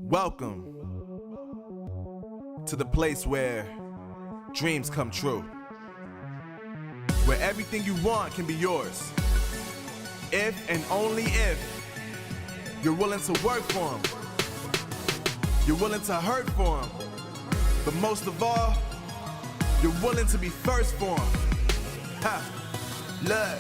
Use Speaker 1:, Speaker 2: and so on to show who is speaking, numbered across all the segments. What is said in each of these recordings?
Speaker 1: Welcome to the place where dreams come true, where everything you want can be yours, if and only if you're willing to work for them, you're willing to hurt for them, but most of all, you're willing to be first for them. Look,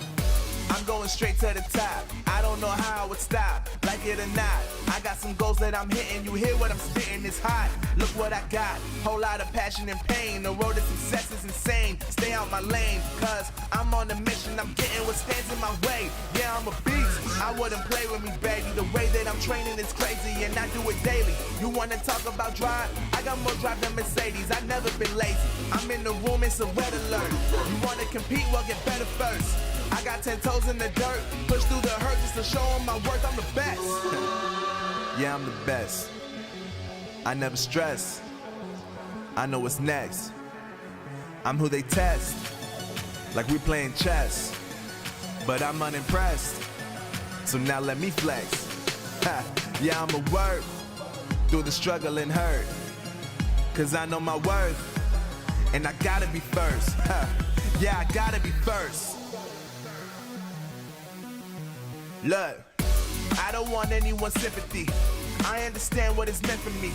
Speaker 1: I'm going straight to the top. I don't know how I would stop, like it or not. I got some goals that I'm hitting. You hear what I'm spitting, it's hot. Look what I got, whole lot of passion and pain. The road to success is insane. Stay out my lane, cause I'm on a mission. I'm getting what stands in my way. Yeah, I'm a beast, I wouldn't play with me, baby. The way that I'm training is crazy, and I do it daily. You wanna talk about drive? I got more drive than Mercedes. I've never been lazy. I'm in the room, it's a red alert. You wanna compete? Well, get better first. I got 10 toes in the dirt, push through the hurt just to show them my worth. I'm the best. Yeah, I'm the best. I never stress. I know what's next. I'm who they test, like we playing chess. But I'm unimpressed, so now let me flex. Yeah, I'ma work through the struggle and hurt, cause I know my worth, and I gotta be first. Yeah, I gotta be first. Look, I don't want anyone's sympathy. I understand what is meant for me.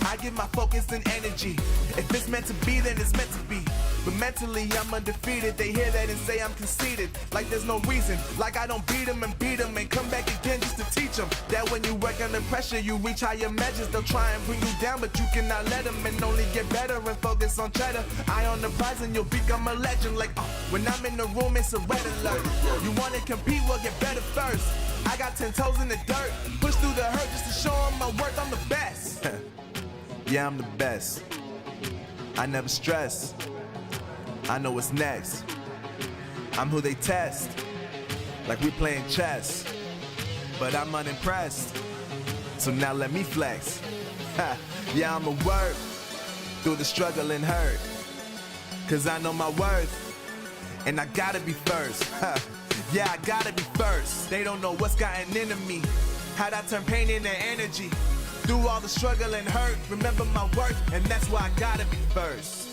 Speaker 1: I give my focus and energy. If it's meant to be, then it's meant to be. But mentally, I'm undefeated. They hear that and say I'm conceited, like there's no reason. Like I don't beat them and come back again just to teach them that when you work under pressure, you reach higher measures. They'll try and bring you down, but you cannot let them, and only get better and focus on cheddar. Eye on the prize and you'll become a legend. Like, when I'm in the room, it's a red alert. You wanna compete? Well, get better first. I got 10 toes in the dirt, push through the hurt just to show them my worth. I'm the best. Yeah, I'm the best. I never stress. I know what's next. I'm who they test, like we playing chess. But I'm unimpressed, so now let me flex. Yeah, I'ma work through the struggle and hurt, cause I know my worth, and I gotta be first. Yeah, I gotta be first. They don't know what's gotten into me, how'd I turn pain into energy. Through all the struggle and hurt, remember my worth, and that's why I gotta be first.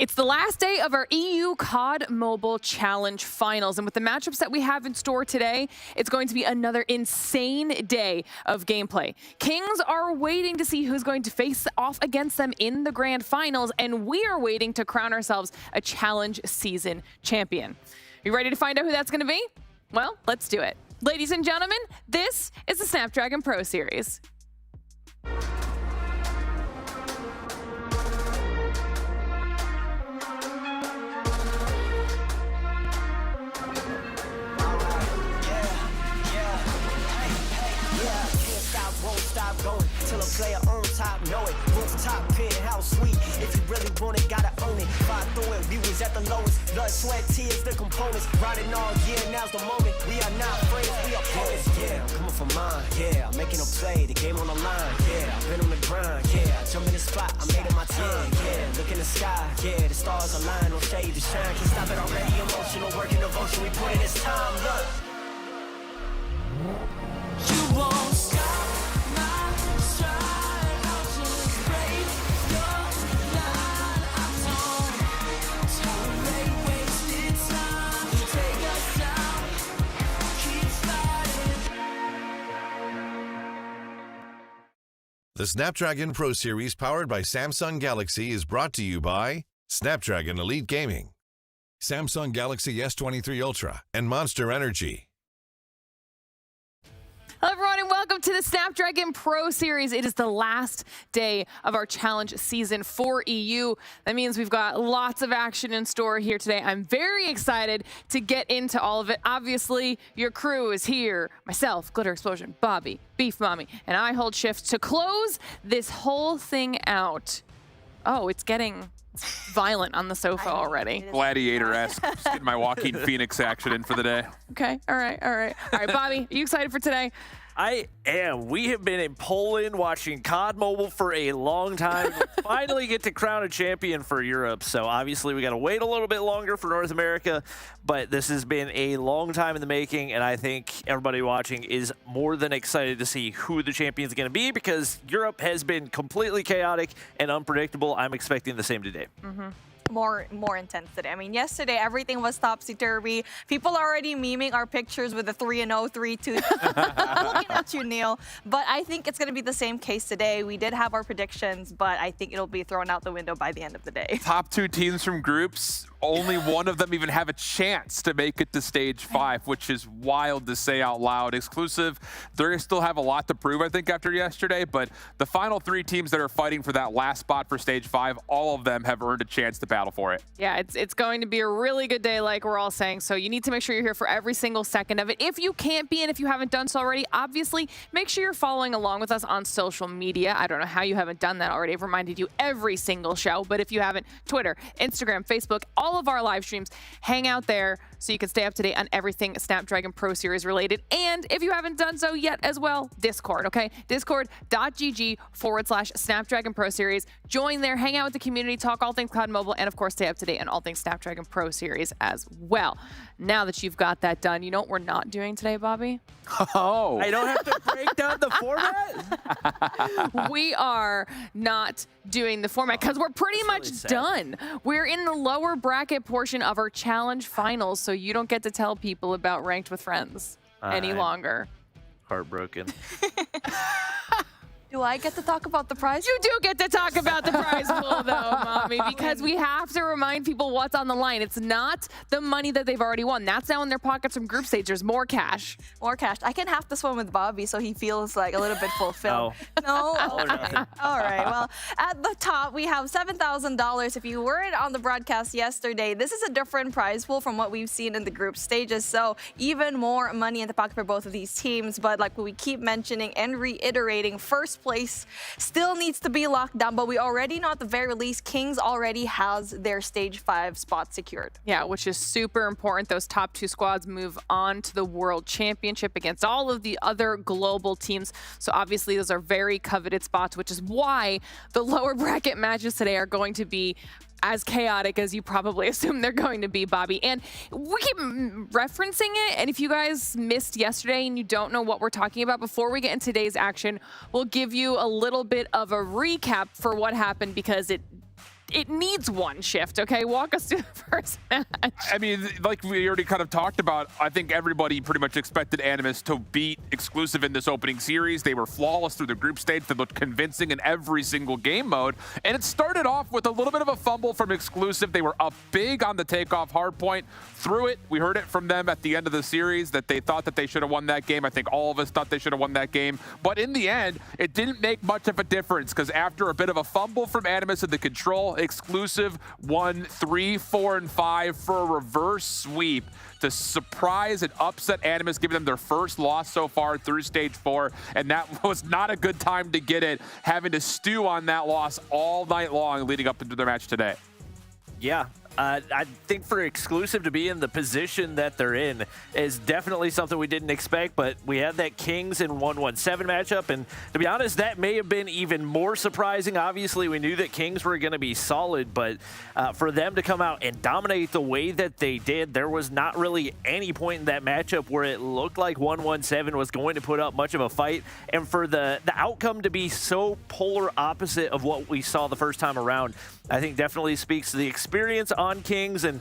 Speaker 2: It's the last day of our EU COD Mobile Challenge Finals, and with the matchups that we have in store today, it's going to be another insane day of gameplay. Kings are waiting to see who's going to face off against them in the grand finals, and we are waiting to crown ourselves a challenge season champion. You ready to find out who that's going to be? Well, let's do it. Ladies and gentlemen, this is the Snapdragon Pro Series.
Speaker 3: Going till a player on top, know it. Rooftop, penthouse suite. If you really want it, gotta own it. Fight through it, we was at the lowest. Blood, sweat, tears, the components. Riding all year, now's the moment. We are not friends, we are opponents. Yeah, I'm coming for mine. Yeah, I'm making a play, the game on the line. Yeah, I've been on the grind. Yeah, I jump in the spot, I made it my time. Yeah, look in the sky. Yeah, the stars align, no shade to shine. Can't stop it already. Emotional work and devotion. We put in this time. Look, you won't stop.
Speaker 4: The Snapdragon Pro Series powered by Samsung Galaxy is brought to you by Snapdragon Elite Gaming, Samsung Galaxy S23 Ultra, and Monster Energy.
Speaker 2: Hello everyone and welcome to the Snapdragon Pro Series. It is the last day of our challenge season for EU. That means we've got lots of action in store here today. I'm very excited to get into all of it. Obviously, your crew is here. Myself, Glitter Explosion, Bobby, Beef Mommy, and I hold shift to close this whole thing out. Oh, it's getting violent on the sofa already.
Speaker 5: Gladiator-esque. Just getting my Joaquin Phoenix action in for the day.
Speaker 2: Okay, all right. All right, Bobby, are you excited for today?
Speaker 6: I am. We have been in Poland watching COD Mobile for a long time. We finally get to crown a champion for Europe. So obviously we got to wait a little bit longer for North America, but this has been a long time in the making, and I think everybody watching is more than excited to see who the champion is going to be because Europe has been completely chaotic and unpredictable. I'm expecting the same today.
Speaker 7: More intense today. I mean, yesterday everything was topsy-turvy. People are already memeing our pictures with the 3-0, 3-2. I'm looking at you, Neil. But I think it's going to be the same case today. We did have our predictions, but I think it'll be thrown out the window by the end of the day.
Speaker 5: Top two teams from groups, only one of them even have a chance to make it to stage 5, which is wild to say out loud. Exclusive, they still have a lot to prove, I think, after yesterday, but the final 3 teams that are fighting for that last spot for stage 5, all of them have earned a chance to battle for it.
Speaker 2: Yeah, it's going to be a really good day like we're all saying, so you need to make sure you're here for every single second of it. If you can't be, and if you haven't done so already, obviously make sure you're following along with us on social media. I don't know how you haven't done that already. I've reminded you every single show, but if you haven't, Twitter, Instagram, Facebook, all of our live streams, hang out there so you can stay up to date on everything Snapdragon Pro Series related. And if you haven't done so yet as well, Discord, okay? Discord.gg/Snapdragon Pro Series. Join there, hang out with the community, talk all things COD Mobile, and of course, stay up to date on all things Snapdragon Pro Series as well. Now that you've got that done, you know what we're not doing today, Bobby?
Speaker 5: Oh.
Speaker 6: I don't have to break down the format?
Speaker 2: We are not doing the format because we're pretty much
Speaker 6: really sad.
Speaker 2: done. We're in the lower bracket portion of our challenge finals, so you don't get to tell people about Ranked with Friends any longer.
Speaker 6: Heartbroken.
Speaker 7: Do I get to talk about the prize?
Speaker 2: You do get to talk about the prize pool, though, Mommy, because we have to remind people what's on the line. It's not the money that they've already won. That's now in their pockets from group stage. There's more cash.
Speaker 7: More cash. I can have this one with Bobby so he feels like a little bit fulfilled. No? Okay. All right. Well, at the top, we have $7,000. If you weren't on the broadcast yesterday, this is a different prize pool from what we've seen in the group stages. So even more money in the pocket for both of these teams. But like we keep mentioning and reiterating, first place still needs to be locked down, but we already know at the very least Kings already has their stage 5 spot secured.
Speaker 2: Yeah, which is super important. Those top 2 squads move on to the World Championship against all of the other global teams. So obviously those are very coveted spots, which is why the lower bracket matches today are going to be as chaotic as you probably assume they're going to be, Bobby. And we keep referencing it, and if you guys missed yesterday and you don't know what we're talking about, before we get into today's action, we'll give you a little bit of a recap for what happened because it it needs one shift, okay? Walk us through the first match.
Speaker 5: I mean, like we already kind of talked about, I think everybody pretty much expected Animus to beat Exclusive in this opening series. They were flawless through the group stage. They looked convincing in every single game mode. And it started off with a little bit of a fumble from Exclusive. They were up big on the Takeoff Hardpoint. Through it, we heard it from them at the end of the series that they thought that they should have won that game. I think all of us thought they should have won that game. But in the end, it didn't make much of a difference because after a bit of a fumble from Animus in the control, Exclusive won 3, 4, and 5 for a reverse sweep to surprise and upset Animus, giving them their first loss so far through stage 4. And that was not a good time to get it, having to stew on that loss all night long leading up into their match today.
Speaker 6: Yeah. I think for Exclusive to be in the position that they're in is definitely something we didn't expect, but we had that Kings and 117 matchup, and to be honest, that may have been even more surprising. Obviously, we knew that Kings were going to be solid, but for them to come out and dominate the way that they did, there was not really any point in that matchup where it looked like 117 was going to put up much of a fight, and for the outcome to be so polar opposite of what we saw the first time around, I think definitely speaks to the experience on Kings, and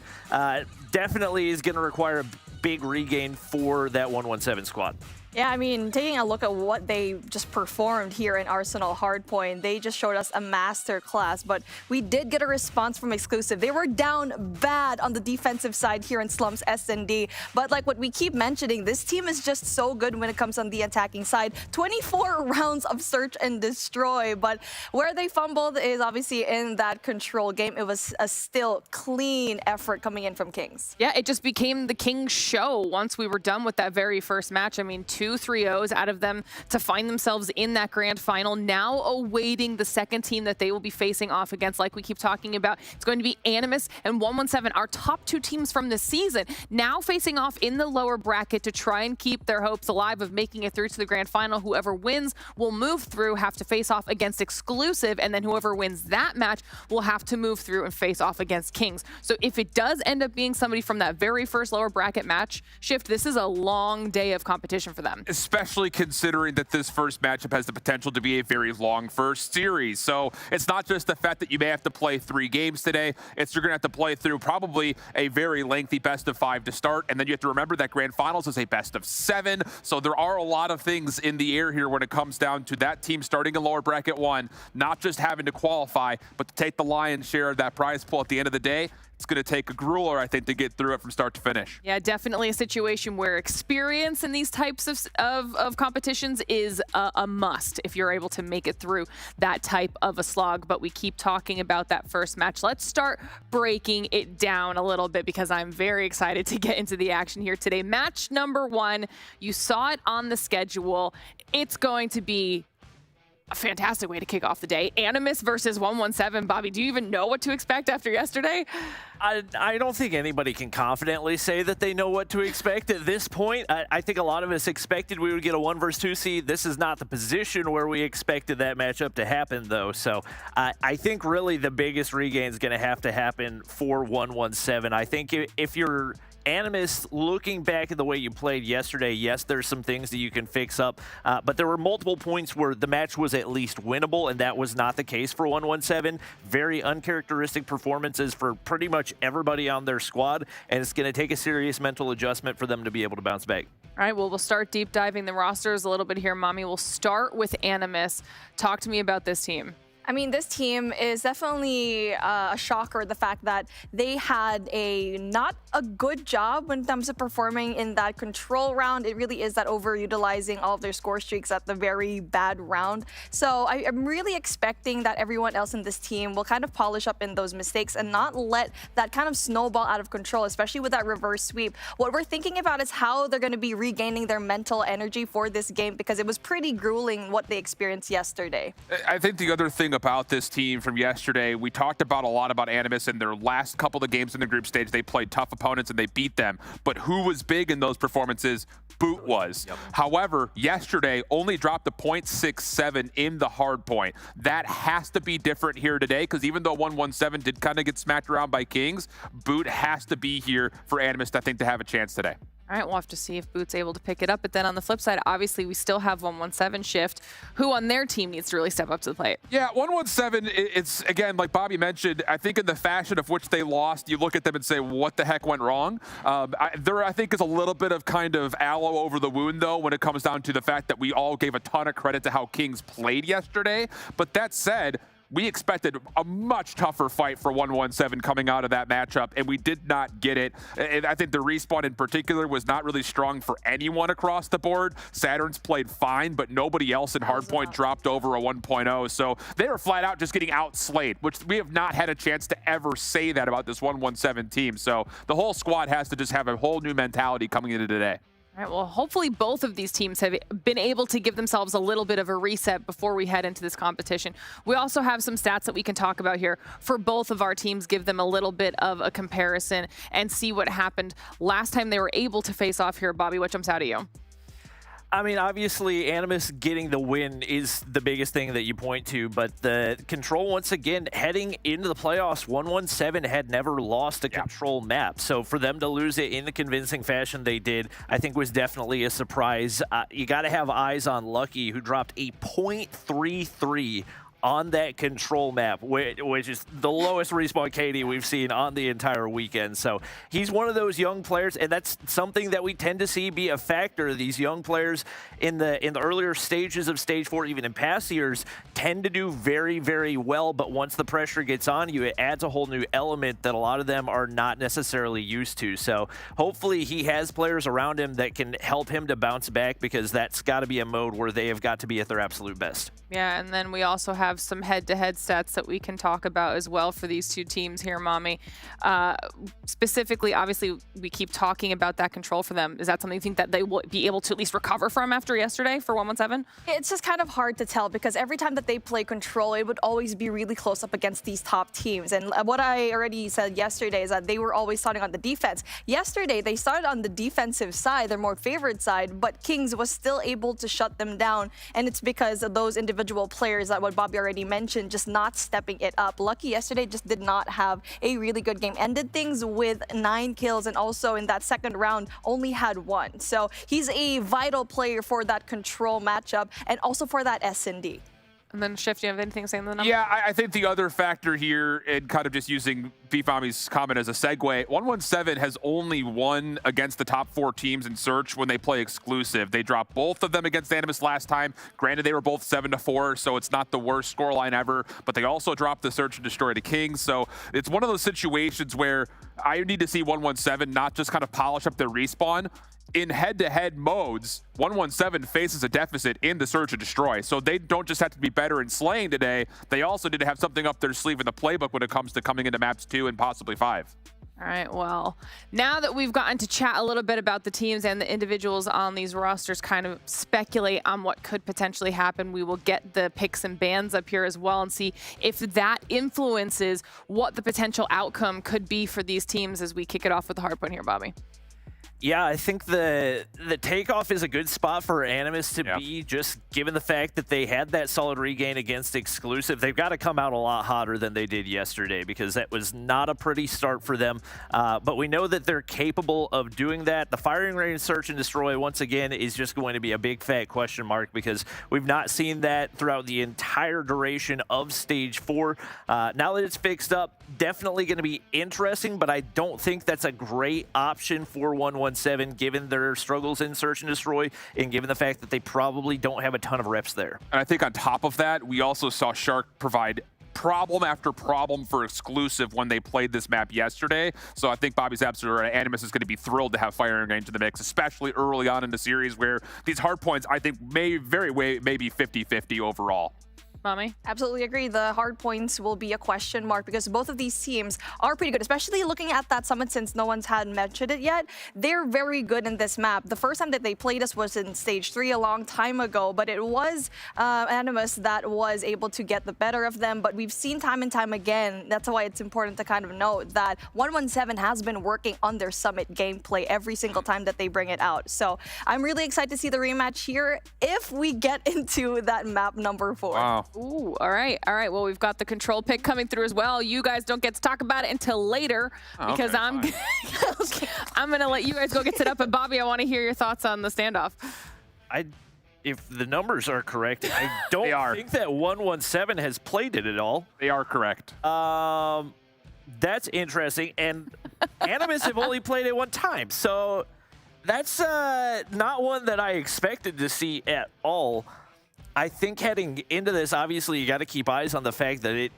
Speaker 6: definitely is going to require a big regain for that 117 squad.
Speaker 7: Yeah, I mean, taking a look at what they just performed here in Arsenal Hardpoint, they just showed us a master class, but we did get a response from Exclusive. They were down bad on the defensive side here in Slums S&D, but like what we keep mentioning, this team is just so good when it comes on the attacking side. 24 rounds of search and destroy, but where they fumbled is obviously in that control game. It was a still clean effort coming in from Kings.
Speaker 2: Yeah, it just became the Kings show once we were done with that very first match. I mean, 2 3-0s out of them to find themselves in that grand final, now awaiting the second team that they will be facing off against. Like we keep talking about, it's going to be Animus and 117, our top 2 teams from this season, now facing off in the lower bracket to try and keep their hopes alive of making it through to the grand final. Whoever wins will move through, have to face off against Exclusive, and then whoever wins that match will have to move through and face off against Kings. So if it does end up being somebody from that very first lower bracket match shift, this is a long day of competition for them.
Speaker 5: Especially considering that this first matchup has the potential to be a very long first series. So it's not just the fact that you may have to play 3 games today, it's you're going to have to play through probably a very lengthy best of 5 to start, and then you have to remember that grand finals is a best of 7. So there are a lot of things in the air here when it comes down to that team starting in lower bracket 1, not just having to qualify, but to take the lion's share of that prize pool at the end of the day. It's going to take a grueler, I think, to get through it from start to finish.
Speaker 2: Yeah, definitely a situation where experience in these types of competitions is a must if you're able to make it through that type of a slog. But we keep talking about that first match. Let's start breaking it down a little bit because I'm very excited to get into the action here today. Match number 1, you saw it on the schedule. It's going to be a fantastic way to kick off the day. Animus versus 117. Bobby, do you even know what to expect after yesterday?
Speaker 6: I don't think anybody can confidently say that they know what to expect at this point. I think a lot of us expected we would get a 1 versus 2 seed. This is not the position where we expected that matchup to happen, though. So I think really the biggest regain is going to have to happen for 117. I think if you're Animus, looking back at the way you played yesterday, yes, there's some things that you can fix up, but there were multiple points where the match was at least winnable, and that was not the case for 117. Very uncharacteristic performances for pretty much everybody on their squad, and it's going to take a serious mental adjustment for them to be able to bounce back.
Speaker 2: All right, well, we'll start deep diving the rosters a little bit here, Mommy. We'll start with Animus. Talk to me about this team.
Speaker 7: I mean, this team is definitely a shocker, the fact that they had not a good job when it comes to performing in that control round. It really is that overutilizing all of their score streaks at the very bad round. So I'm really expecting that everyone else in this team will kind of polish up in those mistakes and not let that kind of snowball out of control, especially with that reverse sweep. What we're thinking about is how they're going to be regaining their mental energy for this game, because it was pretty grueling what they experienced yesterday.
Speaker 5: I think the other thing about this team from yesterday, we talked about a lot about Animus in their last couple of games in the group stage. They played tough opponents and they beat them. But who was big in those performances? Boot was. Yep. However, yesterday only dropped a 0.67 in the hard point. That has to be different here today, because even though 117 did kind of get smacked around by Kings, Boot has to be here for Animus, I think, to have a chance today.
Speaker 2: All All right, we'll have to see if Boot's able to pick it up. But then on the flip side, obviously, we still have 117 Shift, who on their team needs to really step up to the plate.
Speaker 5: Yeah, 117, it's, again, like Bobby mentioned, I think in the fashion of which they lost, you look at them and say, what the heck went wrong? There, I think, is a little bit of kind of aloe over the wound, though, when it comes down to the fact that we all gave a ton of credit to how Kings played yesterday. But that said, we expected a much tougher fight for 117 coming out of that matchup, and we did not get it. And I think the respawn in particular was not really strong for anyone across the board. Saturn's played fine, but nobody else in Hardpoint dropped over a 1.0. So they were flat out just getting outslayed, which we have not had a chance to ever say that about this 117 team. So the whole squad has to just have a whole new mentality coming into today.
Speaker 2: All right, well, hopefully both of these teams have been able to give themselves a little bit of a reset before we head into this competition. We also have some stats that we can talk about here for both of our teams, give them a little bit of a comparison and see what happened last time they were able to face off here. Bobby, what jumps out at you?
Speaker 6: I mean, obviously, Animus getting the win is the biggest thing that you point to, but the Control, once again, heading into the playoffs, 117 had never lost a Control map. So for them to lose it in the convincing fashion they did, I think was definitely a surprise. You got to have eyes on Lucky, who dropped a .33 on that Control map, which is the lowest respawn KD we've seen on the entire weekend. So he's one of those young players, and that's something that we tend to see be a factor. These young players in the earlier stages of Stage 4, even in past years, tend to do very, very well, but once the pressure gets on you, it adds a whole new element that a lot of them are not necessarily used to. So hopefully he has players around him that can help him to bounce back, because that's got to be a mode where they have got to be at their absolute best.
Speaker 2: Yeah, and then we also have some head-to-head stats that we can talk about as well for these two teams here, Mommy. Specifically, obviously, we keep talking about that Control for them. Is that something you think that they will be able to at least recover from after yesterday for 117?
Speaker 7: It's just kind of hard to tell, because every time that they play Control, it would always be really close up against these top teams. And what I already said yesterday is that they were always starting on the defense. Yesterday, they started on the defensive side, their more favorite side, but Kings was still able to shut them down. And it's because of those individual players that what Bobby already mentioned, just not stepping it up. Lucky yesterday just did not have a really good game. Ended things with 9 kills, and also in that second round only had 1. So he's a vital player for that Control matchup and also for that S&D.
Speaker 2: And then, Shift, do you have anything to say on the number?
Speaker 5: Yeah, I think the other factor here, and kind of just using Bfami's comment as a segue, 117 has only won against the top 4 teams in Search when they play exclusive. They dropped both of them against Animus last time. Granted, they were both 7-4, so it's not the worst scoreline ever, but they also dropped the Search and Destroy to Kings. So it's one of those situations where I need to see 117 not just kind of polish up their respawn. In head-to-head modes, 117 faces a deficit in the Search and Destroy. So they don't just have to be better in slaying today, they also need to have something up their sleeve in the playbook when it comes to coming into maps 2 and possibly 5.
Speaker 2: All right, well, now that we've gotten to chat a little bit about the teams and the individuals on these rosters, kind of speculate on what could potentially happen, we will get the picks and bans up here as well and see if that influences what the potential outcome could be for these teams as we kick it off with the Hardpoint here, Bobby.
Speaker 6: Yeah, I think the Takeoff is a good spot for Animus to be, just given the fact that they had that solid regain against exclusive. They've got to come out a lot hotter than they did yesterday, because that was not a pretty start for them. But we know that they're capable of doing that. The firing range Search and Destroy, once again, is just going to be a big fat question mark, because we've not seen that throughout the entire duration of Stage 4. Now that it's fixed up, definitely going to be interesting, but I don't think that's a great option for 117, given their struggles in Search and Destroy, and given the fact that they probably don't have a ton of reps there.
Speaker 5: And I think on top of that, we also saw Shark provide problem after problem for exclusive when they played this map yesterday. So I think Bobby's absolutely right. Animus is going to be thrilled to have firing range in the mix, especially early on in the series where these Hardpoints, I think, may be 50-50 overall.
Speaker 2: Mommy?
Speaker 7: Absolutely agree. The hard points will be a question mark, because both of these teams are pretty good, especially looking at that summit, since no one's had mentioned it yet. They're very good in this map. The first time that they played us was in Stage 3 a long time ago, but it was Animus that was able to get the better of them. But we've seen time and time again, that's why it's important to kind of note that 117 has been working on their summit gameplay every single time that they bring it out. So I'm really excited to see the rematch here if we get into that map number 4.
Speaker 5: Wow.
Speaker 2: Ooh, all right. Well, we've got the control pick coming through as well. You guys don't get to talk about it until later because I'm going to let you guys go get set up. But Bobby, I want to hear your thoughts on the standoff.
Speaker 6: If the numbers are correct, I don't think that 117 has played it at all.
Speaker 5: They are correct.
Speaker 6: That's interesting. And Animus have only played it one time. So that's not one that I expected to see at all. I think heading into this, obviously, you got to keep eyes on the fact that it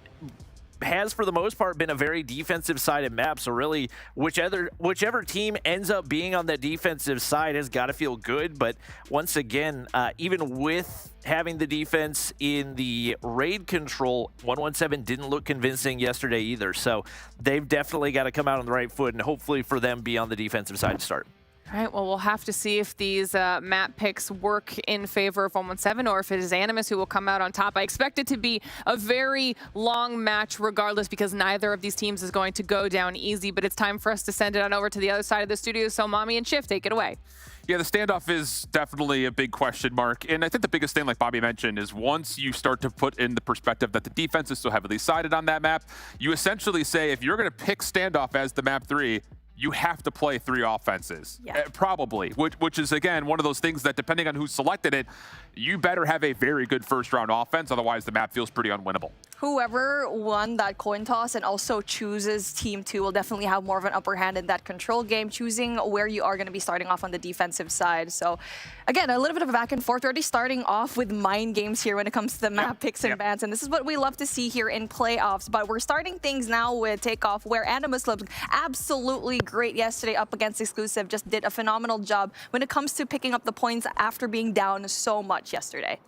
Speaker 6: has, for the most part, been a very defensive-sided map. So really, whichever team ends up being on that defensive side has got to feel good. But once again, even with having the defense in the raid control, 117 didn't look convincing yesterday either. So they've definitely got to come out on the right foot, and hopefully for them be on the defensive side to start.
Speaker 2: All right, well, we'll have to see if these map picks work in favor of 117 or if it is Animus who will come out on top. I expect it to be a very long match regardless because neither of these teams is going to go down easy, but it's time for us to send it on over to the other side of the studio. So Mommy and Shift, take it away.
Speaker 5: Yeah, the standoff is definitely a big question mark. And I think the biggest thing, like Bobby mentioned, is once you start to put in the perspective that the defense is so heavily sided on that map, you essentially say if you're going to pick standoff as the map 3, you have to play 3 offenses, probably, which is, again, one of those things that depending on who selected it, you better have a very good first-round offense. Otherwise, the map feels pretty unwinnable.
Speaker 7: Whoever won that coin toss and also chooses Team 2 will definitely have more of an upper hand in that control game, choosing where you are going to be starting off on the defensive side. So, again, a little bit of a back and forth. We're already starting off with mind games here when it comes to the map picks and bans, and this is what we love to see here in playoffs. But we're starting things now with Takeoff, where Animus looked absolutely great yesterday up against Exclusive. Just did a phenomenal job when it comes to picking up the points after being down so much yesterday.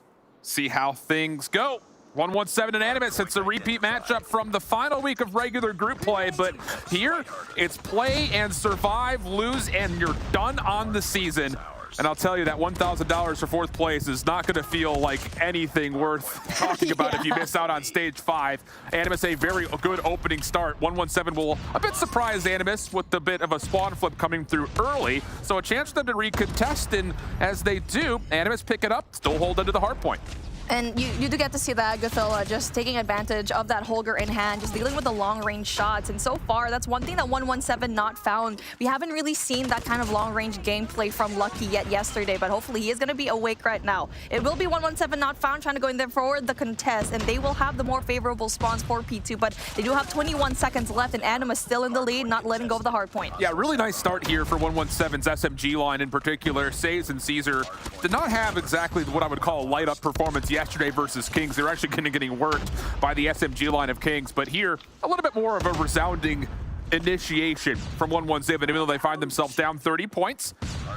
Speaker 5: See how things go. 117 and Animus, it's a repeat matchup from the final week of regular group play, but here it's play and survive, lose, and you're done on the season. And I'll tell you that $1,000 for 4th place is not going to feel like anything worth talking about if you miss out on stage 5. Animus a very good opening start. 117 will a bit surprise Animus with a bit of a spawn flip coming through early. So a chance for them to recontest, and as they do, Animus pick it up, still hold into the hardpoint.
Speaker 7: And you do get to see that Gothilla just taking advantage of that Holger in hand, just dealing with the long-range shots. And so far, that's one thing that 117 not found. We haven't really seen that kind of long-range gameplay from Lucky yet yesterday, but hopefully he is going to be awake right now. It will be 117 not found trying to go in there for the contest, and they will have the more favorable spawns for P2, but they do have 21 seconds left, and Animus still in the lead, not letting go of the hard point.
Speaker 5: Yeah, really nice start here for 117's SMG line in particular. Saves and Caesar did not have exactly what I would call a light-up performance yesterday versus Kings. They're actually kind of getting worked by the SMG line of Kings, but here a little bit more of a resounding initiation from 117. Even though they find themselves down 30 points,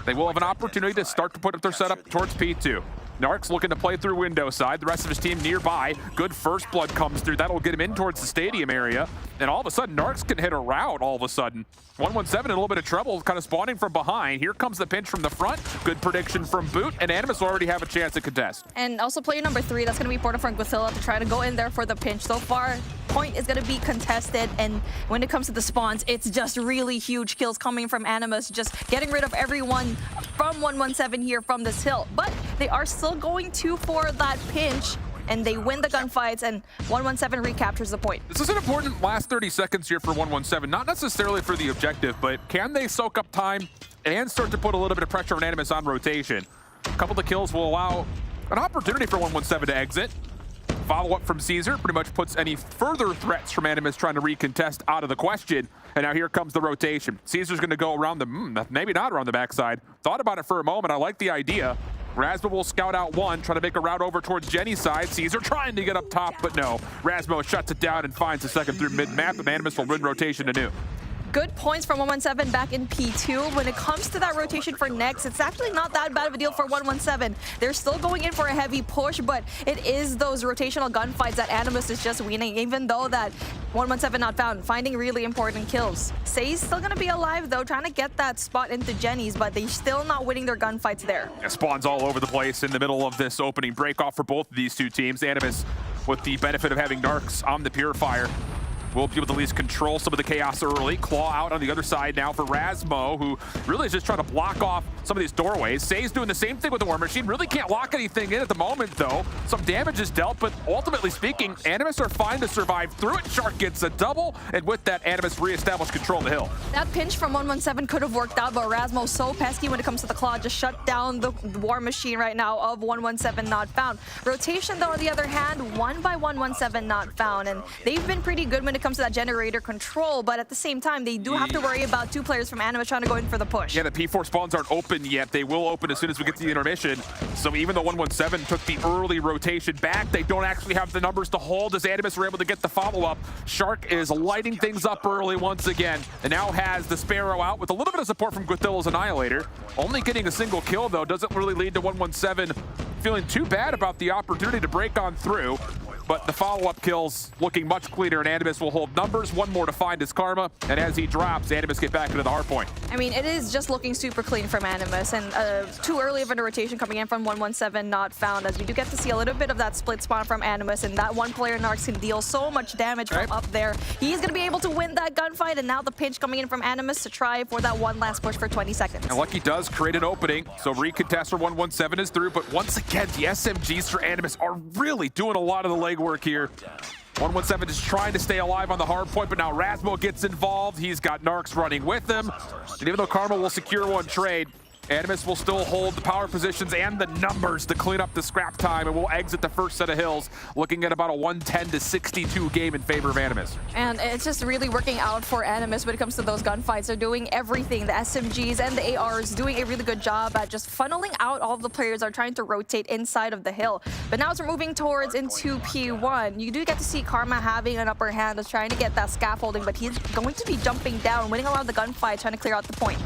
Speaker 5: they will have an opportunity to start to put up their setup towards P2. Narc's looking to play through window side. The rest of his team nearby. Good first blood comes through. That'll get him in towards the stadium area. And all of a sudden, Narc's can hit a route all of a sudden. 117 in a little bit of trouble, kind of spawning from behind. Here comes the pinch from the front. Good prediction from Boot, and Animus will already have a chance to contest.
Speaker 7: And also player number 3, that's going to be Porta from Gothilla to try to go in there for the pinch. So far, point is going to be contested, and when it comes to the spawns, it's just really huge kills coming from Animus, just getting rid of everyone from 117 here from this hill. But they are still going for that pinch, and they win the gunfights, and 117 recaptures the point.
Speaker 5: This is an important last 30 seconds here for 117, not necessarily for the objective, but can they soak up time and start to put a little bit of pressure on Animus on rotation? A couple of kills will allow an opportunity for 117 to exit. Follow-up from Caesar pretty much puts any further threats from Animus trying to recontest out of the question. And now here comes the rotation. Caesar's going to go around the, maybe not around the backside. Thought about it for a moment. I like the idea. Rasmo will scout out one, try to make a route over towards Jenny's side. Caesar trying to get up top, but no. Rasmo shuts it down and finds the second through mid-map, and Animus will win rotation anew.
Speaker 7: Good points from 117 back in P2. When it comes to that rotation for next, it's actually not that bad of a deal for 117. They're still going in for a heavy push, but it is those rotational gunfights that Animus is just winning, even though that 117 not found, finding really important kills. Say's still going to be alive, though, trying to get that spot into Jenny's, but they're still not winning their gunfights there.
Speaker 5: Yeah, spawns all over the place in the middle of this opening break off for both of these two teams. Animus with the benefit of having Narcs on the Purifier. will be able to at least control some of the chaos early. Claw out on the other side now for Razmo, who really is just trying to block off some of these doorways. Say's doing the same thing with the War Machine. Really can't lock anything in at the moment, though. Some damage is dealt, but ultimately speaking, Animus are fine to survive through it. Shark gets a double, and with that, Animus reestablished control of the hill.
Speaker 7: That pinch from 117 could have worked out, but Razmo's so pesky when it comes to the Claw. Just shut down the War Machine right now of 117 not found. Rotation, though, on the other hand, won by 117 not found, and they've been pretty good when it comes to that generator control, but at the same time, they do have to worry about 2 players from Animus trying to go in for the push.
Speaker 5: Yeah, the P4 spawns aren't open yet. They will open as soon as we get to the intermission. So even though 117 took the early rotation back, they don't actually have the numbers to hold as Animus were able to get the follow-up. Shark is lighting things up early once again, and now has the Sparrow out with a little bit of support from Guathilla's Annihilator. Only getting a single kill, though, doesn't really lead to 117 feeling too bad about the opportunity to break on through. But the follow-up kills looking much cleaner, and Animus will hold numbers. One more to find his Karma, and as he drops, Animus get back into the Hardpoint.
Speaker 7: I mean, it is just looking super clean from Animus, and too early of a rotation coming in from 117 not found, as we do get to see a little bit of that split spawn from Animus, and that one player Narcs can deal so much damage from up there. He's going to be able to win that gunfight, and now the pinch coming in from Animus to try for that one last push for 20 seconds.
Speaker 5: And Lucky does create an opening, so recontest for 117 is through, but once again, the SMGs for Animus are really doing a lot of the legwork here. 117 is trying to stay alive on the hard point, but now Razmo gets involved. He's got Narcs running with him. And even though Karma will secure one trade, Animus will still hold the power positions and the numbers to clean up the scrap time, and we'll exit the first set of hills looking at about a 110-62 game in favor of Animus.
Speaker 7: And it's just really working out for Animus when it comes to those gunfights. They're doing everything. The SMGs and the ARs doing a really good job at just funneling out. All of the players are trying to rotate inside of the hill. But now as we're moving towards into P1, you do get to see Karma having an upper hand, is trying to get that scaffolding, but he's going to be jumping down, winning a lot of the gunfights, trying to clear out the point.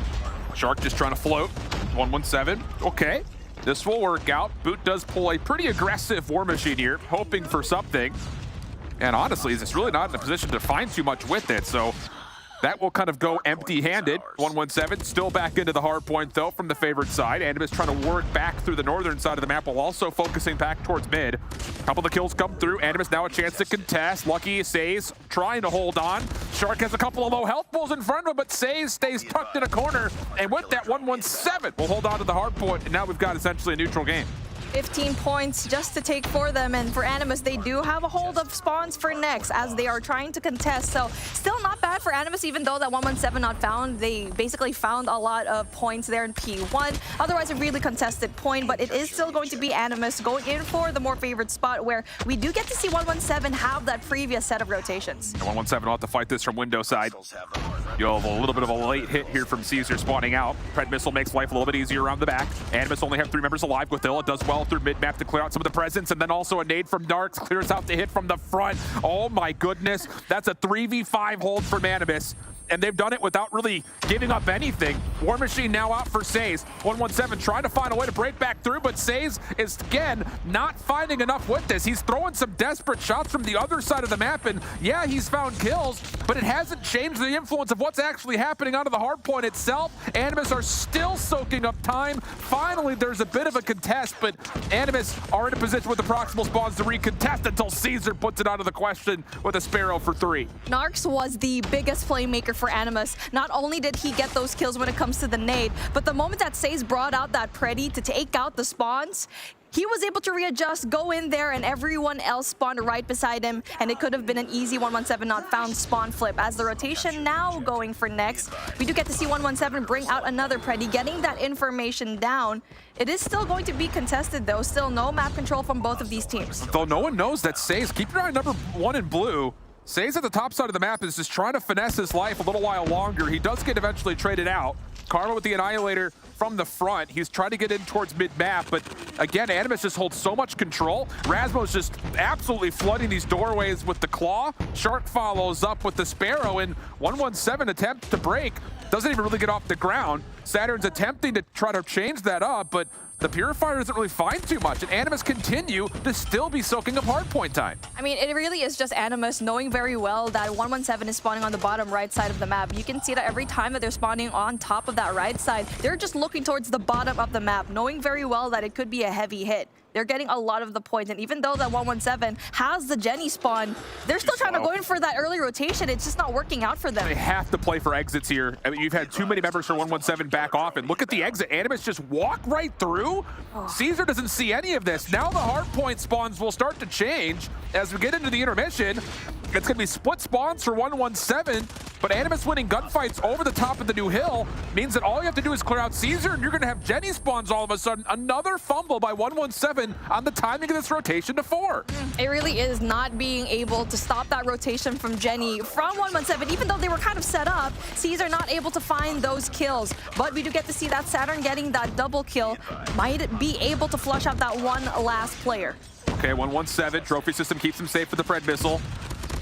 Speaker 5: Shark just trying to float. 117. Okay, this will work out. Boot does pull a pretty aggressive War Machine here, hoping for something. And honestly, is really not in a position to find too much with it, so that will kind of go empty-handed. 117 still back into the hard point, though, from the favored side. Animus trying to work back through the northern side of the map while also focusing back towards mid. A couple of the kills come through. Animus now a chance to contest. Lucky Says trying to hold on. Shark has a couple of low health pulls in front of him, but Says stays tucked in a corner. And with that, 117 will hold on to the hard point, and now we've got essentially a neutral game.
Speaker 7: 15 points just to take for them, and for Animus, they do have a hold of spawns for next as they are trying to contest. So still not bad for Animus, even though that 117 not found. They basically found a lot of points there in P1. Otherwise, a really contested point, but it is still going to be Animus going in for the more favored spot, where we do get to see 117 have that previous set of rotations.
Speaker 5: And 117 will have to fight this from window side. You'll have a little bit of a late hit here from Caesar spawning out. Pred Missile makes life a little bit easier around the back. Animus only have 3 members alive. Guathilla does well through mid-map to clear out some of the presence, and then also a nade from Narcs clears out the hit from the front. Oh my goodness, that's a 3v5 hold for Animus, and they've done it without really giving up anything. War Machine now out for Says. 117 trying to find a way to break back through, but Says is, again, not finding enough with this. He's throwing some desperate shots from the other side of the map, and yeah, he's found kills, but it hasn't changed the influence of what's actually happening out of the hard point itself. Animus are still soaking up time. Finally, there's a bit of a contest, but Animus are in a position with the proximal spawns to recontest until Caesar puts it out of the question with a Sparrow for 3.
Speaker 7: Narcs was the biggest playmaker for Animus. Not only did he get those kills when it comes to the nade, but the moment that Says brought out that Preddy to take out the spawns, he was able to readjust, go in there, and everyone else spawned right beside him, and it could have been an easy 117 not found spawn flip. As the rotation now going for next, we do get to see 117 bring out another Preddy, getting that information down. It is still going to be contested, though. Still no map control from both of these teams.
Speaker 5: Though no one knows that Says, keep your eye on number 1 in blue. Says at the top side of the map is just trying to finesse his life a little while longer. He does get eventually traded out. Karma with the Annihilator from the front. He's trying to get in towards mid-map, but again, Animus just holds so much control. Razmo's just absolutely flooding these doorways with the Claw. Shark follows up with the Sparrow, and 117 attempt to break. Doesn't even really get off the ground. Saturn's attempting to try to change that up, but the Purifier doesn't really find too much, and Animus continue to still be soaking up hardpoint time.
Speaker 7: I mean, it really is just Animus knowing very well that 117 is spawning on the bottom right side of the map. You can see that every time that they're spawning on top of that right side, they're just looking towards the bottom of the map, knowing very well that it could be a heavy hit. They're getting a lot of the points, and even though that 117 has the Jenny spawn, they're still trying to go in for that early rotation. It's just not working out for them.
Speaker 5: They have to play for exits here. I mean, you've had too many members for 117 back off, and look at the exit. Animus just walk right through. Caesar doesn't see any of this. Now the hardpoint spawns will start to change as we get into the intermission. It's going to be split spawns for 117, but Animus winning gunfights over the top of the new hill means that all you have to do is clear out Caesar, and you're going to have Jenny spawns all of a sudden. Another fumble by 117 on the timing of this rotation to 4.
Speaker 7: It really is not being able to stop that rotation from Jenny from 117, even though they were kind of set up. Caesar not able to find those kills, but we do get to see that Saturn getting that double kill. Might be able to flush out that one last player.
Speaker 5: Okay, 117, trophy system keeps him safe with the Pred missile.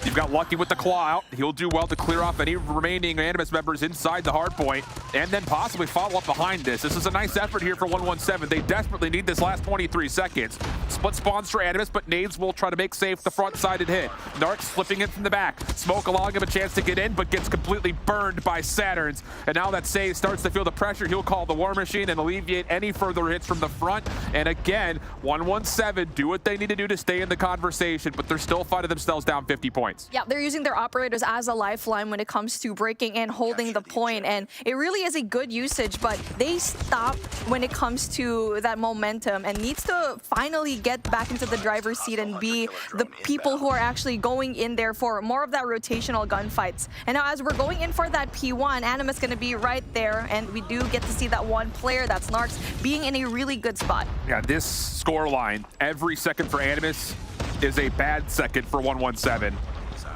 Speaker 5: You've got Lucky with the claw out. He'll do well to clear off any remaining Animus members inside the hard point, and then possibly follow up behind this. This is a nice effort here for 117. They desperately need this last 23 seconds. Split spawns for Animus, but Nades will try to make safe the front-sided hit. Narc slipping in from the back. Smoke allowing him a chance to get in, but gets completely burned by Saturns. And now that Say starts to feel the pressure, he'll call the War Machine and alleviate any further hits from the front. And again, 117 do what they need to do to stay in the conversation, but they're still fighting themselves down 50 points.
Speaker 7: Yeah, they're using their operators as a lifeline when it comes to breaking and holding the point, and it really is a good usage, but they stop when it comes to that momentum and needs to finally get back into the driver's seat and be the people who are actually going in there for more of that rotational gunfights. And now as we're going in for that P1, Animus going to be right there, and we do get to see that one player, that's Narcs, being in a really good spot.
Speaker 5: Yeah, this score line, every second for Animus is a bad second for 117.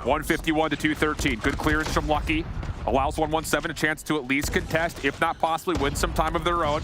Speaker 5: 151 to 213. Good clearance from Lucky. Allows 117 a chance to at least contest, if not possibly win some time of their own.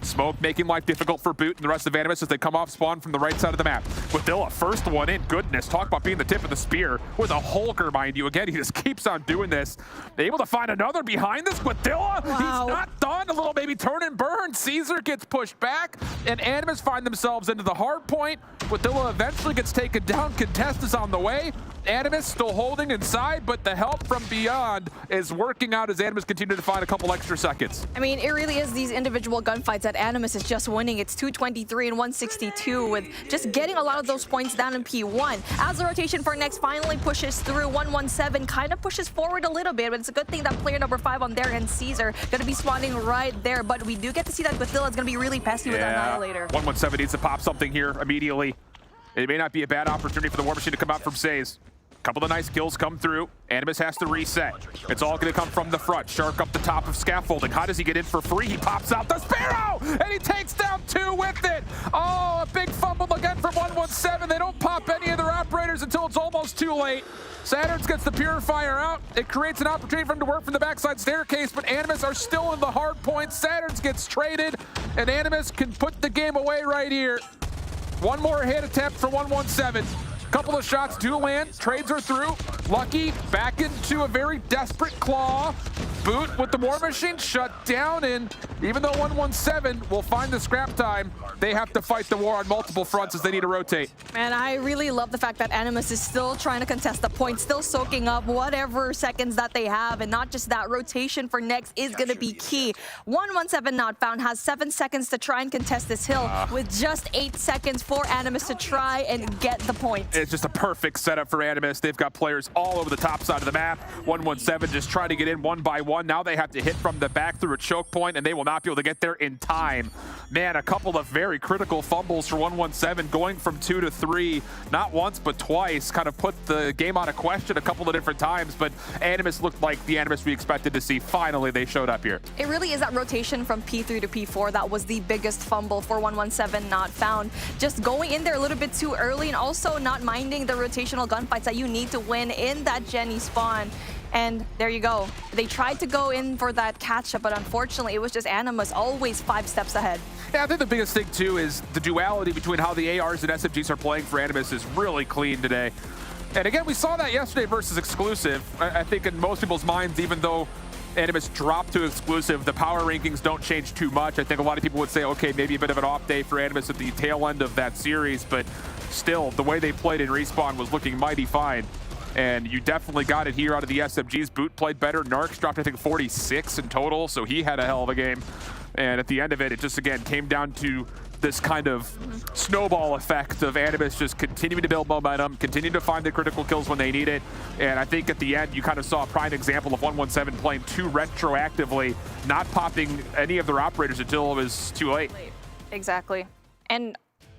Speaker 5: Smoke making life difficult for Boot and the rest of Animus as they come off spawn from the right side of the map. Guadilla, first one in. Goodness, talk about being the tip of the spear with a Hulker, mind you. Again, he just keeps on doing this. They're able to find another behind this. Guadilla,
Speaker 7: wow.
Speaker 5: He's not done. A little maybe turn and burn. Caesar gets pushed back, and Animus find themselves into the hard point. Guadilla eventually gets taken down. Contest is on the way. Animus still holding inside, but the help from beyond is working out as Animus continue to find a couple extra seconds.
Speaker 7: I mean, it really is these individual gunfights that Animus is just winning. It's 223 and 162 with just getting a lot of those points down in P1. As the rotation for next finally pushes through, 117 kind of pushes forward a little bit, but it's a good thing that player number 5 on their end, Caesar, going to be spawning right there. But we do get to see that Guadilla is going to be really pesky with Annihilator.
Speaker 5: 117 needs to pop something here immediately. It may not be a bad opportunity for the War Machine to come out from Says. Couple of nice kills come through. Animus has to reset. It's all going to come from the front. Shark up the top of scaffolding. How does he get in for free? He pops out the Sparrow, and he takes down 2 with it. Oh, a big fumble again from 117. They don't pop any of their operators until it's almost too late. Saturns gets the Purifier out. It creates an opportunity for him to work from the backside staircase, but Animus are still in the hard point. Saturns gets traded, and Animus can put the game away right here. One more hit attempt for 117. Couple of shots do land. Trades are through. Lucky back into a very desperate claw. Boot with the War Machine shut down, and even though 117 will find the scrap time, they have to fight the war on multiple fronts as they need to rotate.
Speaker 7: Man, I really love the fact that Animus is still trying to contest the point, still soaking up whatever seconds that they have, and not just that, rotation for next is going to be key. 117 not found has 7 seconds to try and contest this hill with just 8 seconds for Animus to try and get the point.
Speaker 5: It's just a perfect setup for Animus. They've got players all over the top side of the map. 117 just trying to get in one by one. Now they have to hit from the back through a choke point, and they will not be able to get there in time. Man, a couple of very critical fumbles for 117, going from 2 to 3, not once but twice, kind of put the game out of question a couple of different times, but Animus looked like the Animus we expected to see. Finally, they showed up here.
Speaker 7: It really is that rotation from P3 to P4 that was the biggest fumble for 117 not found. Just going in there a little bit too early, and also not minding the rotational gunfights that you need to win in that Jenny spawn. And there you go. They tried to go in for that catch-up, but unfortunately, it was just Animus always 5 steps ahead.
Speaker 5: Yeah, I think the biggest thing, too, is the duality between how the ARs and SMGs are playing for Animus is really clean today. And again, we saw that yesterday versus Exclusive. I think in most people's minds, even though Animus dropped to exclusive. The power rankings don't change too much. I think a lot of people would say, okay, maybe a bit of an off day for Animus at the tail end of that series, but still, the way they played in Respawn was looking mighty fine. And you definitely got it here out of the SMGs. Boot played better. Narcs dropped, I think, 46 in total, so he had a hell of a game. And at the end of it, it just, again, came down to this kind of snowball effect of Animus just continuing to build momentum, continuing to find the critical kills when they need it. And I think at the end, you kind of saw a prime example of 117 playing too retroactively, not popping any of their operators until it was too late.
Speaker 7: Exactly. And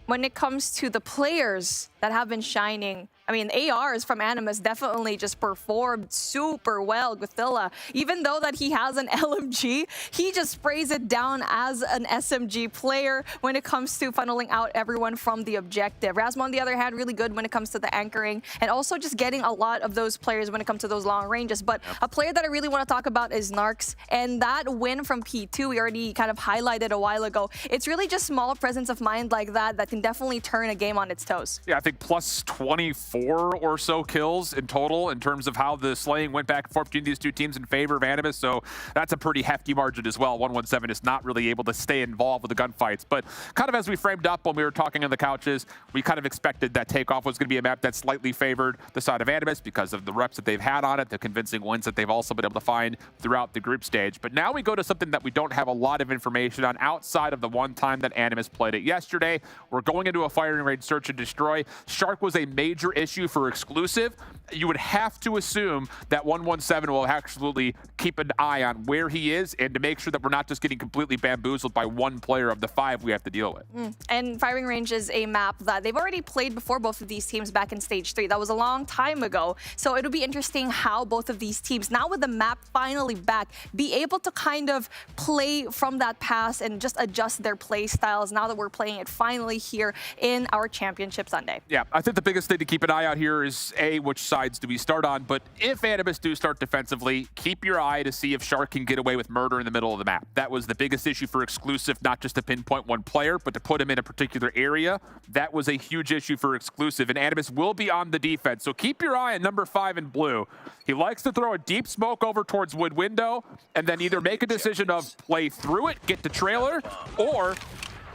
Speaker 7: when it comes to the players that have been shining, I mean, ARs from Animus definitely just performed super well with Godzilla. Even though that he has an LMG, he just sprays it down as an SMG player when it comes to funneling out everyone from the objective. Rasmo, on the other hand, really good when it comes to the anchoring and also just getting a lot of those players when it comes to those long ranges. But a player that I really want to talk about is Narcs. And that win from P2, we already kind of highlighted a while ago. It's really just small presence of mind like that that can definitely turn a game on its toes.
Speaker 5: Yeah, I think plus 24 or so kills in total in terms of how the slaying went back and forth between these two teams in favor of Animus. So that's a pretty hefty margin as well. 117 is not really able to stay involved with the gunfights. But kind of as we framed up when we were talking on the couches, we kind of expected that Takeoff was going to be a map that slightly favored the side of Animus because of the reps that they've had on it, the convincing wins that they've also been able to find throughout the group stage. But now we go to something that we don't have a lot of information on outside of the one time that Animus played it yesterday. We're going into a firing range search and destroy. Shark was a major issue for exclusive. You would have to assume that 117 will absolutely keep an eye on where he is and to make sure that we're not just getting completely bamboozled by one player of the 5 we have to deal with.
Speaker 7: And firing range is a map that they've already played before both of these teams back in stage 3. That was a long time ago. So it'll be interesting how both of these teams, now with the map finally back, be able to kind of play from that past and just adjust their play styles now that we're playing it finally here in our Championship Sunday.
Speaker 5: Yeah, I think the biggest thing to keep an eye out here is A, which sides do we start on? But if Animus do start defensively, keep your eye to see if Shark can get away with murder in the middle of the map. That was the biggest issue for exclusive, not just to pinpoint one player, but to put him in a particular area. That was a huge issue for exclusive, and Animus will be on the defense. So keep your eye on number 5 in blue. He likes to throw a deep smoke over towards wood window, and then either make a decision of play through it, get the trailer, or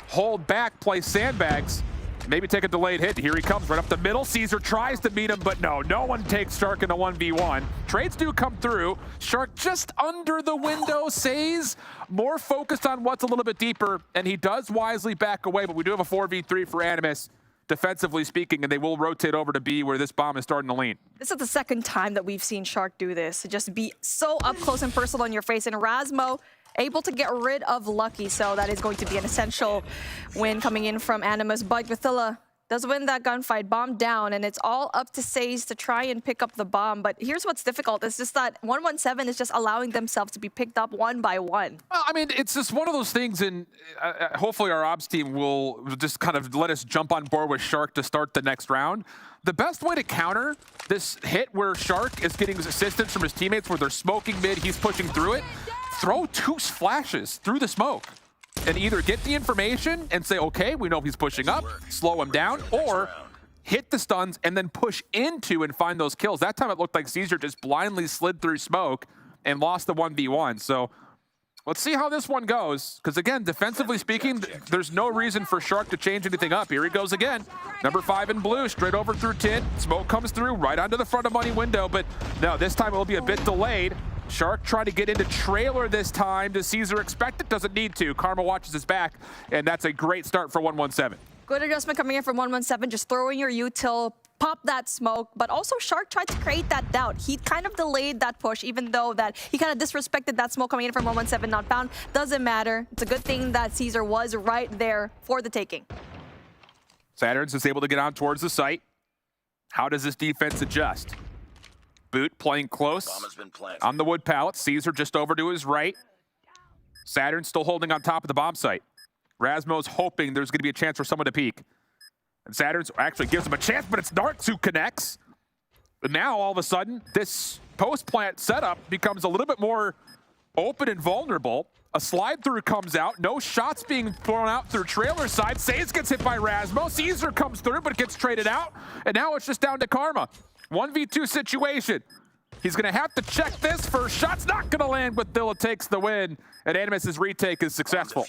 Speaker 5: hold back, play sandbags, maybe take a delayed hit. Here he comes right up the middle. Caesar tries to meet him, but no one takes Shark in a 1v1. Trades do come through. Shark just under the window. Says more focused on what's a little bit deeper, and he does wisely back away, but we do have a 4v3 for Animus, defensively speaking, and they will rotate over to B where this bomb is starting to lean.
Speaker 7: This is the second time that we've seen Shark do this. To just be so up close and personal in your face. And Rasmo able to get rid of Lucky, so that is going to be an essential win coming in from Animus. But Godzilla does win that gunfight, bomb down, and it's all up to Says to try and pick up the bomb. But here's what's difficult. It's just that 117 is just allowing themselves to be picked up one by one.
Speaker 5: Well, I mean, it's just one of those things, and hopefully our ops team will just kind of let us jump on board with Shark to start the next round. The best way to counter this hit where Shark is getting assistance from his teammates where they're smoking mid, he's pushing through it, throw 2 flashes through the smoke and either get the information and say, okay, we know he's pushing up, slow him down, or hit the stuns and then push into and find those kills. That time it looked like Caesar just blindly slid through smoke and lost the 1v1. So let's see how this one goes, because again, defensively speaking, there's no reason for Shark to change anything up. Here he goes again. Number 5 in blue, straight over through tin. Smoke comes through right onto the front of money window, but no, this time it will be a bit delayed. Shark trying to get into trailer this time. Does Caesar expect it? Doesn't need to. Karma watches his back, and that's a great start for 117.
Speaker 7: Good adjustment coming in from 117, just throwing your util, pop that smoke, but also Shark tried to create that doubt. He kind of delayed that push, even though that he kind of disrespected that smoke coming in from 117, not found. Doesn't matter. It's a good thing that Caesar was right there for the taking.
Speaker 5: Saturns is able to get on towards the site. How does this defense adjust? Boot playing close on the wood pallet. Caesar just over to his right. Saturn still holding on top of the bomb site. Rasmo's hoping there's going to be a chance for someone to peek. And Saturn's actually gives him a chance, but it's Narcs who connects. But now, all of a sudden, this post-plant setup becomes a little bit more open and vulnerable. A slide-through comes out. No shots being thrown out through trailer side. Saze gets hit by Rasmo. Caesar comes through, but gets traded out. And now it's just down to Karma. 1v2 situation. He's going to have to check this first shot's not going to land, but Dilla takes the win, and Animus's retake is successful.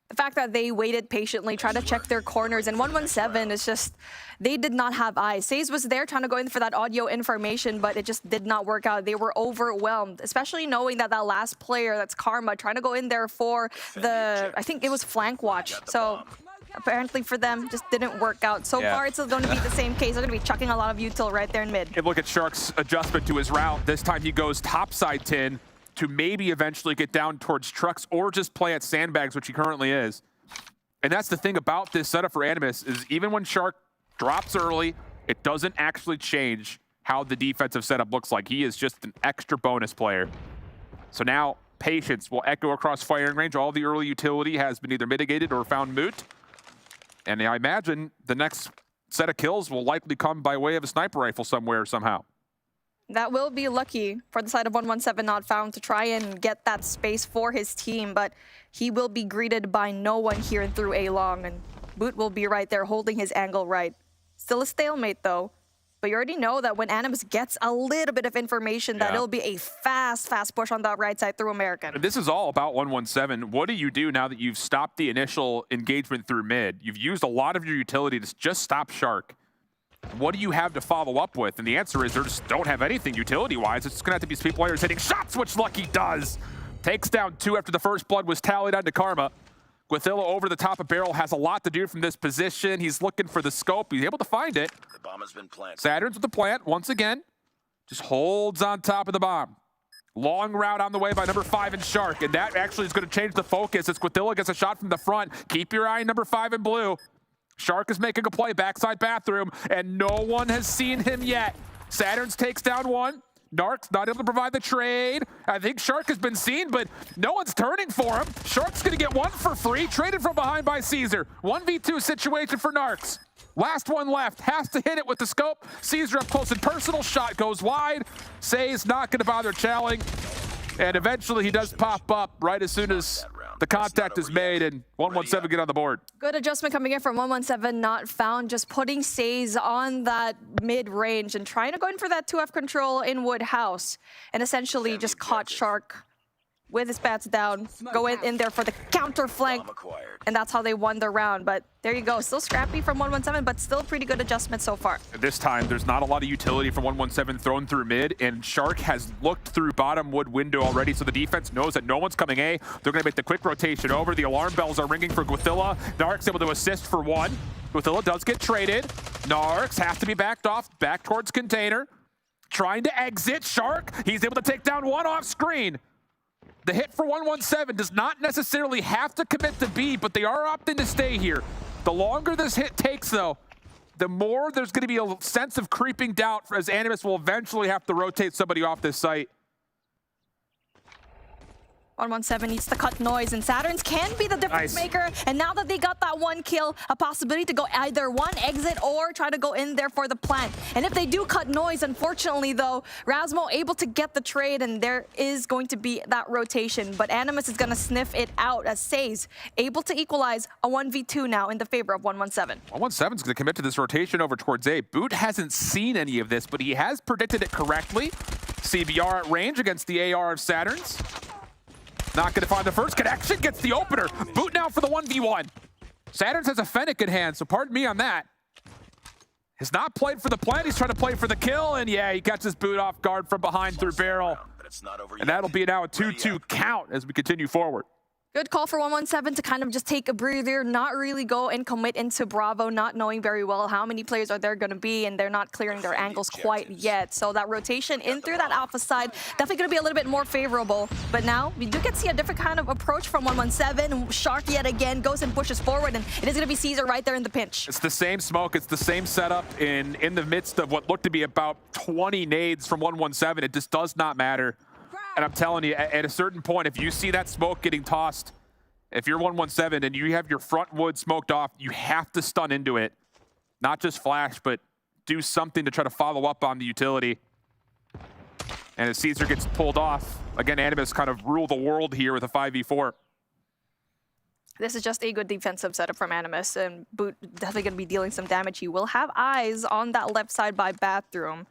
Speaker 7: The fact that they waited patiently, tried to check their corners, and 117 is just, they did not have eyes. SaYe was there trying to go in for that audio information, but it just did not work out. They were overwhelmed, especially knowing that that last player, that's Karma, trying to go in there for the, I think it was flank watch. So apparently for them, just didn't work out. So far, it's going to be the same case. They're going to be chucking a lot of util right there in mid.
Speaker 5: And look at Shark's adjustment to his route. This time he goes topside 10 to maybe eventually get down towards trucks or just play at sandbags, which he currently is. And that's the thing about this setup for Animus is even when Shark drops early, it doesn't actually change how the defensive setup looks like. He is just an extra bonus player. So now patience will echo across firing range. All the early utility has been either mitigated or found moot. And I imagine the next set of kills will likely come by way of a sniper rifle somewhere somehow.
Speaker 7: That will be lucky for the side of 117 not found to try and get that space for his team, but he will be greeted by no one here through A long, and Boot will be right there holding his angle right. Still a stalemate though, but you already know that when Animus gets a little bit of information that it'll be a fast push on that right side through American.
Speaker 5: This is all about 117. What do you do now that you've stopped the initial engagement through mid? You've used a lot of your utility to just stop Shark. What do you have to follow up with? And the answer is they just don't have anything utility-wise. It's just going to have to be speed players hitting shots, which Lucky does. Takes down 2 after the first blood was tallied onto Karma. Guathilla over the top of barrel has a lot to do from this position. He's looking for the scope. He's able to find it.
Speaker 8: The bomb has been planted.
Speaker 5: Saturn's with the plant once again. Just holds on top of the bomb. Long route on the way by number 5 in Shark, and that actually is going to change the focus as Guathilla gets a shot from the front. Keep your eye on number 5 in blue. Shark is making a play, backside bathroom, and no one has seen him yet. Saturns takes down 1. Narc's not able to provide the trade. I think Shark has been seen, but no one's turning for him. Shark's gonna get 1 for free, traded from behind by Caesar. 1v2 situation for Narcs. Last one left, has to hit it with the scope. Caesar up close and personal, shot goes wide. SaYe's not gonna bother challing. And eventually he does pop up right as soon as the contact is made, and 117 get on the board.
Speaker 7: Good adjustment coming in from 117, not found. Just putting SaYe on that mid-range and trying to go in for that 2F control in Wood House. And essentially just caught Shark with his bats down, go in there for the counter flank. And that's how they won the round. But there you go, still scrappy from 117, but still pretty good adjustment so far.
Speaker 5: This time, there's not a lot of utility from 117 thrown through mid, and Shark has looked through bottom wood window already, so the defense knows that no one's coming A. They're going to make the quick rotation over. The alarm bells are ringing for Guathilla. Narc's able to assist for 1. Guathilla does get traded. Narcs has to be backed off, back towards container. Trying to exit. Shark, he's able to take down 1 off screen. The hit for 117 does not necessarily have to commit to B, but they are opting to stay here. The longer this hit takes, though, the more there's going to be a sense of creeping doubt as Animus will eventually have to rotate somebody off this site.
Speaker 7: 117 needs to cut noise, and Saturns can be the difference maker. And now that they got that 1 kill, a possibility to go either 1 exit or try to go in there for the plant. And if they do cut noise, unfortunately though, Rasmo able to get the trade, and there is going to be that rotation. But Animus is going to sniff it out as SaYe able to equalize a 1v2 now in the favor of 117.
Speaker 5: 117 is going to commit to this rotation over towards A. Boot hasn't seen any of this, but he has predicted it correctly. CBR at range against the AR of Saturns. Not going to find the first connection, gets the opener. Boot now for the 1v1. Saturns has a Fennec in hand, so pardon me on that. Has not played for the plant, he's trying to play for the kill, and yeah, he catches Boot off guard from behind through barrel. And that'll be now a 2-2 count as we continue forward.
Speaker 7: Good call for 117 to kind of just take a breather, not really go and commit into Bravo, not knowing very well how many players are there going to be, and they're not clearing their angles quite yet. So that rotation in through that alpha side, definitely going to be a little bit more favorable. But now we do get to see a different kind of approach from 117. Shark yet again goes and pushes forward, and it is going to be Caesar right there in the pinch.
Speaker 5: It's the same smoke, it's the same setup in the midst of what looked to be about 20 nades from 117. It just does not matter. And I'm telling you, at a certain point, if you see that smoke getting tossed, if you're 117 and you have your front wood smoked off, you have to stun into it. Not just flash, but do something to try to follow up on the utility. And as Caesar gets pulled off, again, Animus kind of rule the world here with a 5v4.
Speaker 7: This is just a good defensive setup from Animus, and Boot definitely going to be dealing some damage. He will have eyes on that left side by Bathroom.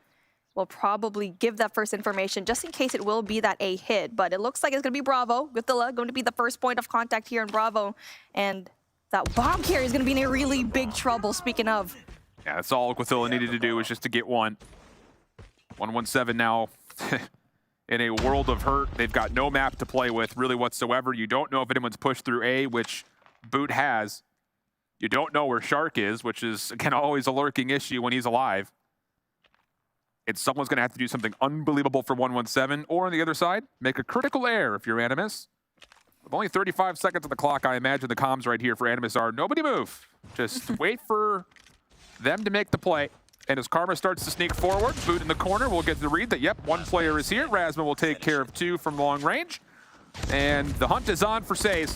Speaker 7: will probably give that first information just in case it will be that A hit. But it looks like it's going to be Bravo. Gothilla going to be the first point of contact here in Bravo. And that bomb carrier is going to be in a really big trouble, speaking of.
Speaker 5: Yeah, that's all Gothilla needed to do was just to get one. 117 now in a world of hurt. They've got no map to play with really whatsoever. You don't know if anyone's pushed through A, which Boot has. You don't know where Shark is, which is, again, always a lurking issue when he's alive. And someone's going to have to do something unbelievable for 117, or on the other side, make a critical error if you're Animus. With only 35 seconds on the clock, I imagine the comms right here for Animus are, nobody move. Just wait for them to make the play. And as Karma starts to sneak forward, Boot in the corner, we'll get the read that, yep, one player is here. Razma will take care of two from long range. And the hunt is on for Says.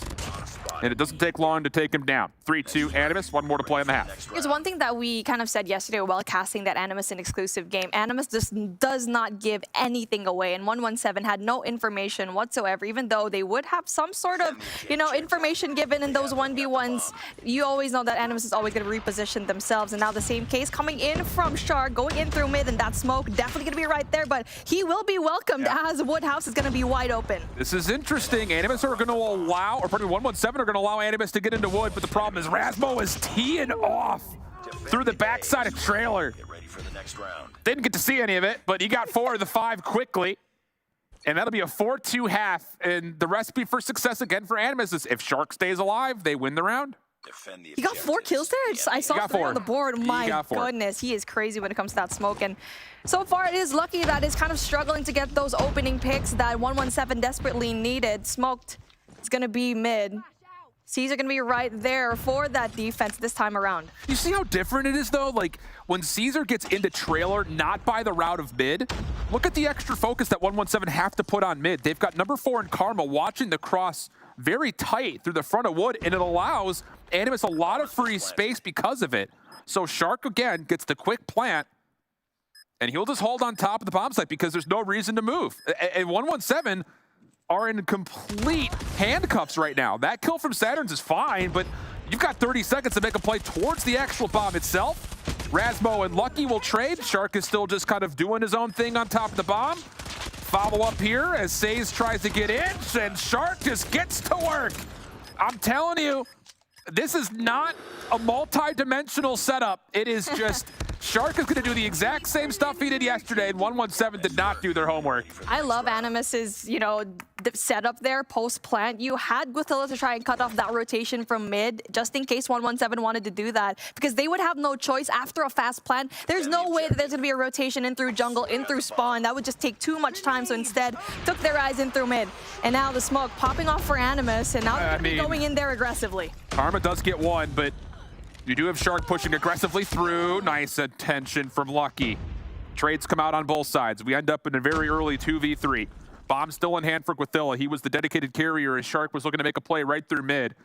Speaker 5: And it doesn't take long to take him down. 3-2 Animus, one more to play in the half.
Speaker 7: There's one thing that we kind of said yesterday while casting that Animus an exclusive game. Animus just does not give anything away, and 117 had no information whatsoever, even though they would have some sort of, information given in those 1v1s. You always know that Animus is always going to reposition themselves, and now the same case coming in from Shark, going in through mid, and that smoke definitely going to be right there, but he will be welcomed as Woodhouse is going to be wide open.
Speaker 5: This is interesting. Animus are going to allow, or probably 117 are going to allow Animus to get into Wood, but the problem is Razmo is teeing off through the backside of trailer. Didn't get to see any of it, but he got 4 of the 5 quickly. And that'll be a 4-2 half. And the recipe for success again for Animus is if Shark stays alive, they win the round.
Speaker 7: He got 4 kills there. I saw 3 on the board. My goodness, he is crazy when it comes to that smoke. And so far, it is Lucky that is kind of struggling to get those opening picks that 117 desperately needed. Smoked. It's going to be mid. Caesar going to be right there for that defense this time around.
Speaker 5: You see how different it is, though? Like, when Caesar gets into trailer, not by the route of mid, look at the extra focus that 117 have to put on mid. They've got number 4 in Karma watching the cross very tight through the front of Wood, and it allows Animus a lot of free space because of it. So Shark, again, gets the quick plant, and he'll just hold on top of the bomb site because there's no reason to move. And 117 are in complete handcuffs right now. That kill from Saturns is fine, but you've got 30 seconds to make a play towards the actual bomb itself. Razmo and Lucky will trade. Shark is still just kind of doing his own thing on top of the bomb. Follow up here as Says tries to get in, and Shark just gets to work. I'm telling you, this is not a multi-dimensional setup. It is just Shark is going to do the exact same stuff he did yesterday, and 117 did not do their homework.
Speaker 7: I love Animus's, the setup there post-plant. You had Gothilla to try and cut off that rotation from mid, just in case 117 wanted to do that, because they would have no choice after a fast plant. There's no way that there's going to be a rotation in through jungle, in through spawn. That would just take too much time, so instead took their eyes in through mid. And now the smoke popping off for Animus, and now they're going to be going in there aggressively.
Speaker 5: Karma does get one, but you do have Shark pushing aggressively through. Nice attention from Lucky. Trades come out on both sides. We end up in a very early 2v3. Bomb still in hand for Gothilla. He was the dedicated carrier as Shark was looking to make a play right through mid.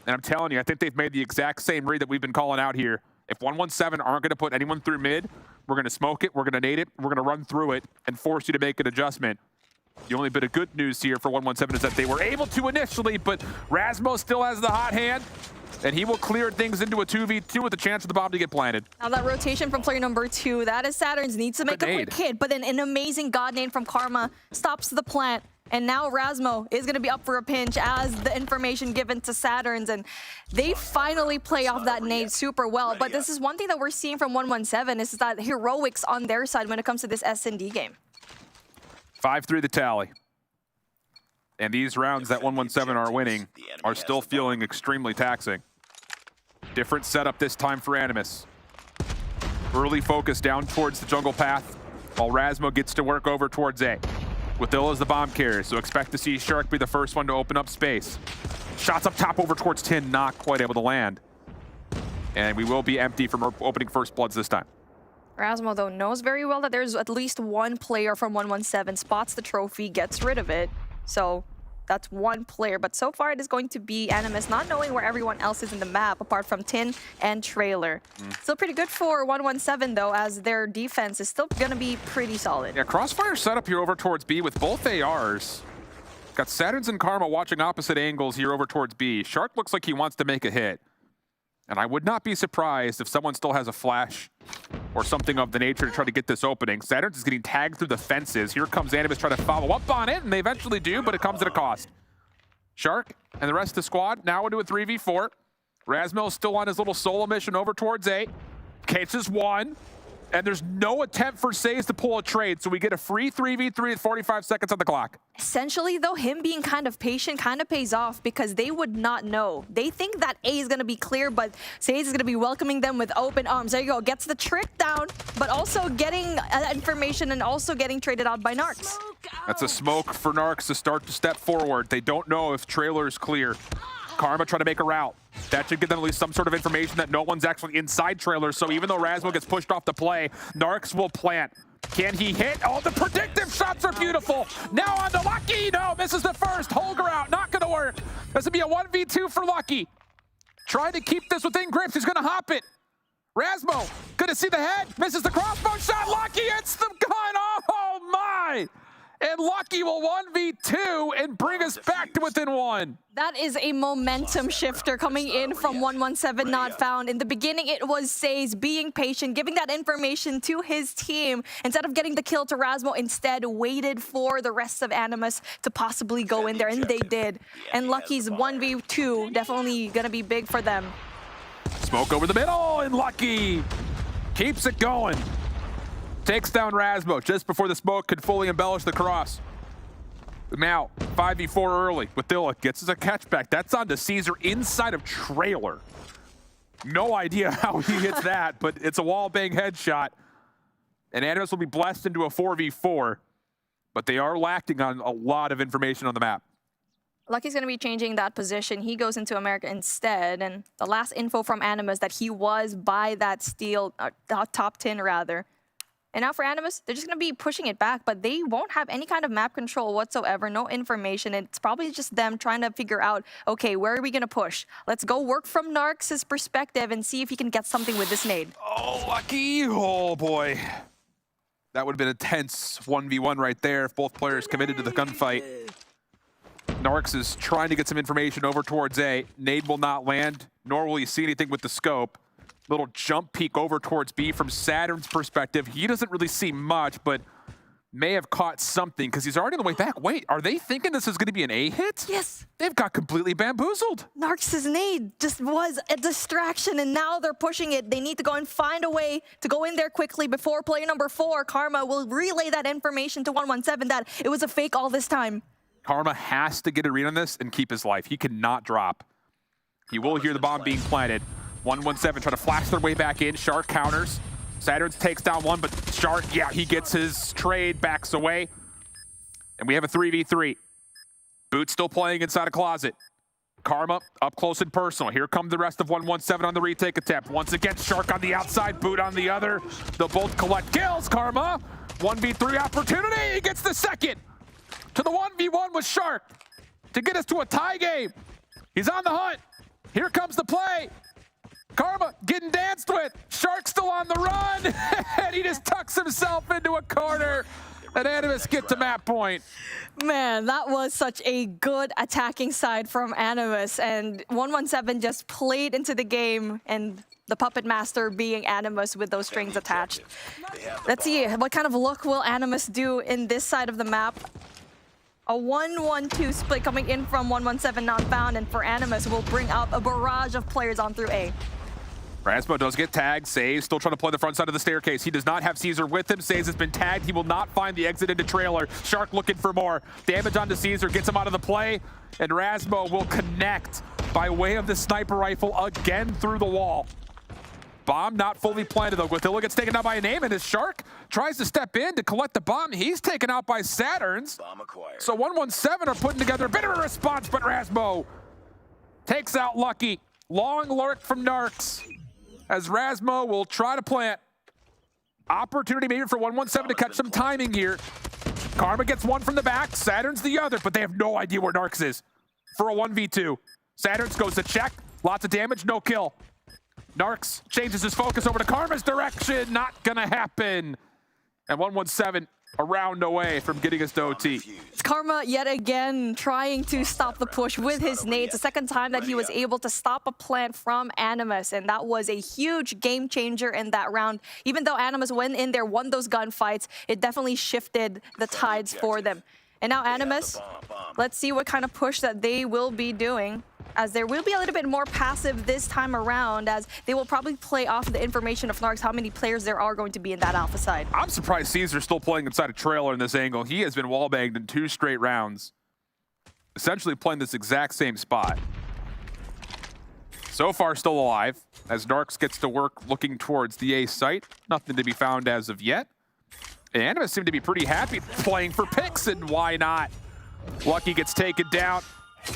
Speaker 5: And I'm telling you, I think they've made the exact same read that we've been calling out here. If 117 aren't going to put anyone through mid, we're going to smoke it, we're going to nade it, we're going to run through it and force you to make an adjustment. The only bit of good news here for 117 is that they were able to initially, but Razmo still has the hot hand. And he will clear things into a 2v2 with a chance for the bomb to get planted.
Speaker 7: Now that rotation from player number 2, that is Saturns, needs to make a quick hit, but then an amazing god nade from Karma stops the plant. And now Razmo is going to be up for a pinch as the information given to Saturns, and they finally play off that nade super well. But this is one thing that we're seeing from 117 is that heroics on their side when it comes to this S&D game.
Speaker 5: 5-3 the tally. And these rounds that 117 are winning are still feeling extremely taxing. Different setup this time for Animus. Early focus down towards the jungle path, while Razmo gets to work over towards A. Gothilla's the bomb carrier, so expect to see Shark be the first one to open up space. Shots up top over towards Tin, not quite able to land. And we will be empty from opening first bloods this time.
Speaker 7: Razmo, though, knows very well that there's at least one player from 117, spots the trophy, gets rid of it. So that's one player, but so far it is going to be Animus not knowing where everyone else is in the map apart from Tin and Trailer. Still pretty good for 117 though, as their defense is still going to be pretty solid.
Speaker 5: Yeah, Crossfire setup here over towards B with both ARs. Got Saturns and Karma watching opposite angles here over towards B. Shark looks like he wants to make a hit. And I would not be surprised if someone still has a flash or something of the nature to try to get this opening. Saturn's is getting tagged through the fences. Here comes Animus trying to follow up on it, and they eventually do, but it comes at a cost. Shark and the rest of the squad now into a 3v4. Razmo is still on his little solo mission over towards A. Catches one, and there's no attempt for Says to pull a trade, so we get a free 3v3 at 45 seconds on the clock.
Speaker 7: Essentially, though, him being kind of patient kind of pays off because they would not know. They think that A is going to be clear, but Says is going to be welcoming them with open arms. There you go. Gets the trick down, but also getting information and also getting traded out by Narcs.
Speaker 5: That's a smoke for Narcs to start to step forward. They don't know if trailer is clear. Karma trying to make a route. That should give them at least some sort of information that no one's actually inside trailer. So even though Razmo gets pushed off the play, Narcs will plant. Can he hit? Oh, the predictive shots are beautiful. Now on to Lucky. No, misses the first. Holger out. Not going to work. This would be a 1v2 for Lucky. Trying to keep this within grips. He's going to hop it. Razmo, good to see the head. Misses the crossbow shot. Lucky hits the gun. Oh, my. And Lucky will 1v2 and bring us back to within one.
Speaker 7: That is a momentum shifter coming in from 117 not found. In the beginning, it was Says being patient, giving that information to his team. Instead of getting the kill to Razmo, instead waited for the rest of Animus to possibly go in there, and they did. And Lucky's 1v2 definitely going to be big for them.
Speaker 5: Smoke over the middle, and Lucky keeps it going. Takes down Razmo just before the smoke could fully embellish the cross. Now, 5v4 early with Dilla. Gets us a catchback. That's on to Caesar inside of trailer. No idea how he hits that, but it's a wall-bang headshot. And Animus will be blessed into a 4v4, but they are lacking on a lot of information on the map.
Speaker 7: Lucky's going to be changing that position. He goes into America instead. And the last info from Animus that he was by that steel, top 10 rather. And now for Animus, they're just going to be pushing it back, but they won't have any kind of map control whatsoever, no information. It's probably just them trying to figure out, okay, where are we going to push? Let's go work from Narcs' perspective and see if he can get something with this nade.
Speaker 5: Oh, Lucky. Oh, boy. That would have been a tense 1v1 right there if both players committed to the gunfight. Narcs is trying to get some information over towards A. Nade will not land, nor will he see anything with the scope. Little jump peek over towards B from Saturn's perspective. He doesn't really see much, but may have caught something because he's already on the way back. Wait, are they thinking this is going to be an A hit?
Speaker 7: Yes.
Speaker 5: They've got completely bamboozled.
Speaker 7: Narcs' nade just was a distraction, and now they're pushing it. They need to go and find a way to go in there quickly before player number 4, Karma, will relay that information to 117 that it was a fake all this time.
Speaker 5: Karma has to get a read on this and keep his life. He cannot drop. He will hear the bomb being planted. 117 trying to flash their way back in. Shark counters. Saturns takes down one, but Shark, yeah, he gets his trade, backs away. And we have a 3v3. Boot still playing inside a closet. Karma up close and personal. Here come the rest of 117 on the retake attempt. Once again, Shark on the outside, Boot on the other. They'll both collect kills. Karma, 1v3 opportunity. He gets the second. To the 1v1 with Shark to get us to a tie game. He's on the hunt. Here comes the play. Karma getting danced with. Shark still on the run. And he just tucks himself into a corner. And Animus get to map point.
Speaker 7: Man, that was such a good attacking side from Animus. And 117 just played into the game, and the puppet master being Animus with those strings attached. Let's see, what kind of look will Animus do in this side of the map? A 1-1-2 split coming in from 117 not found, and for Animus will bring up a barrage of players on through A.
Speaker 5: Razmo does get tagged. Says still trying to play the front side of the staircase. He does not have Caesar with him. Says has been tagged. He will not find the exit into trailer. Shark looking for more. Damage onto Caesar gets him out of the play, and Razmo will connect by way of the sniper rifle again through the wall. Bomb not fully planted though. Guathilla gets taken out by a name, and his Shark tries to step in to collect the bomb. He's taken out by Saturns. So 117 are putting together a bit of a response, but Razmo takes out Lucky. Long lurk from Narcs as Razmo will try to plant. Opportunity maybe for 117 to catch some timing here. Karma gets one from the back, Saturn's the other, but they have no idea where Narcs is for a 1v2. Saturn's goes to check, lots of damage, no kill. Narcs changes his focus over to Karma's direction, not gonna happen. And 117 a round away from getting us to OT.
Speaker 7: It's Karma yet again trying to stop the push with his nades. The second time that he was able to stop a plant from Animus, and that was a huge game changer in that round. Even though Animus went in there, won those gunfights, it definitely shifted the tides for them. And now Animus, let's see what kind of push that they will be doing, as there will be a little bit more passive this time around, as they will probably play off the information of Narcs, how many players there are going to be in that alpha side.
Speaker 5: I'm surprised Caesar's still playing inside a trailer in this angle. He has been wallbanged in 2 straight rounds, essentially playing this exact same spot. So far still alive, as Narcs gets to work looking towards the A site. Nothing to be found as of yet. And Animus seem to be pretty happy playing for picks, and why not? Lucky gets taken down.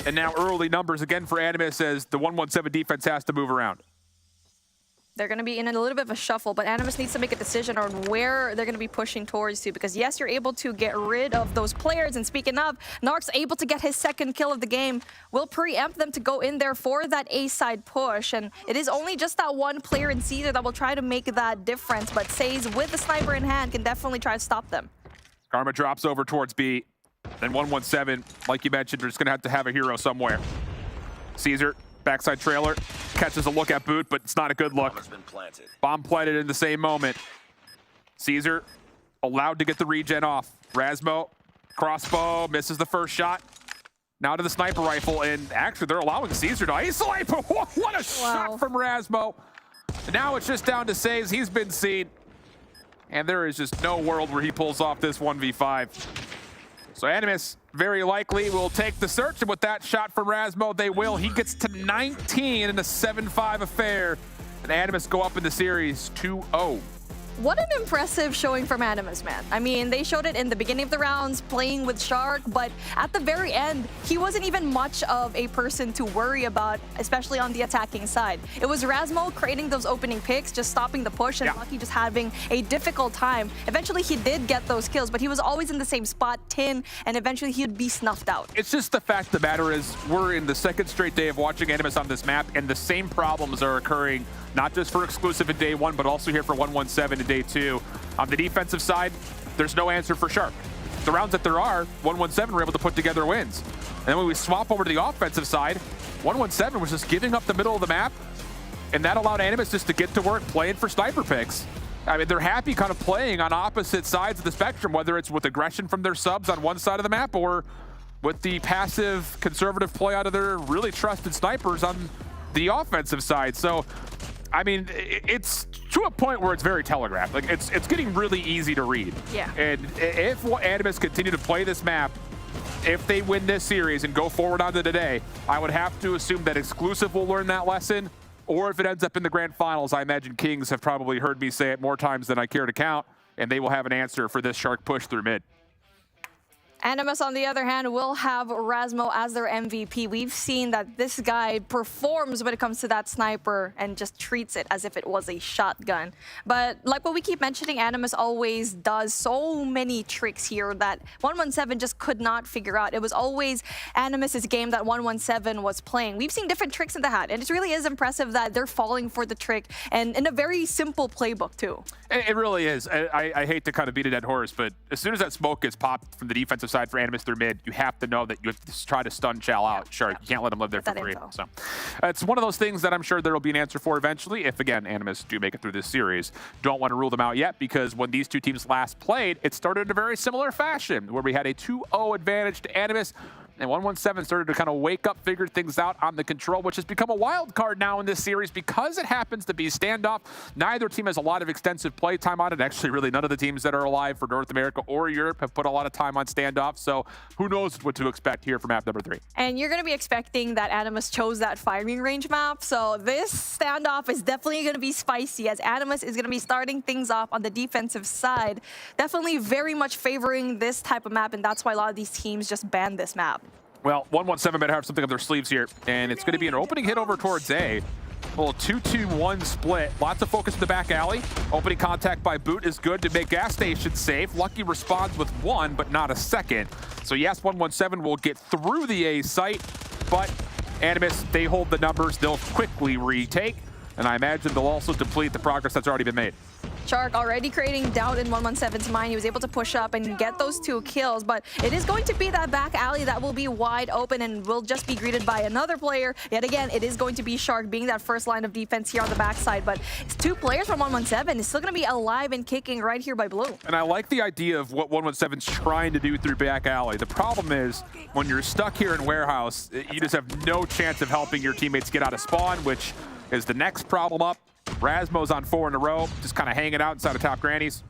Speaker 5: And now early numbers again for Animus as the 117 defense has to move around.
Speaker 7: They're going to be in a little bit of a shuffle, but Animus needs to make a decision on where they're going to be pushing towards to, because yes, you're able to get rid of those players. And speaking of, Narcs able to get his second kill of the game, will preempt them to go in there for that A side push. And it is only just that one player in Caesar that will try to make that difference, but Says with the sniper in hand can definitely try to stop them.
Speaker 5: Karma drops over towards B. Then 117, like you mentioned, we're just going to have a hero somewhere. Caesar, backside trailer, catches a look at Boot, but it's not a good look. Bomb planted in the same moment. Caesar allowed to get the regen off. Rasmo, crossbow, misses the first shot. Now to the sniper rifle, and actually they're allowing Caesar to isolate, but what a shot from Rasmo. Now it's just down to Says. He's been seen, and there is just no world where he pulls off this 1v5. So Animus very likely will take the search, and with that shot from Rasmo, they will. He gets to 19 in a 7-5 affair, and Animus go up in the series 2-0.
Speaker 7: What an impressive showing from Animus, man. I mean, they showed it in the beginning of the rounds, playing with Shark, but at the very end, he wasn't even much of a person to worry about, especially on the attacking side. It was Rasmo creating those opening picks, just stopping the push, and Lucky just having a difficult time. Eventually, he did get those kills, but he was always in the same spot, 10, and eventually he'd be snuffed out.
Speaker 5: It's just the fact of the matter is, we're in the second straight day of watching Animus on this map, and the same problems are occurring not just for exclusive in day 1, but also here for 117 in day 2. On the defensive side, there's no answer for Shark. The rounds that there are, 117 were able to put together wins. And then when we swap over to the offensive side, 117 was just giving up the middle of the map, and that allowed Animus just to get to work playing for sniper picks. I mean, they're happy kind of playing on opposite sides of the spectrum, whether it's with aggression from their subs on one side of the map or with the passive, conservative play out of their really trusted snipers on the offensive side. So, I mean, it's to a point where it's very telegraphed. Like, it's getting really easy to read.
Speaker 7: Yeah.
Speaker 5: And if Animus continue to play this map, if they win this series and go forward onto today, I would have to assume that Exclusive will learn that lesson. Or if it ends up in the grand finals, I imagine Kings have probably heard me say it more times than I care to count, and they will have an answer for this Shark push through mid.
Speaker 7: Animus, on the other hand, will have Rasmo as their MVP. We've seen that this guy performs when it comes to that sniper and just treats it as if it was a shotgun. But like what we keep mentioning, Animus always does so many tricks here that 117 just could not figure out. It was always Animus's game that 117 was playing. We've seen different tricks in the hat, and it really is impressive that they're falling for the trick, and in a very simple playbook, too.
Speaker 5: It really is. I hate to kind of beat a dead horse, but as soon as that smoke gets popped from the defensive side for Animus through mid, you have to know that you have to try to stun Chow out. Sure, you can't let him live there for free. So it's one of those things that I'm sure there will be an answer for eventually if, again, Animus do make it through this series. Don't want to rule them out yet, because when these two teams last played, it started in a very similar fashion where we had a 2-0 advantage to Animus, and 117 started to kind of wake up, figure things out on the control, which has become a wild card now in this series because it happens to be Standoff. Neither team has a lot of extensive play time on it. Actually, really none of the teams that are alive for North America or Europe have put a lot of time on Standoff, so who knows what to expect here for map number 3.
Speaker 7: And you're going to be expecting that Animus chose that firing range map, so this Standoff is definitely going to be spicy, as Animus is going to be starting things off on the defensive side. Definitely very much favoring this type of map, and that's why a lot of these teams just ban this map.
Speaker 5: Well, 117 better have something up their sleeves here, and it's going to be an opening hit over towards A. A little 2-2-1 split. Lots of focus in the back alley. Opening contact by Boot is good to make gas station safe. Lucky responds with 1, but not a second. So yes, 117 will get through the A site, but Animus, they hold the numbers. They'll quickly retake, and I imagine they'll also deplete the progress that's already been made.
Speaker 7: Shark already creating doubt in 117's mind. He was able to push up and get those 2 kills, but it is going to be that back alley that will be wide open and will just be greeted by another player. Yet again, it is going to be Shark being that first line of defense here on the backside, but it's 2 players from 117 is still going to be alive and kicking right here by Blue.
Speaker 5: And I like the idea of what 117's trying to do through back alley. The problem is when you're stuck here in warehouse, you just have no chance of helping your teammates get out of spawn, which is the next problem up. Rasmo's on 4 in a row, just kind of hanging out inside of top grannies.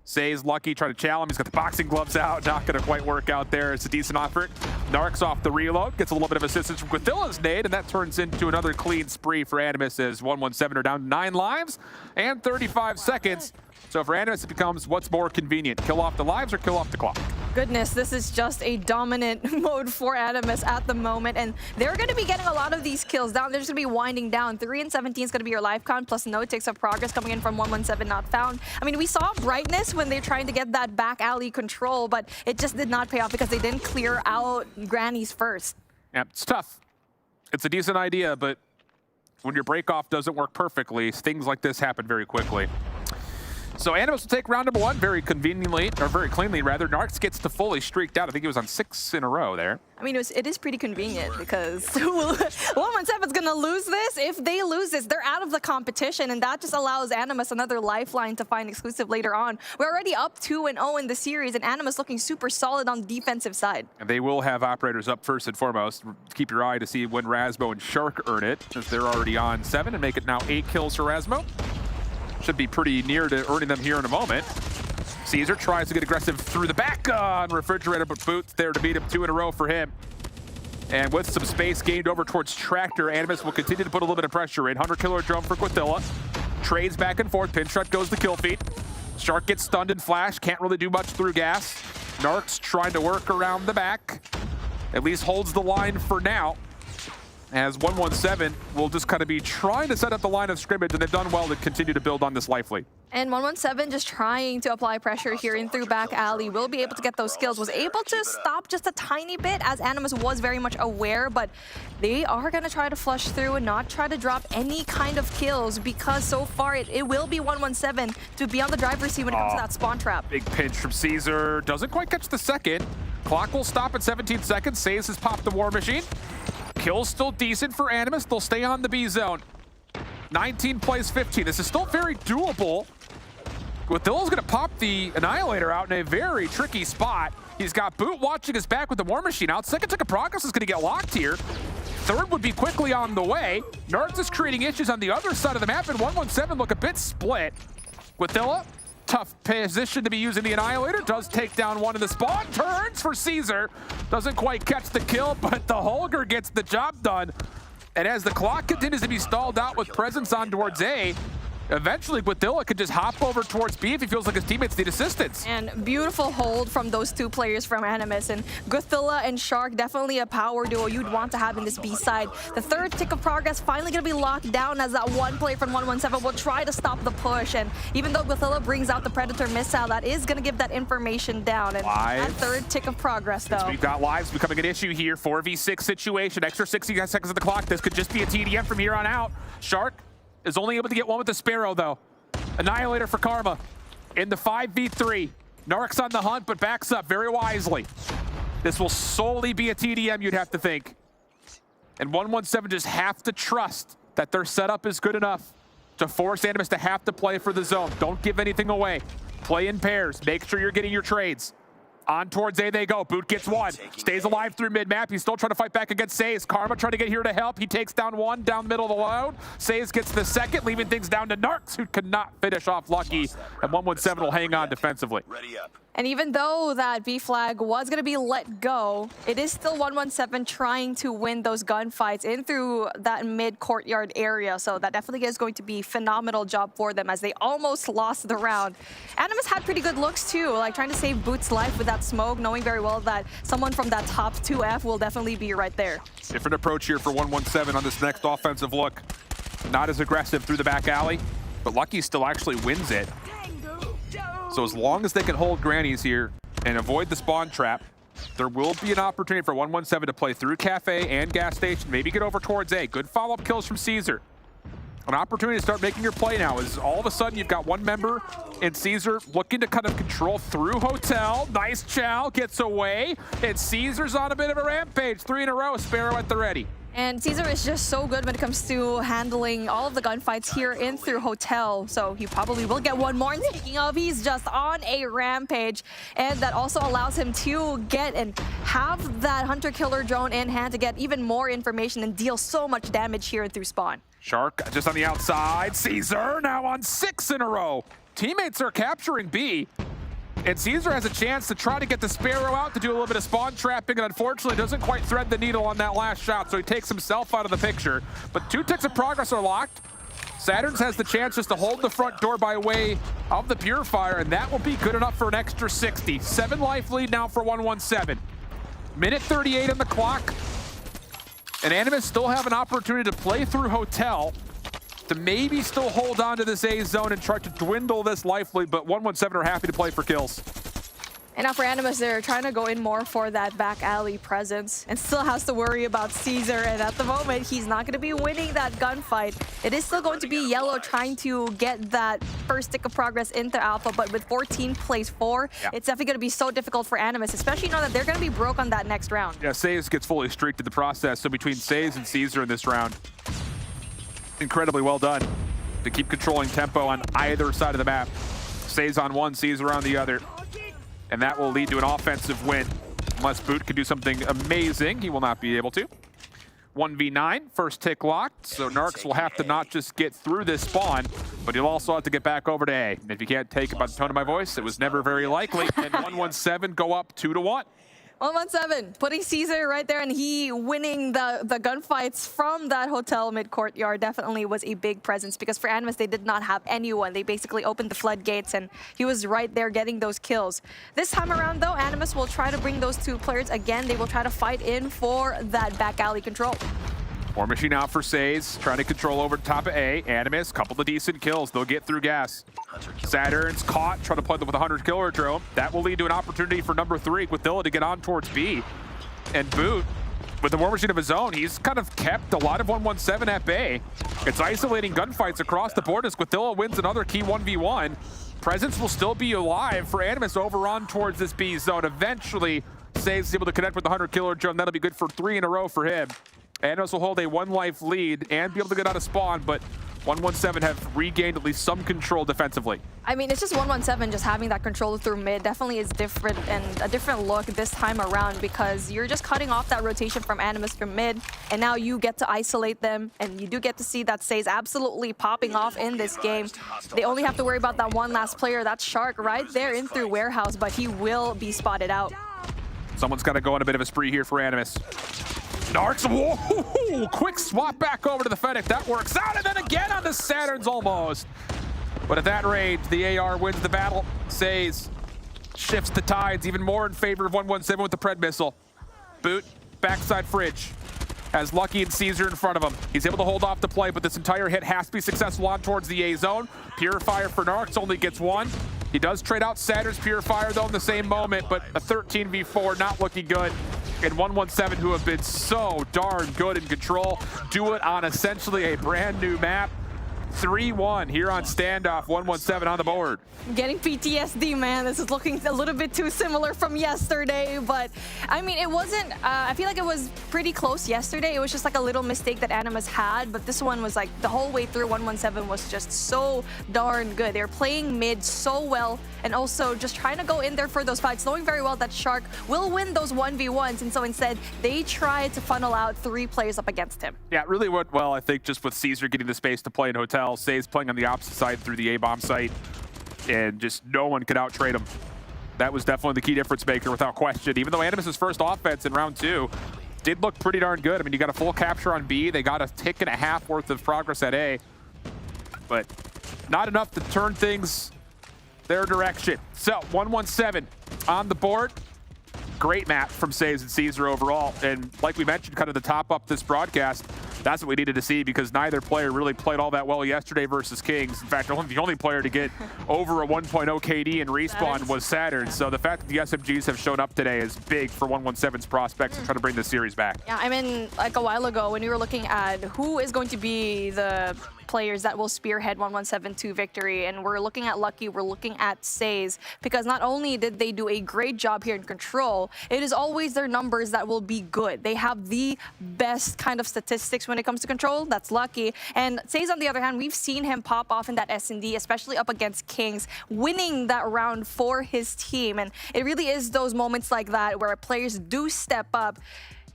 Speaker 5: Say's lucky, trying to challenge him. He's got the boxing gloves out. Not going to quite work out there. It's a decent offer. Narc's off the reload. Gets a little bit of assistance from Quithilla's nade, and that turns into another clean spree for Animus as 117 are down to 9 lives and 35 seconds. So for Animus, it becomes what's more convenient, kill off the lives or kill off the clock?
Speaker 7: Goodness, this is just a dominant mode for Animus at the moment, and they're going to be getting a lot of these kills down. They're just going to be winding down. 3 and 17 is going to be your life count, plus no ticks of progress coming in from 117 not found. I mean, we saw brightness when they're trying to get that back alley control, but it just did not pay off because they didn't clear out grannies first.
Speaker 5: Yeah, it's tough. It's a decent idea, but when your break-off doesn't work perfectly, things like this happen very quickly. So Animus will take round number 1 very conveniently, or very cleanly rather. Narcs gets to fully streaked out. I think he was on 6 in a row there.
Speaker 7: I mean, it is pretty convenient because 117 is going to lose this. If they lose this, they're out of the competition, and that just allows Animus another lifeline to find exclusive later on. We're already up 2-0 in the series, and Animus looking super solid on the defensive side.
Speaker 5: And they will have operators up first and foremost. Keep your eye to see when Rasmo and Shark earn it, since they're already on 7 and make it now 8 kills for Rasmo. Should be pretty near to earning them here in a moment. Caesar tries to get aggressive through the back on Refrigerator, but Boots there to beat him 2 in a row for him. And with some space gained over towards Tractor, Animus will continue to put a little bit of pressure in. Hunter Killer drone for Quithilla. Trades back and forth. Pinstripe goes the kill feed. Shark gets stunned in flash. Can't really do much through gas. Narcs trying to work around the back. At least holds the line for now, as 117 will just kind of be trying to set up the line of scrimmage, and they've done well to continue to build on this life lead.
Speaker 7: And 117 just trying to apply pressure here in through back alley. Will be able to get those kills. Was able to stop just a tiny bit as Animus was very much aware, but they are going to try to flush through and not try to drop any kind of kills, because so far it will be 117 to be on the driver's seat when it comes to that spawn trap.
Speaker 5: Big pinch from Caesar. Doesn't quite catch the second. Clock will stop at 17 seconds. Says has popped the War Machine. Kill's still decent for Animus. They'll stay on the B zone. 19 plays 15. This is still very doable. Quithilla's going to pop the Annihilator out in a very tricky spot. He's got Boot watching his back with the War Machine out. Second tick of progress is going to get locked here. Third would be quickly on the way. Narcs is creating issues on the other side of the map, and 117 look a bit split. Quithilla, tough position to be using the Annihilator. Does take down 1 in the spawn. Turns for Caesar. Doesn't quite catch the kill, but the Holger gets the job done. And as the clock continues to be stalled out with presence on towards A, eventually Quithilla could just hop over towards B if he feels like his teammates need assistance.
Speaker 7: And beautiful hold from those 2 players from Animus. And Quithilla and Shark, definitely a power duo you'd want to have in this B side. The third tick of progress finally going to be locked down as that 1 player from 117 will try to stop the push. And even though Quithilla brings out the Predator missile, that is going to give that information down. And that third tick of progress, though.
Speaker 5: We've got lives becoming an issue here. 4v6 situation. Extra 60 seconds of the clock. This could just be a TDM from here on out. Shark is only able to get 1 with the Sparrow, though. Annihilator for Karma in the 5v3. Narcs on the hunt, but backs up very wisely. This will solely be a TDM, you'd have to think. And 117 just have to trust that their setup is good enough to force Animus to have to play for the zone. Don't give anything away. Play in pairs. Make sure you're getting your trades. On towards A they go. Boot gets 1. Stays alive through mid-map. He's still trying to fight back against Says. Karma trying to get here to help. He takes down 1 down middle of the load. Says gets the second, leaving things down to Narcs, who could not finish off Lucky. And 117 will hang on defensively.
Speaker 7: And even though that B flag was going to be let go, it is still 117 trying to win those gunfights in through that mid-courtyard area. So that definitely is going to be a phenomenal job for them as they almost lost the round. Animus had pretty good looks too, like trying to save Boot's life with that smoke, knowing very well that someone from that top 2F will definitely be right there.
Speaker 5: Different approach here for 117 on this next offensive look. Not as aggressive through the back alley, but Lucky still actually wins it. So as long as they can hold grannies here and avoid the spawn trap, there will be an opportunity for 117 to play through Cafe and gas station, maybe get over towards A. Good follow-up kills from Caesar. an opportunity to start making your play now is all of a sudden you've got one member in Caesar looking to kind of control through Hotel. Nice chow, gets away, and Caesar's on a bit of a rampage. 3 in a row, Sparrow at the ready.
Speaker 7: And Caesar is just so good when it comes to handling all of the gunfights here in through Hotel. So he probably will get one more. And speaking of, he's just on a rampage. And that also allows him to get and have that hunter-killer drone in hand to get even more information and deal so much damage here through spawn.
Speaker 5: Shark just on the outside. Caesar now on 6 in a row. Teammates are capturing B. And Caesar has a chance to try to get the Sparrow out to do a little bit of spawn trapping, and unfortunately doesn't quite thread the needle on that last shot, so he takes himself out of the picture. But 2 ticks of progress are locked. Saturns has the chance just to hold the front door by way of the Purifier, and that will be good enough for an extra 60. 7 life lead now for 117. Minute 38 on the clock. And Animus still have an opportunity to play through Hotel, to maybe still hold on to this A zone and try to dwindle this life lead, but 117 are happy to play for kills.
Speaker 7: And now for Animus, they're trying to go in more for that back alley presence and still has to worry about Caesar. And at the moment, he's not going to be winning that gunfight. It is still going to be Yellow trying to get that first tick of progress into Alpha, but with 14 plays 4, it's definitely going to be so difficult for Animus, especially knowing that they're going to be broke on that next round.
Speaker 5: Yeah, Says gets fully streaked in the process, so between Says and Caesar in this round, incredibly well done to keep controlling tempo on either side of the map. Says on one, Caesar on the other. And that will lead to an offensive win. Unless Boot can do something amazing, he will not be able to. 1v9, first tick locked. So Narcs will have to not just get through this spawn, but he'll also have to get back over to A. And if you can't take it by the tone of my voice, it was never very likely. And 117 go up 2-1.
Speaker 7: 117, putting Caesar right there, and he winning the gunfights from that Hotel mid-courtyard definitely was a big presence, because for Animus, they did not have anyone. They basically opened the floodgates, and he was right there getting those kills. This time around, though, Animus will try to bring those 2 players again. They will try to fight in for that back alley control.
Speaker 5: War Machine out for Says, trying to control over top of A. Animus, couple of decent kills. They'll get through gas. Saturn's caught, trying to play them with a 100-killer drone. That will lead to an opportunity for number 3, Quithilla, to get on towards B. And Boot, with the War Machine of his own, he's kind of kept a lot of 117 at bay. It's isolating gunfights across the board as Quithilla wins another key 1v1. Presence will still be alive for Animus over on towards this B zone. Eventually, Says is able to connect with the 100-killer drone. That'll be good for 3 in a row for him. Animus will hold a 1-life lead and be able to get out of spawn, but 117 have regained at least some control defensively.
Speaker 7: I mean, it's just 117 just having that control through mid definitely is different, and a different look this time around, because you're just cutting off that rotation from Animus from mid, and now you get to isolate them, and you do get to see that Says absolutely popping off in this game. They only have to worry about that one last player, that's Shark, right there in through Warehouse, but he will be spotted out.
Speaker 5: Someone's got to go on a bit of a spree here for Animus. Narcs, whoa, quick swap back over to the Fennec. That works out, and then again on the Saturns almost. But at that range, the AR wins the battle. Says shifts the tides even more in favor of 117 with the Pred missile. Boot, backside fridge. Has Lucky and Caesar in front of him. He's able to hold off the play, but this entire hit has to be successful on towards the A zone. Purifier for Narcs only gets 1. He does trade out Saturn's Purifier though in the same moment, but a 13v4 not looking good. And 117, who have been so darn good in control, do it on essentially a brand new map. 3-1 here on Standoff, 117 on the board.
Speaker 7: Getting PTSD, man. This is looking a little bit too similar from yesterday, but I mean, it wasn't, I feel like it was pretty close yesterday. It was just like a little mistake that Animus had, but this one was like the whole way through 117 was just so darn good. They're playing mid so well, and also just trying to go in there for those fights, knowing very well that Shark will win those 1v1s, and so instead, they try to funnel out 3 players up against him.
Speaker 5: Yeah, it really went well, I think, just with Caesar getting the space to play in Hotel. Says playing on the opposite side through the A-bomb site, and just no one could out-trade him. That was definitely the key difference maker without question. Even though Animus' first offense in round 2 did look pretty darn good. I mean, you got a full capture on B. They got a tick and a half worth of progress at A, but not enough to turn things their direction. So 117 on the board. Great map from Says and Caesar overall. And like we mentioned, kind of the top up this broadcast, that's what we needed to see, because neither player really played all that well yesterday versus Kings. In fact, the only player to get over a 1.0 KD in respawn was Saturn. So the fact that the SMGs have shown up today is big for 117's prospects to try to bring the series back.
Speaker 7: Yeah, I mean, like a while ago when we were looking at who is going to be the players that will spearhead 117 to victory. And we're looking at Lucky, we're looking at Says, because not only did they do a great job here in control, it is always their numbers that will be good. They have the best kind of statistics when it comes to control. That's Lucky. And Says, on the other hand, we've seen him pop off in that S&D, especially up against Kings, winning that round for his team. And it really is those moments like that where players do step up,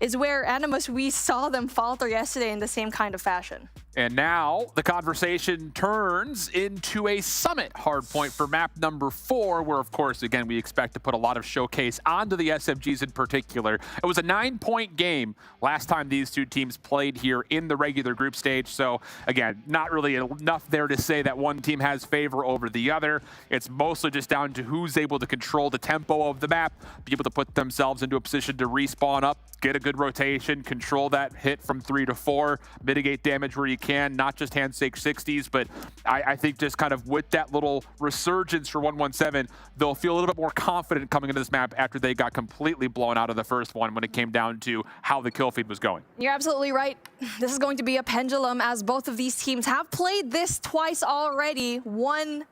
Speaker 7: is where Animus, we saw them falter yesterday in the same kind of fashion.
Speaker 5: And now the conversation turns into a summit hardpoint for map number 4, where, of course, again, we expect to put a lot of showcase onto the SMGs in particular. It was a 9-point game last time these two teams played here in the regular group stage. So, again, not really enough there to say that one team has favor over the other. It's mostly just down to who's able to control the tempo of the map, be able to put themselves into a position to respawn up, get a good rotation, control that hit from 3 to 4, mitigate damage where you can, not just handshake 60s, but I think just kind of with that little resurgence for 117, they'll feel a little bit more confident coming into this map after they got completely blown out of the first one when it came down to how the kill feed was going.
Speaker 7: You're absolutely right. This is going to be a pendulum, as both of these teams have played this twice already, 1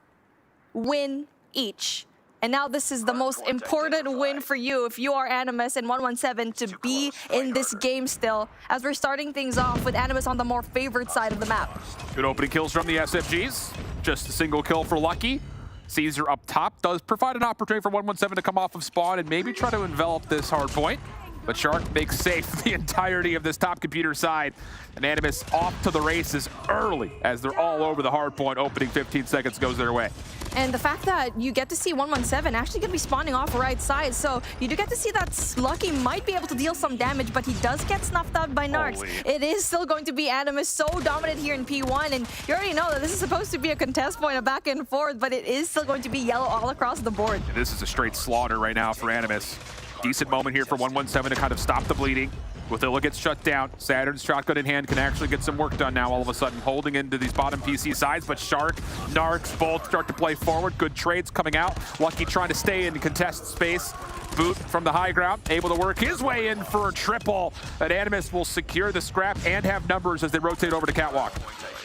Speaker 7: win each. And now this is the most important win for you if you are Animus and 117 to be in this game still, as we're starting things off with Animus on the more favored side of the map.
Speaker 5: Good opening kills from the SFGs. Just a single kill for Lucky. Caesar up top does provide an opportunity for 117 to come off of spawn and maybe try to envelop this hard point. But Shark makes safe the entirety of this top computer side. And Animus off to the races early as they're all over the hard point. Opening 15 seconds goes their way.
Speaker 7: And the fact that you get to see 117 actually going to be spawning off right side, so you do get to see that Lucky might be able to deal some damage, but he does get snuffed out by Narcs. It is still going to be Animus so dominant here in P1, and you already know that this is supposed to be a contest point, a back and forth, but it is still going to be yellow all across the board.
Speaker 5: And this is a straight slaughter right now for Animus. Decent moment here for 117 to kind of stop the bleeding. Godzilla gets shut down. Saturn's shotgun in hand can actually get some work done now all of a sudden, holding into these bottom PC sides, but Shark, Narcs both start to play forward. Good trades coming out. Lucky trying to stay in contest space. Boot from the high ground, able to work his way in for a triple. But Animus will secure the scrap and have numbers as they rotate over to Catwalk.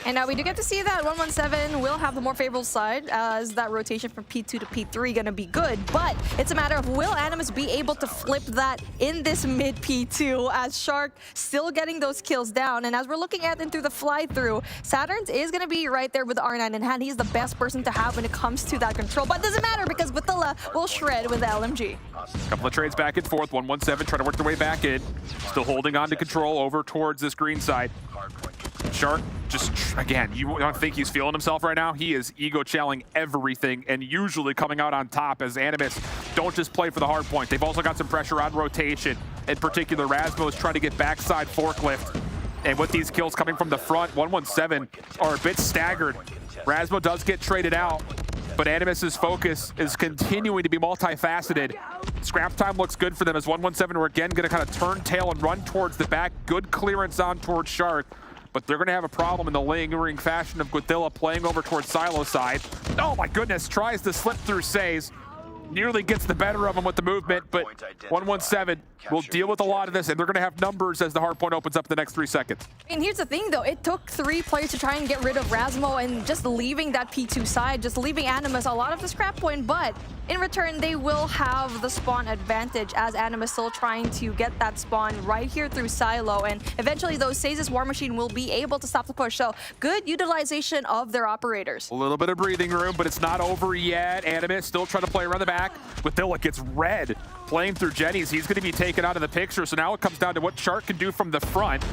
Speaker 7: And now we do get to see that 117 will have the more favorable side, as that rotation from P2 to P3 going to be good. But it's a matter of, will Animus be able to flip that in this mid P2, as Shark still getting those kills down. And as we're looking at them through the fly-through, Saturn's is going to be right there with the R9 in hand. He's the best person to have when it comes to that control. But it doesn't matter, because Godzilla will shred with the LMG.
Speaker 5: Couple of trades back and forth. 117 trying to work their way back in. Still holding on to control over towards this green side. Shark, just, again, you don't think he's feeling himself right now? He is ego-challing everything and usually coming out on top, as Animus don't just play for the hard point. They've also got some pressure on rotation. In particular, Rasmo is trying to get backside forklift. And with these kills coming from the front, 117 are a bit staggered. Rasmo does get traded out, but Animus's focus is continuing to be multifaceted. Scrap time looks good for them, as 117 are again going to kind of turn tail and run towards the back. Good clearance on towards Shark, but they're going to have a problem in the lingering fashion of Godzilla playing over towards Silo side. Oh my goodness, tries to slip through Says. Nearly gets the better of him with the movement, but 117 will deal with a lot of this, and they're going to have numbers as the hard point opens up the next 3 seconds.
Speaker 7: And here's the thing, though. It took 3 players to try and get rid of Rasmo and just leaving that P2 side, just leaving Animus a lot of the scrap point, but in return, they will have the spawn advantage, as Animus still trying to get that spawn right here through Silo, and eventually those Says' War Machine will be able to stop the push. So good utilization of their operators.
Speaker 5: A little bit of breathing room, but it's not over yet. Animus still trying to play around the back. Godzilla gets red playing through Jenny's. He's going to be taken out of the picture, so now it comes down to what Shark can do from the front.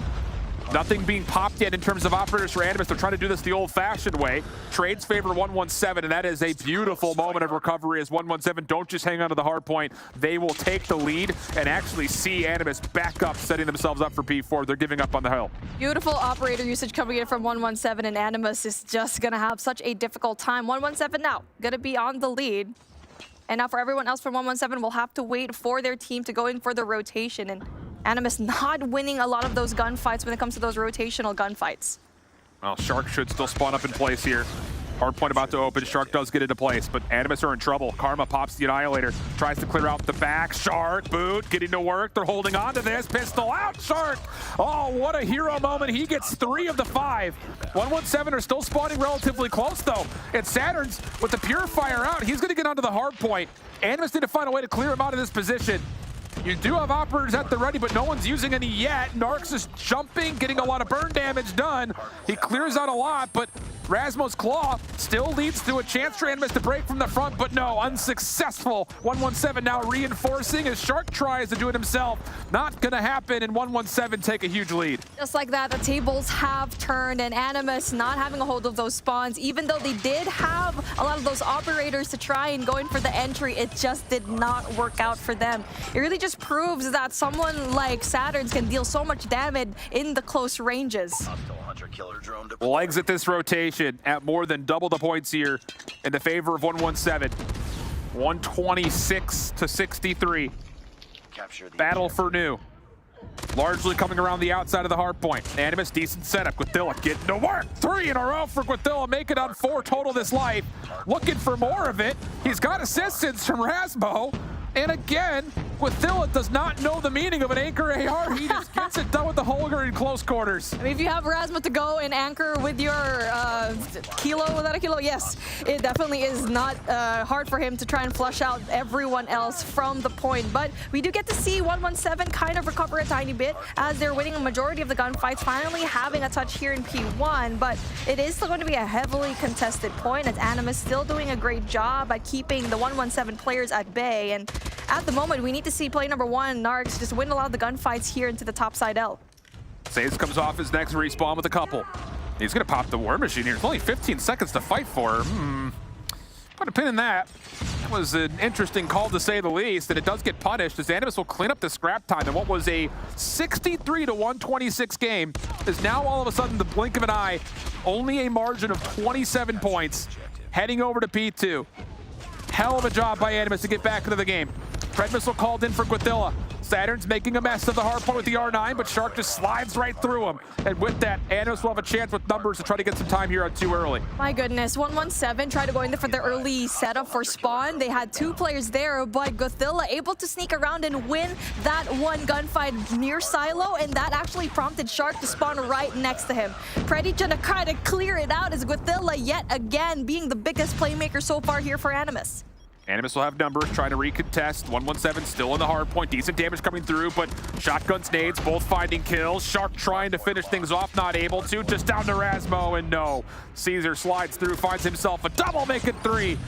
Speaker 5: Nothing being popped yet in terms of operators for Animus. They're trying to do this the old-fashioned way. Trades favor 117, and that is a beautiful moment of recovery, as 117 don't just hang on to the hard point. They will take the lead and actually see Animus back up, setting themselves up for P4. They're giving up on the hill.
Speaker 7: Beautiful operator usage coming in from 117, and Animus is just going to have such a difficult time. 117 now going to be on the lead. And now for everyone else from 117, we'll have to wait for their team to go in for the rotation. And Animus not winning a lot of those gunfights when it comes to those rotational gunfights.
Speaker 5: Well, Shark should still spawn up in place here. Hardpoint about to open. Shark does get into place, but Animus are in trouble. Karma pops the Annihilator, tries to clear out the back. Shark, boot, getting to work. They're holding on to this. Pistol out, Shark. Oh, what a hero moment. He gets 3 of the 5. 117 are still spawning relatively close, though. And Saturn's with the Purifier out. He's going to get onto the Hardpoint. Animus need to find a way to clear him out of this position. You do have operators at the ready, but no one's using any yet. Narcs is jumping, getting a lot of burn damage done. He clears out a lot, but Rasmo's Claw still leads to a chance for Animus to break from the front, but no, unsuccessful. 117 now reinforcing as Shark tries to do it himself. Not gonna happen, and 117 take a huge lead.
Speaker 7: Just like that, the tables have turned, and Animus not having a hold of those spawns. Even though they did have a lot of those operators to try and go in for the entry, it just did not work out for them. It really just proves that someone like Saturns can deal so much damage in the close ranges.
Speaker 5: We'll exit this rotation at more than double the points here in the favor of 117. 126 to 63. Battle for new. Largely coming around the outside of the Hardpoint. Animus, decent setup. Guathilla getting to work. 3 in a row for Guathilla, make it on 4 total this life. Looking for more of it. He's got assistance from Rasmo. And again, Guathilla does not know the meaning of an anchor AR. He just gets it done with the Holger in close quarters.
Speaker 7: I mean, if you have Rasmo to go and anchor with your kilo, without a kilo, yes, it definitely is not hard for him to try and flush out everyone else from the point. But we do get to see 117 kind of recover a tiny bit as they're winning a majority of the gunfights, finally having a touch here in P1. But it is still going to be a heavily contested point as Animus still doing a great job at keeping the 117 players at bay. And at the moment, we need to see play number 1, Narcs, just win a lot of the gunfights here into the top side L.
Speaker 5: Saves comes off his next respawn with a couple. He's going to pop the War Machine here. There's only 15 seconds to fight for. Put a pin in that. That was an interesting call to say the least, and it does get punished as Animus will clean up the scrap time. And what was a 63 to 126 game is now all of a sudden the blink of an eye, only a margin of 27 points, heading over to P2. Hell of a job by Animus to get back into the game. Tread Missile called in for Guathilla. Saturn's making a mess of the Hardpoint with the R9, but Shark just slides right through him. And with that, Animus will have a chance with numbers to try to get some time here on too early.
Speaker 7: My goodness, 117 tried to go in there for the early setup for spawn. They had 2 players there, but Guathilla able to sneak around and win that one gunfight near Silo, and that actually prompted Shark to spawn right next to him. Pretty trying to kind of clear it out as Guathilla yet again being the biggest playmaker so far here for Animus.
Speaker 5: Animus will have numbers, trying to recontest. 117 still in the Hardpoint. Decent damage coming through, but shotguns, nades, both finding kills. Shark trying to finish things off, not able to. Just down to Rasmo, and no. Caesar slides through, finds himself a double, making 3.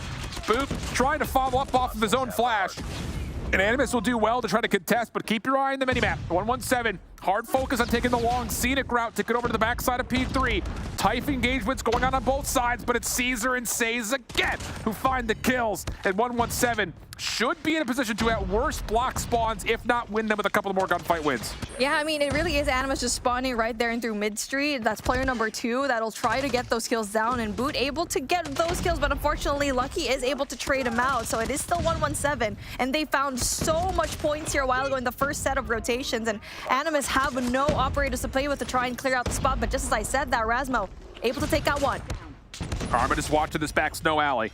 Speaker 5: Boop trying to follow up off of his own flash. And Animus will do well to try to contest, but keep your eye on the minimap. 117, hard focus on taking the long scenic route to get over to the backside of P3. Tight engagements going on both sides, but it's Caesar and Says again who find the kills. And 117 should be in a position to at worst block spawns, if not win them with a couple of more gunfight wins.
Speaker 7: Yeah, I mean, it really is Animus just spawning right there and through mid-street. That's player number 2 that'll try to get those kills down, and Boot able to get those kills, but unfortunately, Lucky is able to trade him out. So it is still 117, and they found so much points here a while ago in the first set of rotations, and Animus have no operators to play with to try and clear out the spot, but just as I said that, Rasmo able to take out 1.
Speaker 5: Karma just watching this back snow alley.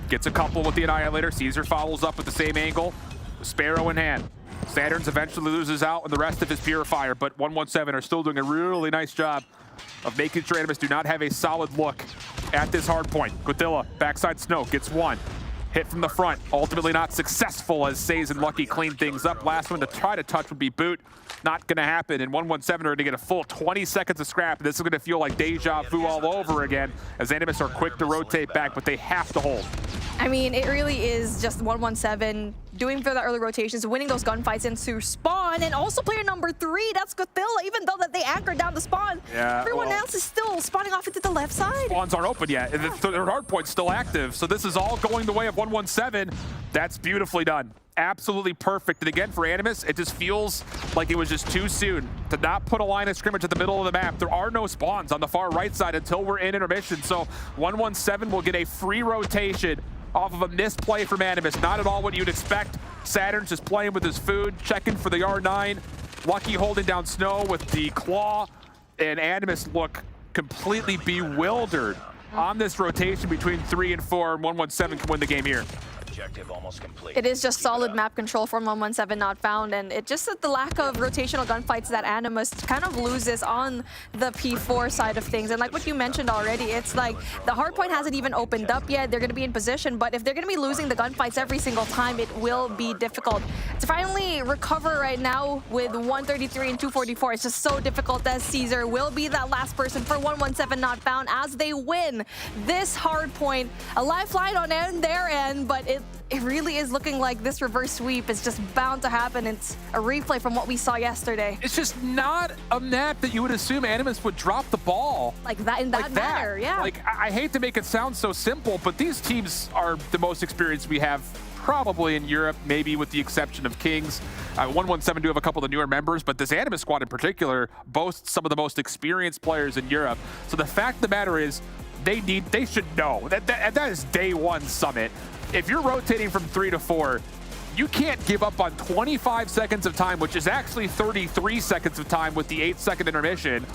Speaker 5: Gets a couple with the Annihilator. Caesar follows up with the same angle. Sparrow in hand. Saturn's eventually loses out and the rest of his Purifier, but 117 are still doing a really nice job of making sure Animus do not have a solid look at this Hardpoint. Guathilla, backside snow, gets 1. Hit from the front, ultimately not successful as Says and Lucky clean things up. Last one to try to touch would be Boot. Not gonna happen, and 117 are gonna get a full 20 seconds of scrap. This is gonna feel like deja vu all over again as Animus are quick to rotate back, but they have to hold.
Speaker 7: I mean, it really is just 117 doing for the early rotations, winning those gunfights into spawn, and also player number 3, that's Guathilla, even though that they anchored down the spawn.
Speaker 5: Yeah,
Speaker 7: everyone else is still spawning off into the left side.
Speaker 5: Spawns aren't open yet, and the third Hardpoint's still active, so this is all going the way of 117. That's beautifully done. Absolutely perfect. And again, for Animus, it just feels like it was just too soon to not put a line of scrimmage at the middle of the map. There are no spawns on the far right side until we're in intermission, so 117 will get a free rotation off of a missed play from Animus. Not at all what you'd expect. Saturn's just playing with his food, checking for the R9. Lucky holding down Snow with the claw, and Animus look completely bewildered on this rotation between 3 and 4, and 117 can win the game here.
Speaker 8: Objective almost complete.
Speaker 7: It is just solid map control from 117 not found, and it just the lack of rotational gunfights that Animus kind of loses on the P4 side of things. And like what you mentioned already, it's like the hardpoint hasn't even opened up yet. They're going to be in position, but if they're going to be losing the gunfights every single time, it will be difficult to finally recover right now with 133 and 244. It's just so difficult, as Caesar will be that last person for 117 not found as they win this hardpoint. A lifeline on their end, but it really is looking like this reverse sweep is just bound to happen. It's a replay from what we saw yesterday.
Speaker 5: It's just not a map that you would assume Animus would drop the ball.
Speaker 7: Like that, in that manner, yeah.
Speaker 5: Like, I hate to make it sound so simple, but these teams are the most experienced we have probably in Europe, maybe with the exception of Kings. 117 do have a couple of newer members, but this Animus squad in particular boasts some of the most experienced players in Europe. So the fact of the matter is, they should know. That is day one summit. If you're rotating from 3 to 4, you can't give up on 25 seconds of time, which is actually 33 seconds of time with the 8-second intermission,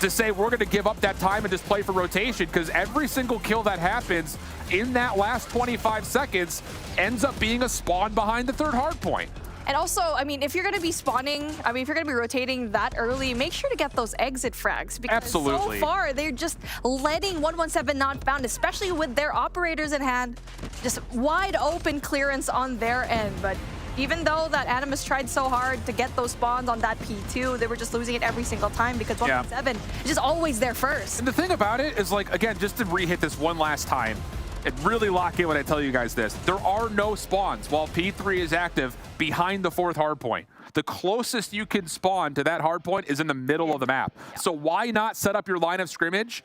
Speaker 5: to say we're going to give up that time and just play for rotation, because every single kill that happens in that last 25 seconds ends up being a spawn behind the third hard point.
Speaker 7: And also, I mean, if you're going to be spawning, if you're going to be rotating that early, make sure to get those exit frags. Because
Speaker 5: Absolutely.
Speaker 7: so far, they're just letting 117 not found, especially with their operators in hand. Just wide open clearance on their end. But even though that Animus tried so hard to get those spawns on that P2, they were just losing it every single time because 117 is just always there first.
Speaker 5: And the thing about it is, like, again, just to re-hit this one last time, and really lock in when I tell you guys this, there are no spawns while P3 is active behind the fourth hardpoint. The closest you can spawn to that hardpoint is in the middle of the map. So why not set up your line of scrimmage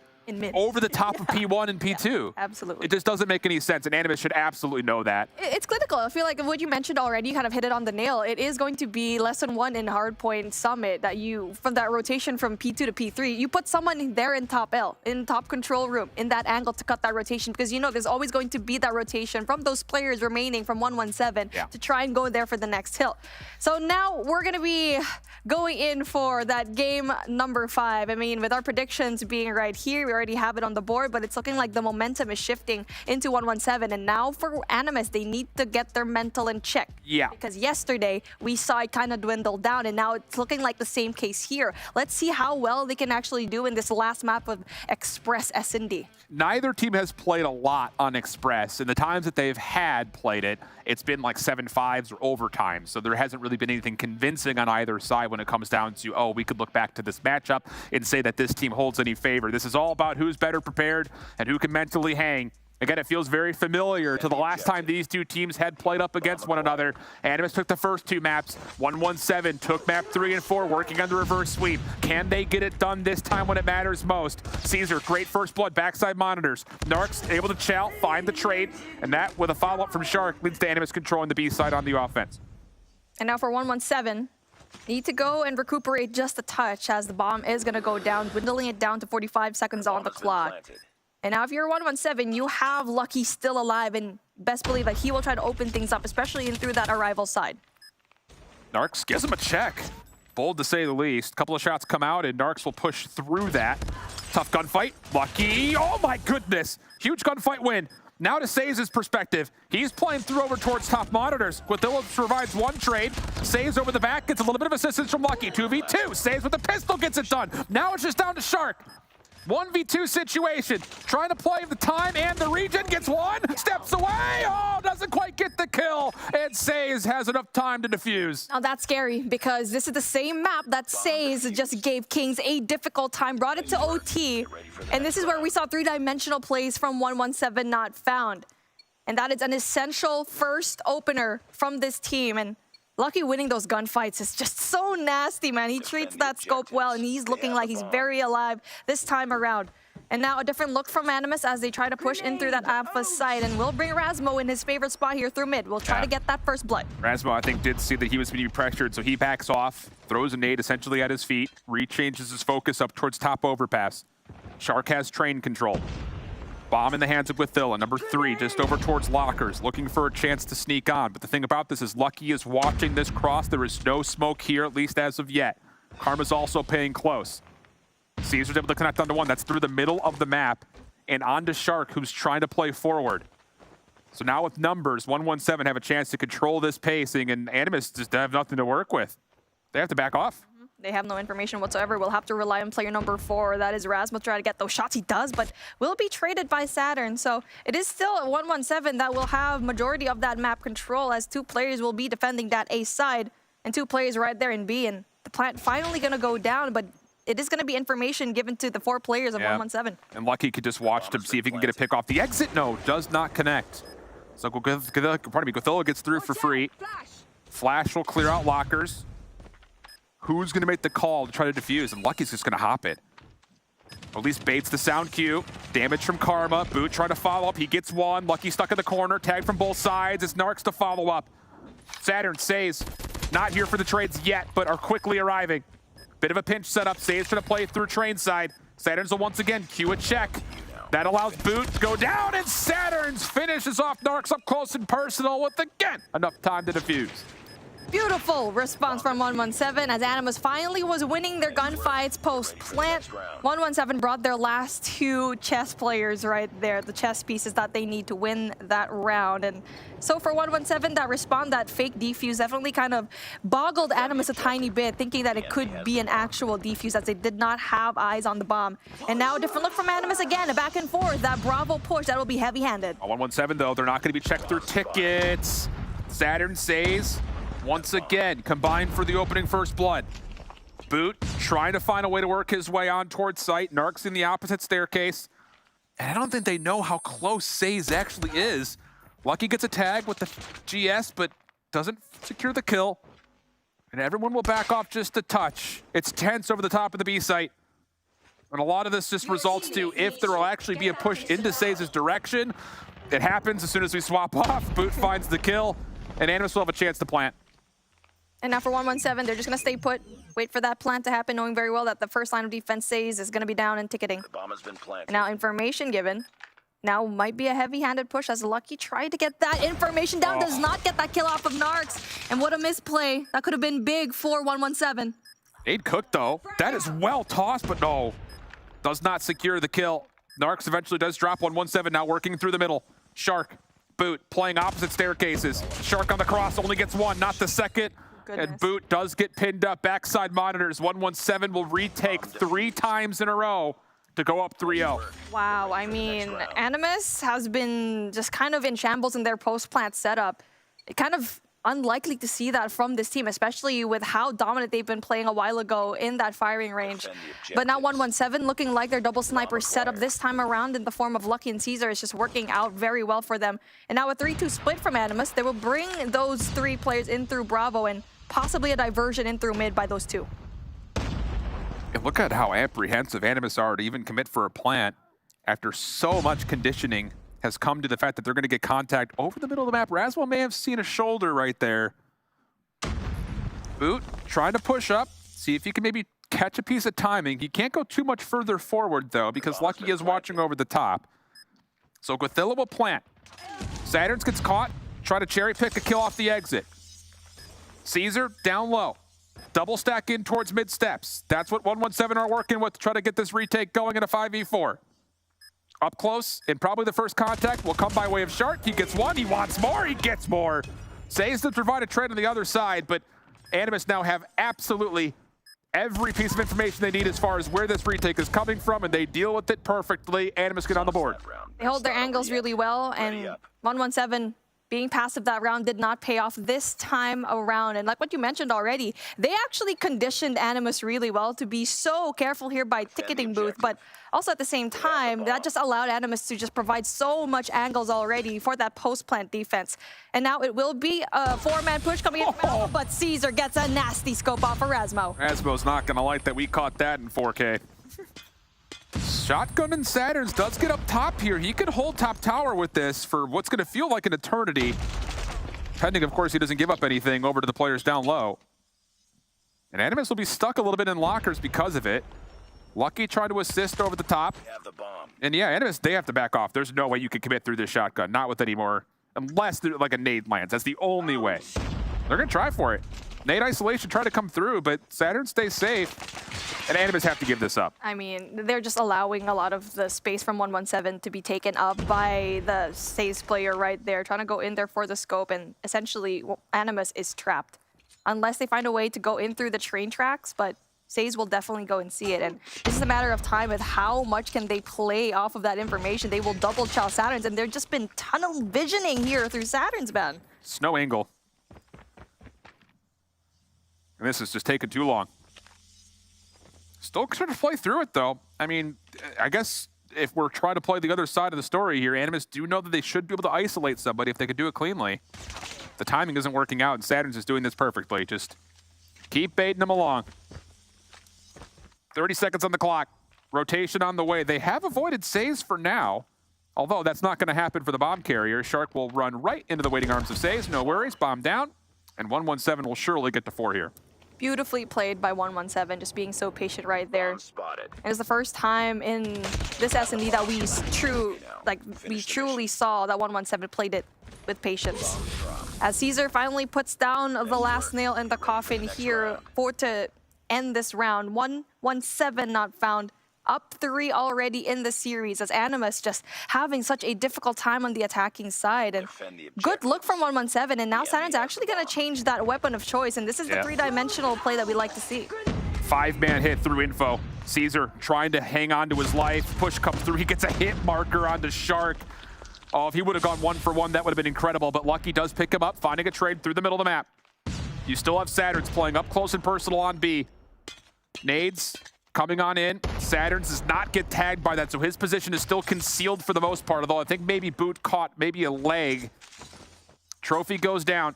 Speaker 5: over the top of P1 and P2?
Speaker 7: Yeah, absolutely.
Speaker 5: It just doesn't make any sense, and Animus should absolutely know that.
Speaker 7: It's clinical. I feel like what you mentioned already, you kind of hit it on the nail. It is going to be lesson 1 in Hardpoint Summit that you, from that rotation from P2 to P3, you put someone there in top L, in top control room, in that angle to cut that rotation, because you know there's always going to be that rotation from those players remaining from 117 to try and go there for the next hill. So now we're going to be going in for that game number 5. I mean, with our predictions being right here, we already have it on the board, but it's looking like the momentum is shifting into 117. And now for Animus, they need to get their mental in check.
Speaker 5: Yeah.
Speaker 7: Because yesterday we saw it kind of dwindle down, and now it's looking like the same case here. Let's see how well they can actually do in this last map of Express S&D.
Speaker 5: Neither team has played a lot on Express, and the times that they've had played it, it's been like 7-5s or overtime. So there hasn't really been anything convincing on either side when it comes down to, oh, we could look back to this matchup and say that this team holds any favor. This is all about who's better prepared and who can mentally hang. Again, it feels very familiar to the last time these two teams had played up against one another. Animus took the first 2 maps. 117 took map 3 and 4, working on the reverse sweep. Can they get it done this time when it matters most? Caesar, great first blood, backside monitors. Narcs able to chow, find the trade, and that, with a follow-up from Shark, leads to Animus controlling the B side on the offense.
Speaker 7: And now for 117, need to go and recuperate just a touch as the bomb is going to go down, dwindling it down to 45 seconds on the clock. And now if you're 117, you have Lucky still alive, and best believe that he will try to open things up, especially in through that arrival side.
Speaker 5: Narcs gives him a check. Bold to say the least. A couple of shots come out, and Narcs will push through that. Tough gunfight. Lucky. Oh my goodness. Huge gunfight win. Now to Says' perspective, he's playing through over towards top monitors. Guathilla provides one trade. Says over the back, gets a little bit of assistance from Lucky. 2v2. Says with the pistol, gets it done. Now it's just down to Shark. 1v2 situation, trying to play the time and the region, gets one, steps away, oh, doesn't quite get the kill, and Says has enough time to defuse.
Speaker 7: Now that's scary, because this is the same map that Says just gave Kings a difficult time, brought it to OT, and this is where we saw 3-dimensional plays from 117 not found. And that is an essential first opener from this team, and Lucky winning those gunfights is just so nasty, man. He treats that scope well, and he's looking like he's very alive this time around. And now a different look from Animus as they try to push in through that Alpha side, and we'll bring Rasmo in his favorite spot here through mid. We'll try to get that first blood.
Speaker 5: Rasmo, I think, did see that he was being pressured, so he backs off, throws a nade essentially at his feet, rechanges his focus up towards top overpass. Shark has train control. Bomb in the hands of Guathilla, number 3, just over towards lockers, looking for a chance to sneak on. But the thing about this is Lucky is watching this cross. There is no smoke here, at least as of yet. Karma's also paying close. Caesar's able to connect onto one. That's through the middle of the map and onto Shark, who's trying to play forward. So now with numbers, 117 have a chance to control this pacing, and Animus just have nothing to work with. They have to back off.
Speaker 7: They have no information whatsoever. We'll have to rely on player number 4. That is Rasmus, try to get those shots. He does, but will be traded by Saturn. So it is still a 117 that will have majority of that map control, as 2 players will be defending that A side and 2 players right there in B. And the plant finally going to go down, but it is going to be information given to the 4 players of 117.
Speaker 5: And Lucky could just watch to see if he can get a pick off the exit. No, does not connect. So Gothilla gets through for free. Flash will clear out lockers. Who's going to make the call to try to defuse? And Lucky's just going to hop it. At least baits the sound cue. Damage from Karma. Boot trying to follow up. He gets one. Lucky stuck in the corner. Tagged from both sides. It's Narcs to follow up. Saturn says, not here for the trades yet, but are quickly arriving. Bit of a pinch setup. Saves trying to play through train side. Saturn's will once again cue a check. That allows Boot to go down, and Saturn's finishes off Narcs up close and personal with, again, enough time to defuse.
Speaker 7: Beautiful response from 117 as Animus finally was winning their gunfights post-plant. 117 brought their last 2 chess players right there, the chess pieces that they need to win that round. And so for 117, that respawn, that fake defuse definitely kind of boggled Animus a tiny bit, thinking that it could be an actual defuse as they did not have eyes on the bomb. And now a different look from Animus again, a back and forth, that Bravo push, that will be heavy-handed.
Speaker 5: 117 though, they're not going to be checked through tickets. Saturn says, once again, combined for the opening first blood. Boot trying to find a way to work his way on towards site. Narcs in the opposite staircase. And I don't think they know how close Says actually is. Lucky gets a tag with the GS, but doesn't secure the kill. And everyone will back off just a touch. It's tense over the top of the B site. And a lot of this just results to if there will actually be a push into Says' direction. It happens as soon as we swap off. Boot finds the kill, and Animus will have a chance to plant.
Speaker 7: And now for 117, they're just going to stay put, wait for that plant to happen, knowing very well that the first line of defense Says is going to be down and ticketing.
Speaker 8: The bomb has been planted.
Speaker 7: And now information given. Now might be a heavy-handed push as Lucky tried to get that information down, does not get that kill off of Narcs. And what a misplay. That could have been big for 117.
Speaker 5: Nade Cook though, that is well tossed, but no. Does not secure the kill. Narcs eventually does drop 117, now working through the middle. Shark, Boot, playing opposite staircases. Shark on the cross, only gets one, not the second.
Speaker 7: Goodness.
Speaker 5: And Boot does get pinned up. Backside monitors. 117 will retake 3 times in a row to go up 3-0.
Speaker 7: Wow, I mean, Animus has been just kind of in shambles in their post-plant setup. Kind of unlikely to see that from this team, especially with how dominant they've been playing a while ago in that firing range. But now 117 looking like their double sniper setup this time around in the form of Lucky and Caesar is just working out very well for them. And now a 3-2 split from Animus, they will bring those 3 players in through Bravo and possibly a diversion in through mid by those 2.
Speaker 5: And look at how apprehensive Animus are to even commit for a plant after so much conditioning has come to the fact that they're going to get contact over the middle of the map. Raswell may have seen a shoulder right there. Boot trying to push up, see if he can maybe catch a piece of timing. He can't go too much further forward though because Lucky is watching over the top. So Gothilla will plant. Saturns gets caught, try to cherry pick a kill off the exit. Caesar down low. Double stack in towards mid steps. That's what 117 are working with to try to get this retake going in a 5v4. Up close, and probably the first contact will come by way of Shark. He gets one, he wants more, he gets more. Says to provide a trade on the other side, but Animus now have absolutely every piece of information they need as far as where this retake is coming from, and they deal with it perfectly. Animus get on the board.
Speaker 7: They hold their angles really well, and 117 being passive that round did not pay off this time around. And like what you mentioned already, they actually conditioned Animus really well to be so careful here by ticketing booth, but also at the same time, that just allowed Animus to just provide so much angles already for that post-plant defense. And now it will be a 4-man push coming in from Alpha, but Caesar gets a nasty scope off of Rasmo.
Speaker 5: Rasmo's not gonna like that we caught that in 4K. Shotgun and Saturns does get up top here. He could hold top tower with this for what's going to feel like an eternity. Pending, of course, he doesn't give up anything over to the players down low. And Animus will be stuck a little bit in lockers because of it. Lucky tried to assist over the top. And yeah, Animus, they have to back off. There's no way you can commit through this shotgun. Not with any more, unless like a nade lands. That's the only way. They're going to try for it. Nade isolation try to come through, but Saturn stays safe. And Animus have to give this up.
Speaker 7: I mean, they're just allowing a lot of the space from 117 to be taken up by the SaZe player right there, trying to go in there for the scope, and essentially Animus is trapped. Unless they find a way to go in through the train tracks, but SaZe will definitely go and see it. And this is a matter of time with how much can they play off of that information. They will double chow Saturns, and they've just been tunnel visioning here through Saturns, man.
Speaker 5: Snow angle. And this is just taking too long. Still trying to play through it, though. I mean, I guess if we're trying to play the other side of the story here, Animus do know that they should be able to isolate somebody if they could do it cleanly. The timing isn't working out, and Saturn's is doing this perfectly. Just keep baiting them along. 30 seconds on the clock. Rotation on the way. They have avoided SaZe for now, although that's not going to happen for the bomb carrier. Shark will run right into the waiting arms of SaZe. No worries. Bomb down. And 117 will surely get to 4 here.
Speaker 7: Beautifully played by 117, just being so patient right there. It was the first time in this S&D that we truly saw that 117 played it with patience. As Caesar finally puts down the last nail in the coffin here to end this round. 117 not found. Up 3 already in the series, as Animus just having such a difficult time on the attacking side. And good look from 117, and now Saturn's actually going to change that weapon of choice, and this is the 3-dimensional play that we like to see.
Speaker 5: 5-man hit through info. Caesar trying to hang on to his life. Push comes through. He gets a hit marker onto Shark. Oh, if he would have gone 1-for-1, that would have been incredible, but Lucky does pick him up, finding a trade through the middle of the map. You still have Saturn's playing up close and personal on B. Nades coming on in. Saturns does not get tagged by that, so his position is still concealed for the most part, although I think maybe Boot caught maybe a leg. Trophy goes down.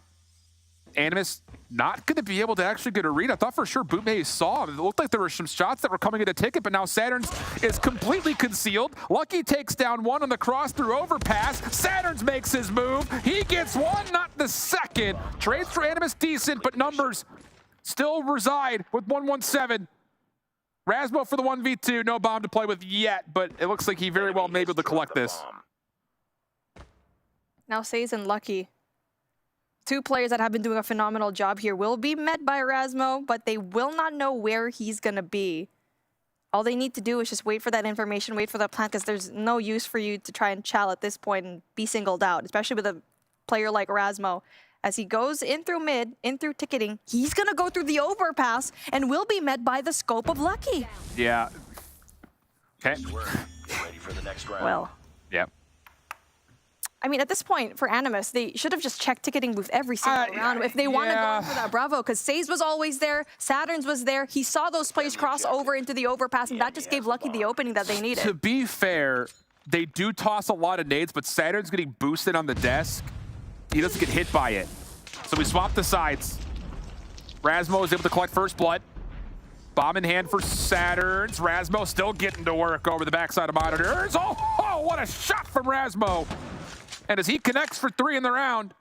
Speaker 5: Animus not going to be able to actually get a read. I thought for sure Boot maybe saw him. It looked like there were some shots that were coming into Ticket, but now Saturns is completely concealed. Lucky takes down one on the cross-through overpass. Saturns makes his move. He gets one, not the second. Trades for Animus decent, but numbers still reside with 117. Rasmo for the 1v2, no bomb to play with yet, but it looks like he very well may be able to collect this.
Speaker 7: Now SaZe and Lucky, 2 players that have been doing a phenomenal job here, will be met by Rasmo, but they will not know where he's going to be. All they need to do is just wait for that information, wait for that plant, because there's no use for you to try and chow at this point and be singled out, especially with a player like Rasmo. As he goes in through mid, in through ticketing, he's going to go through the overpass and will be met by the scope of Lucky.
Speaker 5: Yeah. Okay.
Speaker 3: Ready for the next round.
Speaker 7: Well.
Speaker 5: Yeah.
Speaker 7: I mean, at this point, for Animus, they should have just checked ticketing booth every single round if they want to go for that Bravo, because SaZe was always there, Saturn's was there. He saw those plays cross over into the overpass, and that just gave Lucky the opening that they needed.
Speaker 5: To be fair, they do toss a lot of nades, but Saturn's getting boosted on the desk. He doesn't get hit by it. So we swap the sides. Rasmo is able to collect first blood. Bomb in hand for Saturns. Rasmo still getting to work over the backside of monitors. Oh, what a shot from Rasmo. And as he connects for 3 in the round,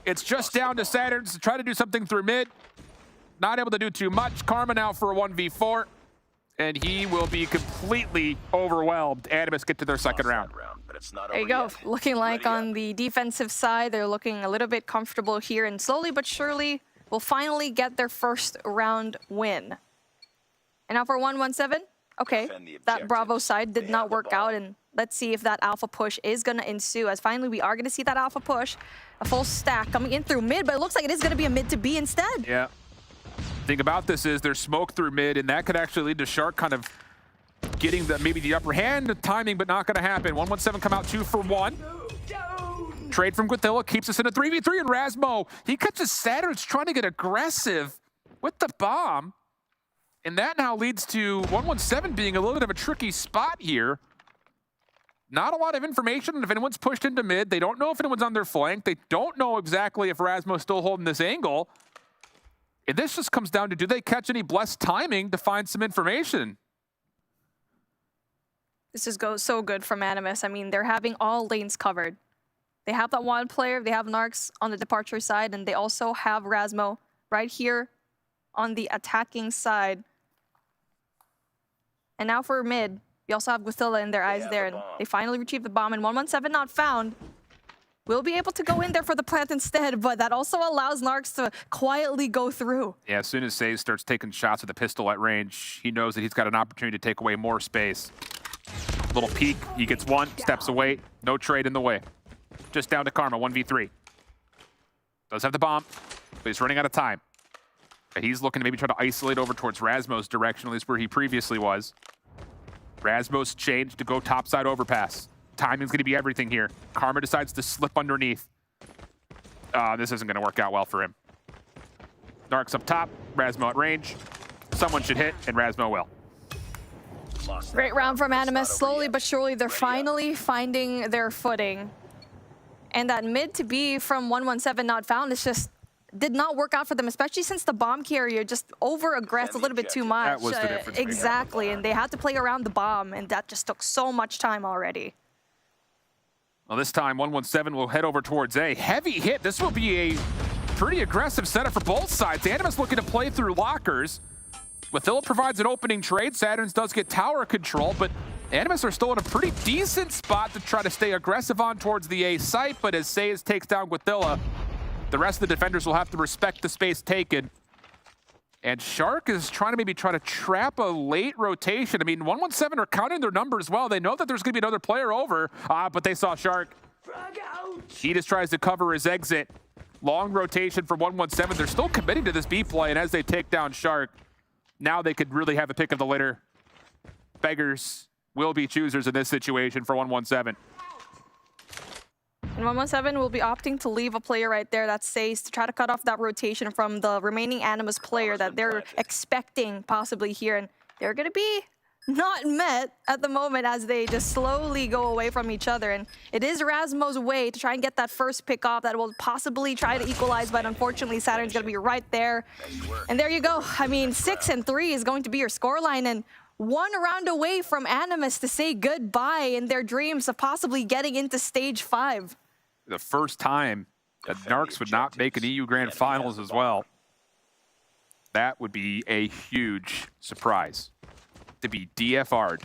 Speaker 5: it's just down to Saturns to try to do something through mid. Not able to do too much. Karma now for a 1v4. And he will be completely overwhelmed. Animus get to their second round.
Speaker 7: There you go. Looking like on the defensive side, they're looking a little bit comfortable here, and slowly but surely will finally get their first round win. And now for 117, okay, that Bravo side did not work out, and let's see if that alpha push is going to ensue, as finally we are going to see that alpha push. A full stack coming in through mid, but it looks like it is going to be a mid to B instead.
Speaker 5: Yeah. Thing about this is there's smoke through mid, and that could actually lead to Shark kind of getting maybe the upper hand, the timing, but not going to happen. 117 come out 2 for 1. Trade from Guathilla keeps us in a 3v3, and Rasmo, he catches Saturn's trying to get aggressive with the bomb. And that now leads to 117 being a little bit of a tricky spot here. Not a lot of information if anyone's pushed into mid. They don't know if anyone's on their flank. They don't know exactly if Rasmo's still holding this angle. And this just comes down to, do they catch any blessed timing to find some information?
Speaker 7: This just goes so good from Animus. I mean, they're having all lanes covered. They have that one player, they have Narcs on the departure side, and they also have Rasmo right here on the attacking side. And now for mid, you also have Guathilla in their eyes there, and they finally retrieve the bomb, and 117 not found. will be able to go in there for the plant instead, but that also allows Narcs to quietly go through.
Speaker 5: Yeah, as soon as Saze starts taking shots with the pistol at range, he knows that he's got an opportunity to take away more space. Little peek, he gets one, steps away, no trade in the way. Just down to Karma, 1v3. Does have the bomb, but he's running out of time. He's looking to maybe try to isolate over towards Rasmos' direction, at least where he previously was. Rasmos changed to go topside overpass. Timing's going to be everything here. Karma decides to slip underneath. This isn't going to work out well for him. Narcs up top, Rasmo at range. Someone should hit, and Rasmo will.
Speaker 7: Great round from Animus. Slowly but surely, they're finally finding their footing. And that mid to B from 117 not found is just did not work out for them, especially since the bomb carrier just over-aggressed a little bit too much.
Speaker 5: That was the difference.
Speaker 7: Exactly, and they had to play around the bomb, and that just took so much time already.
Speaker 5: Well, this time, 117 will head over towards A. Heavy hit. This will be a pretty aggressive setup for both sides. Animus looking to play through lockers. Mathilda provides an opening trade. Saturns does get tower control, but Animus are still in a pretty decent spot to try to stay aggressive on towards the A site, but as Saze takes down Guathilla, the rest of the defenders will have to respect the space taken. And Shark is trying to try to trap a late rotation. I mean, 117 are counting their numbers well. They know that there's going to be another player over, but they saw Shark. He just tries to cover his exit. Long rotation for 117. They're still committing to this B play, and as they take down Shark, now they could really have a pick of the litter. Beggars will be choosers in this situation for 117.
Speaker 7: And 117 will be opting to leave a player right there, that's Saze, to try to cut off that rotation from the remaining Animus player that they're expecting possibly here. And they're going to be not met at the moment as they just slowly go away from each other. And it is Rasmo's way to try and get that first pick off that will possibly try to equalize, but unfortunately Saturn's going to be right there. And there you go. I mean, 6-3 is going to be your scoreline, and one round away from Animus to say goodbye in their dreams of possibly getting into stage 5.
Speaker 5: The first time that Narcs would not make an EU Grand Finals as well. That would be a huge surprise to be DFR'd.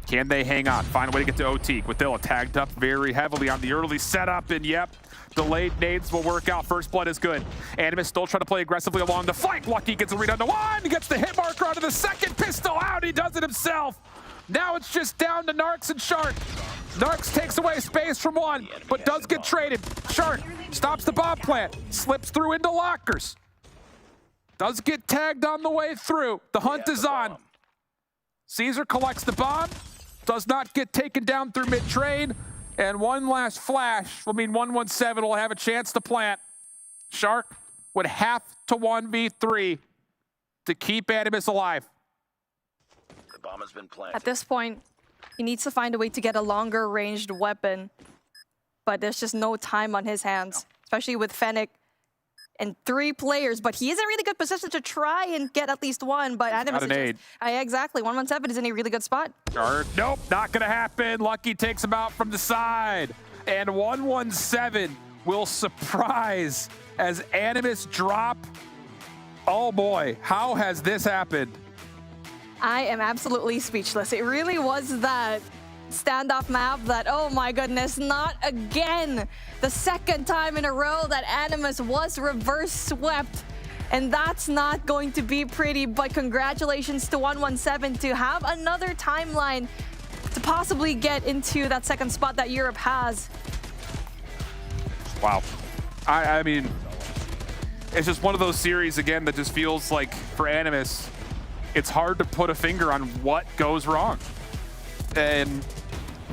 Speaker 5: Can they hang on? Find a way to get to OT. Guathilla tagged up very heavily on the early setup, and yep, delayed nades will work out. First blood is good. Animus still trying to play aggressively along the flank. Lucky gets a read on the one, gets the hit marker onto the second pistol out. He does it himself. Now it's just down to Narcs and Shark. Narcs takes away space from one, but does get traded. Shark stops the bomb plant, slips through into lockers. Does get tagged on the way through. The hunt is on. Caesar collects the bomb, does not get taken down through mid-trade, and one last flash will mean 117 will have a chance to plant. Shark would have to 1v3 to keep Animus alive.
Speaker 8: The bomb has been planted.
Speaker 7: At this point, he needs to find a way to get a longer ranged weapon, but there's just no time on his hands, especially with Fennec and 3 players, but he is in a really good position to try and get at least one, but Animus is just, exactly, 117 is in a really good spot.
Speaker 5: Nope, not gonna happen. Lucky takes him out from the side, and 117 will surprise as Animus drop. Oh boy, how has this happened?
Speaker 7: I am absolutely speechless. It really was that standoff map that, oh my goodness, not again. The second time in a row that Animus was reverse swept. And that's not going to be pretty, but congratulations to 117 to have another timeline to possibly get into that second spot that Europe has.
Speaker 5: Wow. I mean, it's just one of those series, again, that just feels like for Animus, it's hard to put a finger on what goes wrong. And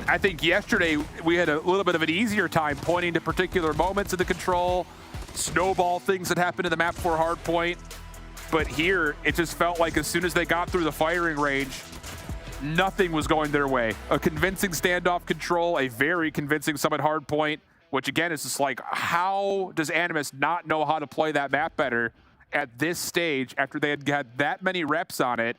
Speaker 5: I think yesterday we had a little bit of an easier time pointing to particular moments of the control, snowball things that happened in the map for Hardpoint. But here, it just felt like as soon as they got through the firing range, nothing was going their way. A convincing standoff control, a very convincing summit Hardpoint, which again is just like, how does Animus not know how to play that map better at this stage after they had got that many reps on it?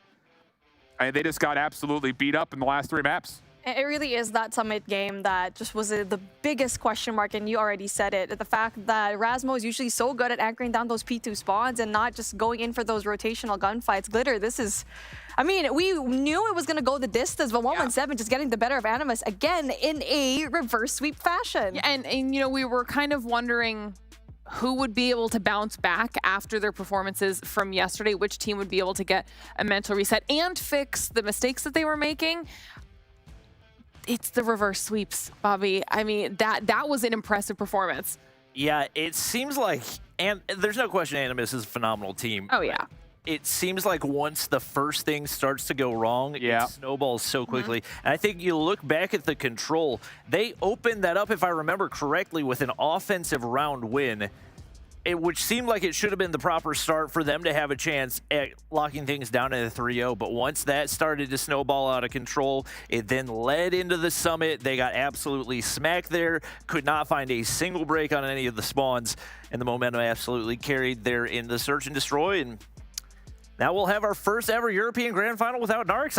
Speaker 5: And they just got absolutely beat up in the last 3 maps.
Speaker 7: It really is that Summit game that just was the biggest question mark, and you already said it. The fact that Rasmo is usually so good at anchoring down those P2 spawns and not just going in for those rotational gunfights. Glitter, this is... I mean, we knew it was going to go the distance, but 117 just getting the better of Animus again in a reverse sweep fashion.
Speaker 2: Yeah, and you know, we were kind of wondering who would be able to bounce back after their performances from yesterday, which team would be able to get a mental reset and fix the mistakes that they were making. It's the reverse sweeps, Bobby. I mean, that was an impressive performance.
Speaker 6: Yeah, it seems like, and there's no question Animus is a phenomenal team.
Speaker 2: Oh, yeah.
Speaker 6: It seems like once the first thing starts to go wrong, it snowballs so quickly. And I think you look back at the control, they opened that up, if I remember correctly, with an offensive round win, which seemed like it should have been the proper start for them to have a chance at locking things down at a 3-0. But once that started to snowball out of control, it then led into the Summit. They got absolutely smacked there, could not find a single break on any of the spawns, and the momentum absolutely carried there in the Search and Destroy. And now we'll have our first ever European Grand Final without Narcs.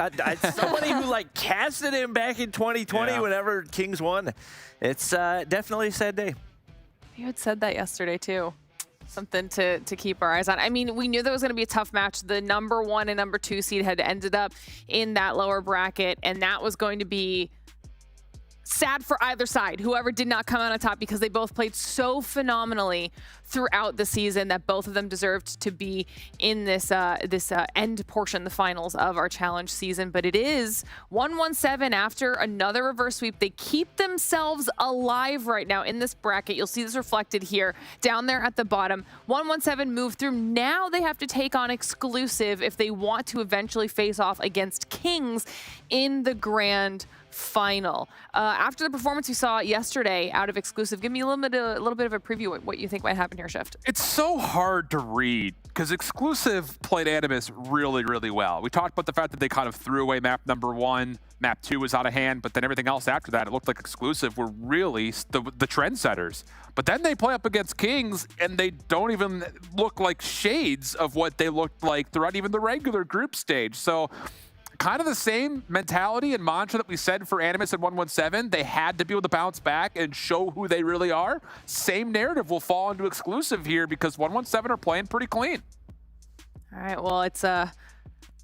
Speaker 6: Somebody who like casted him back in 2020 whenever Kings won. It's definitely a sad day.
Speaker 2: You had said that yesterday too. Something to keep our eyes on. I mean, we knew that was going to be a tough match. The number 1 and number 2 seed had ended up in that lower bracket, and that was going to be sad for either side, whoever did not come out on top, because they both played so phenomenally throughout the season that both of them deserved to be in this end portion, the finals of our challenge season. But it is 117 after another reverse sweep. They keep themselves alive right now in this bracket. You'll see this reflected here down there at the bottom. 117 move through. Now they have to take on Exclusive if they want to eventually face off against Kings in the grand final. After the performance we saw yesterday out of Exclusive, give me a little bit of a preview of what you think might happen here, Shift.
Speaker 5: It's so hard to read because Exclusive played Animus really, really well. We talked about the fact that they kind of threw away map number 1. Map 2 was out of hand, but then everything else after that, it looked like Exclusive were really the trendsetters. But then they play up against Kings, and they don't even look like shades of what they looked like throughout even the regular group stage. So kind of the same mentality and mantra that we said for Animus and 117. They had to be able to bounce back and show who they really are. Same narrative will fall into Exclusive here because 117 are playing pretty clean.
Speaker 2: All right, well, it's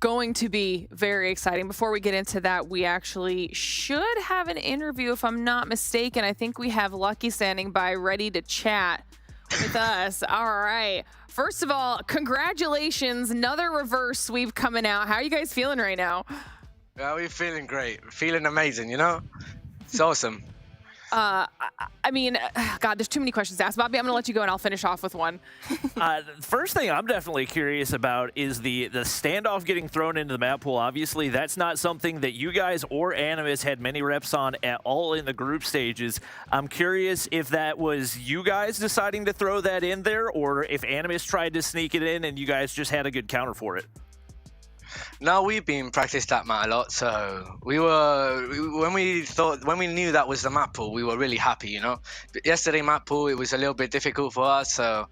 Speaker 2: going to be very exciting. Before we get into that, we actually should have an interview, if I'm not mistaken. I think we have Lucky standing by ready to chat with us. All right. First of all, congratulations. Another reverse sweep coming out. How are you guys feeling right now?
Speaker 9: Yeah, we're feeling great. We're feeling amazing, you know? It's awesome.
Speaker 2: I mean, God, there's too many questions to ask. Bobby, I'm going to let you go, and I'll finish off with one.
Speaker 6: First thing I'm definitely curious about is the standoff getting thrown into the map pool. Obviously, that's not something that you guys or Animus had many reps on at all in the group stages. I'm curious if that was you guys deciding to throw that in there, or if Animus tried to sneak it in and you guys just had a good counter for it.
Speaker 9: No, we've been practiced that map a lot, so when we knew that was the map pool, we were really happy, you know. But yesterday map pool, it was a little bit difficult for us, so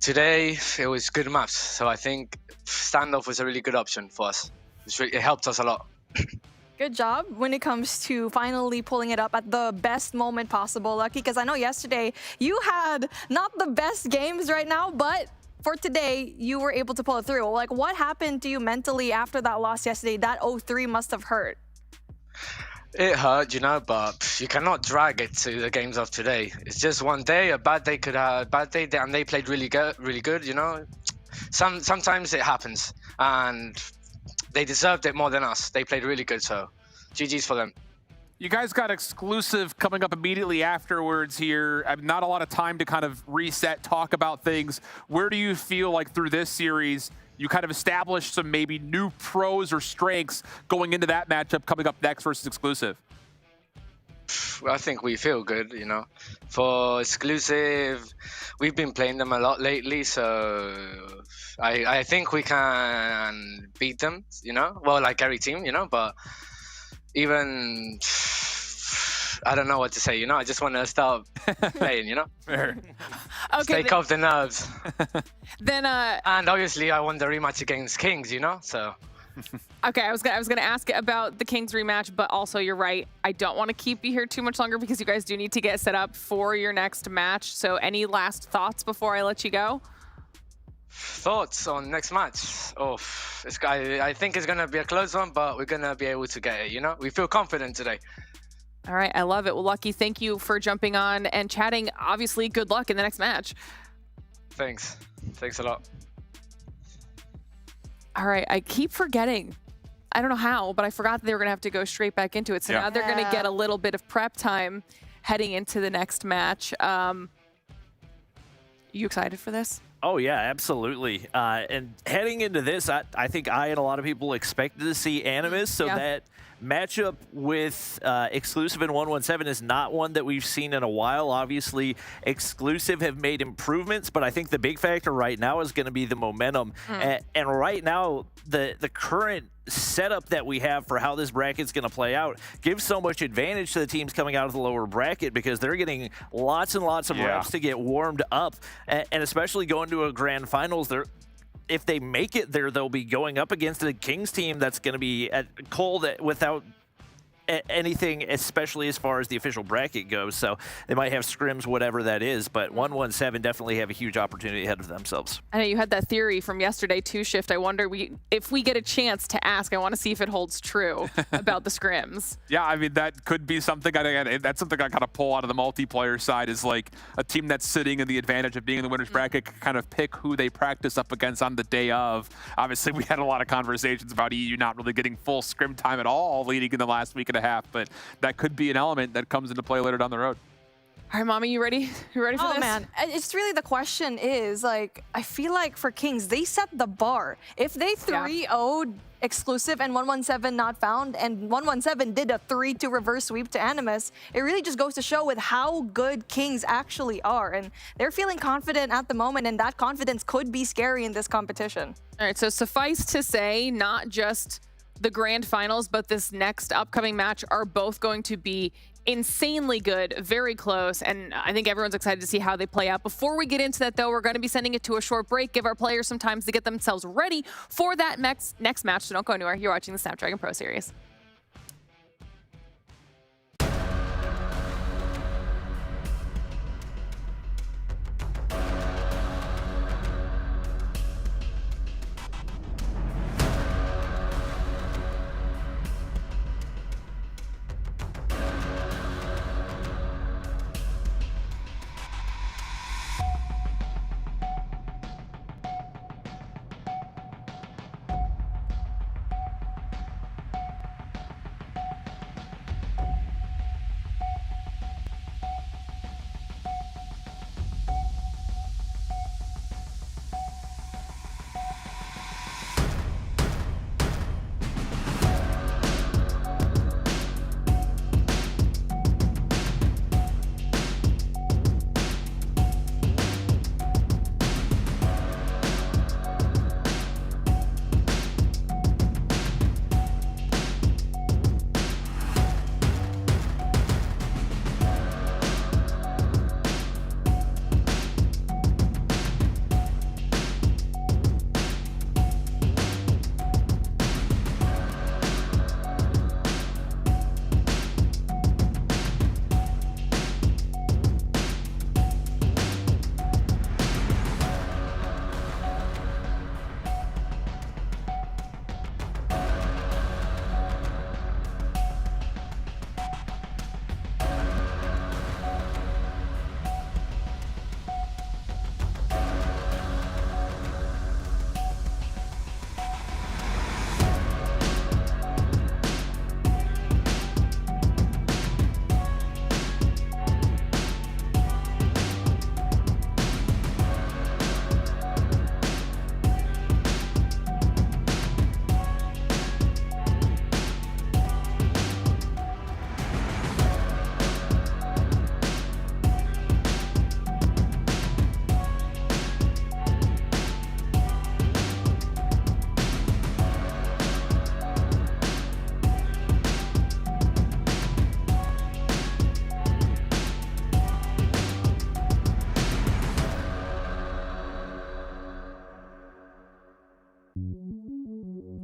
Speaker 9: today it was good maps. So I think Standoff was a really good option for us. It helped us a lot.
Speaker 7: Good job when it comes to finally pulling it up at the best moment possible, Lucky, because I know yesterday you had not the best games right now, but for today, you were able to pull it through. Like, what happened to you mentally after that loss yesterday? That 0-3 must have hurt.
Speaker 9: It hurt, you know, but you cannot drag it to the games of today. It's just one day. A bad day could have a bad day, and they played really good, you know. Sometimes it happens, and they deserved it more than us. They played really good, so GG's for them.
Speaker 5: You guys got Exclusive coming up immediately afterwards here. Not a lot of time to kind of reset, talk about things. Where do you feel like through this series you kind of established some maybe new pros or strengths going into that matchup coming up next versus Exclusive?
Speaker 9: I think we feel good, you know. For Exclusive, we've been playing them a lot lately, so I think we can beat them, you know. Well, like every team, you know, but even I don't know what to say, you know. I just want to start playing, you know.
Speaker 5: Fair.
Speaker 2: Okay.
Speaker 9: Take off the nerves.
Speaker 2: Then
Speaker 9: and obviously I won the rematch against Kings, you know. So
Speaker 2: Okay, I was gonna ask about the Kings rematch, but also you're right. I don't want to keep you here too much longer because you guys do need to get set up for your next match. So any last thoughts before I let you go?
Speaker 9: Thoughts on next match? Oh, I think it's gonna be a close one, but we're gonna be able to get it. You know, we feel confident today.
Speaker 2: All right, I love it. Well, Lucky, thank you for jumping on and chatting. Obviously, good luck in the next match.
Speaker 9: Thanks a lot.
Speaker 2: All right, I keep forgetting. I don't know how, but I forgot that they were gonna have to go straight back into it. So now they're gonna get a little bit of prep time heading into the next match. You excited for this?
Speaker 6: Oh, yeah, absolutely. And heading into this, I think I and a lot of people expected to see Animus, so that matchup with Exclusive and 117 is not one that we've seen in a while. Obviously, Exclusive have made improvements, but I think the big factor right now is going to be the momentum. And right now, the current setup that we have for how this bracket's going to play out gives so much advantage to the teams coming out of the lower bracket because they're getting lots and lots of reps to get warmed up, and especially going to a grand finals, if they make it there, they'll be going up against a Kings team that's going to be at cold without anything, especially as far as the official bracket goes. So they might have scrims, whatever that is, but 117 definitely have a huge opportunity ahead of themselves.
Speaker 2: I know you had that theory from yesterday, too, Shift. I wonder if we get a chance to ask, I want to see if it holds true about the scrims.
Speaker 5: Yeah, I mean, that could be something. That's something I kind of pull out of the multiplayer side is like a team that's sitting in the advantage of being in the winner's bracket can kind of pick who they practice up against on the day of. Obviously, we had a lot of conversations about EU not really getting full scrim time at all leading in the last week and a half, but that could be an element that comes into play later down the road.
Speaker 2: All right, Mommy, you ready? You ready for this?
Speaker 7: Oh, man. It's really the question is, like, I feel like for Kings, they set the bar. If they 3-0'd Exclusive and 117 not found, and 117 did a 3-2 reverse sweep to Animus, it really just goes to show with how good Kings actually are. And they're feeling confident at the moment, and that confidence could be scary in this competition.
Speaker 2: All right, so suffice to say, not just the grand finals, but this next upcoming match are both going to be insanely good, very close, and I think everyone's excited to see how they play out. Before we get into that, though, we're going to be sending it to a short break, give our players some time to get themselves ready for that next match, so don't go anywhere. You're watching the Snapdragon Pro Series.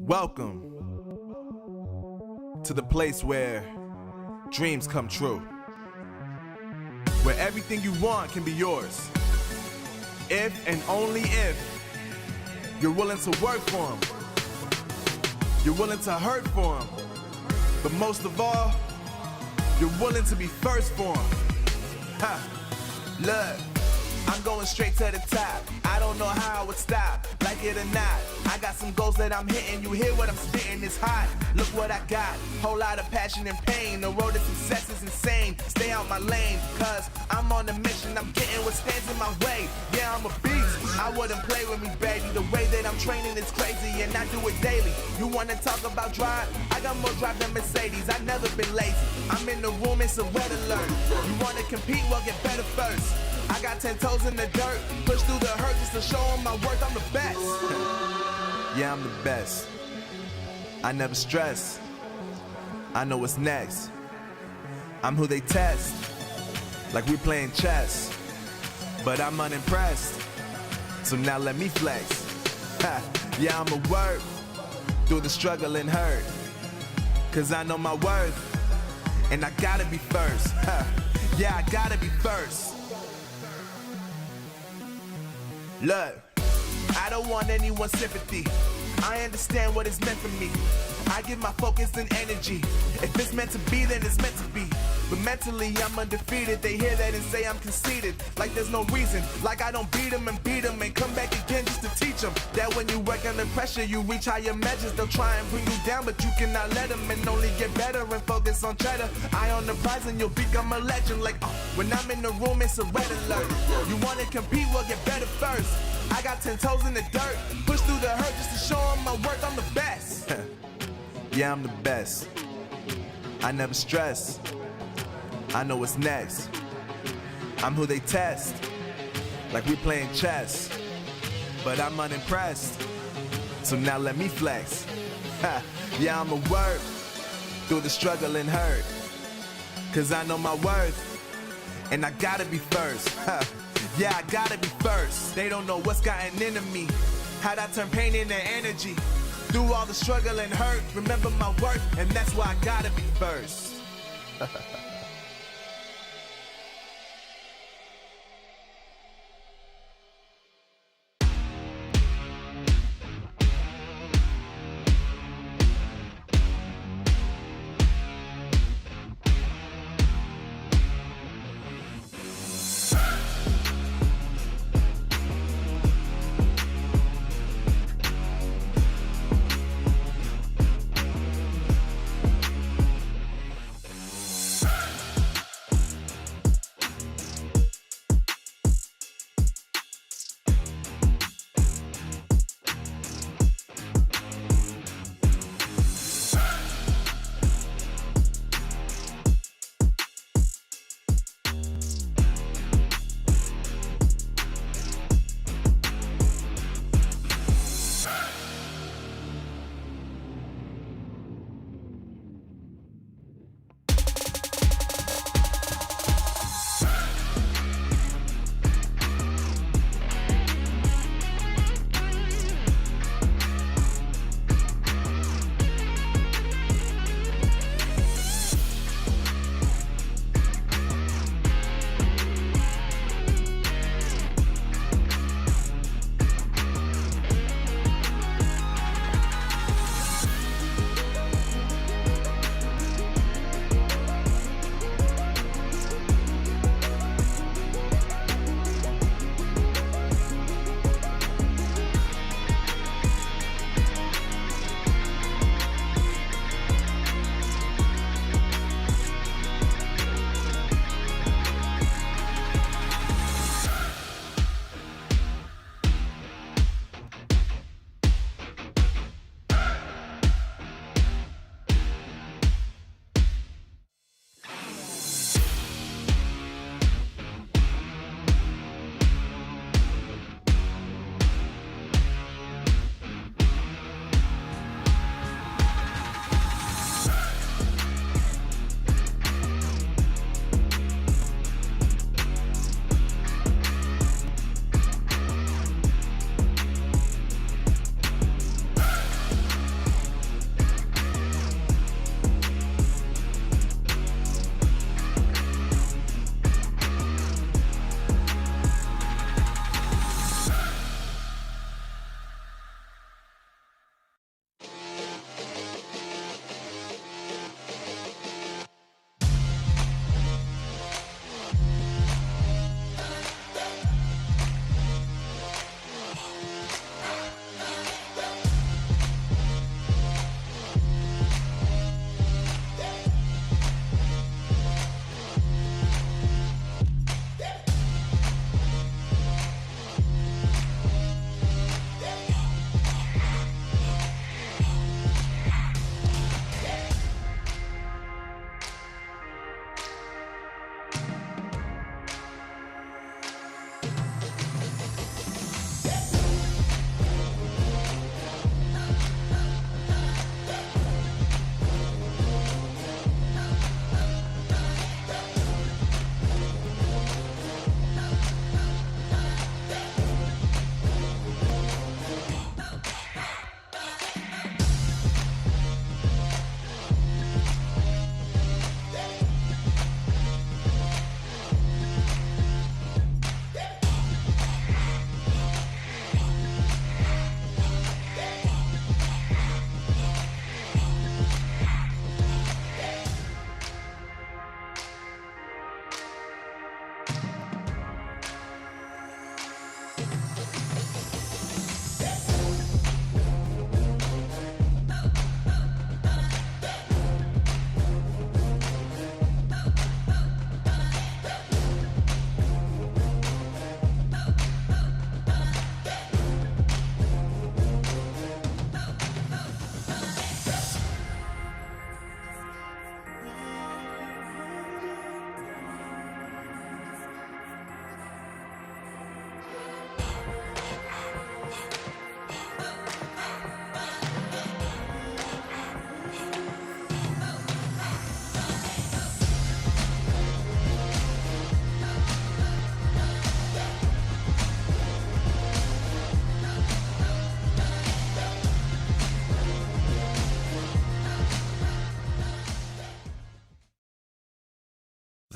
Speaker 1: Welcome to the place where dreams come true. Where everything you want can be yours. If and only if you're willing to work for them. You're willing to hurt for them. But most of all, you're willing to be first for them. Ha! Look, I'm going straight to the top. I don't know how I would stop, like it or not. I got some goals that I'm hitting. You hear what I'm spitting, it's hot. Look what I got, whole lot of passion and pain. The road to success is insane. Stay out my lane, cause I'm on a mission. I'm getting what stands in my way. Yeah, I'm a beast, I wouldn't play with me, baby. The way that I'm training is crazy and I do it daily. You wanna talk about drive? I got more drive than Mercedes. I've never been lazy. I'm in the room, it's a red alert. You wanna compete? Well, get better first. I got 10 toes in the dirt, push through the hurt just to show them my worth. I'm the best. Yeah, I'm the best. I never stress. I know what's next. I'm who they test, like we playing chess. But I'm unimpressed, so now let me flex. Ha, yeah, I'ma work through the struggle and hurt, cause I know my worth, and I gotta be first. Ha, yeah, I gotta be first. Look, I don't want anyone's sympathy. I understand what it's meant for me. I give my focus and energy. If it's meant to be, then it's meant to be. But mentally, I'm undefeated. They hear that and say I'm conceited. Like there's no reason. Like I don't beat them and come back again just to teach them that when you work under pressure, you reach higher measures. They'll try and bring you down, but you cannot let them, and only get better and focus on cheddar. Eye on the prize and you'll become a legend. Like, when I'm in the room, it's a red alert. You wanna compete? Well, get better first. I got 10 toes in the dirt, push through the hurt just to show them my worth. I'm the best. Yeah, I'm the best. I never stress. I know what's next. I'm who they test, like we playing chess. But I'm unimpressed, so now let me flex. Ha, yeah, I'ma work through the struggle and hurt, cause I know my worth, and I gotta be first. Ha, yeah, I gotta be first. They don't know what's gotten into me, how'd I turn pain into energy. Through all the struggle and hurt, remember my worth, and that's why I gotta be first.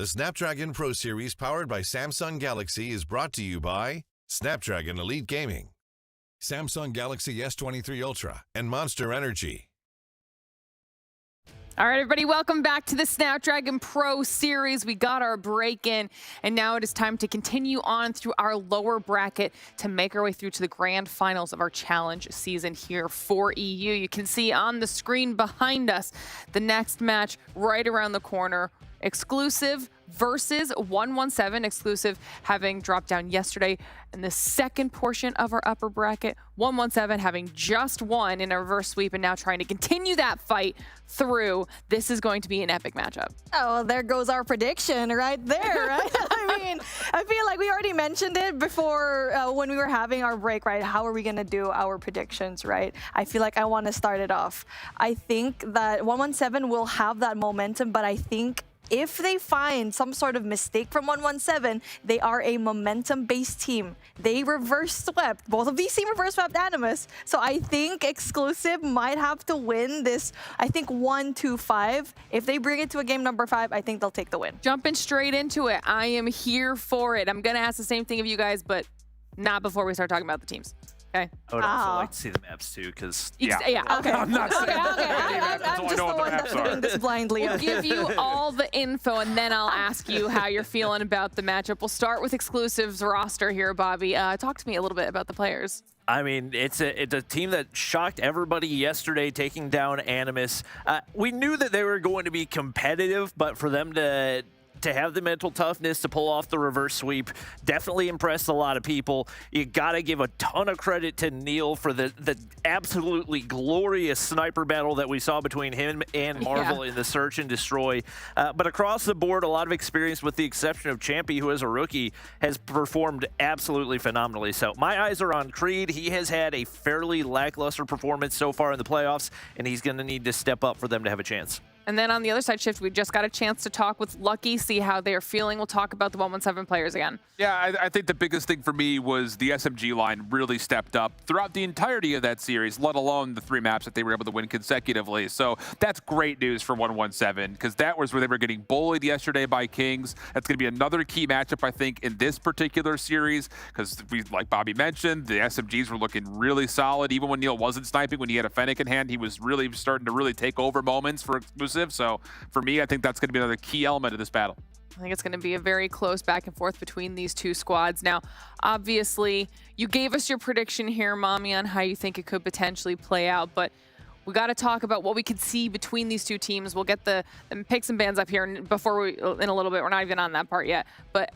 Speaker 4: The Snapdragon Pro Series powered by Samsung Galaxy is brought to you by Snapdragon Elite Gaming, Samsung Galaxy S23 Ultra, and Monster Energy.
Speaker 2: All right, everybody, welcome back to the Snapdragon Pro Series. We got our break in, and now it is time to continue on through our lower bracket to make our way through to the grand finals of our challenge season here for EU. You can see on the screen behind us the next match right around the corner. Exclusive versus 117. Exclusive having dropped down yesterday in the second portion of our upper bracket. 117 having just won in a reverse sweep and now trying to continue that fight through. This is going to be an epic matchup.
Speaker 7: Oh, there goes our prediction right there, right? I mean, I feel like we already mentioned it before when we were having our break, right? How are we going to do our predictions, right? I feel like I want to start it off. I think that 117 will have that momentum, but I think if they find some sort of mistake from 117, they are a momentum-based team. They reverse swept. Both of these teams reverse swept Animus. So I think Exclusive might have to win this, I think 1-2-5. If they bring it to a game number 5, I think they'll take the win.
Speaker 2: Jumping straight into it. I am here for it. I'm going to ask the same thing of you guys, but not before we start talking about the teams. Okay.
Speaker 6: I would also like to see the maps too, because
Speaker 2: yeah, okay.
Speaker 5: I'm not saying
Speaker 7: I'm just the one that's doing this blindly.
Speaker 2: We'll give you all the info, and then I'll ask you how you're feeling about the matchup. We'll start with Exclusive's roster here, Bobby. Talk to me a little bit about the players.
Speaker 6: I mean, it's a team that shocked everybody yesterday, taking down Animus. We knew that they were going to be competitive, but for them to have the mental toughness to pull off the reverse sweep definitely impressed a lot of people. You got to give a ton of credit to Neil for the absolutely glorious sniper battle that we saw between him and Marvel in the Search and Destroy. But across the board, a lot of experience with the exception of Champy, who is a rookie, has performed absolutely phenomenally. So my eyes are on Creed. He has had a fairly lackluster performance so far in the playoffs, and he's going to need to step up for them to have a chance.
Speaker 2: And then on the other side, Shift, we just got a chance to talk with Lucky, see how they're feeling. We'll talk about the 117 players again.
Speaker 5: Yeah, I think the biggest thing for me was the SMG line really stepped up throughout the entirety of that series, let alone the 3 maps that they were able to win consecutively. So that's great news for 117, because that was where they were getting bullied yesterday by Kings. That's going to be another key matchup, I think, in this particular series, because like Bobby mentioned, the SMGs were looking really solid. Even when Neil wasn't sniping, when he had a Fennec in hand, he was really starting to really take over moments for Exclusive. So for me, I think that's going to be another key element of this battle.
Speaker 2: I think it's going to be a very close back and forth between these two squads. Now, obviously, you gave us your prediction here, Mommy, on how you think it could potentially play out, but we got to talk about what we could see between these two teams. We'll get the picks and bans up here in a little bit. We're not even on that part yet, but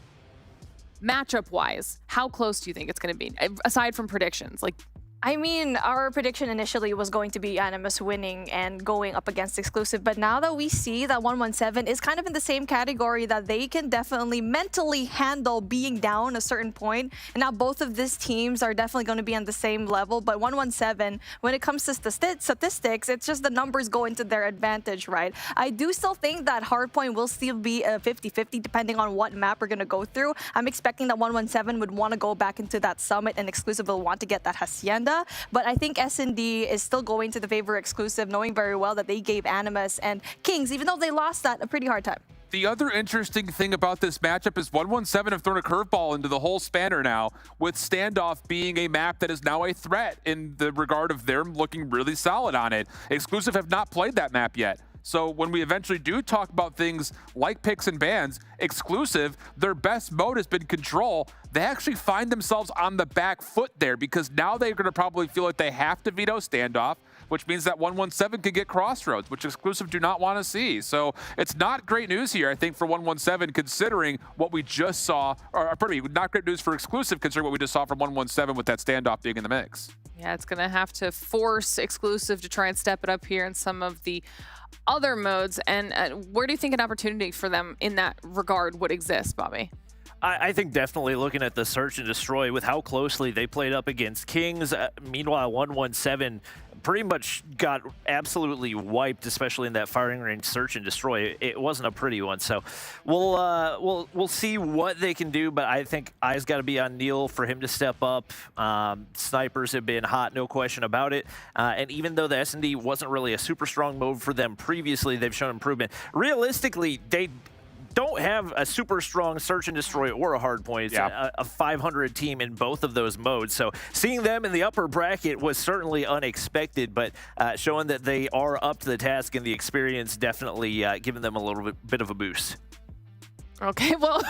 Speaker 2: matchup-wise, how close do you think it's going to be, aside from predictions? Like,
Speaker 7: I mean, our prediction initially was going to be Animus winning and going up against Exclusive, but now that we see that 117 is kind of in the same category, that they can definitely mentally handle being down a certain point, and now both of these teams are definitely going to be on the same level. But 117, when it comes to statistics, it's just the numbers go into their advantage, right? I do still think that Hardpoint will still be a 50-50 depending on what map we're going to go through. I'm expecting that 117 would want to go back into that Summit, and Exclusive will want to get that Hacienda. But I think S&D is still going to the favor Exclusive, knowing very well that they gave Animus and Kings, even though they lost that, a pretty hard time.
Speaker 5: The other interesting thing about this matchup is 117 have thrown a curveball into the whole spanner now, with Standoff being a map that is now a threat in the regard of them looking really solid on it. Exclusive have not played that map yet. So when we eventually do talk about things like picks and bans, Exclusive, their best mode has been control. They actually find themselves on the back foot there, because now they're going to probably feel like they have to veto Standoff, which means that 117 could get Crossroads, which Exclusive do not want to see. So it's not great news here, I think, for 117, considering what we just saw, or pardon me, not great news for Exclusive, considering what we just saw from 117 with that Standoff being in the mix.
Speaker 2: Yeah, it's going to have to force Exclusive to try and step it up here in some of the other modes. And where do you think an opportunity for them in that regard would exist, Bobby?
Speaker 6: I think definitely looking at the Search and Destroy with how closely they played up against Kings. Meanwhile, 117 pretty much got absolutely wiped, especially in that firing range Search and Destroy. It wasn't a pretty one. So we'll see what they can do, but I think eyes got to be on Neil for him to step up. Snipers have been hot, no question about it. And even though the S&D wasn't really a super strong mode for them previously, they've shown improvement. Realistically, they don't have a super strong search and destroy or a hardpoint. It's a 500 team in both of those modes. So seeing them in the upper bracket was certainly unexpected, but showing that they are up to the task and the experience definitely giving them a little bit of a boost.
Speaker 2: Okay, well,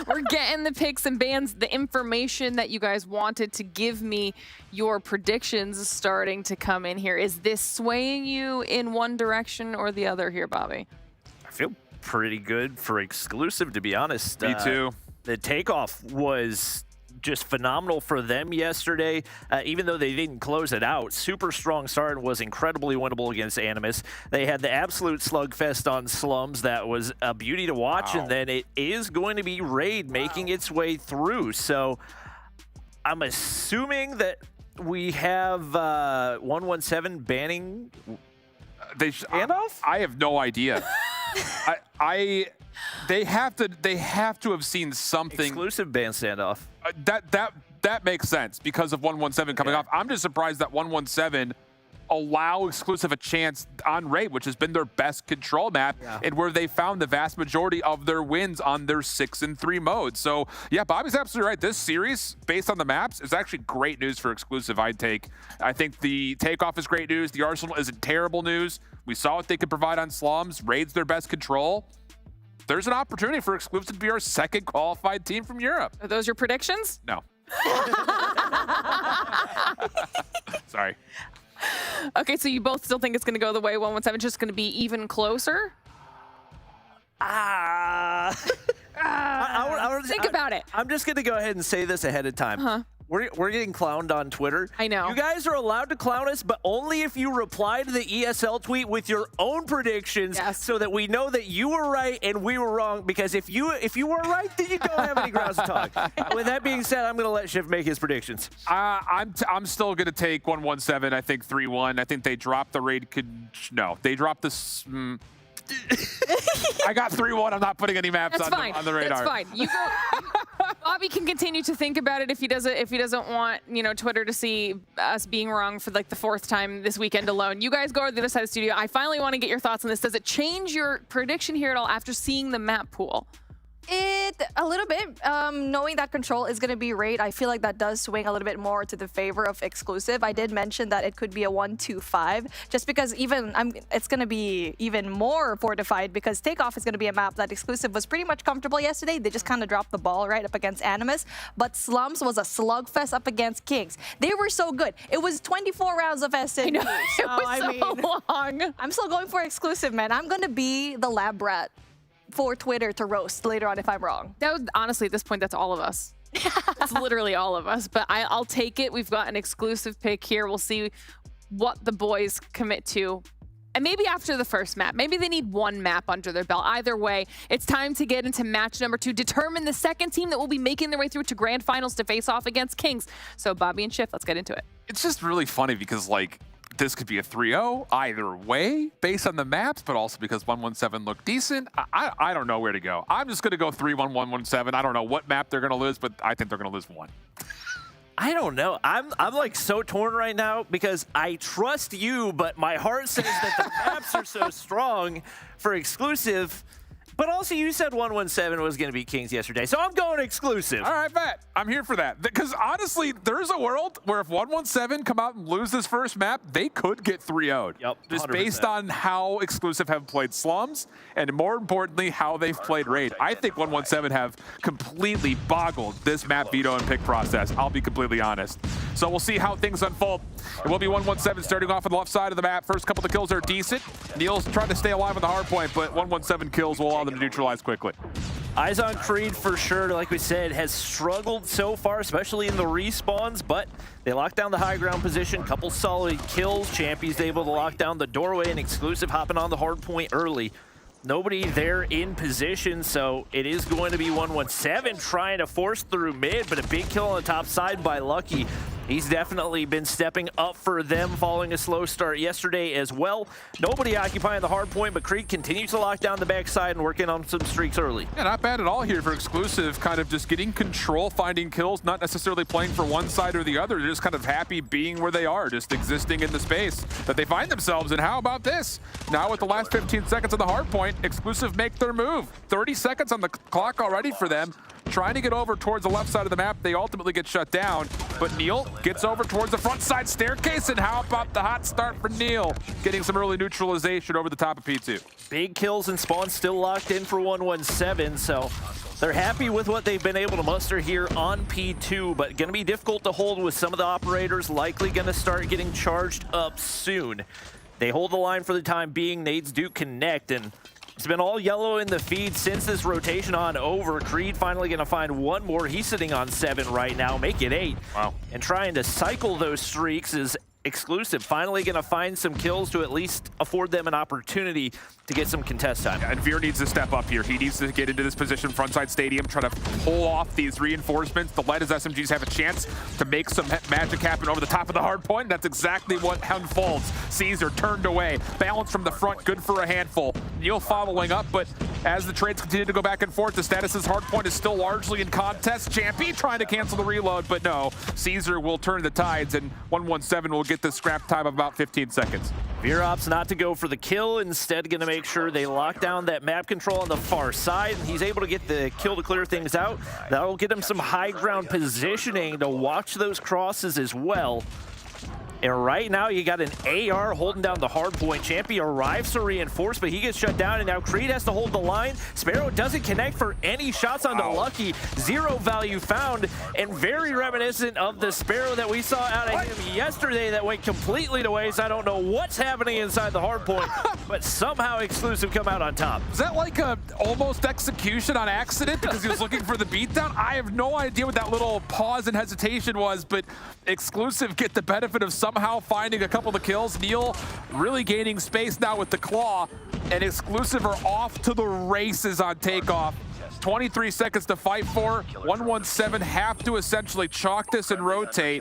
Speaker 2: we're getting the picks and bans, the information that you guys wanted to give me. Your predictions is starting to come in here. Is this swaying you in one direction or the other here, Bobby?
Speaker 6: I feel pretty good for exclusive, to be honest.
Speaker 5: Me too.
Speaker 6: The Takeoff was just phenomenal for them yesterday, even though they didn't close it out. Super strong start and was incredibly winnable against Animus. They had the absolute slugfest on Slums that was a beauty to watch, and then it is going to be Raid making its way through. So I'm assuming that we have 117 banning Standoff?
Speaker 5: I have no idea. They have to have seen something.
Speaker 6: Exclusive ban Standoff.
Speaker 5: That makes sense because of 117 coming off. I'm just surprised that 117 allow exclusive a chance on Raid, which has been their best control map and where they found the vast majority of their wins on their 6-3 mode. So yeah, Bobby's absolutely right. This series, based on the maps, is actually great news for exclusive. I think the Takeoff is great news. The Arsenal isn't terrible news. We saw what they could provide on Slums. Raid's their best control. There's an opportunity for exclusive to be our second qualified team from Europe.
Speaker 2: Are those your predictions?
Speaker 5: No. Sorry.
Speaker 2: Okay, so you both still think it's going to go the way 117, just going to be even closer? Think about it.
Speaker 6: I'm just going to go ahead and say this ahead of time. We're getting clowned on Twitter.
Speaker 2: I know.
Speaker 6: You guys are allowed to clown us, but only if you reply to the ESL tweet with your own predictions, so that we know that you were right and we were wrong. Because if you were right, then you don't have any grounds to talk. With that being said, I'm going to let Shiv make his predictions.
Speaker 5: I'm still going to take 117. I think 3-1. I think they dropped the Raid. No, they dropped this. I got 3-1. I'm not putting any maps on the radar.
Speaker 2: That's fine. You go. Bobby can continue to think about it if he doesn't want Twitter to see us being wrong for like the 4th time this weekend alone. You guys go to the other side of the studio. I finally want to get your thoughts on this. Does it change your prediction here at all after seeing the map pool?
Speaker 7: A little bit. Knowing that control is going to be Raid, I feel like that does swing a little bit more to the favor of exclusive. I did mention that it could be a 1-2-5, just because it's going to be even more fortified because Takeoff is going to be a map that exclusive was pretty much comfortable yesterday. They just kind of dropped the ball right up against Animus, but Slums was a slugfest up against Kings. They were so good. It was 24 rounds of SMB.
Speaker 2: I know. It was so long.
Speaker 7: I'm still going for exclusive, man. I'm going to be the lab rat for Twitter to roast later on if I'm wrong.
Speaker 2: That was, honestly, at this point, that's all of us. It's literally all of us, but I'll take it. We've got an exclusive pick here. We'll see what the boys commit to. And maybe after the first map, maybe they need one map under their belt. Either way, it's time to get into match number 2, determine the second team that will be making their way through to grand finals to face off against Kings. So Bobby and Shiv, let's get into it.
Speaker 5: It's just really funny because this could be a 3-0 either way based on the maps, but also because 117 looked decent. I don't know where to go. I'm just going to go 3-1, 117. I don't know what map they're going to lose, but I think they're going to lose one.
Speaker 6: I don't know. I'm like so torn right now because I trust you, but my heart says that the maps are so strong for exclusive. But also, you said 117 was going to be Kings yesterday, so I'm going exclusive.
Speaker 5: All right, bet. I'm here for that. Because honestly, there's a world where if 117 come out and lose this first map, they could get 3-0'd.
Speaker 6: Yep, 100%.
Speaker 5: Just based on how exclusive have played Slums, and more importantly, how they've played Raid. I think 117 have completely boggled this map veto and pick process. I'll be completely honest. So we'll see how things unfold. It will be 117 starting off on the left side of the map. First couple of kills are decent. Neil's trying to stay alive on the hard point, but 117 kills will allow them to neutralize quickly.
Speaker 6: Eyes on Creed for sure, like we said, has struggled so far, especially in the respawns, but they locked down the high ground position, couple solid kills. Champy's able to lock down the doorway, and exclusive hopping on the hard point early. Nobody there in position, so it is going to be 117 trying to force through mid, but a big kill on the top side by Lucky. He's definitely been stepping up for them following a slow start yesterday as well. Nobody occupying the hard point, but Creed continues to lock down the backside and working on some streaks early.
Speaker 5: Yeah, not bad at all here for Exclusive, kind of just getting control, finding kills, not necessarily playing for one side or the other. They're just kind of happy being where they are, just existing in the space that they find themselves in. How about this? Now with the last 15 seconds of the hard point, Exclusive make their move. 30 seconds on the clock already for them. Trying to get over towards the left side of the map. They ultimately get shut down, but Neil gets over towards the front side staircase, and how about the hot start for Neil? Getting some early neutralization over the top of P2.
Speaker 6: Big kills and spawns still locked in for 117, so they're happy with what they've been able to muster here on P2, but going to be difficult to hold with some of the operators likely going to start getting charged up soon. They hold the line for the time being. Nades do connect, and it's been all yellow in the feed since this rotation on over. Creed finally going to find one more. He's sitting on 7 right now, make it 8.
Speaker 5: Wow.
Speaker 6: And trying to cycle those streaks is Exclusive. Finally going to find some kills to at least afford them an opportunity to get some contest time.
Speaker 5: And Veer needs to step up here. He needs to get into this position, frontside stadium, try to pull off these reinforcements to let his SMGs have a chance to make some magic happen over the top of the hard point. That's exactly what unfolds. Caesar turned away. Balance from the front, good for a handful. Neil following up, but as the trades continue to go back and forth, the status is hard point is still largely in contest. Champy trying to cancel the reload, but no. Caesar will turn the tides, and 117 will get the scrap time of about 15 seconds.
Speaker 6: Veer opts not to go for the kill, instead going to make sure they lock down that map control on the far side, and he's able to get the kill to clear things out. That'll get him some high ground positioning to watch those crosses as well. And right now, you got an AR holding down the hard point. Champy arrives to reinforce, but he gets shut down, and now Creed has to hold the line. Sparrow doesn't connect for any shots onto Lucky. 0 value found, and very reminiscent of the Sparrow that we saw out of him yesterday that went completely to waste. I don't know what's happening inside the hard point, but somehow Exclusive come out on top.
Speaker 5: Is that like a almost execution on accident because he was looking for the beatdown? I have no idea what that little pause and hesitation was, but Exclusive get the benefit of somehow finding a couple of kills. Neil really gaining space now with the claw, and Exclusive are off to the races on Takeoff. 23 seconds to fight for. 117 have to essentially chalk this and rotate,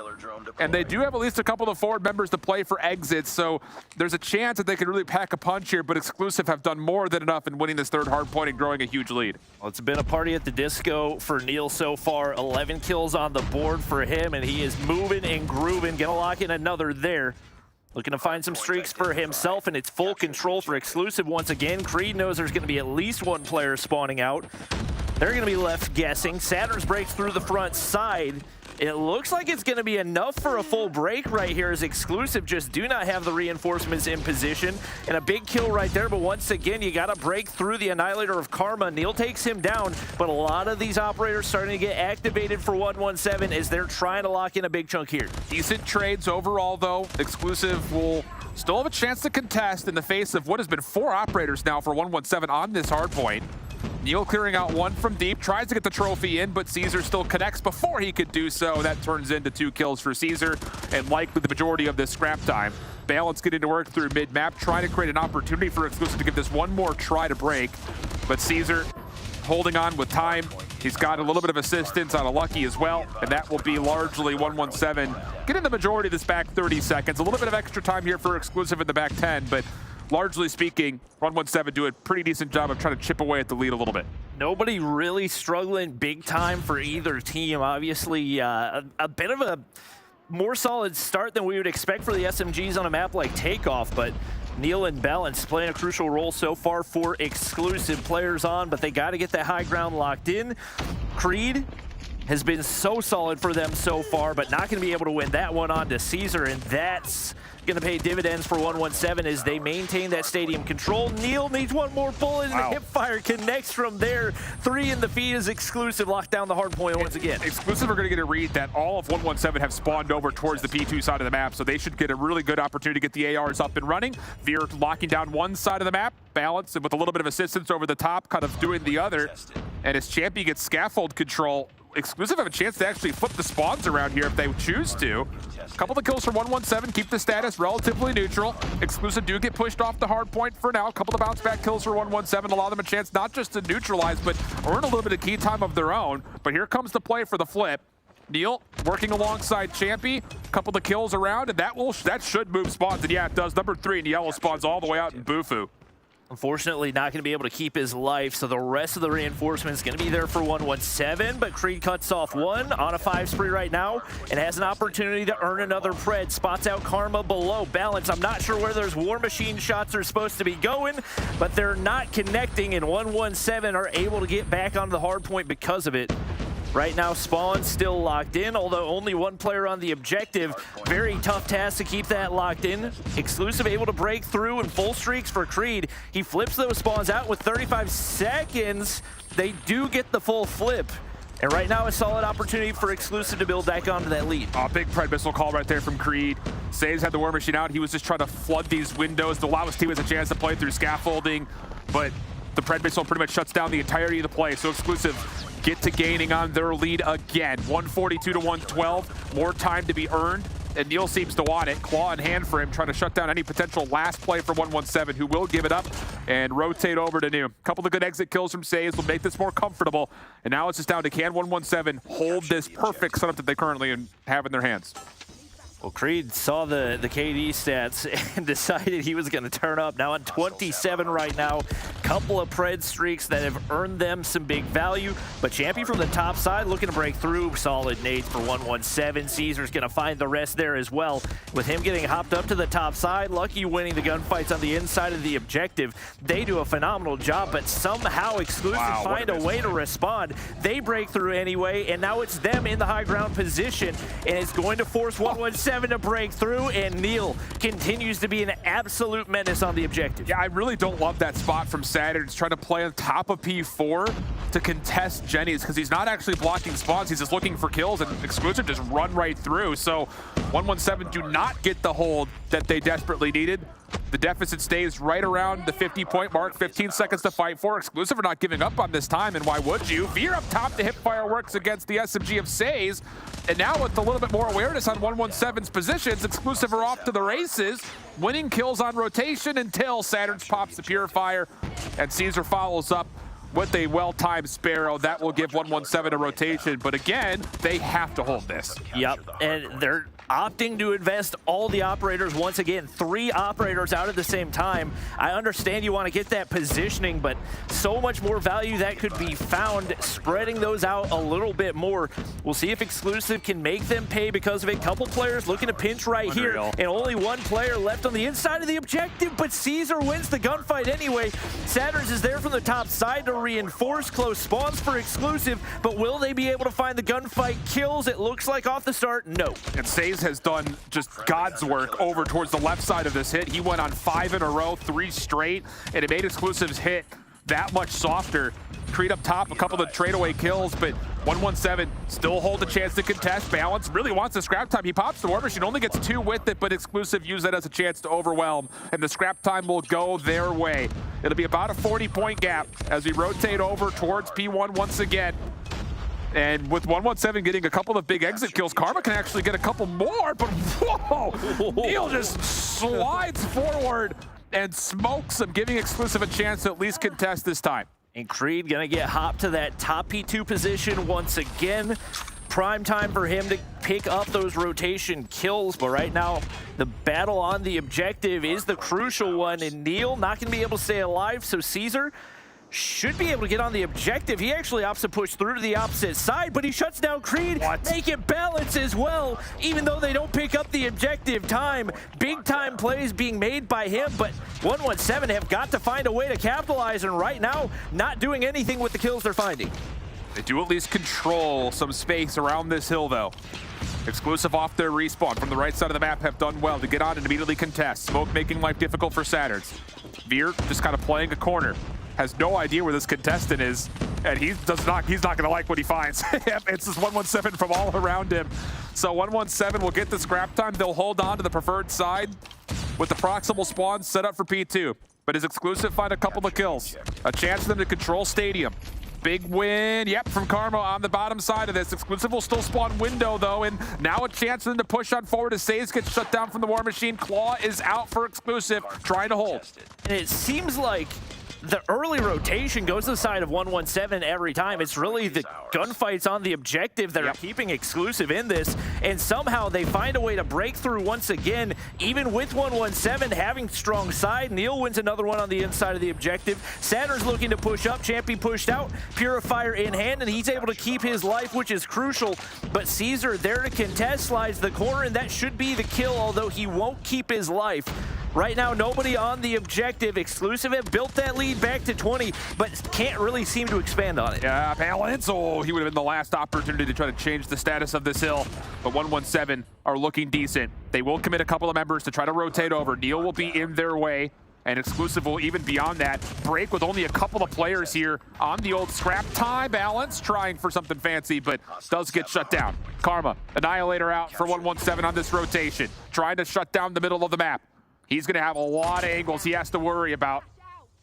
Speaker 5: and they do have at least a couple of forward members to play for exits, so there's a chance that they could really pack a punch here, but Exclusive have done more than enough in winning this third hard point and growing a huge lead.
Speaker 6: Well, it's been a party at the disco for Neil so far. 11 kills on the board for him, and he is moving and grooving. Gonna lock in another there. Looking to find some streaks for himself, and it's full control for Exclusive once again. Creed knows there's going to be at least one player spawning out. They're going to be left guessing. Saturn's breaks through the front side. It looks like it's going to be enough for a full break right here, as Exclusive just do not have the reinforcements in position. And a big kill right there, but once again, you got to break through the Annihilator of Karma. Neil takes him down, but a lot of these operators starting to get activated for 117 as they're trying to lock in a big chunk here.
Speaker 5: Decent trades overall, though. Exclusive will still have a chance to contest in the face of what has been 4 operators now for 117 on this hard point. Neil clearing out 1 from deep, tries to get the trophy in, but Caesar still connects before he could do so. That turns into 2 kills for Caesar, and likely the majority of this scrap time. Balance getting to work through mid-map, trying to create an opportunity for Exclusive to give this one more try to break, but Caesar holding on with time. He's got a little bit of assistance on a Lucky as well, and that will be largely 117 getting the majority of this back 30 seconds. A little bit of extra time here for Exclusive in the back 10, but largely speaking, 117 do a pretty decent job of trying to chip away at the lead a little bit.
Speaker 6: Nobody really struggling big time for either team. Obviously, a bit of a more solid start than we would expect for the SMGs on a map like Takeoff, but Neil and Balance playing a crucial role so far for Exclusive players on, but they got to get that high ground locked in. Creed has been so solid for them so far, but not going to be able to win that one on to Caesar, and that's going to pay dividends for 117 as they maintain that stadium control. Neil needs one more bullet, and the hipfire connects from there. 3 in the feed is Exclusive, locked down the hard point once again.
Speaker 5: Exclusive are going to get a read that all of 117 have spawned over towards the P2 side of the map, so they should get a really good opportunity to get the ARs up and running. Veer locking down one side of the map, Balance, and with a little bit of assistance over the top, kind of doing the other. And as Champy gets scaffold control, Exclusive have a chance to actually flip the spawns around here if they choose to. A couple of kills for 117, keep the status relatively neutral. Exclusive do get pushed off the hard point for now. A couple of bounce back kills for 117, allow them a chance not just to neutralize, but earn a little bit of key time of their own. But here comes the play for the flip. Neil working alongside Champy, a couple of kills around, and that should move spawns, and yeah, it does. Number 3 in yellow spawns all the way out in Bufu.
Speaker 6: Unfortunately, not going to be able to keep his life, so the rest of the reinforcements going to be there for 117, but Creed cuts off one on a 5 spree right now and has an opportunity to earn another Pred. Spots out Karma below. Balance, I'm not sure where those War Machine shots are supposed to be going, but they're not connecting, and 117 are able to get back onto the hard point because of it. Right now, Spawn still locked in, although only one player on the objective. Very tough task to keep that locked in. Exclusive able to break through and full streaks for Creed. He flips those spawns out with 35 seconds. They do get the full flip. And right now, a solid opportunity for Exclusive to build back onto that lead.
Speaker 5: Big Pred missile call right there from Creed. Saves had the War Machine out. He was just trying to flood these windows to allow his teammates a chance to play through scaffolding. But the Pred missile pretty much shuts down the entirety of the play. So Exclusive get to gaining on their lead again. 142 to 112. More time to be earned. And Neil seems to want it. Claw in hand for him, trying to shut down any potential last play for 117, who will give it up and rotate over to New. Couple of good exit kills from Saves will make this more comfortable. And now it's just down to can 117 hold this perfect setup that they currently have in their hands.
Speaker 6: Well, Creed saw the KD stats and decided he was going to turn up. Now on 27 right now. Couple of Pred streaks that have earned them some big value. But Champion from the top side looking to break through. Solid nades for 117. Caesar's going to find the rest there as well. With him getting hopped up to the top side, Lucky winning the gunfights on the inside of the objective. They do a phenomenal job, but somehow Exclusive find a way to respond. They break through anyway, and now it's them in the high ground position, and it's going to force 117 to break through, and Neil continues to be an absolute menace on the objective.
Speaker 5: Yeah, I really don't love that spot from Saturn. He's trying to play on top of P4 to contest Jenny's, because he's not actually blocking spawns. He's just looking for kills, and Exclusive just run right through. So 117 do not get the hold that they desperately needed. The deficit stays right around the 50-point mark, 15 seconds to fight for. Exclusive are not giving up on this time, and why would you? Veer up top to hit fireworks against the SMG of Says, and now with a little bit more awareness on 117's positions, Exclusive are off to the races, winning kills on rotation until Saturn's pops the Purifier, and Caesar follows up with a well-timed Sparrow. That will give 117 a rotation, but again, they have to hold this.
Speaker 6: Yep, and they're opting to invest all the operators once again. 3 operators out at the same time. I understand you want to get that positioning, but so much more value that could be found spreading those out a little bit more. We'll see if Exclusive can make them pay because of it. Couple players looking to pinch right here, and only one player left on the inside of the objective, but Caesar wins the gunfight anyway. Saturns is there from the top side to reinforce close spawns for Exclusive, but will they be able to find the gunfight kills? It looks like off the start, no.
Speaker 5: And Says has done just God's work over towards the left side of this hit. He went on 5 in a row, 3 straight, and it made Exclusive's hit that much softer. Creed up top, a couple of tradeaway kills, but 117 still hold a chance to contest. Balance really wants the scrap time. He pops the War Machine, only gets 2 with it, but Exclusive use that as a chance to overwhelm, and the scrap time will go their way. It'll be about a 40-point gap as we rotate over towards P1 once again. And with 117 getting a couple of big exit kills, Karma can actually get a couple more, but whoa! Neil just slides forward and smokes him, giving Exclusive a chance to at least contest this time.
Speaker 6: And Creed gonna get hopped to that top P2 position once again. Prime time for him to pick up those rotation kills, but right now the battle on the objective is the crucial one, and Neil not gonna be able to stay alive, so Caesar should be able to get on the objective. He actually opts to push through to the opposite side, but he shuts down Creed. Make it balance as well, even though they don't pick up the objective time. Big time plays being made by him, but 117 have got to find a way to capitalize, and right now, not doing anything with the kills they're finding.
Speaker 5: They do at least control some space around this hill, though. Exclusive off their respawn from the right side of the map have done well to get on and immediately contest. Smoke making life difficult for Saturns. Veer just kind of playing a corner. Has no idea where this contestant is, and he's not gonna like what he finds. It's just 117 from all around him. So 117 will get the scrap time. They'll hold on to the preferred side with the proximal spawn set up for P2. But his Exclusive find a couple of kills. A chance for them to control Stadium. Big win, yep, from Karma on the bottom side of this. Exclusive will still spawn window, though, and now a chance for them to push on forward as Says gets shut down from the War Machine. Claw is out for Exclusive, trying to hold.
Speaker 6: And it seems like the early rotation goes to the side of 117 every time. It's really the gunfights on the objective that are keeping Exclusive in this, and somehow they find a way to break through once again, even with 117 having strong side. Neil wins another one on the inside of the objective. Saturn's looking to push up. Champy pushed out, Purifier in hand, and he's able to keep his life, which is crucial. But Caesar there to contest, slides the corner, and that should be the kill, although he won't keep his life. Right now, nobody on the objective. Exclusive have built that lead back to 20, but can't really seem to expand on it.
Speaker 5: Yeah, Balance. Oh, he would have been the last opportunity to try to change the status of this hill. But 117 are looking decent. They will commit a couple of members to try to rotate over. Neil will be in their way, and Exclusive will, even beyond that, break with only a couple of players here on the old scrap time. Balance trying for something fancy, but does get shut down. Karma, Annihilator out for 117 on this rotation, trying to shut down the middle of the map. He's going to have a lot of angles he has to worry about.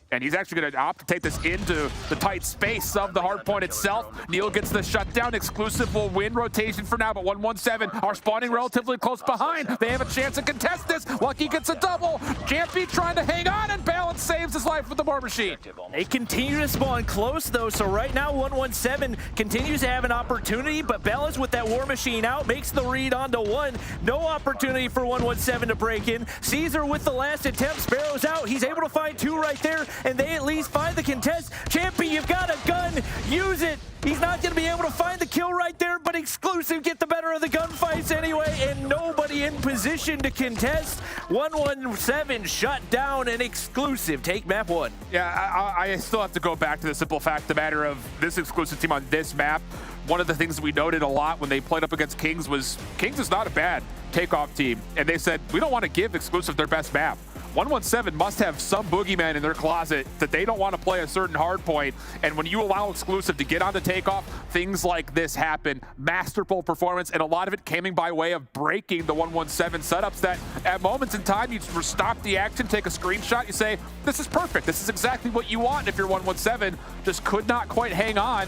Speaker 5: And he's actually going to opt to take this into the tight space of the hardpoint itself. Neil gets the shutdown. Exclusive will win rotation for now, but 117 are spawning relatively close behind. They have a chance to contest this. Lucky gets a double. Champy trying to hang on, and Balance saves his life with the War Machine.
Speaker 6: They continue to spawn close, though, so right now 117 continues to have an opportunity, but Balance with that War Machine out makes the read onto one. No opportunity for 117 to break in. Caesar with the last attempt. Sparrow's out. He's able to find two right there, and they at least find the contest. Champy, you've got a gun. Use it. He's not going to be able to find the kill right there, but Exclusive get the better of the gunfights anyway, and nobody in position to contest. 117 shut down, and Exclusive take map one.
Speaker 5: Yeah, I still have to go back to the simple fact of the matter of this Exclusive team on this map. One of the things we noted a lot when they played up against Kings was Kings is not a bad Takeoff team, and they said, we don't want to give Exclusive their best map. 117 must have some boogeyman in their closet that they don't want to play a certain hard point, and when you allow Exclusive to get on the Takeoff, things like this happen. Masterful performance, and a lot of it coming by way of breaking the 117 setups that at moments in time you stop the action, take a screenshot, you say, this is perfect, this is exactly what you want. If you're 117, just could not quite hang on,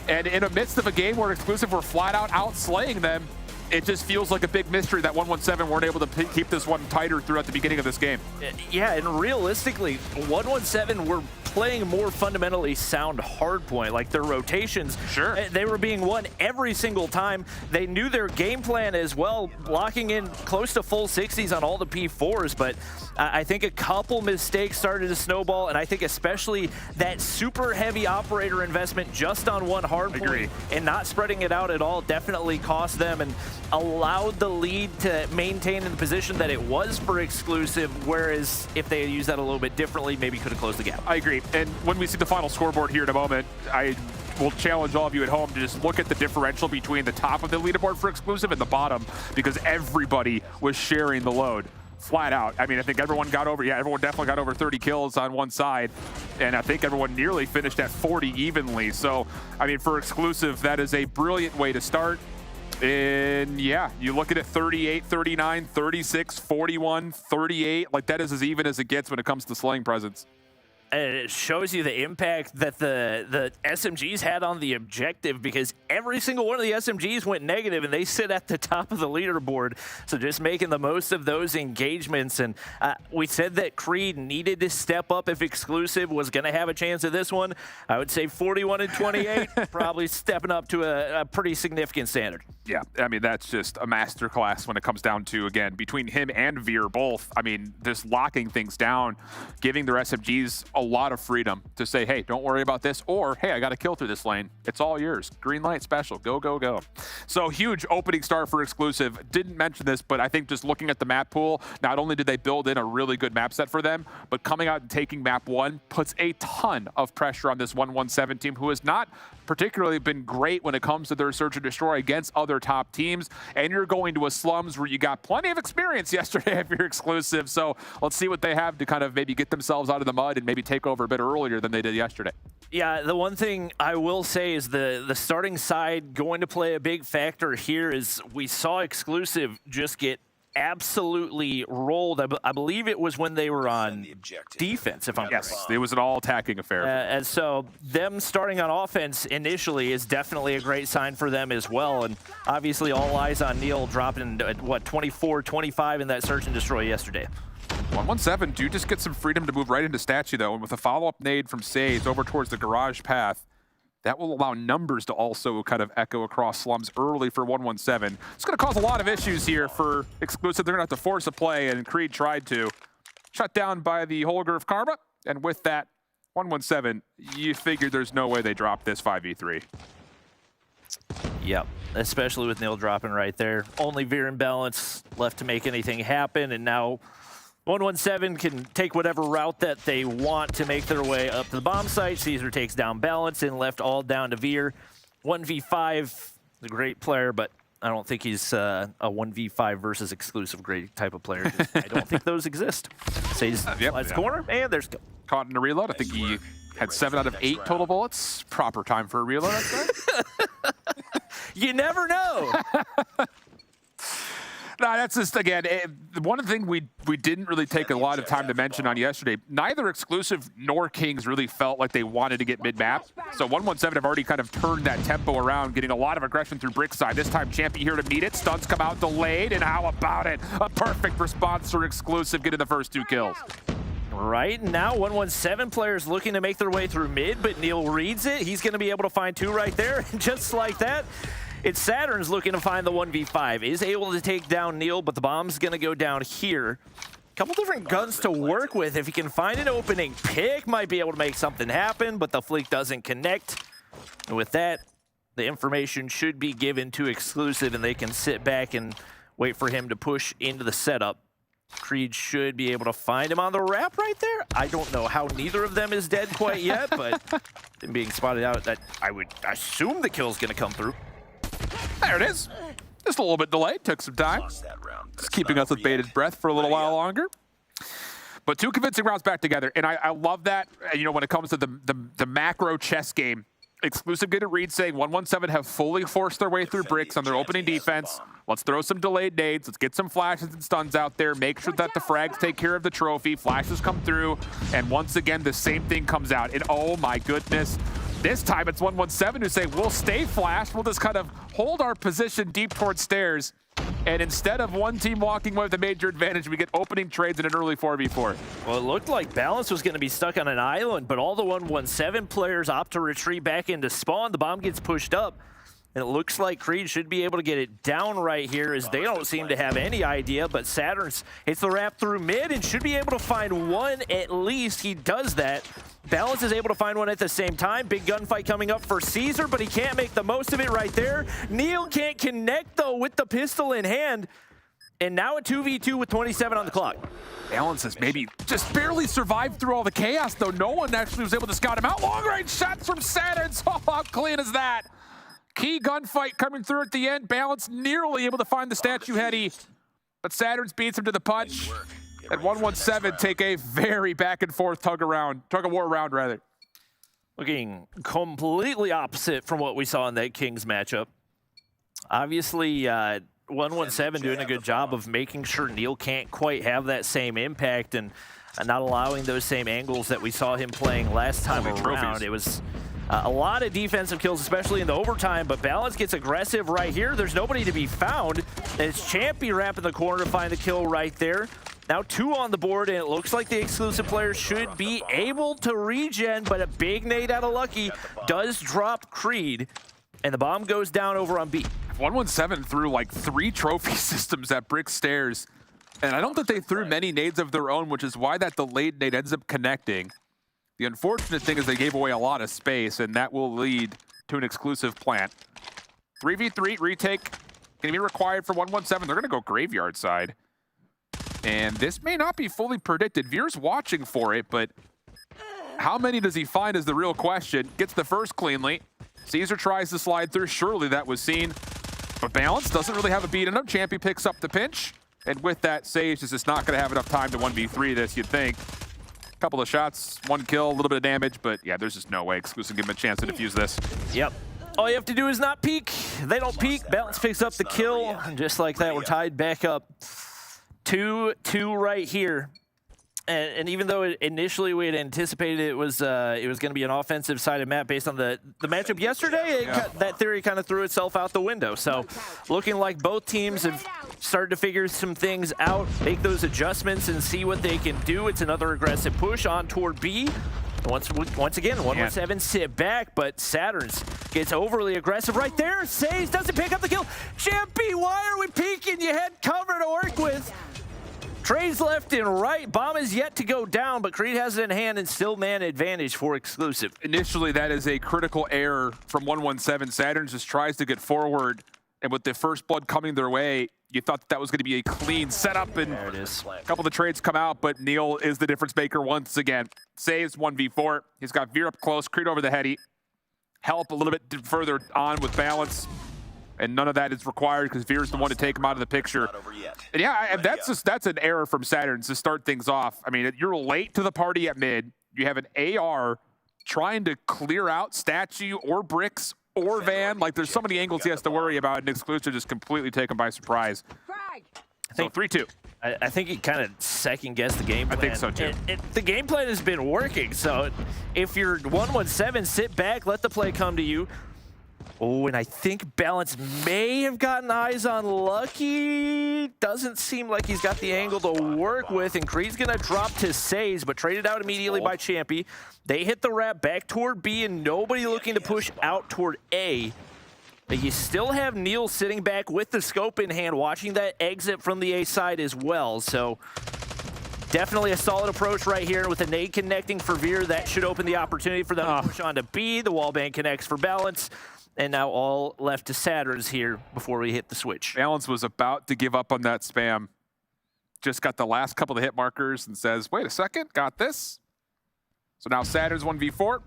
Speaker 5: and in the midst of a game where Exclusive were flat out outslaying them, it just feels like a big mystery that 117 weren't able to keep this one tighter throughout the beginning of this game.
Speaker 6: Yeah, and realistically, 117 were playing more fundamentally sound hardpoint. Like their rotations, they were being won every single time. They knew their game plan as well, locking in close to full 60s on all the P4s, but I think a couple mistakes started to snowball, and I think especially that super heavy operator investment just on one hardpoint and not spreading it out at all definitely cost them and allowed the lead to maintain in the position that it was for Exclusive, whereas if they had used that a little bit differently, maybe could have closed the gap.
Speaker 5: I agree. And when we see the final scoreboard here in a moment, I will challenge all of you at home to just look at the differential between the top of the leaderboard for Exclusive and the bottom, because everybody was sharing the load. Flat out. I mean, I think everyone definitely got over 30 kills on one side, and I think everyone nearly finished at 40 evenly. So, I mean, for Exclusive, that is a brilliant way to start. And yeah, you look at it 38, 39, 36, 41, 38. Like, that is as even as it gets when it comes to slaying presence.
Speaker 6: And it shows you the impact that the SMGs had on the objective, because every single one of the SMGs went negative and they sit at the top of the leaderboard. So just making the most of those engagements. And we said that Creed needed to step up if Exclusive was going to have a chance at this one. I would say 41 and 28, probably stepping up to a pretty significant standard.
Speaker 5: Yeah, I mean, that's just a masterclass when it comes down to, again, between him and Veer both. I mean, just locking things down, giving their SMGs a lot of freedom to say, hey, don't worry about this, or hey, I got a kill through this lane. It's all yours. Green light special. Go, go, go. So huge opening start for Exclusive. Didn't mention this, but I think just looking at the map pool, not only did they build in a really good map set for them, but coming out and taking map one puts a ton of pressure on this 117 team, who has not particularly been great when it comes to their search and destroy against other top teams. And you're going to a Slums where you got plenty of experience yesterday if you're Exclusive. So let's see what they have to kind of maybe get themselves out of the mud and maybe take over a bit earlier than they did yesterday.
Speaker 6: Yeah, the one thing I will say is the starting side going to play a big factor here. Is we saw Exclusive just get absolutely rolled. I believe it was when they were on defense, if I'm correct.
Speaker 5: Yes, it was an all-attacking affair.
Speaker 6: And so them starting on offense initially is definitely a great sign for them as well. And obviously all eyes on Neil dropping, what, 24, 25 in that search and destroy yesterday.
Speaker 5: 117 do just get some freedom to move right into Statue, though, and with a follow-up nade from Sage over towards the garage path, that will allow numbers to also kind of echo across Slums early for 117. It's going to cause a lot of issues here for Exclusive. They're going to have to force a play, and Creed tried to. Shut down by the Holger of Karma, and with that, 117, you figure there's no way they drop this 5v3.
Speaker 6: Yep, especially with Neil dropping right there. Only Veer and Balance left to make anything happen, and now 117 can take whatever route that they want to make their way up to the bomb site. Caesar takes down Balance and left all down to Veer. 1v5, a great player, but I don't think he's a 1v5 versus exclusive great type of player. I don't think those exist. So he's slides corner, and there's
Speaker 5: caught in a reload. I think he had 7 out of 8 total bullets. Proper time for a reload, I'd say.
Speaker 6: You never know.
Speaker 5: No, that's just, again, one thing we didn't really take a lot of time to mention on yesterday. Neither Exclusive nor Kings really felt like they wanted to get mid-map. So 117 have already kind of turned that tempo around, getting a lot of aggression through Brickside. This time, Champy here to meet it. Stuns come out delayed, and how about it? A perfect response for Exclusive, getting the first 2 kills.
Speaker 6: Right now, 117 players looking to make their way through mid, but Neil reads it. He's going to be able to find 2 right there, just like that. It's Saturn's looking to find the 1v5. Is able to take down Neil, but the bomb's going to go down here. A couple different guns to work with. If he can find an opening, Pick might be able to make something happen, but the fleek doesn't connect. And with that, the information should be given to Exclusive, and they can sit back and wait for him to push into the setup. Creed should be able to find him on the wrap right there. I don't know how neither of them is dead quite yet, but them being spotted out, that I would assume the kill's going to come through.
Speaker 5: There it is. Just a little bit delayed. Took some time. Just keeping us with bated breath for a little while longer. But 2 convincing rounds back together. And I love that, you know, when it comes to the macro chess game. Exclusive get a read saying 117 have fully forced their way through bricks on their opening defense. Let's throw some delayed nades. Let's get some flashes and stuns out there. Make sure that the frags take care of the trophy. Flashes come through. And once again, the same thing comes out. And oh my goodness. This time it's 117 who say, we'll stay flashed. We'll just kind of hold our position deep towards stairs. And instead of one team walking away with a major advantage, we get opening trades in an early 4v4.
Speaker 6: Well, it looked like Balance was going to be stuck on an island, but all the 117 players opt to retreat back into spawn. The bomb gets pushed up. And it looks like Creed should be able to get it down right here, as they don't seem to have any idea, but Saturn's hits the wrap through mid and should be able to find 1 at least. He does that. Balance is able to find 1 at the same time. Big gunfight coming up for Caesar, but he can't make the most of it right there. Neil can't connect, though, with the pistol in hand. And now a 2v2 with 27 on the clock.
Speaker 5: Balance has maybe just barely survived through all the chaos, though. No one actually was able to scout him out. Long-range shots from Saturn. Oh, how clean is that? Key gunfight coming through at the end. Balance nearly able to find the statue heady, but Saturn's beats him to the punch. And 117 take a very back and forth tug of war round rather.
Speaker 6: Looking completely opposite from what we saw in that Kings matchup. Obviously, 117 doing a good job of making sure Neil can't quite have that same impact and not allowing those same angles that we saw him playing last time around. It was a lot of defensive kills, especially in the overtime, but Balance gets aggressive right here. There's nobody to be found. And it's Champy wrapping the corner to find the kill right there. Now 2 on the board, and it looks like the Exclusive players should be able to regen, but a big nade out of Lucky does drop Creed, and the bomb goes down over on B.
Speaker 5: 117 threw like 3 trophy systems at Brick Stairs, and I don't think they threw many nades of their own, which is why that delayed nade ends up connecting. The unfortunate thing is they gave away a lot of space, and that will lead to an Exclusive plant. 3v3 retake going to be required for 117. They're going to go graveyard side. And this may not be fully predicted. Veer's watching for it, but how many does he find is the real question. Gets the first cleanly. Caesar tries to slide through. Surely that was seen. But Balance doesn't really have a beat in him. Champy picks up the pinch. And with that, Sage is just not going to have enough time to 1v3 this, you'd think. Couple of shots, 1 kill, a little bit of damage, but yeah, there's just no way Exclusive give him a chance to defuse this.
Speaker 6: Yep. All you have to do is not peek. They don't peek. Balance picks up the kill. And just like that, we're tied back up. 2-2 right here. And even though initially we had anticipated it was going to be an offensive-sided map based on the matchup yesterday, that theory kind of threw itself out the window. So looking like both teams have started to figure some things out, make those adjustments, and see what they can do. It's another aggressive push on toward B. Once again, 117 sit back, but Saturns gets overly aggressive right there. Says doesn't pick up the kill. Champy, why are we peeking? You had cover to work with. Trades left and right. Bomb is yet to go down, but Creed has it in hand and still man advantage for Exclusive.
Speaker 5: Initially, that is a critical error from 117. Saturn just tries to get forward, and with the first blood coming their way, you thought that was going to be a clean setup, and
Speaker 6: there it is.
Speaker 5: A couple of the trades come out, but Neil is the difference maker once again. Saves 1v4. He's got Veer up close, Creed over the heady. Help a little bit further on with balance. And none of that is required because Veer's the one to take him out of the picture. And yeah, that's an error from Saturn to start things off. I mean, you're late to the party at mid. You have an AR trying to clear out statue or bricks or van. Like, there's so many angles he has to worry about, and Exclusive just completely taken by surprise. So 3-2.
Speaker 6: I think he kind of second-guessed the game plan.
Speaker 5: I think so, too.
Speaker 6: The game plan has been working, so if you're 117, sit back, let the play come to you. Oh, and I think Balance may have gotten eyes on Lucky. Doesn't seem like he's got the angle to work with, and Creed's gonna drop to Says, but traded out immediately by Champy. They hit the wrap back toward B, and nobody looking to push out toward A. But you still have Neil sitting back with the scope in hand, watching that exit from the A side as well. So definitely a solid approach right here with a nade connecting for Veer. That should open the opportunity for them to push on to B. The wallbang connects for Balance. And now all left to Saturns here before we hit the switch.
Speaker 5: Balance was about to give up on that spam. Just got the last couple of hit markers and says, wait a second, got this. So now Saturns 1v4.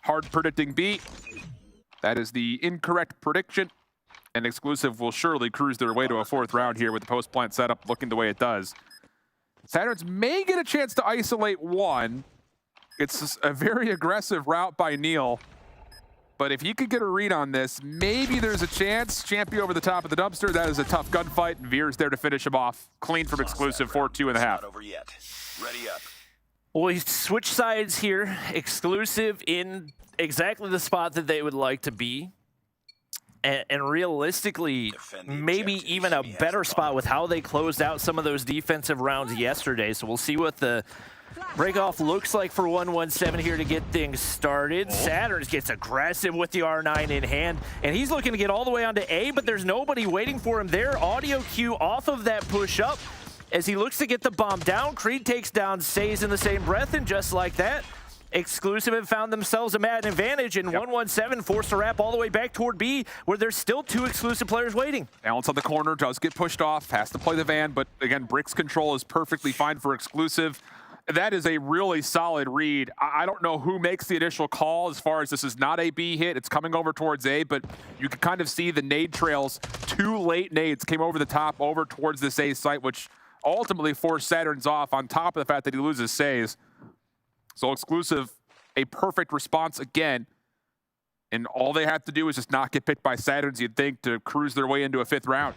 Speaker 5: Hard predicting B. That is the incorrect prediction. And Exclusive will surely cruise their way to a fourth round here with the post-plant setup looking the way it does. Saturns may get a chance to isolate one. It's a very aggressive route by Neil. But if you could get a read on this, maybe there's a chance. Champy over the top of the dumpster. That is a tough gunfight, and Veer's there to finish him off. Clean from Exclusive, 4-2 and a half.
Speaker 8: Not over yet. Ready up.
Speaker 6: Well, we switch sides here. Exclusive in exactly the spot that they would like to be. And realistically, maybe even a better spot with how they closed out some of those defensive rounds yesterday. So we'll see what the breakoff looks like for 117 here to get things started. Saturns gets aggressive with the R9 in hand, and he's looking to get all the way onto A, but there's nobody waiting for him there. Audio cue off of that push up as he looks to get the bomb down. Creed takes down Says in the same breath, and just like that, Exclusive have found themselves a mad advantage, and 117 forced to wrap all the way back toward B, where there's still two Exclusive players waiting.
Speaker 5: Balance on the corner, does get pushed off, has to play the van, but again, Bricks control is perfectly fine for Exclusive. That is a really solid read. I don't know who makes the initial call as far as this is not a B hit. It's coming over towards A, but you can kind of see the nade trails. Two late nades came over the top over towards this A site, which ultimately forced Saturns off on top of the fact that he loses Says. So Exclusive, a perfect response again. And all they have to do is just not get picked by Saturns, you'd think, to cruise their way into a fifth round.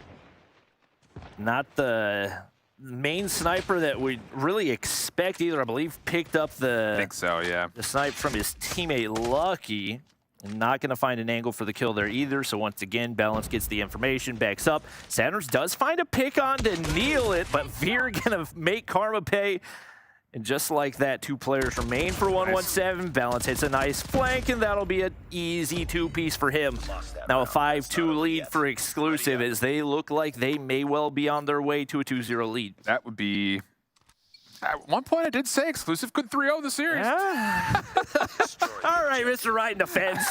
Speaker 6: Not the main sniper that we really expect either. I believe picked up
Speaker 5: I think so, yeah.
Speaker 6: The snipe from his teammate Lucky. And not going to find an angle for the kill there either. So once again, Balance gets the information, backs up. Saturns does find a pick on to kneel it, but Veer going to make Karma pay. And just like that, two players remain for 117. Balance hits a nice flank, and that'll be an easy two-piece for him. Now a 5-2 lead for Exclusive as they look like they may well be on their way to a 2-0 lead.
Speaker 5: That would be... At one point, I did say Exclusive could 3-0 the series.
Speaker 6: Yeah. All right, Mr. Right in the fence.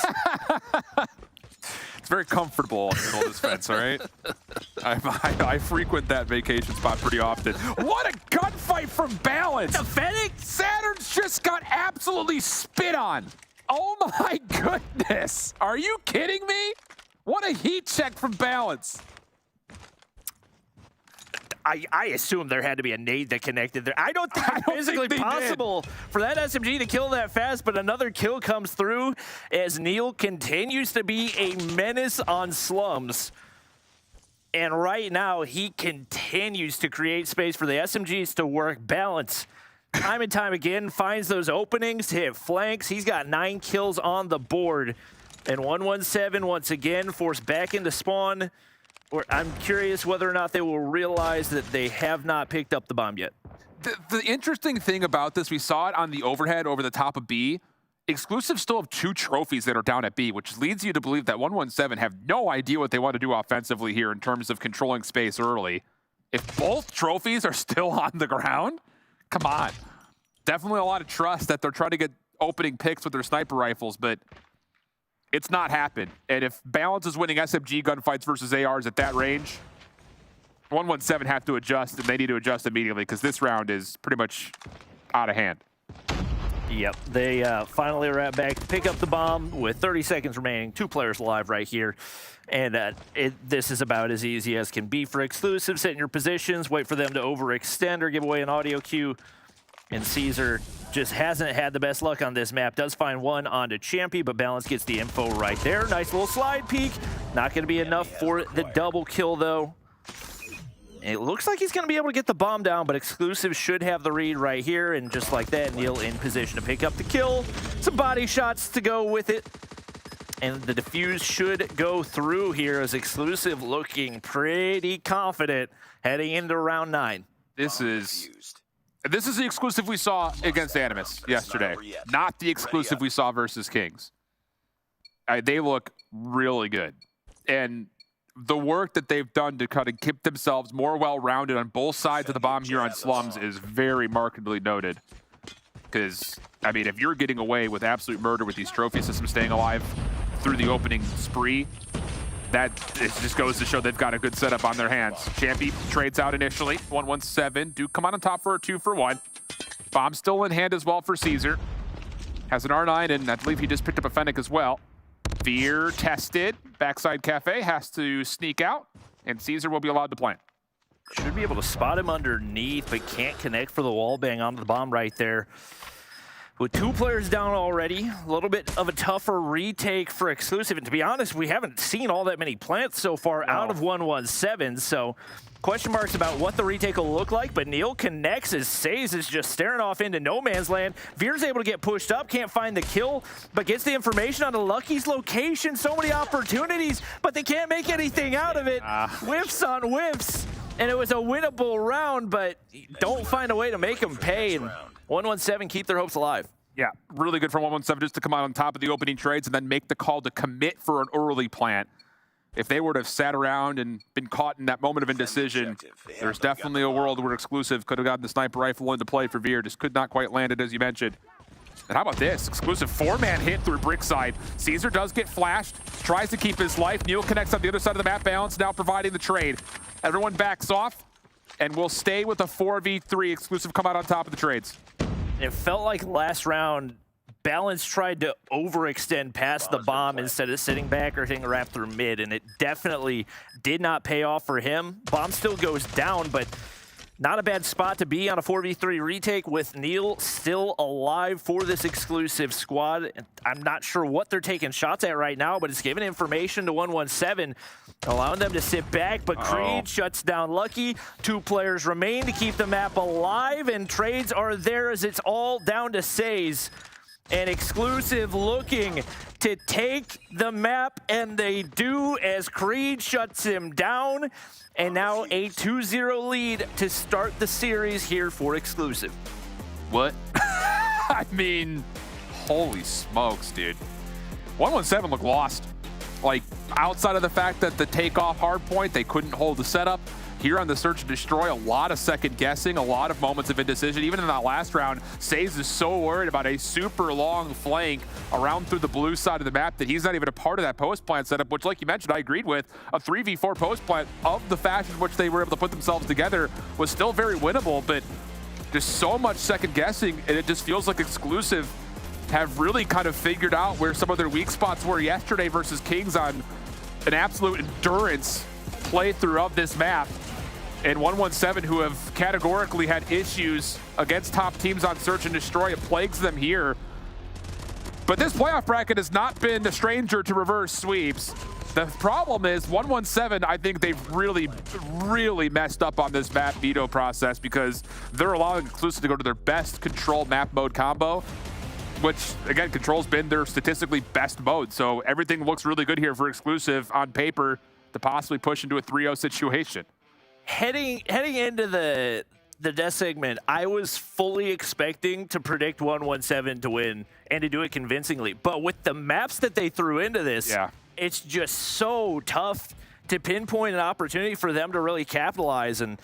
Speaker 5: It's very comfortable in the middle of this fence, all right? I frequent that vacation spot pretty often. What a gunfight from Balance!
Speaker 6: The Fennec?
Speaker 5: Saturn's just got absolutely spit on. Oh my goodness! Are you kidding me? What a heat check from Balance.
Speaker 6: I assume there had to be a nade that connected there. I don't think it's physically possible for that SMG to kill that fast, but another kill comes through as Neil continues to be a menace on Slums. And right now, he continues to create space for the SMGs to work balance. Time and time again, finds those openings to hit flanks. He's got 9 kills on the board. And 117 once again forced back into spawn. I'm curious whether or not they will realize that they have not picked up the bomb yet.
Speaker 5: The interesting thing about this, we saw it on the overhead over the top of B. Exclusive still have 2 trophies that are down at B, which leads you to believe that 117 have no idea what they want to do offensively here in terms of controlling space early. If both trophies are still on the ground, come on. Definitely a lot of trust that they're trying to get opening picks with their sniper rifles, but it's not happened. And if Balance is winning SMG gunfights versus ARs at that range, 117 have to adjust, and they need to adjust immediately because this round is pretty much out of hand.
Speaker 6: Yep, they finally are back to pick up the bomb with 30 seconds remaining. 2 players alive right here. And this is about as easy as can be for Exclusive. Sit in your positions, wait for them to overextend or give away an audio cue. And Caesar just hasn't had the best luck on this map. Does find one onto Champy, but Balance gets the info right there. Nice little slide peek. Not going to be enough for the double kill, though. It looks like he's going to be able to get the bomb down, but Exclusive should have the read right here. And just like that, Neil in position to pick up the kill. Some body shots to go with it. And the defuse should go through here as Exclusive looking pretty confident heading into round 9.
Speaker 5: This is the exclusive we saw against Animus yesterday, not the exclusive we saw versus Kings. They look really good. And the work that they've done to kind of keep themselves more well-rounded on both sides of the bomb here on Slums is very markedly noted. Because, I mean, if you're getting away with absolute murder with these trophy systems staying alive through the opening spree, that it just goes to show they've got a good setup on their hands. Champy trades out initially, 117. Do come on top for a 2-for-1. Bomb still in hand as well for Caesar. Has an R9, and I believe he just picked up a Fennec as well. Fear tested. Backside Cafe has to sneak out, and Caesar will be allowed to plant.
Speaker 6: Should be able to spot him underneath, but can't connect for the wall bang onto the bomb right there. With 2 players down already, a little bit of a tougher retake for Exclusive. And to be honest, we haven't seen all that many plants so far out of 117. So question marks about what the retake will look like. But Neil connects as Saze is just staring off into no man's land. Veer's able to get pushed up, can't find the kill, but gets the information on the Lucky's location. So many opportunities, but they can't make anything out of it. Whiffs on whiffs. And it was a winnable round, but don't find a way to make them pay. And 117 keep their hopes alive.
Speaker 5: Yeah, really good for 117 just to come out on top of the opening trades and then make the call to commit for an early plant. If they were to have sat around and been caught in that moment of indecision, there's definitely a world where Exclusive could have gotten the sniper rifle into play for Veer. Just could not quite land it, as you mentioned. And how about this? Exclusive 4-man hit through Brickside. Caesar does get flashed, tries to keep his life. Neil connects on the other side of the map. Balance now providing the trade. Everyone backs off, and we'll stay with a 4v3. Exclusive come out on top of the trades.
Speaker 6: It felt like last round, Balance tried to overextend past the bomb instead of sitting back or hitting a wrap through mid, and it definitely did not pay off for him. Bomb still goes down, but not a bad spot to be on a 4v3 retake with Neil still alive for this Exclusive squad. I'm not sure what they're taking shots at right now, but it's giving information to 117, allowing them to sit back, but Creed shuts down Lucky. 2 players remain to keep the map alive, and trades are there as it's all down to Saze. And Exclusive looking to take the map, and they do as Creed shuts him down. And now a 2-0 lead to start the series here for Exclusive.
Speaker 5: What? I mean, holy smokes, dude. 117 looked lost. Like, outside of the fact that the Takeoff Hardpoint, they couldn't hold the setup. Here on the search and destroy, a lot of second guessing, a lot of moments of indecision. Even in that last round, Saze is so worried about a super long flank around through the blue side of the map that he's not even a part of that post plant setup, which, like you mentioned, I agreed with. A 3v4 post plant of the fashion in which they were able to put themselves together was still very winnable, but just so much second guessing, and it just feels like Exclusive have really kind of figured out where some of their weak spots were yesterday versus Kings on an absolute endurance playthrough of this map. And 117, who have categorically had issues against top teams on search and destroy, it plagues them here. But this playoff bracket has not been a stranger to reverse sweeps. The problem is 117, I think they've really messed up on this map veto process because they're allowing Exclusive to go to their best control map mode combo, which, again, control's been their statistically best mode. So everything looks really good here for Exclusive on paper to possibly push into a 3-0 situation.
Speaker 6: Heading into the death segment, I was fully expecting to predict 117 to win and to do it convincingly. But with the maps that they threw into this, it's just so tough to pinpoint an opportunity for them to really capitalize. And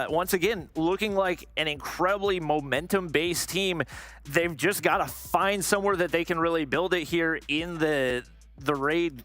Speaker 6: once again, looking like an incredibly momentum-based team, they've just got to find somewhere that they can really build it here in the raid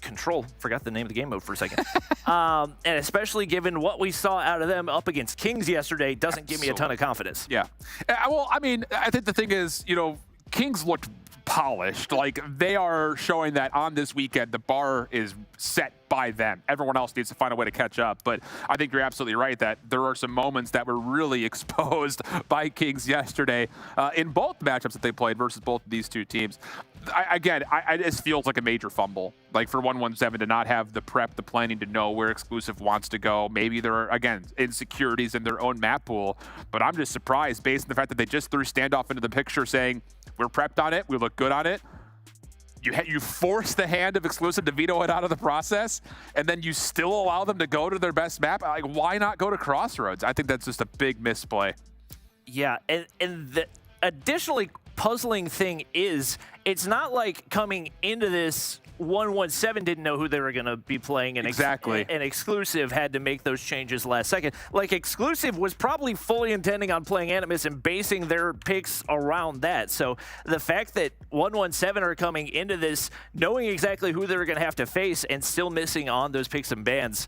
Speaker 6: control. Forgot the name of the game mode for a second. And especially given what we saw out of them up against Kings yesterday, doesn't give me a ton of confidence.
Speaker 5: Yeah. Well, I mean, I think the thing is, you know, Kings looked polished. Like, they are showing that on this weekend, the bar is set by them. Everyone else needs to find a way to catch up. But I think you're absolutely right that there are some moments that were really exposed by Kings yesterday in both matchups that they played versus both of these two teams. This feels like a major fumble. Like, for 117 to not have the prep, the planning to know where Exclusive wants to go. Maybe there are, again, insecurities in their own map pool. But I'm just surprised based on the fact that they just threw Standoff into the picture saying, we're prepped on it, we look good on it. You force the hand of Exclusive to veto it out of the process, and then you still allow them to go to their best map. Like, why not go to Crossroads? I think that's just a big misplay.
Speaker 6: Yeah, and the additionally puzzling thing is, it's not like coming into this 117 didn't know who they were going to be playing, and
Speaker 5: exactly.
Speaker 6: And Exclusive had to make those changes last second. Like, Exclusive was probably fully intending on playing Animus and basing their picks around that. So the fact that 117 are coming into this knowing exactly who they're going to have to face and still missing on those picks and bans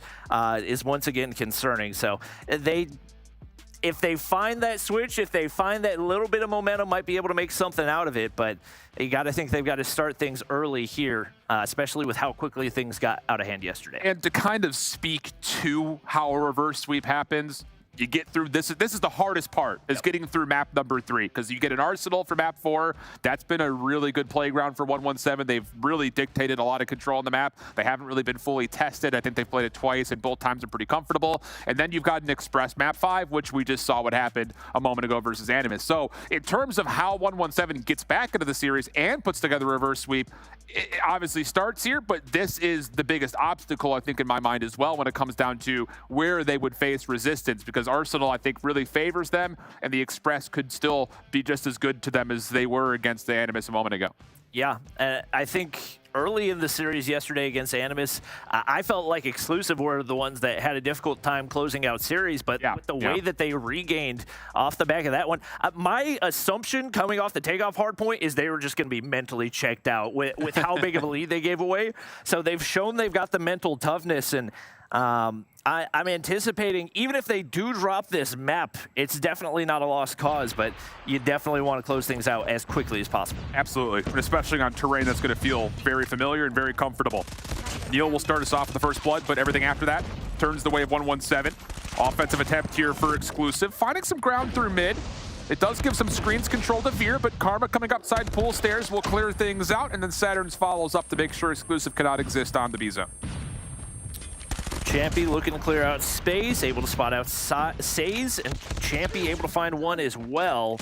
Speaker 6: is once again concerning. So if they find that switch, if they find that little bit of momentum, might be able to make something out of it. But you got to think they've got to start things early here, especially with how quickly things got out of hand yesterday.
Speaker 5: And to kind of speak to how a reverse sweep happens, you get through this is the hardest part, is getting through map number 3, because you get an arsenal for map 4. That's been a really good playground for 117. They've really dictated a lot of control on the map. They haven't really been fully tested. I think they've played it twice, and both times are pretty comfortable. And then you've got an express map 5, which we just saw what happened a moment ago versus Animus. So in terms of how 117 gets back into the series and puts together a reverse sweep, it obviously starts here, but this is the biggest obstacle, I think, in my mind as well, when it comes down to where they would face resistance, because Arsenal, I think, really favors them, and the Express could still be just as good to them as they were against the Animus a moment ago.
Speaker 6: Yeah, I think early in the series yesterday against Animus, I felt like Exclusive were the ones that had a difficult time closing out series, but with the way that they regained off the back of that one, my assumption coming off the Takeoff Hardpoint is they were just going to be mentally checked out with how big of a lead they gave away. So they've shown they've got the mental toughness, and I'm anticipating, even if they do drop this map, it's definitely not a lost cause, but you definitely want to close things out as quickly as possible.
Speaker 5: Absolutely, and especially on terrain that's going to feel very familiar and very comfortable. Neil will start us off with the first blood, but everything after that turns the way of 117. Offensive attempt here for Exclusive, finding some ground through mid. It does give some screens control to Veer, but Karma coming upside pool stairs will clear things out, and then Saturns follows up to make sure Exclusive cannot exist on the B zone.
Speaker 6: Champy looking to clear out space, able to spot out Says, and Champy able to find one as well.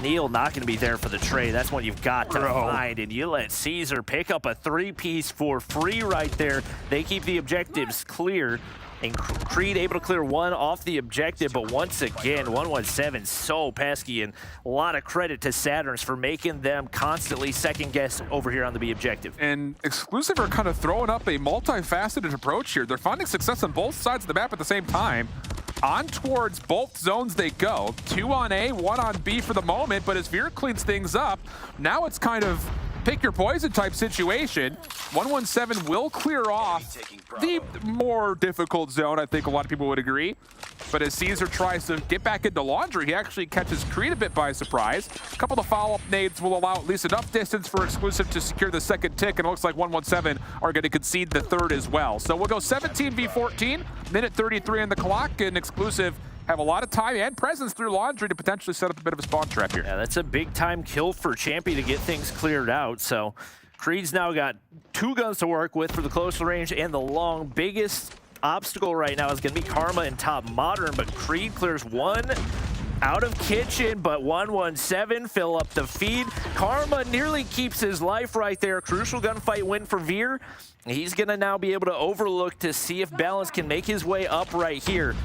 Speaker 6: Neil not going to be there for the trade. That's what you've got to find, and you let Caesar pick up a 3-piece for free right there. They keep the objectives clear, and Creed able to clear one off the objective, but once again, 117 so pesky, and a lot of credit to Saturns for making them constantly second guess over here on the B objective.
Speaker 5: And Exclusive are kind of throwing up a multifaceted approach here. They're finding success on both sides of the map at the same time. On towards both zones they go. 2 on A, 1 on B for the moment, but as Veer cleans things up, now it's kind of pick your poison type situation. 117 will clear off the more difficult zone, I think a lot of people would agree. But as Caesar tries to get back into Laundry, he actually catches Creed a bit by surprise. A couple of follow-up nades will allow at least enough distance for Exclusive to secure the second tick, and it looks like 117 are going to concede the third as well. So we'll go 17 v 14, minute 33 on the clock, and Exclusive have a lot of time and presence through Laundry to potentially set up a bit of a spawn trap here.
Speaker 6: Yeah, that's a big time kill for Champy to get things cleared out. So Creed's now got 2 guns to work with for the closer range and the long. Biggest obstacle right now is going to be Karma and Top Modern, but Creed clears 1 out of kitchen, but 117 fill up the feed. Karma nearly keeps his life right there. Crucial gunfight win for Veer. He's going to now be able to overlook to see if Balance can make his way up right here.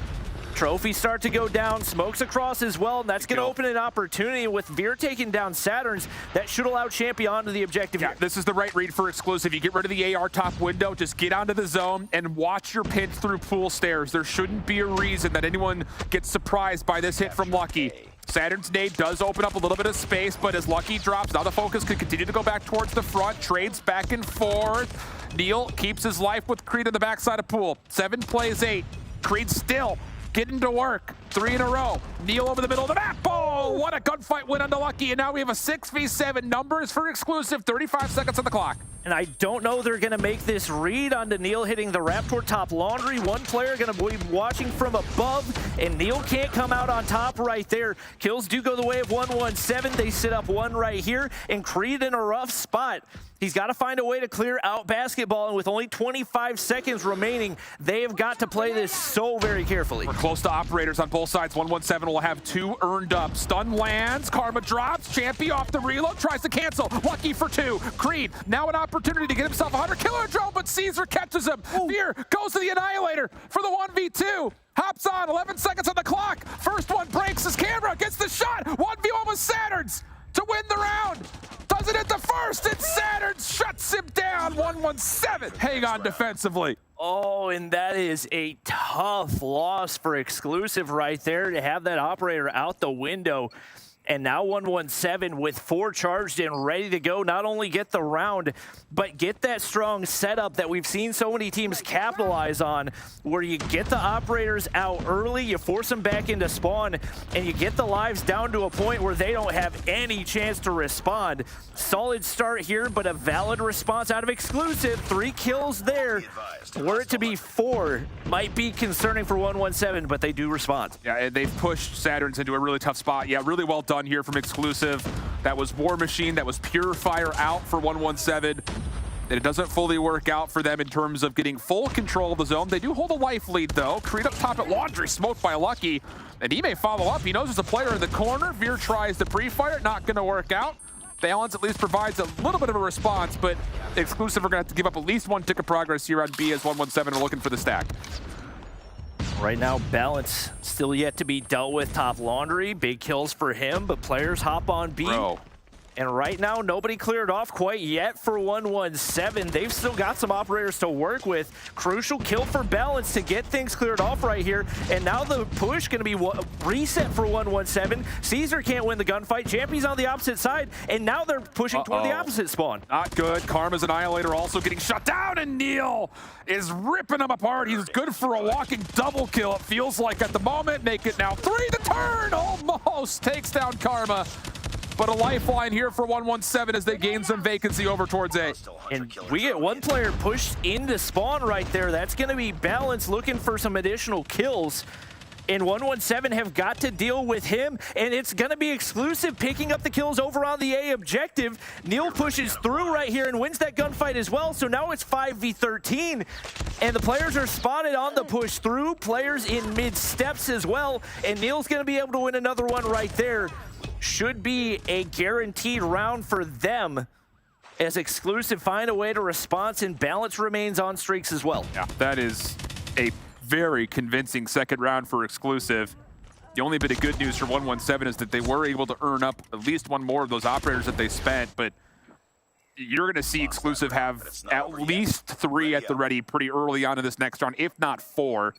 Speaker 6: Trophies start to go down, smokes across as well, and that's going to open an opportunity with Veer taking down Saturns. That should allow Champion to the objective.
Speaker 5: Yeah, this is the right read for exclusive. You get rid of the AR top window, just get onto the zone and watch your pinch through pool stairs. There shouldn't be a reason that anyone gets surprised by this hit from Lucky. Saturn's nade does open up a little bit of space, but as Lucky drops, now the focus could continue to go back towards the front, trades back and forth. Neil keeps his life with Creed on the backside of pool. 7 plays 8. Creed still getting to work. 3 in a row. Neil over the middle of the map. Oh, what a gunfight win onto Lucky. And now we have a 6v7 numbers for exclusive. 35 seconds on the clock.
Speaker 6: And I don't know they're going to make this read onto Neil hitting the Raptor top laundry. One player going to be watching from above, and Neil can't come out on top right there. Kills do go the way of 117. They sit up 1 right here, and Creed in a rough spot. He's got to find a way to clear out basketball, and with only 25 seconds remaining, they have got to play this so very carefully.
Speaker 5: We're close to operators on both sides. 117 will have 2 earned up. Stun lands, Karma drops, Champy off the reload, tries to cancel. Lucky for 2. Creed, now an opportunity to get himself a 100 killer drone, but Caesar catches him. Veer goes to the Annihilator for the 1v2. Hops on, 11 seconds on the clock. First one breaks his camera, gets the shot. 1v1 with Saturns to win the round. Doesn't hit the first, and Saturn shuts him down. 117. Hang on defensively.
Speaker 6: Oh, and that is a tough loss for exclusive right there to have that operator out the window. And now 117 with 4 charged and ready to go, not only get the round, but get that strong setup that we've seen so many teams capitalize on, where you get the operators out early, you force them back into spawn, and you get the lives down to a point where they don't have any chance to respond. Solid start here, but a valid response out of exclusive. 3 kills there. Were it to be 4, might be concerning for 117, but they do respond.
Speaker 5: Yeah, and they've pushed Saturns into a really tough spot. Yeah, really well done here from exclusive. That was War Machine, that was Pure Fire out for 117. And it doesn't fully work out for them in terms of getting full control of the zone. They do hold a life lead though. Creed up top at Laundry, smoked by Lucky. And he may follow up. He knows there's a player in the corner. Veer tries to pre-fire, not gonna work out. Balance at least provides a little bit of a response, but exclusive are gonna have to give up at least 1 tick of progress here on B as 117 are looking for the stack.
Speaker 6: Right now, Balance still yet to be dealt with. Top laundry, big kills for him, but players hop on B.
Speaker 5: Bro.
Speaker 6: And right now, nobody cleared off quite yet for 117. They've still got some operators to work with. Crucial kill for Balance to get things cleared off right here. And now the push going to be reset for 117. Caesar can't win the gunfight. Champy's on the opposite side, and now they're pushing toward the opposite spawn.
Speaker 5: Not good. Karma's Annihilator also getting shut down, and Neil is ripping him apart. He's good for a walking double kill, it feels like at the moment. Make it now 3 the turn. Almost takes down Karma. But a lifeline here for 117 as they gain some vacancy over towards A.
Speaker 6: And we get 1 player pushed into spawn right there. That's going to be Balance looking for some additional kills. And 117 have got to deal with him, and it's going to be exclusive picking up the kills over on the A objective. Neil pushes through right here and wins that gunfight as well, so now it's 5v13. And the players are spotted on the push through, players in mid steps as well, and Neil's going to be able to win another one right there. Should be a guaranteed round for them as exclusive find a way to response, and Balance remains on streaks as well.
Speaker 5: Yeah, that is a very convincing second round for exclusive. The only bit of good news for 117 is that they were able to earn up at least 1 more of those operators that they spent, but you're going to see exclusive have at least 3 at the ready pretty early on in this next round, if not 4.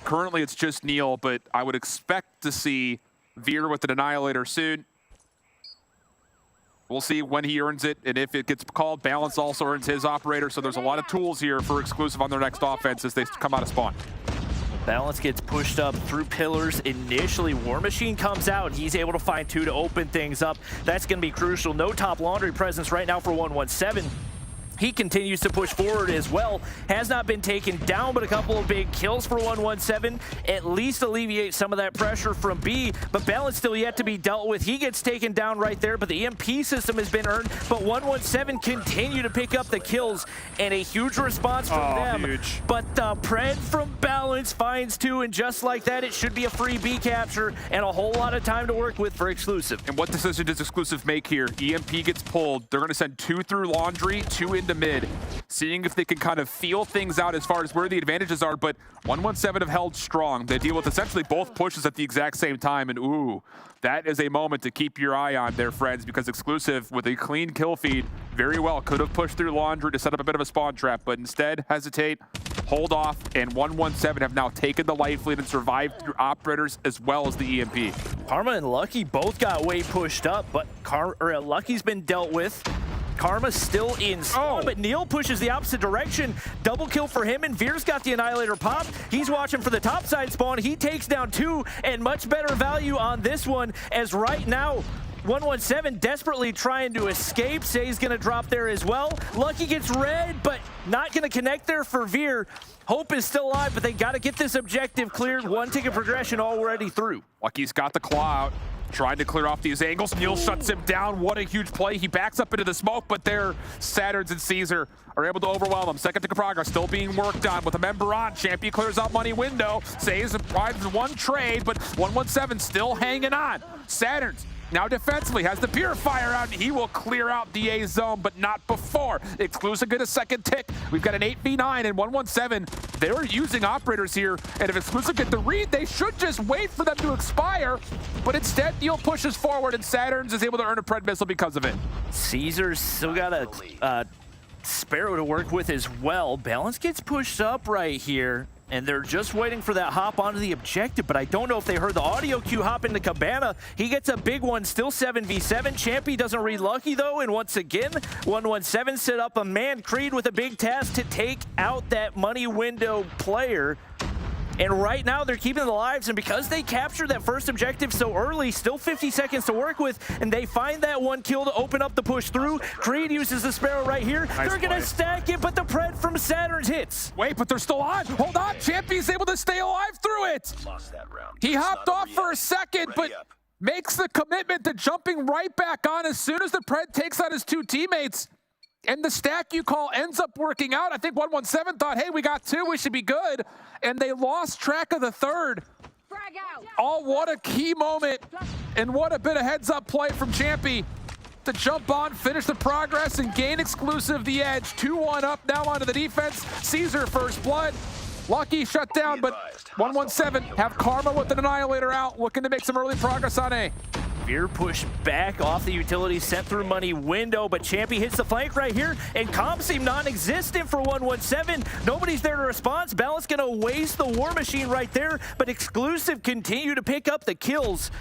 Speaker 5: Currently it's just Neil, but I would expect to see Veer with an Annihilator soon. We'll see when he earns it, and if it gets called. Balance also earns his operator, so there's a lot of tools here for exclusive on their next offense as they come out of spawn.
Speaker 6: Balance gets pushed up through pillars initially. War Machine comes out. He's able to find 2 to open things up. That's going to be crucial. No top laundry presence right now for 117. He continues to push forward as well. Has not been taken down, but a couple of big kills for 117. At least alleviate some of that pressure from B, but Balance still yet to be dealt with. He gets taken down right there, but the EMP system has been earned. But 117 continue to pick up the kills, and a huge response from them.
Speaker 5: Huge.
Speaker 6: But the Pred from Balance finds 2, and just like that, it should be a free B capture and a whole lot of time to work with for Exclusive.
Speaker 5: And what decision does Exclusive make here? EMP gets pulled. They're going to send 2 through Laundry, 2 into mid, seeing if they can kind of feel things out as far as where the advantages are. But 117 have held strong. They deal with essentially both pushes at the exact same time. And ooh, that is a moment to keep your eye on there, friends, because Exclusive, with a clean kill feed, very well could have pushed through Laundry to set up a bit of a spawn trap, but instead hesitate, hold off, and 117 have now taken the light fleet and survived through operators as well as the EMP.
Speaker 6: Karma and Lucky both got way pushed up, but Lucky's been dealt with. Karma's still in spawn, but Neil pushes the opposite direction. Double kill for him, and Veer's got the Annihilator pop. He's watching for the top side spawn. He takes down 2, and much better value on this one, as right now, 117 desperately trying to escape. Say's gonna drop there as well. Lucky gets red, but not gonna connect there for Veer. Hope is still alive, but they gotta get this objective cleared. 1 ticket progression already through.
Speaker 5: Lucky's got the claw out, trying to clear off these angles. Neil shuts him down. What a huge play. He backs up into the smoke, but there, Saturns and Caesar are able to overwhelm him. Second ticket of progress still being worked on with a member on. Champion clears out money window. Says provides 1 trade, but 117 still hanging on. Saturns now defensively has the Purifier out, and he will clear out the A zone, but not before. Exclusive get a second tick. We've got an 8v9, and 117, they're using operators here, and if Exclusive get the read, they should just wait for them to expire, but instead, Neil pushes forward, and Saturns is able to earn a Pred missile because of it.
Speaker 6: Caesar's still got a Sparrow to work with as well. Balance gets pushed up right here, and they're just waiting for that hop onto the objective, but I don't know if they heard the audio cue hop into Cabana. He gets a big one, still 7v7. Champy doesn't read Lucky though, and once again, 117 set up a man Creed with a big task to take out that money window player. And right now, they're keeping the lives, and because they captured that first objective so early, still 50 seconds to work with, and they find that 1 kill to open up the push through. Creed uses the Sparrow right here.
Speaker 5: Nice
Speaker 6: they're going to stack it, but the Pred from Saturn's hits.
Speaker 5: Wait, but they're still on. Hold on. Champy's able to stay alive through it. He hopped off for a second, but makes the commitment to jumping right back on as soon as the Pred takes out his 2 teammates. And the stack you call ends up working out. I think 117 thought, hey, we got 2, we should be good. And they lost track of the 3rd. Oh, what a key moment. And what a bit of heads-up play from Champy to jump on, finish the progress, and gain Exclusive the edge. 2-1 up now onto the defense. Caesar first blood. Lucky shut down, but 117 have Karma with an Annihilator out, looking to make some early progress on A.
Speaker 6: Veer pushed back off the utility, sent through money window, but Champy hits the flank right here, and comms seem non-existent for 117. Nobody's there to respond. Balance gonna waste the War Machine right there, but Exclusive continue to pick up the kills.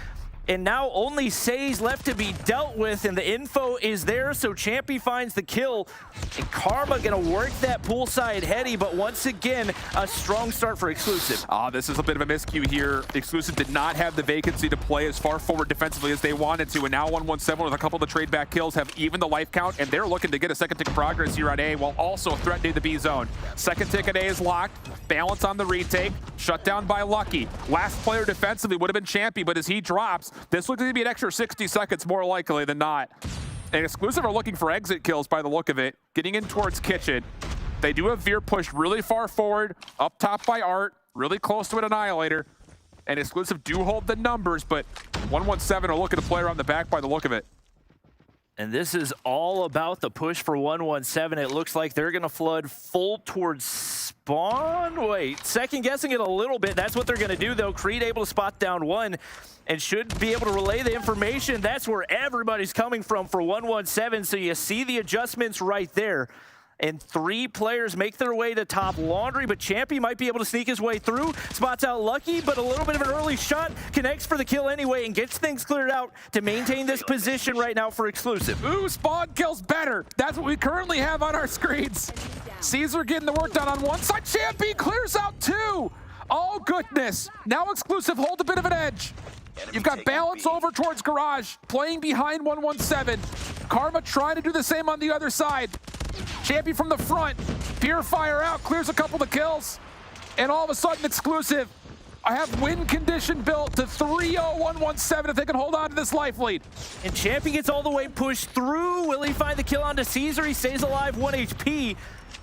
Speaker 6: And now only Say's left to be dealt with, and the info is there, so Champy finds the kill. And Karma gonna work that poolside heady, but once again, a strong start for Exclusive.
Speaker 5: This is a bit of a miscue here. Exclusive did not have the vacancy to play as far forward defensively as they wanted to, and now 117 with a couple of the trade back kills have even the life count, and they're looking to get a second tick progress here on A while also threatening the B zone. Second tick at A is locked. Balance on the retake. Shut down by Lucky. Last player defensively would have been Champy, but as he drops, this looks to be an extra 60 seconds more likely than not. And Exclusive are looking for exit kills by the look of it, getting in towards Kitchen. They do have Veer pushed really far forward, up top by Art, really close to an Annihilator. And Exclusive do hold the numbers, but 117 are looking to play around the back by the look of it.
Speaker 6: And this is all about the push for 117. It looks like they're going to flood full towards spawn. Wait, second guessing it a little bit. That's what they're going to do, though. Creed able to spot down 1 and should be able to relay the information. That's where everybody's coming from for 117. So you see the adjustments right there. And 3 players make their way to top Laundry, but Champy might be able to sneak his way through. Spots out Lucky, but a little bit of an early shot. Connects for the kill anyway and gets things cleared out to maintain this position right now for Exclusive.
Speaker 5: Ooh, spawn kills better. That's what we currently have on our screens. Caesar getting the work done on one side. Champy clears out 2. Oh, goodness. Now Exclusive hold a bit of an edge. You've got Balance over towards Garage, playing behind 117. Karma trying to do the same on the other side. Champion from the front. Pure fire out, clears a couple of kills. And all of a sudden, exclusive. I have win condition built to 3-0-1-1-7 if they can hold on to this life lead.
Speaker 6: And Champion gets all the way pushed through. Will he find the kill onto Caesar? He stays alive, 1 HP.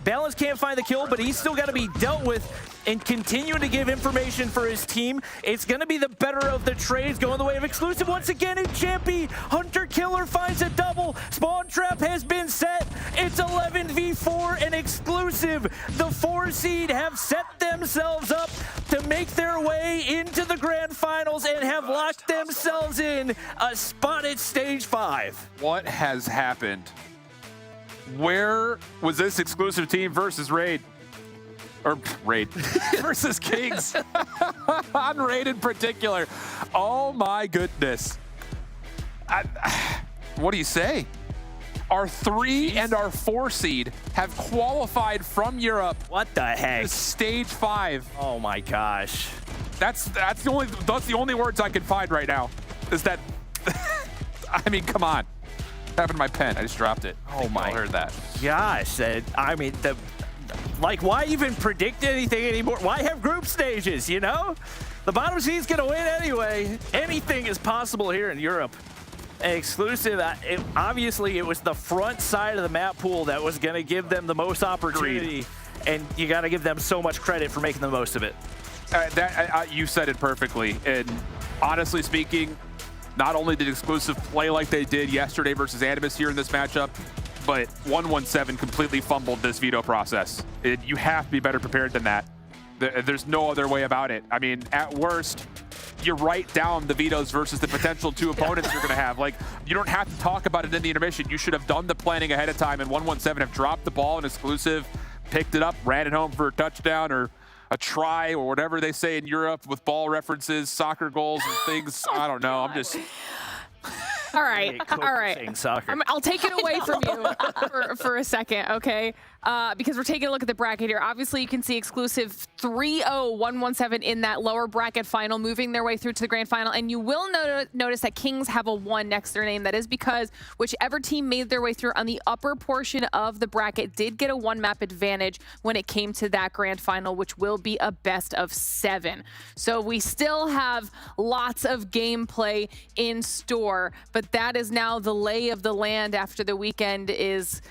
Speaker 6: Balance can't find the kill, but he's still got to be dealt with and continuing to give information for his team. It's going to be the better of the trades going the way of exclusive once again. And Champy, Hunter Killer finds a double. Spawn trap has been set. It's 11v4 and exclusive. The 4 seed have set themselves up to make their way into the grand finals and have locked themselves in a spot at stage 5.
Speaker 5: What has happened? Where was this exclusive team versus Raid? Or Raid versus Kings on Raid in particular. Oh my goodness. What do you say? Our 3 and our 4 seed have qualified from Europe.
Speaker 6: What the heck?
Speaker 5: To stage 5.
Speaker 6: Oh my gosh.
Speaker 5: That's the only words I can find right now. Is that I mean, come on. What happened to my pen? I just dropped it.
Speaker 6: Oh my!
Speaker 5: I heard that.
Speaker 6: Gosh, I mean, why even predict anything anymore? Why have group stages? You know, the bottom seed's gonna win anyway. Anything is possible here in Europe. And exclusive. Obviously, it was the front side of the map pool that was gonna give them the most opportunity, and you got to give them so much credit for making the most of it.
Speaker 5: You said it perfectly. And honestly speaking, not only did exclusive play like they did yesterday versus Animus here in this matchup, but 117 completely fumbled this veto process. You have to be better prepared than that. There's no other way about it. I mean, at worst, you write down the vetoes versus the potential 2 opponents you're going to have. Like, you don't have to talk about it in the intermission. You should have done the planning ahead of time, and 117 have dropped the ball in exclusive, picked it up, ran it home for a touchdown or a try or whatever they say in Europe with ball references, soccer goals and things. I don't know. I'm just...
Speaker 2: All right. I'll take it away from you for a second, okay? Because we're taking a look at the bracket here. Obviously, you can see exclusive 3-0-1-1-7 in that lower bracket final, moving their way through to the grand final. And you will notice that Kings have a 1 next to their name. That is because whichever team made their way through on the upper portion of the bracket did get a 1-map advantage when it came to that grand final, which will be a best of 7. So we still have lots of gameplay in store, but that is now the lay of the land after the weekend is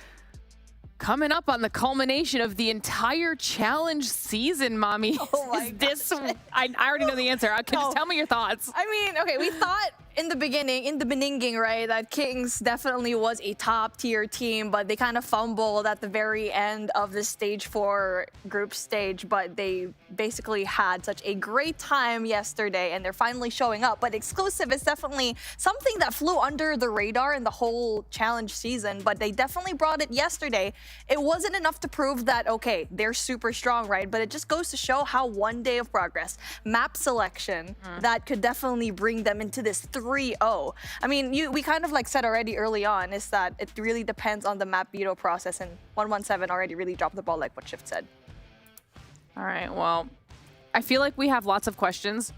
Speaker 2: coming up on the culmination of the entire challenge season, Mommy.
Speaker 7: Oh my
Speaker 2: gosh. I already know the answer. Can you just tell me your thoughts?
Speaker 7: I mean, okay, we thought in the beginning, right, that Kings definitely was a top tier team, but they kind of fumbled at the very end of the stage 4 group stage, but they basically had such a great time yesterday and they're finally showing up. But exclusive is definitely something that flew under the radar in the whole challenge season, but they definitely brought it yesterday. It wasn't enough to prove that, okay, they're super strong, right? But it just goes to show how 1 day of progress, map selection, that could definitely bring them into this 3-0. I mean, we kind of like said already early on is that it really depends on the map veto process, and 117 already really dropped the ball like what Shift said.
Speaker 2: All right, well, I feel like we have lots of questions,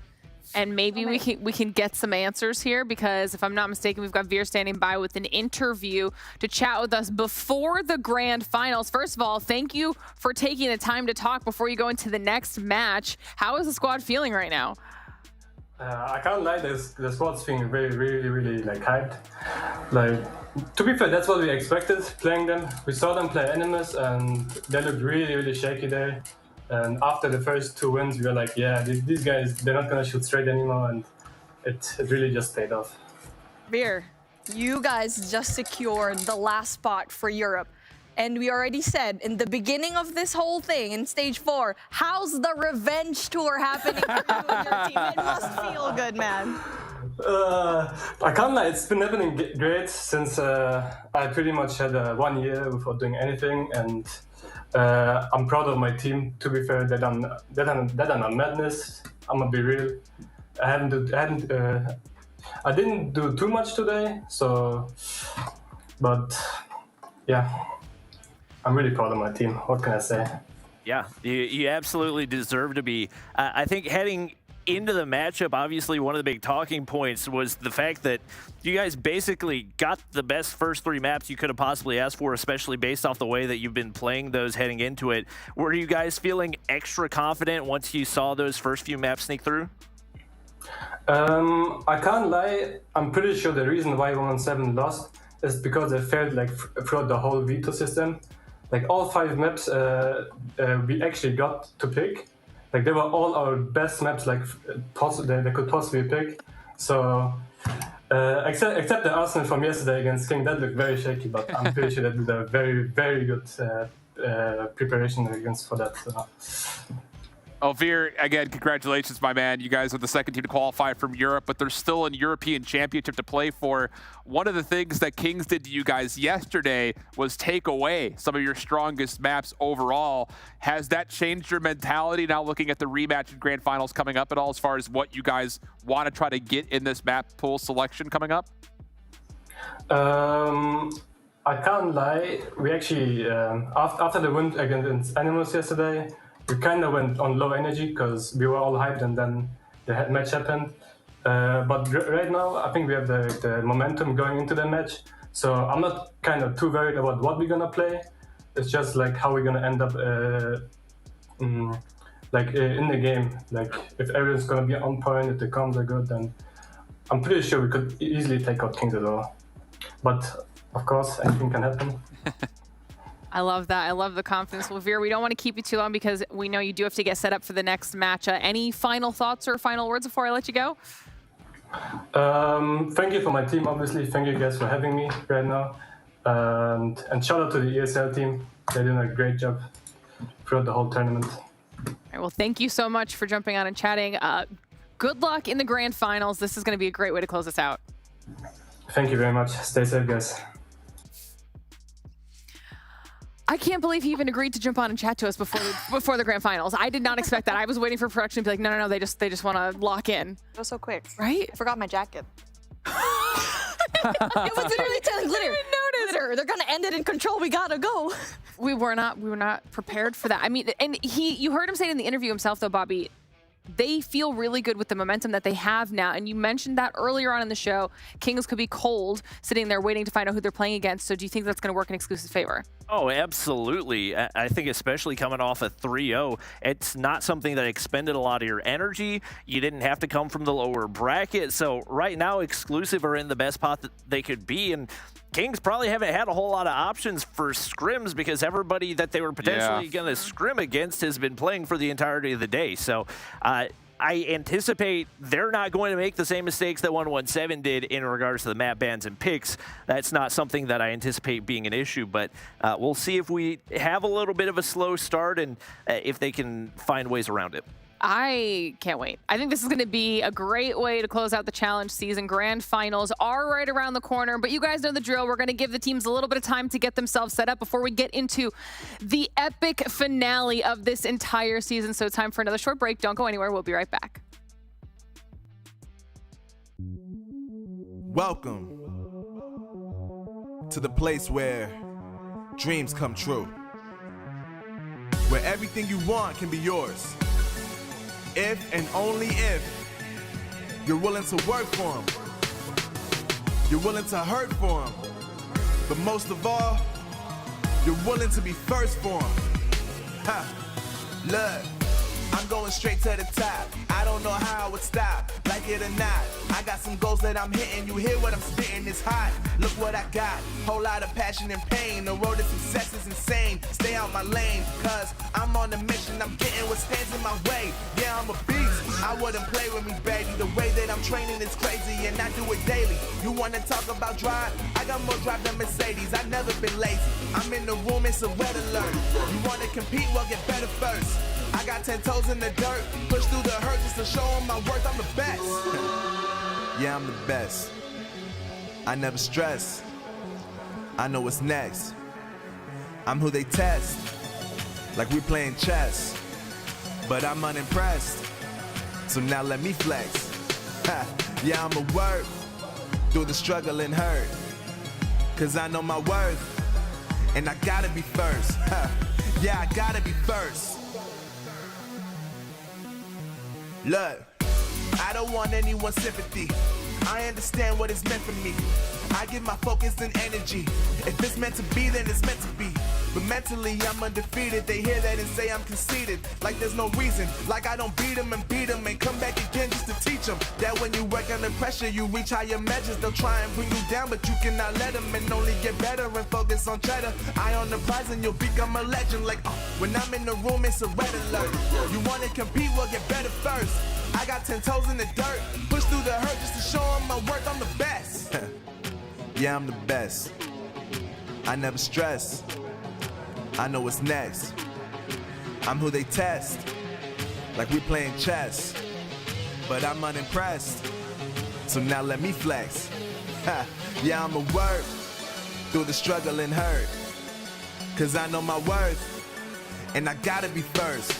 Speaker 2: and maybe we can get some answers here because if I'm not mistaken, we've got Veer standing by with an interview to chat with us before the grand finals. First of all, thank you for taking the time to talk before you go into the next match. How is the squad feeling right now?
Speaker 10: I can't lie, the squad's feeling really like hyped. Like, to be fair, that's what we expected playing them. We saw them play Animus and they looked really shaky there. And after the first 2 wins, we were like, yeah, these guys, they're not gonna shoot straight anymore, and it really just paid off.
Speaker 7: Veer, you guys just secured the last spot for Europe. And we already said in the beginning of this whole thing, in stage 4, how's the revenge tour happening for you and your team? It must feel good, man.
Speaker 10: I can't lie, it's been happening great since I pretty much had 1 year without doing anything, and I'm proud of my team. To be fair, they done madness. I'm gonna be real. I didn't do too much today, so, but yeah. I'm really proud of my team. What can I say?
Speaker 6: Yeah, you absolutely deserve to be. I think heading into the matchup, obviously one of the big talking points was the fact that you guys basically got the best first 3 maps you could have possibly asked for, especially based off the way that you've been playing those heading into it. Were you guys feeling extra confident once you saw those first few maps sneak through?
Speaker 10: I can't lie, I'm pretty sure the reason why 117 lost is because they failed like throughout the whole veto system. Like all 5 maps we actually got to pick. Like they were all our best maps like they could possibly pick. So except the Arsenal from yesterday against King, that looked very shaky, but I'm pretty sure that did a very, very good preparation against for that. So.
Speaker 5: Veer, again, congratulations, my man. You guys are the second team to qualify from Europe, but there's still a European championship to play for. One of the things that Kings did to you guys yesterday was take away some of your strongest maps overall. Has that changed your mentality now looking at the rematch and grand finals coming up at all as far as what you guys want to try to get in this map pool selection coming up?
Speaker 10: I can't lie. We actually, after the win against Animals yesterday, we kind of went on low energy because we were all hyped and then the match happened. But right now, I think we have the momentum going into the match. So I'm not kind of too worried about what we're going to play. It's just like how we're going to end up in the game. Like if everyone's going to be on point, if the comms are good, then I'm pretty sure we could easily take out Kings as well. But of course, anything can happen.
Speaker 2: I love that. I love the confidence. Well, Veer, we don't want to keep you too long because we know you do have to get set up for the next match. Any final thoughts or final words before I let you go?
Speaker 10: Thank you for my team, obviously. Thank you guys for having me right now. And shout out to the ESL team. They're doing a great job throughout the whole tournament.
Speaker 2: All right, well, thank you so much for jumping on and chatting. Good luck in the grand finals. This is going to be a great way to close this out.
Speaker 10: Thank you very much. Stay safe, guys.
Speaker 2: I can't believe he even agreed to jump on and chat to us before the grand finals. I did not expect that. I was waiting for production to be like, no, they just want to lock in.
Speaker 7: It was so quick.
Speaker 2: Right?
Speaker 7: I forgot my jacket. It was literally telling Glitter. Glitter, they're gonna end it in control. We gotta go.
Speaker 2: We were not prepared for that. I mean, and you heard him say it in the interview himself, though, Bobby. They feel really good with the momentum that they have now. And you mentioned that earlier on in the show. Kings could be cold, sitting there waiting to find out who they're playing against. So do you think that's going to work in Exclusive's favor?
Speaker 6: Oh, absolutely. I think especially coming off a 3-0, it's not something that expended a lot of your energy. You didn't have to come from the lower bracket. So right now, Exclusive are in the best pot that they could be. And Kings probably haven't had a whole lot of options for scrims because everybody that they were potentially going to scrim against has been playing for the entirety of the day. So I anticipate they're not going to make the same mistakes that 117 did in regards to the map bans and picks. That's not something that I anticipate being an issue, but we'll see if we have a little bit of a slow start and if they can find ways around it.
Speaker 2: I can't wait. I think this is going to be a great way to close out the challenge season. Grand finals are right around the corner, but you guys know the drill. We're going to give the teams a little bit of time to get themselves set up before we get into the epic finale of this entire season. So time for another short break. Don't go anywhere. We'll be right back.
Speaker 1: Welcome to the place where dreams come true, where everything you want can be yours. If and only if you're willing to work for them, you're willing to hurt for them, but most of all, you're willing to be first for them. Ha! Look, I'm going straight to the top. I don't know how I would stop, like it or not. I got some goals that I'm hitting. You hear what I'm spitting? It's hot. Look what I got. Whole lot of passion and pain. The road to success is insane. Stay out my lane, cause I'm on a mission. I'm getting what stands in my way. Yeah, I'm a beast. I wouldn't play with me, baby. The way that I'm training is crazy, and I do it daily. You wanna talk about drive? I got more drive than Mercedes. I've never been lazy. I'm in the room, it's a red alert. You wanna compete? Well, get better first. I got 10 toes in the dirt, push through the hurt just to show them my worth. I'm the best. Yeah, I'm the best. I never stress. I know what's next. I'm who they test, like we playing chess. But I'm unimpressed, so now let me flex. Ha. Yeah, I'ma work through the struggle and hurt, cause I know my worth, and I gotta be first. Ha. Yeah, I gotta be first. Look, I don't want anyone's sympathy. I understand what is meant for me. I give my focus and energy. If it's meant to be, then it's meant to be. But mentally, I'm undefeated. They hear that and say I'm conceited. Like there's no reason. Like I don't beat them and come back again just to teach them that when you work under pressure, you reach higher measures. They'll try and bring you down, but you cannot let them and only get better and focus on cheddar. Eye on the prize and you'll become a legend. Like, when I'm in the room, it's a red alert. You want to compete, well, get better first. I got 10 toes in the dirt. Push through the hurt just to show them my worth. I'm the best. Yeah, I'm the best. I never stress. I know what's next. I'm who they test. Like we playing chess. But I'm unimpressed. So now let me flex. Yeah, I'ma work through the struggle and hurt. Cause I know my worth. And I gotta be first.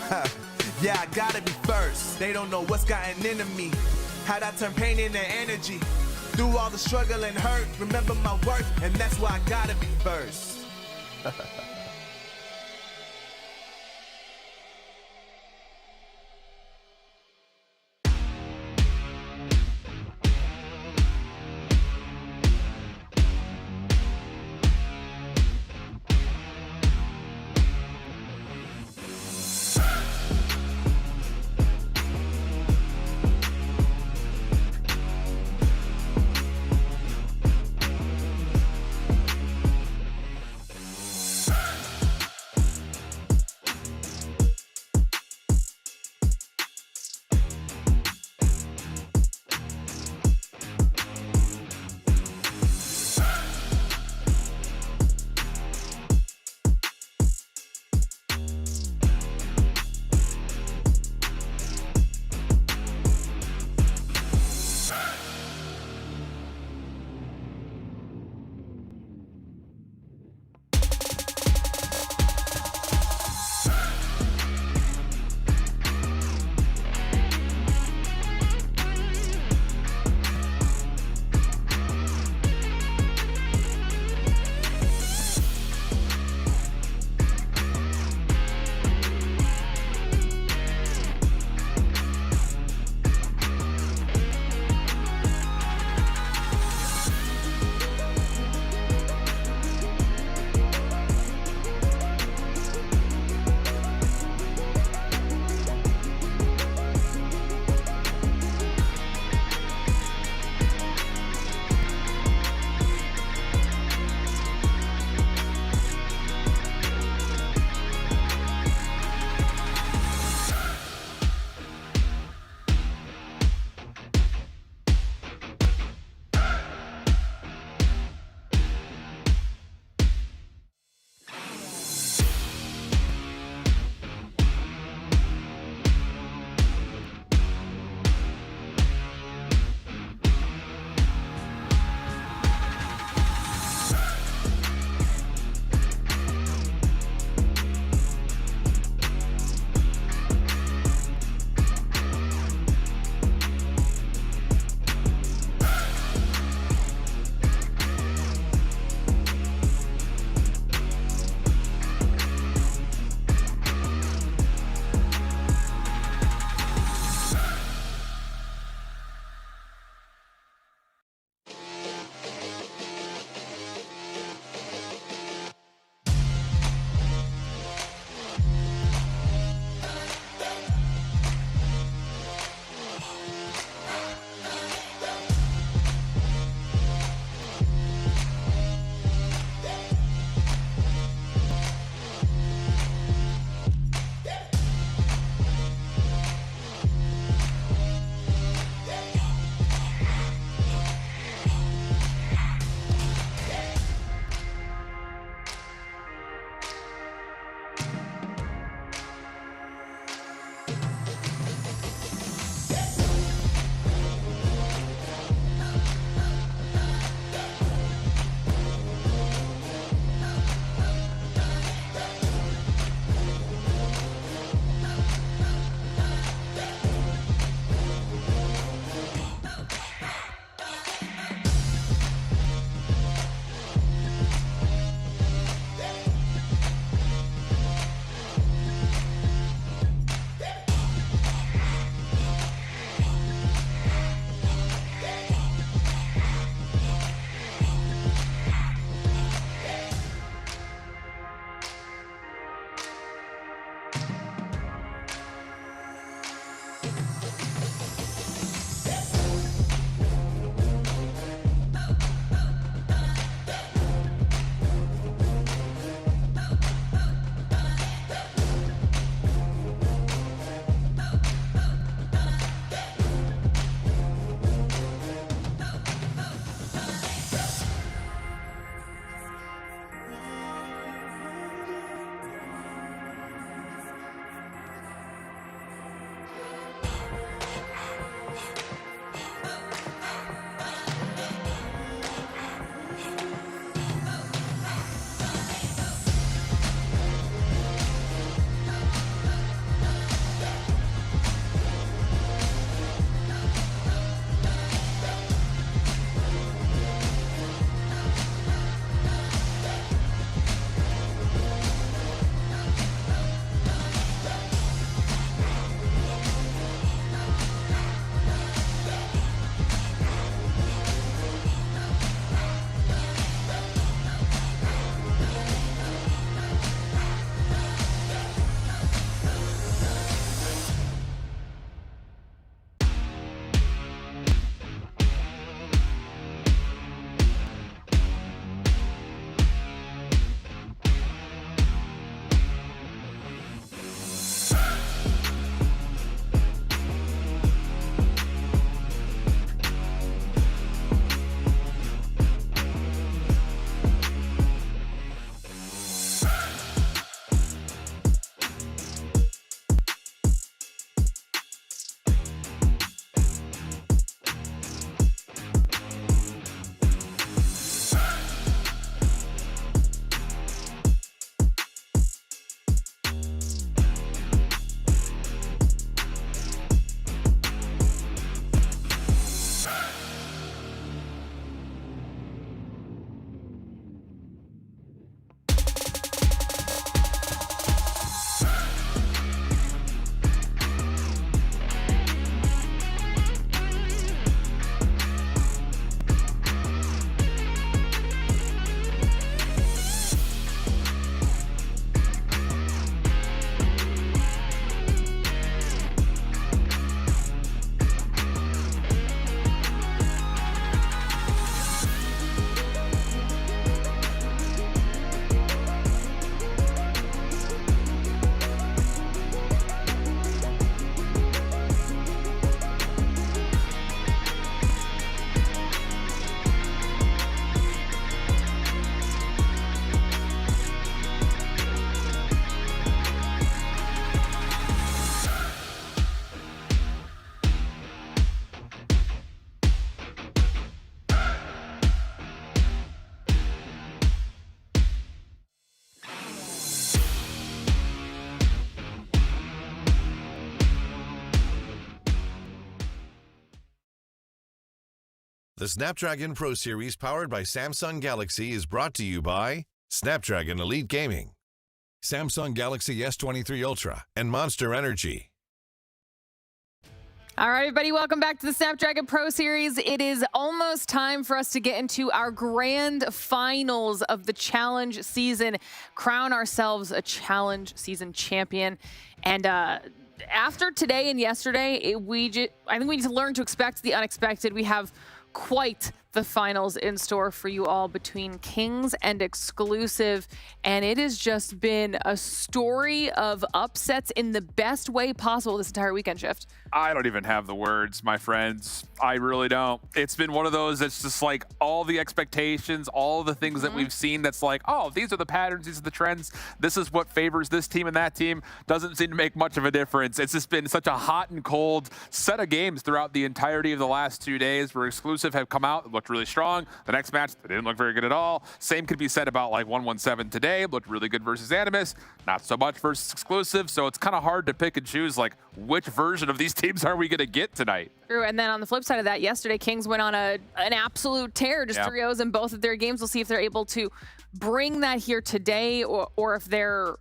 Speaker 1: Yeah, I gotta be first. They don't know what's gotten into me. How'd I turn pain into energy? Through all the struggle and hurt, remember my worth, and that's why I gotta be first.
Speaker 4: The Snapdragon Pro Series powered by Samsung Galaxy is brought to you by Snapdragon Elite Gaming, Samsung Galaxy S23 Ultra, and Monster Energy.
Speaker 2: All right, everybody, welcome back to the Snapdragon Pro Series. It is almost time for us to get into our grand finals of the Challenge season, crown ourselves a Challenge season champion. And after today and yesterday, I think we need to learn to expect the unexpected. We have quite the finals in store for you all between Kings and Exclusive, and it has just been a story of upsets in the best way possible this entire weekend shift.
Speaker 5: I don't even have the words, my friends. I really don't. It's been one of those that's just like all the expectations, all the things that we've seen that's like, oh, these are the patterns, these are the trends, this is what favors this team and that team, doesn't seem to make much of a difference. It's just been such a hot and cold set of games throughout the entirety of the last 2 days where Exclusive have come out, looked really strong. The next match, they didn't look very good at all. Same could be said about like 117 today, looked really good versus Animus, not so much versus Exclusive, so it's kind of hard to pick and choose like which version of these teams are we going to get tonight.
Speaker 2: True, and then on the flip side of that, yesterday Kings went on an absolute tear, just 3-0s in both of their games. We'll see if they're able to bring that here today, or if their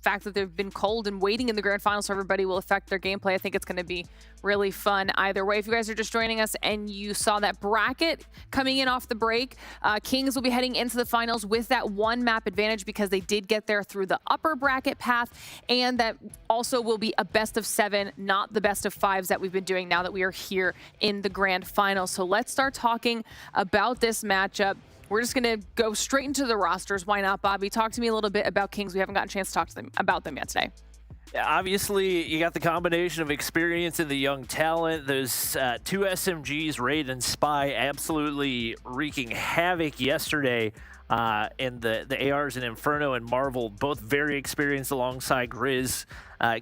Speaker 2: fact that they've been cold and waiting in the grand finals for everybody will affect their gameplay. I think it's going to be really fun either way. If you guys are just joining us and you saw that bracket coming in off the break, Kings will be heading into the finals with that one map advantage because they did get there through the upper bracket path, and that also will be a best of 7, not the best of 5s that we've been doing now that we are here in the grand final. So let's start talking about this matchup. We're just going to go straight into the rosters. Why not, Bobby? Talk to me a little bit about Kings. We haven't gotten a chance to talk to them about them yet today.
Speaker 6: Yeah, obviously, you got the combination of experience and the young talent. Those 2 SMGs, Raid and Spy, absolutely wreaking havoc yesterday. And the ARs and Inferno and Marvel, both very experienced alongside Grizz,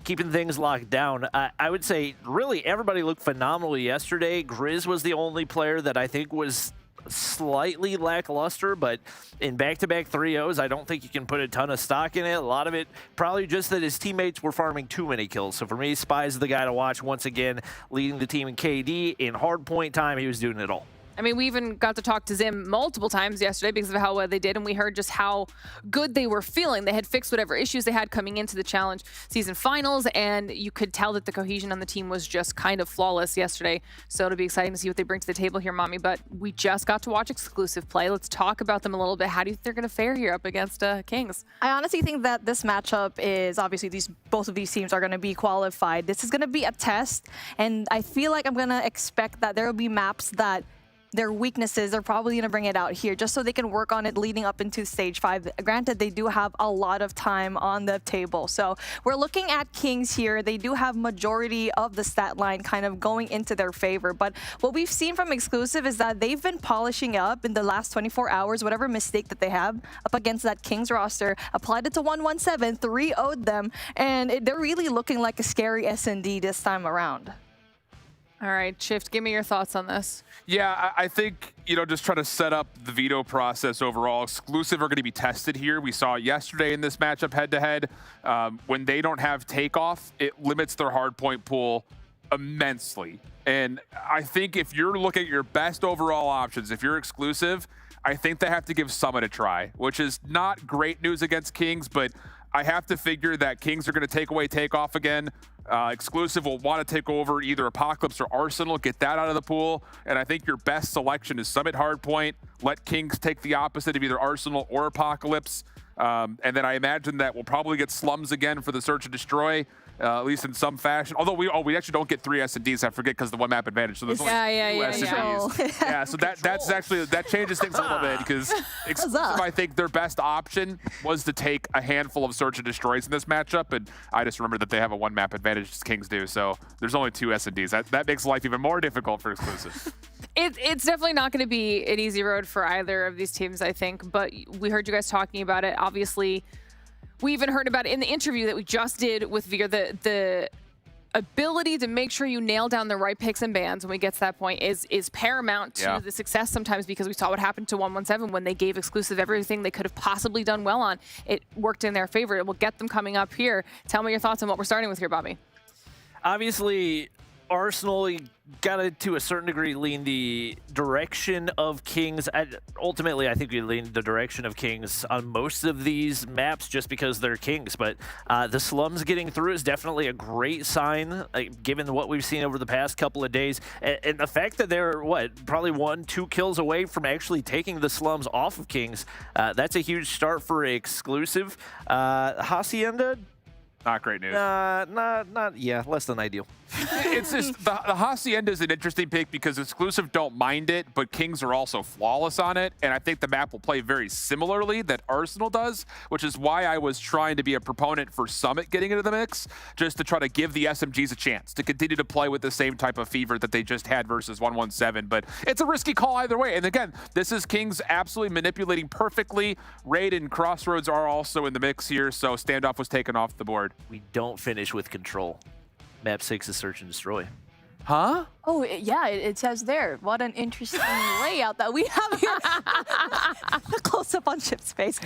Speaker 6: keeping things locked down. I would say really everybody looked phenomenal yesterday. Grizz was the only player that I think was slightly lackluster, but in back-to-back 3-0s, I don't think you can put a ton of stock in it. A lot of it probably just that his teammates were farming too many kills. So for me, Spy's the guy to watch once again, leading the team in KD. In hardpoint time, he was doing it all.
Speaker 2: I mean, we even got to talk to Zim multiple times yesterday because of how well they did, and we heard just how good they were feeling. They had fixed whatever issues they had coming into the Challenge season finals, and you could tell that the cohesion on the team was just kind of flawless yesterday. So it'll be exciting to see what they bring to the table here, Mommy. But we just got to watch Exclusive play. Let's talk about them a little bit. How do you think they're going to fare here up against Kings?
Speaker 7: I honestly think that this matchup is obviously both of these teams are going to be qualified. This is going to be a test, and I feel like I'm going to expect that there will be maps that their weaknesses, they're probably going to bring it out here just so they can work on it leading up into stage 5. Granted, they do have a lot of time on the table. So we're looking at Kings here. They do have majority of the stat line kind of going into their favor. But what we've seen from Exclusive is that they've been polishing up in the last 24 hours, whatever mistake that they have up against that Kings roster, applied it to 117, 3-0'd them, and they're really looking like a scary S&D this time around.
Speaker 2: All right, Shift, give me your thoughts on this.
Speaker 5: Yeah, I think, just try to set up the veto process overall. Exclusive are going to be tested here. We saw it yesterday in this matchup head-to-head. When they don't have Takeoff, it limits their hardpoint pool immensely. And I think if you're looking at your best overall options, if you're Exclusive, I think they have to give Summit a try, which is not great news against Kings, but I have to figure that Kings are going to take away Takeoff again. Exclusive will want to take over either Apocalypse or Arsenal, get that out of the pool, and I think your best selection is Summit Hardpoint. Let Kings take the opposite of either Arsenal or Apocalypse, and then I imagine that we'll probably get Slums again for the Search and Destroy, at least in some fashion. Although we actually don't get 3 S&Ds, I forget, because the one map advantage. So there's only 2 S&Ds. Yeah, so that changes things a little bit because Exclusive, I think their best option was to take a handful of Search and Destroys in this matchup, and I just remember that they have a 1 map advantage as Kings do. So there's only 2 S&Ds. That makes life even more difficult for Exclusive.
Speaker 2: It's definitely not going to be an easy road for either of these teams, I think, but we heard you guys talking about it. Obviously, we even heard about it in the interview that we just did with Veer. The ability to make sure you nail down the right picks and bans when we get to that point is paramount to the success sometimes, because we saw what happened to 117 when they gave Exclusive everything they could have possibly done well on. It worked in their favor. It will get them coming up here. Tell me your thoughts on what we're starting with here, Bobby.
Speaker 6: Obviously, Arsenal got to a certain degree lean the direction of Kings. Ultimately, I think we lean the direction of Kings on most of these maps just because they're Kings. But the Slums getting through is definitely a great sign, given what we've seen over the past couple of days. And the fact that they're, probably 1-2 kills away from actually taking the Slums off of Kings, that's a huge start for Exclusive. Hacienda,
Speaker 5: not great news.
Speaker 6: Less than ideal.
Speaker 5: It's just the Hacienda is an interesting pick because Exclusive don't mind it, but Kings are also flawless on it, and I think the map will play very similarly that Arsenal does, which is why I was trying to be a proponent for Summit getting into the mix, just to try to give the SMGs a chance to continue to play with the same type of fever that they just had versus 117. But it's a risky call either way. And again, this is Kings absolutely manipulating perfectly. Raid and Crossroads are also in the mix here, so Standoff was taken off the board.
Speaker 6: We don't finish with Control. Map 6 is Search and Destroy.
Speaker 5: Huh?
Speaker 7: Oh, yeah, it says there. What an interesting layout that we have here. The close-up on ship space.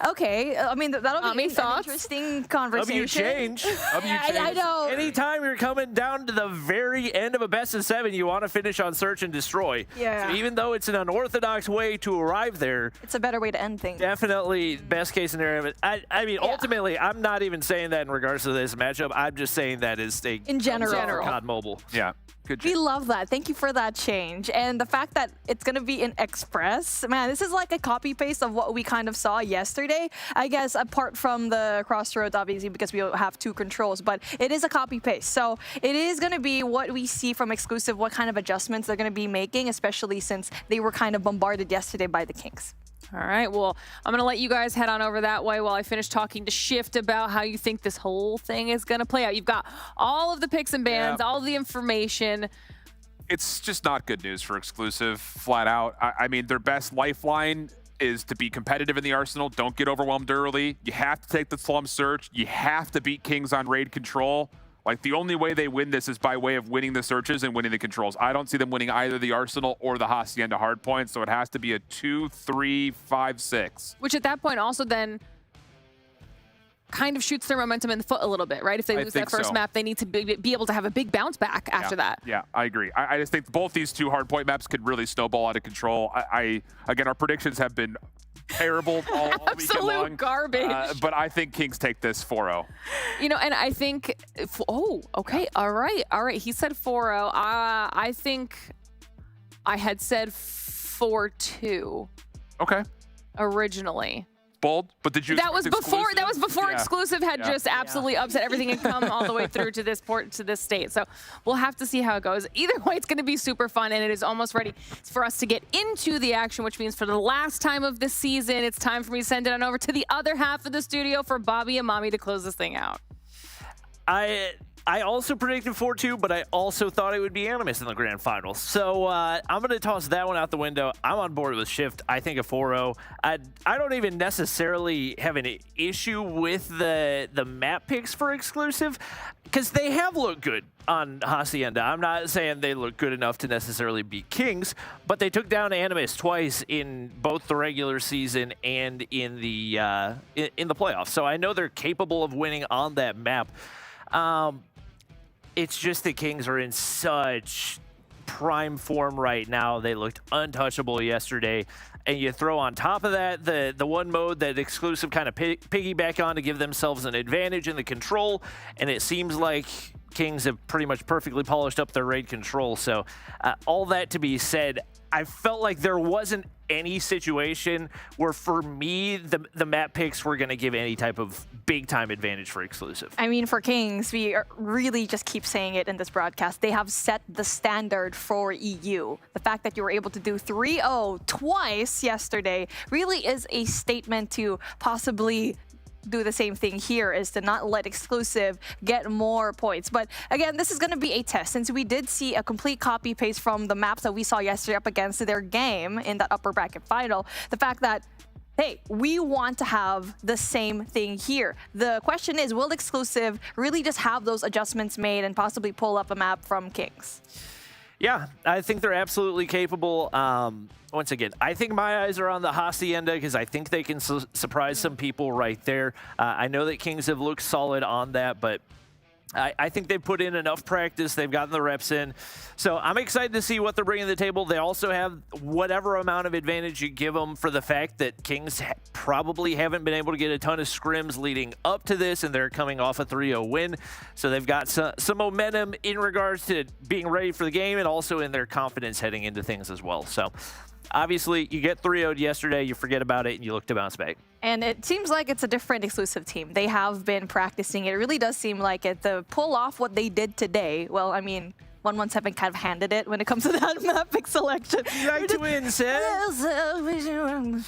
Speaker 7: Okay, I mean, that'll be an interesting conversation.
Speaker 6: W change.
Speaker 7: I know.
Speaker 6: Anytime you're coming down to the very end of a best of 7, you want to finish on Search and Destroy.
Speaker 7: Yeah.
Speaker 6: So even though it's an unorthodox way to arrive there,
Speaker 7: it's a better way to end things.
Speaker 6: Definitely best case scenario. But I mean, ultimately, I'm not even saying that in regards to this matchup. I'm just saying that is
Speaker 7: in general.
Speaker 6: COD Mobile.
Speaker 5: Yeah. Good
Speaker 7: we love that. Thank you for that change. And the fact that it's going to be in Express, man, this is like a copy paste of what we kind of saw yesterday. I guess apart from the Crossroads, obviously, because we have 2 controls, but it is a copy paste. So it is going to be what we see from Exclusive, what kind of adjustments they're going to be making, especially since they were kind of bombarded yesterday by the Kings.
Speaker 2: All right, well, I'm going to let you guys head on over that way while I finish talking to Shift about how you think this whole thing is going to play out. You've got all of the picks and bans, all of the information.
Speaker 5: It's just not good news for Exclusive, flat out. I mean, their best lifeline is to be competitive in the Arsenal. Don't get overwhelmed early. You have to take the Slum Search. You have to beat Kings on raid control. Like, the only way they win this is by way of winning the searches and winning the controls. I don't see them winning either the Arsenal or the Hacienda Hardpoint, so it has to be a 2-3-5-6.
Speaker 2: Which at that point also then kind of shoots their momentum in the foot a little bit, right? If they lose that first map, they need to be able to have a big bounce back after that.
Speaker 5: Yeah, I agree. I just think both these 2 Hardpoint maps could really snowball out of control. Again, our predictions have been terrible all weekend long.
Speaker 2: Absolute garbage.
Speaker 5: But I think Kings take this 4-0.
Speaker 2: You know, and I think, okay, all right. He said 4-0. I think I had said 4-2.
Speaker 5: Okay.
Speaker 2: Originally.
Speaker 5: Bold, but did you?
Speaker 2: That was before Exclusive had just absolutely upset everything and come all the way through to this state. So we'll have to see how it goes. Either way, it's going to be super fun, and it is almost ready for us to get into the action, which means for the last time of the season, it's time for me to send it on over to the other half of the studio for Bobby and Mommy to close this thing out.
Speaker 6: I also predicted 4-2, but I also thought it would be Animus in the grand finals. So I'm going to toss that one out the window. I'm on board with Shift. I think a 4-0. I don't even necessarily have an issue with the map picks for Exclusive because they have looked good on Hacienda. I'm not saying they look good enough to necessarily beat Kings, but they took down Animus twice in both the regular season and in the playoffs. So I know they're capable of winning on that map. It's just the Kings are in such prime form right now. They looked untouchable yesterday. And you throw on top of that the one mode that Exclusive kind of piggyback on to give themselves an advantage in the control. And it seems like Kings have pretty much perfectly polished up their raid control. So all that to be said, I felt like there wasn't any situation where, for me, the map picks were going to give any type of big-time advantage for Exclusive.
Speaker 7: I mean, for Kings, we really just keep saying it in this broadcast. They have set the standard for EU. The fact that you were able to do 3-0 twice yesterday really is a statement to possibly do the same thing here, is to not let Exclusive get more points. But again, this is going to be a test, since we did see a complete copy paste from the maps that we saw yesterday up against their game in that upper bracket final. The fact that, hey, we want to have the same thing here. The question is, will Exclusive really just have those adjustments made and possibly pull up a map from Kings?
Speaker 6: Yeah, I think they're absolutely capable. Once again, I think my eyes are on the Hacienda because I think they can surprise some people right there. I know that Kings have looked solid on that, but I think they've put in enough practice. They've gotten the reps in. So I'm excited to see what they're bringing to the table. They also have whatever amount of advantage you give them for the fact that Kings probably haven't been able to get a ton of scrims leading up to this, and they're coming off a 3-0 win. So they've got some momentum in regards to being ready for the game and also in their confidence heading into things as well. So obviously, you get 3-0'd yesterday, you forget about it, and you look to bounce back.
Speaker 7: And it seems like it's a different exclusive team. They have been practicing. It really does seem like it. To pull off what they did today, well, I mean, 117 kind of handed it when it comes to that map pick selection.
Speaker 6: You like to win, Sam.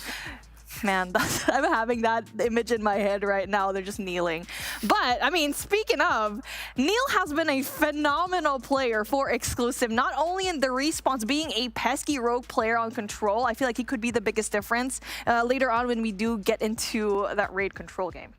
Speaker 7: Man, I'm having that image in my head right now. They're just kneeling. But, I mean, speaking of, Neil has been a phenomenal player for exclusive, not only in the respawns, being a pesky rogue player on control. I feel like he could be the biggest difference later on when we do get into that raid control game.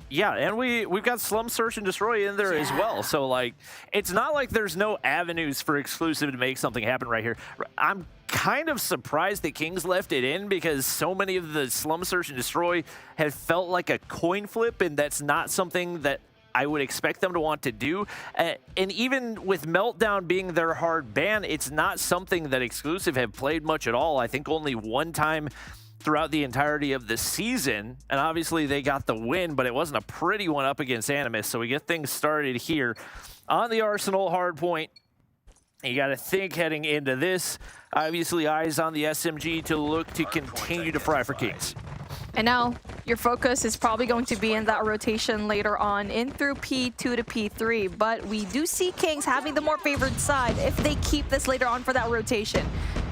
Speaker 6: Yeah, and we've got Slums, Search, and Destroy in there as well. So, like, it's not like there's no avenues for exclusive to make something happen right here. I'm kind of surprised that Kings left it in because so many of the Slum, Search, and Destroy have felt like a coin flip, and that's not something that I would expect them to want to do. And even with Meltdown being their hard ban, it's not something that exclusive have played much at all. I think only one time throughout the entirety of the season, and obviously they got the win, but it wasn't a pretty one up against Animus. So we get things started here on the Arsenal Hardpoint. You got to think heading into this. Obviously, eyes on the SMG to look to continue to fry for Kings.
Speaker 7: And now your focus is probably going to be in that rotation later on in through P2 to P3. But we do see Kings having the more favored side if they keep this later on for that rotation.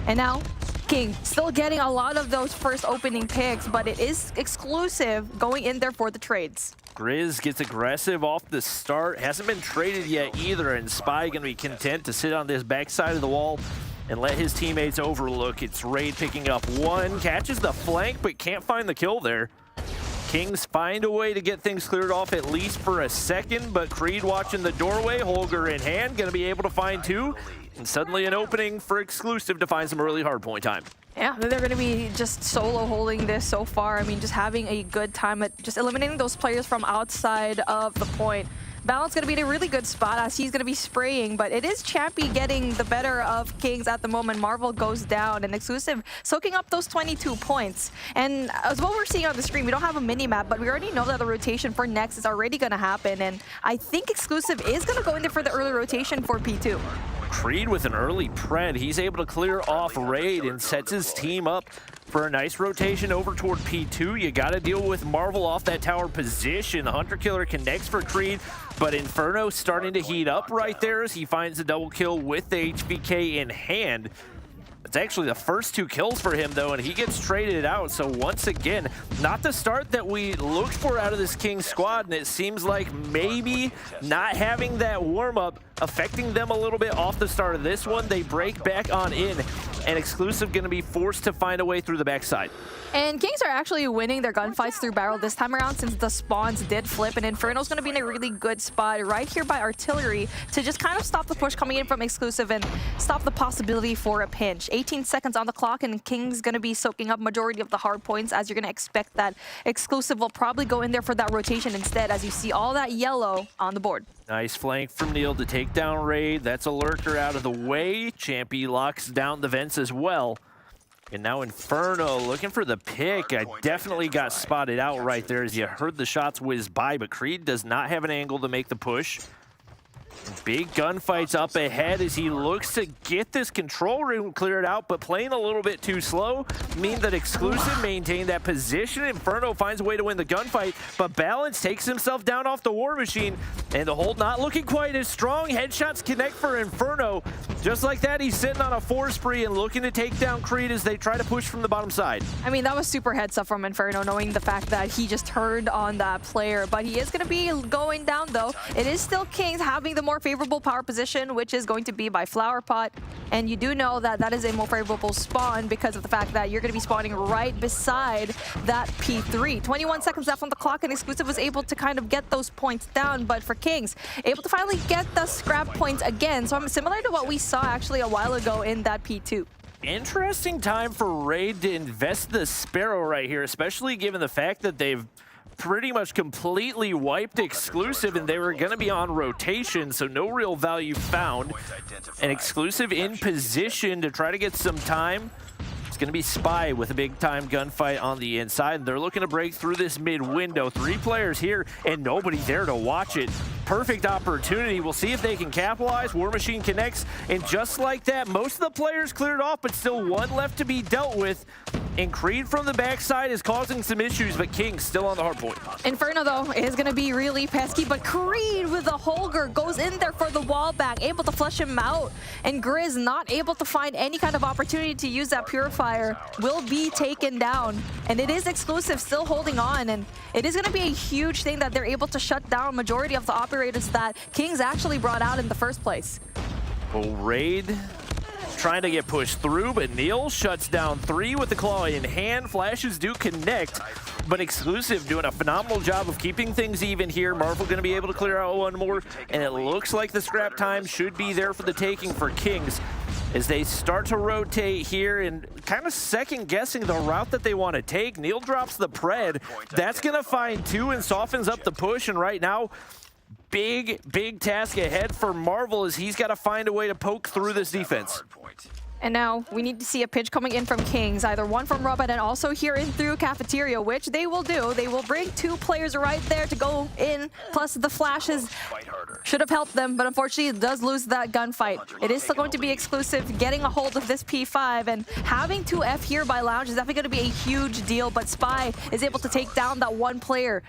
Speaker 7: And now King still getting a lot of those first opening picks, but it is exclusive going in there for the trades.
Speaker 6: Grizz gets aggressive off the start. Hasn't been traded yet either, and Spy going to be content to sit on this backside of the wall and let his teammates overlook. It's Raid picking up one, catches the flank, but can't find the kill there. Kings find a way to get things cleared off at least for a second, but Creed watching the doorway, Holger in hand, going to be able to find two. And suddenly an opening for exclusive to find some early hardpoint time.
Speaker 7: Yeah, they're going to be just solo holding this so far. I mean, just having a good time at just eliminating those players from outside of the point. Balance going to be in a really good spot as he's going to be spraying, but it is Champy getting the better of Kings at the moment. Marvel goes down, and exclusive soaking up those 22 points. And as what we're seeing on the screen, we don't have a mini-map, but we already know that the rotation for next is already going to happen, and I think exclusive is going to go in there for the early rotation for P2.
Speaker 6: Creed with an early pred. He's able to clear off Raid and sets his team up for a nice rotation over toward P2. You got to deal with Marvel off that tower position. Hunter Killer connects for Creed, but Inferno starting to heat up right there as he finds a double kill with the HVK in hand. It's actually the first two kills for him, though, and he gets traded out. So once again, not the start that we looked for out of this King squad, and it seems like maybe not having that warm-up affecting them a little bit off the start of this one. They break back on in, and exclusive going to be forced to find a way through the backside.
Speaker 7: And Kings are actually winning their gunfights through barrel this time around since the spawns did flip, and Inferno's going to be in a really good spot right here by artillery to just kind of stop the push coming in from exclusive and stop the possibility for a pinch. 18 seconds on the clock, and King's going to be soaking up majority of the hard points, as you're going to expect that exclusive will probably go in there for that rotation instead, as you see all that yellow on the board.
Speaker 6: Nice flank from Neil to take down Raid. That's a lurker out of the way. Champy locks down the vents as well. And now Inferno looking for the pick. I definitely got spotted out right there as you heard the shots whiz by, but Creed does not have an angle to make the push. Big gunfights up ahead as he looks to get this control room cleared out, but playing a little bit too slow means that exclusive maintain that position. Inferno finds a way to win the gunfight, but Balance takes himself down off the War Machine, and the hold not looking quite as strong. Headshots connect for Inferno. Just like that, he's sitting on a 4 spree and looking to take down Creed as they try to push from the bottom side.
Speaker 7: I mean, that was super heads up from Inferno, knowing the fact that he just turned on that player, but he is going to be going down, though. It is still Kings having the more favorable power position, which is going to be by Flower Pot, and you do know that that is a more favorable spawn because of the fact that you're going to be spawning right beside that P3. 21 seconds left on the clock, and exclusive was able to kind of get those points down, but for Kings, able to finally get the scrap points again. So I'm similar to what we saw actually a while ago in that P2.
Speaker 6: Interesting time for Raid to invest the Sparrow right here, especially given the fact that they've pretty much completely wiped Exclusive, and they were going to be on rotation, so no real value found. And Exclusive in position to try to get some time. It's going to be Spy with a big-time gunfight on the inside. They're looking to break through this mid-window. 3 players here and nobody there to watch it. Perfect opportunity. We'll see if they can capitalize. War Machine connects, and just like that, most of the players cleared off, but still one left to be dealt with. And Creed from the backside is causing some issues, but King still on the hard point.
Speaker 7: Inferno, though, is going to be really pesky, but Creed with the Holger goes in there for the wall back, able to flush him out. And Grizz not able to find any kind of opportunity to use that Purifier, will be taken down. And it is Exclusive still holding on, and it is going to be a huge thing that they're able to shut down majority of the operators that Kings actually brought out in the first place.
Speaker 6: Well, Raid trying to get pushed through, but Neil shuts down 3 with the claw in hand. Flashes do connect, but Exclusive doing a phenomenal job of keeping things even here. Marvel going to be able to clear out one more, and it looks like the scrap time should be there for the taking for Kings as they start to rotate here and kind of second-guessing the route that they want to take. Neil drops the pred. That's going to find 2 and softens up the push, and right now, big task ahead for Marvel as he's got to find a way to poke through this defense.
Speaker 7: And now we need to see a pitch coming in from Kings, either one from Robot and also here in through Cafeteria, which they will do. They will bring 2 players right there to go in, plus the flashes should have helped them, but unfortunately it does lose that gunfight. It is still going to be Exclusive getting a hold of this P5, and having 2F here by Lounge is definitely going to be a huge deal, but Spy is able to take down that 1 player.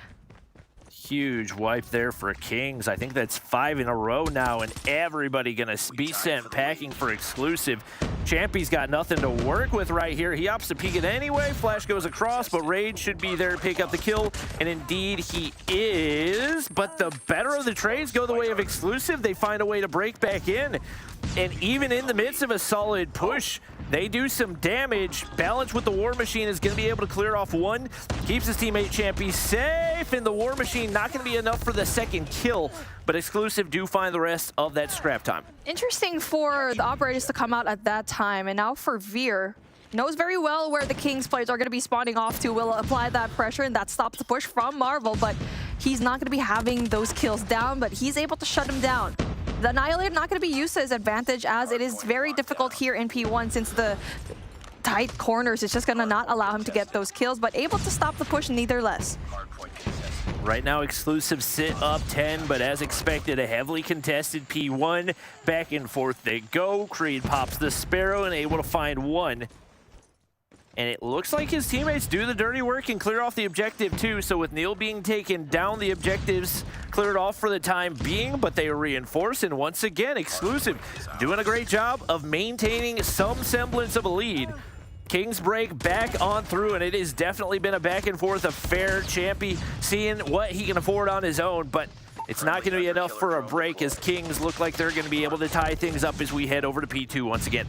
Speaker 6: Huge wipe there for Kings. I think that's 5 in a row now, and everybody gonna be sent packing for Exclusive. Champy's got nothing to work with right here. He opts to peek it anyway. Flash goes across, but Raid should be there to pick up the kill, and indeed he is. But the better of the trades go the way of Exclusive. They find a way to break back in, and even in the midst of a solid push, they do some damage. Balance with the War Machine is going to be able to clear off 1. Keeps his teammate Champy safe, and the War Machine not going to be enough for the second kill, but Exclusive do find the rest of that scrap time.
Speaker 7: Interesting for the operators to come out at that time, and now for Veer. Knows very well where the Kings players are going to be spawning off to, will apply that pressure, and that stops the push from Marvel, but he's not going to be having those kills down, but he's able to shut him down. The Annihilator not going to be used to his advantage, as it is very difficult here in P1 since the tight corners is just going to not allow him to get those kills, but able to stop the push neither less.
Speaker 6: Right now, Exclusive sit up 10, but as expected, a heavily contested P1. Back and forth they go. Creed pops the Sparrow and able to find 1. And it looks like his teammates do the dirty work and clear off the objective too. So with Neil being taken down, the objectives cleared off for the time being, but they reinforce. And once again, Exclusive doing a great job of maintaining some semblance of a lead. Kings break back on through, and it has definitely been a back and forth affair. Champy seeing what he can afford on his own, but it's not going to be enough for a break as Kings look like they're going to be able to tie things up as we head over to P2 once again.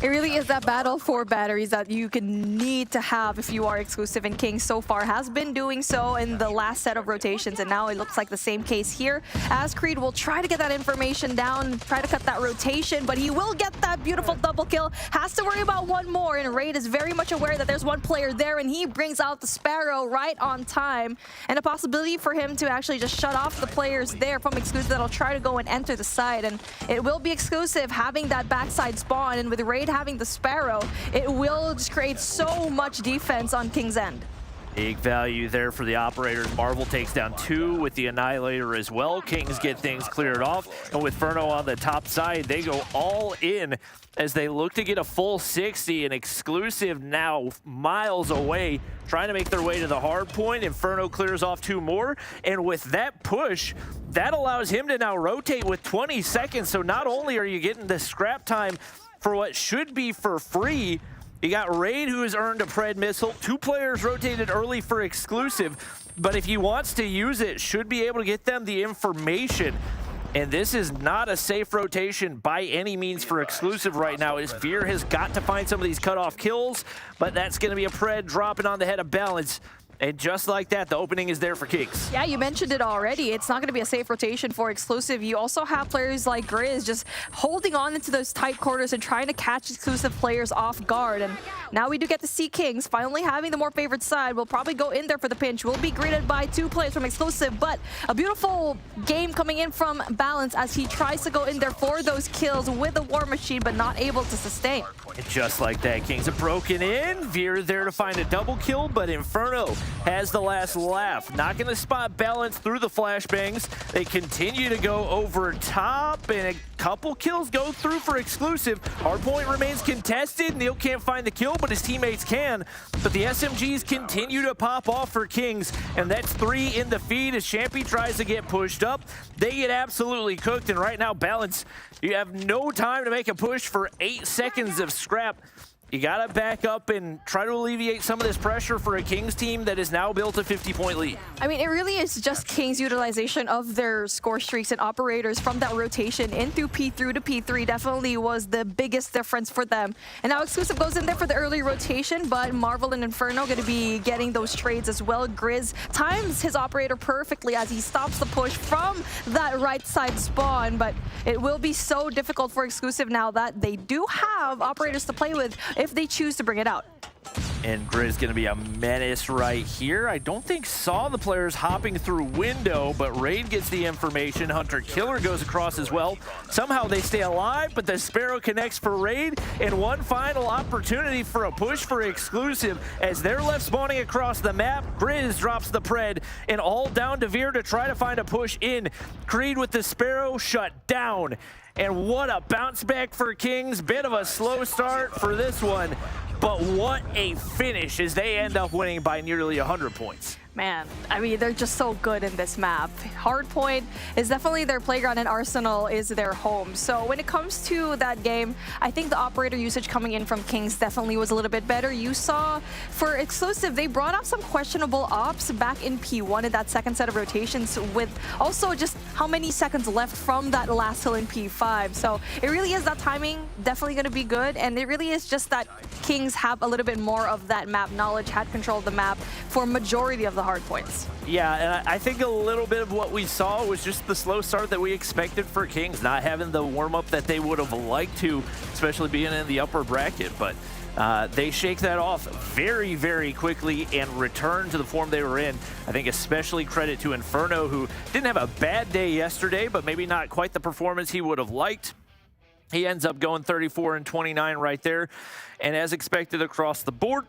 Speaker 7: It really is that battle for batteries that you need to have if you are Exclusive, and Kings so far has been doing so in the last set of rotations, and now it looks like the same case here as Creed will try to get that information down, try to cut that rotation, but he will get that beautiful double kill. Has to worry about 1 more, and Raid is very much aware that there's 1 player there, and he brings out the Sparrow right on time, and a possibility for him to actually just shut off the players there from Exclusive that'll try to go and enter the side, and it will be Exclusive having that backside spawn, and with Raid having the Sparrow, it will just create so much defense on King's end.
Speaker 6: Big value there for the operators. Marvel takes down 2 with the Annihilator as well. Kings get things cleared off, and with Ferno on the top side, they go all in as they look to get a full 60, and Exclusive now miles away, trying to make their way to the hard point. Inferno clears off 2 more, and with that push, that allows him to now rotate with 20 seconds. So not only are you getting the scrap time for what should be for free, you got Raid, who has earned a pred missile. 2 players rotated early for Exclusive, but if he wants to use it, should be able to get them the information. And this is not a safe rotation by any means for Exclusive right now, as Veer has got to find some of these cutoff kills, but that's going to be a pred dropping on the head of Balance. And just like that, the opening is there for Kings.
Speaker 7: Yeah, you mentioned it already. It's not going to be a safe rotation for Exclusive. You also have players like Grizz just holding on into those tight quarters and trying to catch Exclusive players off guard. And now we do get to see Kings finally having the more favored side. We'll probably go in there for the pinch. We'll be greeted by 2 players from Exclusive, but a beautiful game coming in from Balance as he tries to go in there for those kills with the War Machine, but not able to sustain.
Speaker 6: And just like that, Kings have broken in. Veer there to find a double kill, but Inferno has the last laugh. Not going to spot Balance through the flashbangs. They continue to go over top, and a couple kills go through for Exclusive. Hardpoint remains contested. Neil can't find the kill, but his teammates can. But the SMGs continue to pop off for Kings, and that's 3 in the feed as Champy tries to get pushed up. They get absolutely cooked, and right now, Balance, you have no time to make a push for 8 seconds of scrap. You gotta back up and try to alleviate some of this pressure for a Kings team that is now built a 50-point lead.
Speaker 7: I mean, it really is just Kings' utilization of their score streaks and operators from that rotation in through P3 to P3 definitely was the biggest difference for them. And now Exclusive goes in there for the early rotation, but Marvel and Inferno going to be getting those trades as well. Grizz times his operator perfectly as he stops the push from that right side spawn, but it will be so difficult for Exclusive now that they do have operators to play with if they choose to bring it out.
Speaker 6: And Grizz going to be a menace right here. I don't think saw the players hopping through window, but Raid gets the information. Hunter Killer goes across as well. Somehow they stay alive, but the Sparrow connects for Raid, and one final opportunity for a push for Exclusive as they're left spawning across the map. Grizz drops the Pred, and all down to Veer to try to find a push in. Creed with the Sparrow shut down. And what a bounce back for Kings. Bit of a slow start for this one, but what a finish as they end up winning by nearly 100 points.
Speaker 7: Man, I mean, they're just so good in this map. Hardpoint is definitely their playground and Arsenal is their home. So when it comes to that game, I think the operator usage coming in from Kings definitely was a little bit better. You saw for Exclusive, they brought out some questionable ops back in P1 in that second set of rotations with also just how many seconds left from that last hill in P5. So it really is that timing definitely going to be good. And it really is just that Kings have a little bit more of that map knowledge, had control of the map for majority of the hard points.
Speaker 6: Yeah, and I think a little bit of what we saw was just the slow start that we expected for Kings, not having the warm-up that they would have liked to, especially being in the upper bracket. But they shake that off very, very quickly and return to the form they were in. I think especially credit to Inferno, who didn't have a bad day yesterday, but maybe not quite the performance he would have liked. He ends up going 34 and 29 right there. And as expected across the board,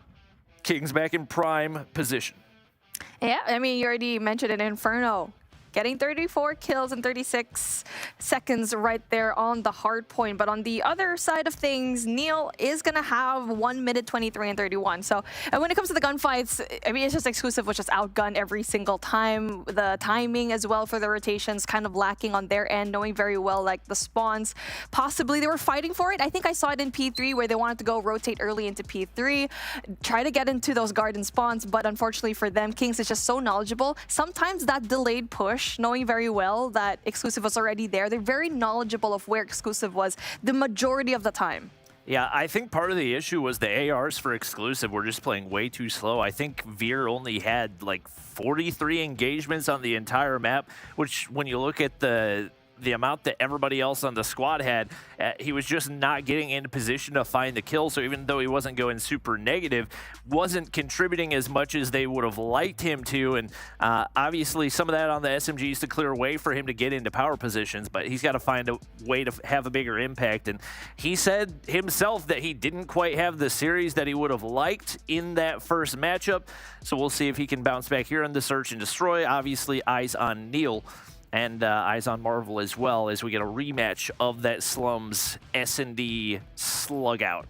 Speaker 6: Kings back in prime position.
Speaker 7: Yeah, I mean, you already mentioned it, Inferno. Getting 34 kills in 36 seconds right there on the hard point. But on the other side of things, Neil is going to have 1 minute 23 and 31. So and when it comes to the gunfights, I mean, it's just Exclusive was just outgunned every single time. The timing as well for the rotations kind of lacking on their end, knowing very well like the spawns. Possibly they were fighting for it. I think I saw it in P3 where they wanted to go rotate early into P3, try to get into those garden spawns. But unfortunately for them, Kings is just so knowledgeable. Sometimes that delayed push, knowing very well that Exclusive was already there. They're very knowledgeable of where Exclusive was the majority of the time.
Speaker 6: Yeah, I think part of the issue was the ARs for Exclusive were just playing way too slow. I think Veer only had like 43 engagements on the entire map, which when you look at the amount that everybody else on the squad had, he was just not getting into position to find the kill. So even though he wasn't going super negative, wasn't contributing as much as they would have liked him to. And obviously some of that on the SMGs to clear a way for him to get into power positions, but he's got to find a way to have a bigger impact. And he said himself that he didn't quite have the series that he would have liked in that first matchup. So we'll see if he can bounce back here on the search and destroy. Obviously eyes on Neil. And eyes on Marvel as well as we get a rematch of that Slums S&D slug out.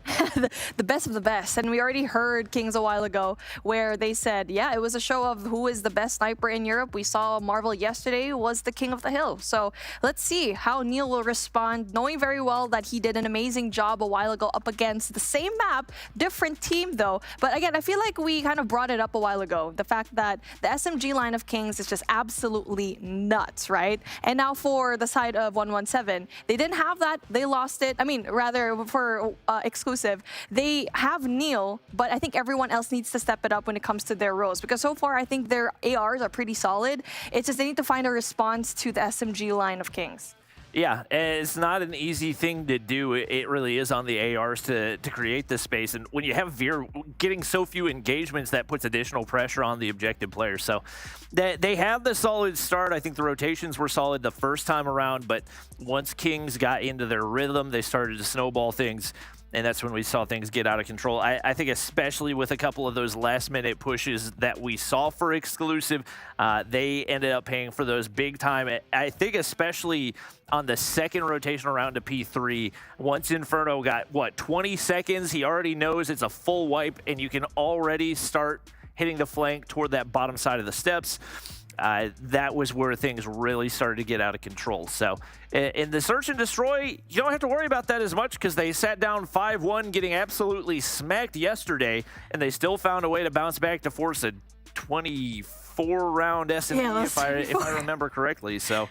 Speaker 7: The best of the best. And we already heard Kings a while ago where they said, yeah, it was a show of who is the best sniper in Europe. We saw Marvel yesterday was the king of the hill. So let's see how Neil will respond, knowing very well that he did an amazing job a while ago up against the same map, different team though. But again, I feel like we kind of brought it up a while ago. The fact that the SMG line of Kings is just absolutely nuts. Slums, right? And now for the side of 117, they didn't have that. They lost it. I mean, rather for exclusive, they have Neil, but I think everyone else needs to step it up when it comes to their roles, because so far I think their ARs are pretty solid. It's just they need to find a response to the SMG line of Kings.
Speaker 6: Yeah, it's not an easy thing to do. It really is on the ARs to create this space. And when you have Veer getting so few engagements, that puts additional pressure on the objective players. So they have the solid start. I think the rotations were solid the first time around, but once Kings got into their rhythm, they started to snowball things. And that's when we saw things get out of control. I think especially with a couple of those last-minute pushes that we saw for exclusive, they ended up paying for those big time. I think especially on the second rotation around to P3, once Inferno got, 20 seconds, he already knows it's a full wipe, and you can already start hitting the flank toward that bottom side of the steps. That was where things really started to get out of control. So in the search and destroy, you don't have to worry about that as much because they sat down 5-1, getting absolutely smacked yesterday, and they still found a way to bounce back to force a 24-round SMG, if I remember correctly. So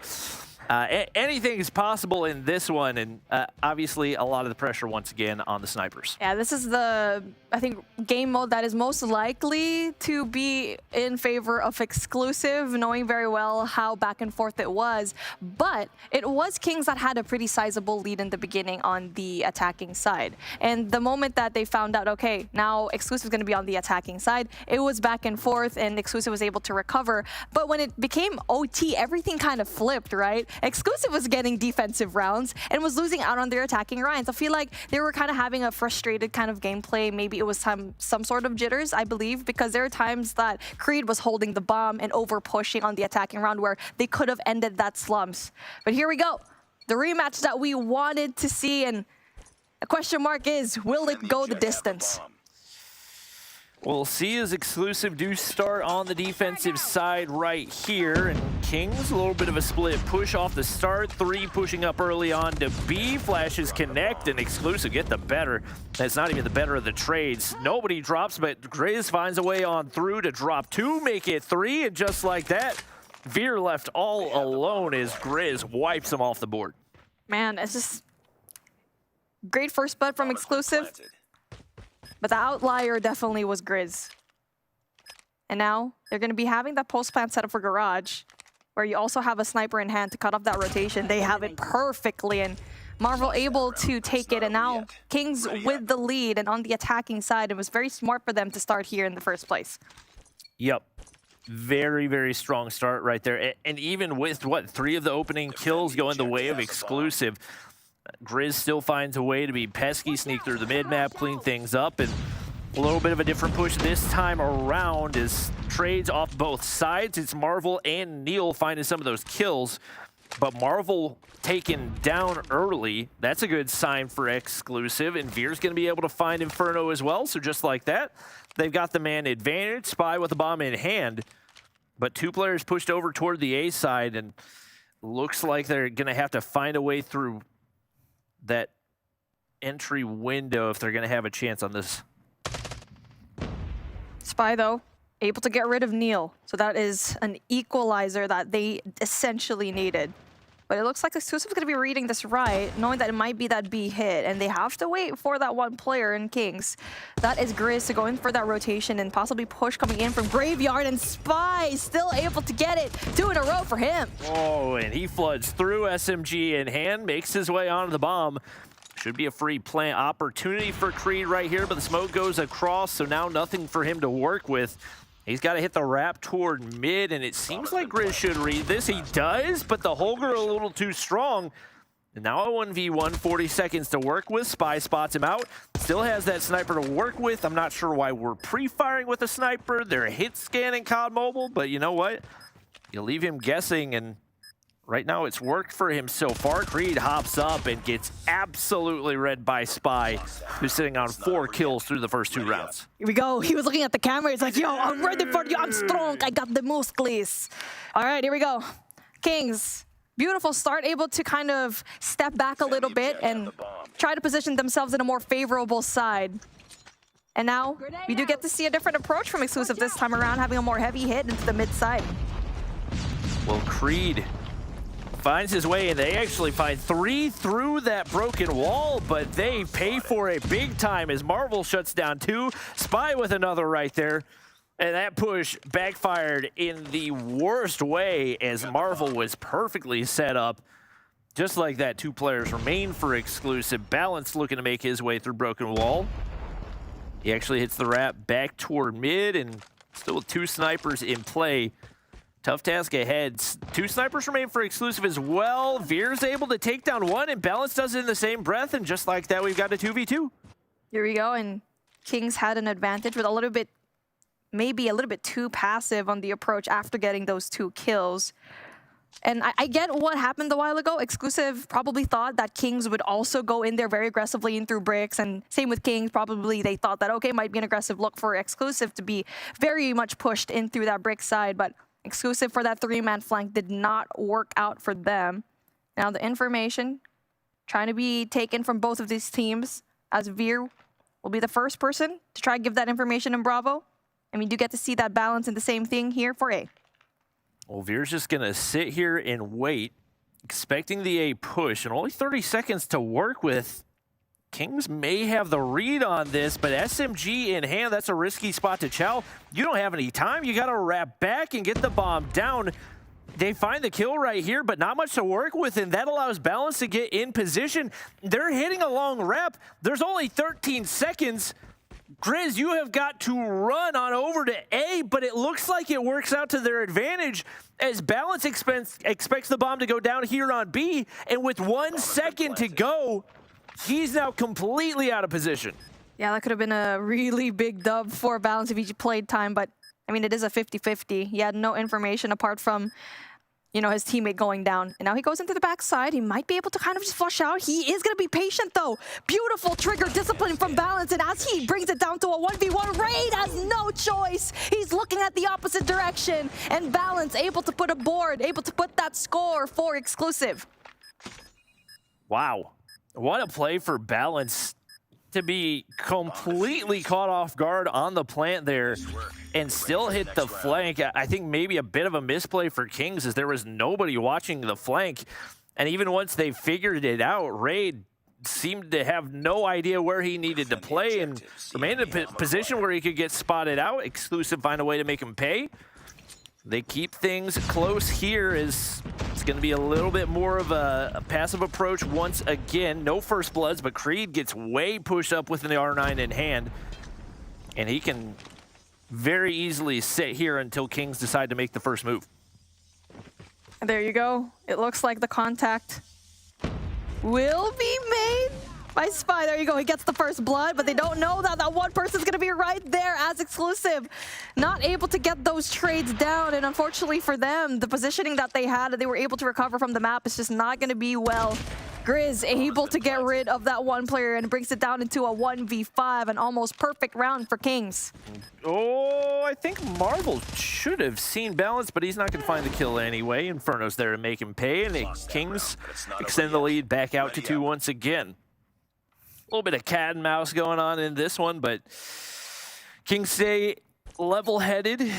Speaker 6: anything is possible in this one, and obviously a lot of the pressure once again on the snipers.
Speaker 7: Yeah, this is the, I think, game mode that is most likely to be in favor of exclusive, knowing very well how back and forth it was. But it was Kings that had a pretty sizable lead in the beginning on the attacking side. And the moment that they found out, okay, now exclusive is going to be on the attacking side, it was back and forth, and exclusive was able to recover. But when it became OT, everything kind of flipped, right? Exclusive was getting defensive rounds and was losing out on their attacking rounds. I feel like they were kind of having a frustrated kind of gameplay. Maybe it was some sort of jitters, I believe, because there are times that Creed was holding the bomb and over pushing on the attacking round where they could have ended that Slums. But here we go. The rematch that we wanted to see, and a question mark is, will it go the distance?
Speaker 6: We'll see as exclusive do start on the defensive side right here, and Kings a little bit of a split push off the start. 3 pushing up early on to B. Flashes connect, and exclusive get the better. That's not even the better of the trades. Nobody drops, but Grizz finds a way on through to drop 2, make it 3, and just like that, Veer left all alone as Grizz wipes him off the board.
Speaker 7: Man, it's just great first blood from exclusive. But the outlier definitely was Grizz. And now they're going to be having that post-plant setup for Garage, where you also have a sniper in hand to cut off that rotation. They have it perfectly, and Marvel able to take it. And now Kings with the lead and on the attacking side. It was very smart for them to start here in the first place.
Speaker 6: Yep. Very, very strong start right there. And even with, 3 of the opening kills going the way of exclusive, Grizz still finds a way to be pesky, sneak through the mid-map, clean things up, and a little bit of a different push this time around as trades off both sides. It's Marvel and Neil finding some of those kills, but Marvel taken down early. That's a good sign for exclusive, and Veer's going to be able to find Inferno as well, so just like that, they've got the man advantage. Spy with the bomb in hand, but 2 players pushed over toward the A side, and looks like they're going to have to find a way through that entry window if they're going to have a chance on this.
Speaker 7: Spy, though, able to get rid of Neil. So that is an equalizer that they essentially needed. But it looks like exclusive is going to be reading this right, knowing that it might be that B hit, and they have to wait for that one player in Kings. That is Grizz to go in for that rotation and possibly push coming in from Graveyard, and Spy still able to get it. 2 in a row for him.
Speaker 6: Oh, and he floods through SMG in hand, makes his way onto the bomb. Should be a free plant opportunity for Creed right here, but the smoke goes across, so now nothing for him to work with. He's got to hit the wrap toward mid, and it seems like Grizz should read this. He does, but the Holger a little too strong. And now a 1v1, 40 seconds to work with. Spy spots him out. Still has that sniper to work with. I'm not sure why we're pre-firing with a sniper. They're hit scanning COD Mobile, but you know what? You leave him guessing, and right now it's worked for him so far. Creed hops up and gets absolutely read by Spy, who's sitting on 4 kills through the first 2 rounds.
Speaker 7: Here we go. He was looking at the camera. He's like, yo, I'm ready for you. I'm strong. I got the muscles. All right, here we go. Kings, beautiful start. Able to kind of step back a little bit and try to position themselves in a more favorable side. And now we do get to see a different approach from exclusive this time around, having a more heavy hit into the mid side.
Speaker 6: Well, Creed finds his way, and they actually find 3 through that broken wall, but they pay for it big time as Marvel shuts down 2. Spy with another right there. And that push backfired in the worst way as Marvel was perfectly set up. Just like that, 2 players remain for exclusive. Balance looking to make his way through broken wall. He actually hits the wrap back toward mid, and still with 2 snipers in play. Tough task ahead. 2 snipers remain for exclusive as well. Veer's able to take down 1, and Balance does it in the same breath, and just like that, we've got a 2v2.
Speaker 7: Here we go, and Kings had an advantage with maybe a little bit too passive on the approach after getting those 2 kills. And I get what happened a while ago. Exclusive probably thought that Kings would also go in there very aggressively in through bricks, and same with Kings. Probably they thought that, okay, might be an aggressive look for Exclusive to be very much pushed in through that brick side, but Exclusive for that 3-man flank did not work out for them. Now the information trying to be taken from both of these teams, as Veer will be the first person to try and give that information in Bravo. And we do get to see that Balance in the same thing here for A.
Speaker 6: Well, Veer's just going to sit here and wait, expecting the A push, and only 30 seconds to work with. Kings may have the read on this, but SMG in hand, that's a risky spot to chow. You don't have any time. You got to wrap back and get the bomb down. They find the kill right here, but not much to work with, and that allows Balance to get in position. They're hitting a long wrap. There's only 13 seconds. Grizz, you have got to run on over to A, but it looks like it works out to their advantage as Balance expects the bomb to go down here on B, and with 1 second to go, he's now completely out of position.
Speaker 7: Yeah, that could have been a really big dub for Balance if he played time, but I mean, it is a 50-50. He had no information apart from, you know, his teammate going down. And now he goes into the backside. He might be able to kind of just flush out. He is going to be patient, though. Beautiful trigger discipline from Balance. And as he brings it down to a 1v1, Raid has no choice. He's looking at the opposite direction. And Balance able to put a board, able to put that score for exclusive.
Speaker 6: Wow. What a play for Balance to be completely caught off guard on the plant there and still hit the flank. I think maybe a bit of a misplay for Kings as there was nobody watching the flank. And even once they figured it out, Raid seemed to have no idea where he needed to play and remained in a position where he could get spotted out. Exclusive find a way to make him pay. They keep things close here as it's going to be a little bit more of a passive approach once again. No first bloods, but Creed gets way pushed up with an R9 in hand. And he can very easily sit here until Kings decide to make the first move.
Speaker 7: There you go. It looks like the contact will be made by Spy. There you go. He gets the first blood, but they don't know that that one person's going to be right there as exclusive. Not able to get those trades down, and unfortunately for them, the positioning that they had, they were able to recover from the map, is just not going to be well. Grizz able to get rid of that one player and brings it down into a 1v5, an almost perfect round for Kings.
Speaker 6: Oh, I think Marvel should have seen Balance, but he's not going to find the kill anyway. Inferno's there to make him pay, and Kings extend the lead back out to 2 once again. A little bit of cat and mouse going on in this one, but Kings stay level-headed.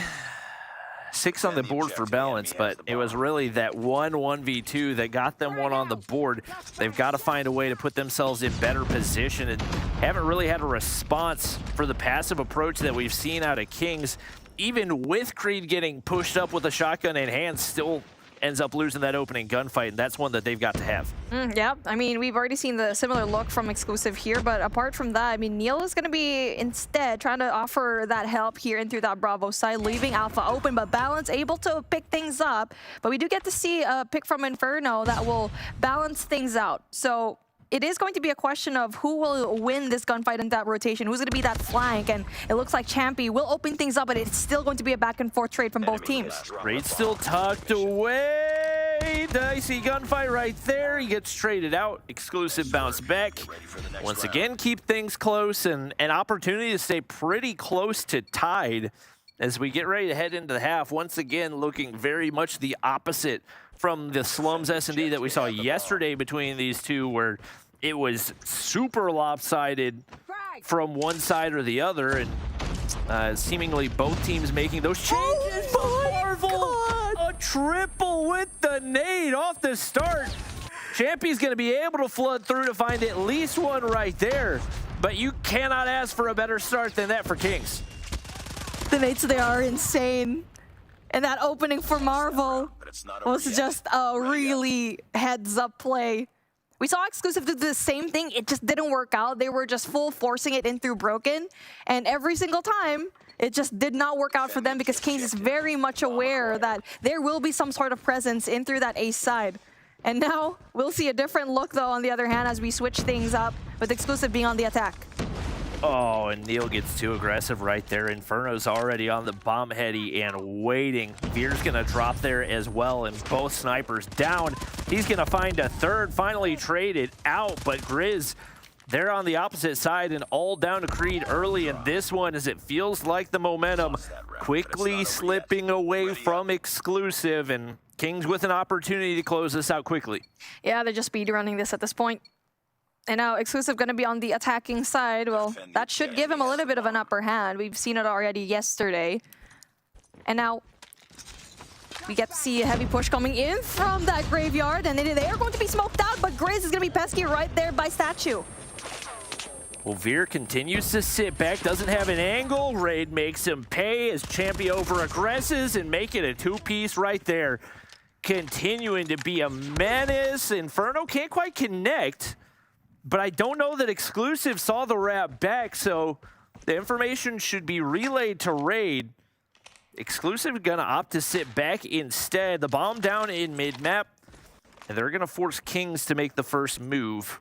Speaker 6: 6 on the board for Balance, but it was really that 1v2 that got them 1 on the board. They've got to find a way to put themselves in better position and haven't really had a response for the passive approach that we've seen out of Kings. Even with Creed getting pushed up with a shotgun in hand, still ends up losing that opening gunfight, and that's one that they've got to have.
Speaker 7: Yeah, I mean, we've already seen the similar look from exclusive here, but apart from that, I mean, Neil is going to be instead trying to offer that help here in through that Bravo side, leaving Alpha open, but Balance able to pick things up. But we do get to see a pick from Inferno that will balance things out. So it is going to be a question of who will win this gunfight in that rotation, who's going to be that flank, and it looks like Champy will open things up, but it's still going to be a back and forth trade from both teams.
Speaker 6: Raid still tucked away. Dicey gunfight right there. He gets traded out. Exclusive bounce back. Once again, keep things close and an opportunity to stay pretty close to tied as we get ready to head into the half. Once again, looking very much the opposite from the Slums S&D that we saw yesterday between these two, where it was super lopsided from one side or the other. And Seemingly both teams making those changes. Oh Marvel, a triple with the nade off the start. Champy's going to be able to flood through to find at least one right there. But you cannot ask for a better start than that for Kings.
Speaker 7: The nades, they are insane. And that opening for Marvel was just a really heads-up play. We saw Exclusive do the same thing. It just didn't work out. They were just full forcing it in through Broken. And every single time, it just did not work out for them because Kings is very much aware that there will be some sort of presence in through that ace side. And now we'll see a different look, though, on the other hand, as we switch things up with Exclusive being on the attack.
Speaker 6: Oh, and Neil gets too aggressive right there. Inferno's already on the bomb heady and waiting. Veer's going to drop there as well, and both snipers down. He's going to find a third, finally traded out, but Grizz, they're on the opposite side and all down to Creed early in this one as it feels like the momentum quickly slipping away from Exclusive, and Kings with an opportunity to close this out quickly.
Speaker 7: Yeah, they're just speedrunning this at this point. And now Exclusive going to be on the attacking side. Well, that should give him a little bit of an upper hand. We've seen it already yesterday. And now we get to see a heavy push coming in from that graveyard. And they are going to be smoked out, but Grizz is going to be pesky right there by Statue.
Speaker 6: Well, Veer continues to sit back, doesn't have an angle. Raid makes him pay as Champy over-aggresses and make it a two-piece right there. Continuing to be a menace. Inferno can't quite connect, but I don't know that Exclusive saw the wrap back, so the information should be relayed to Raid. Exclusive gonna opt to sit back instead. The bomb down in mid-map, and they're gonna force Kings to make the first move.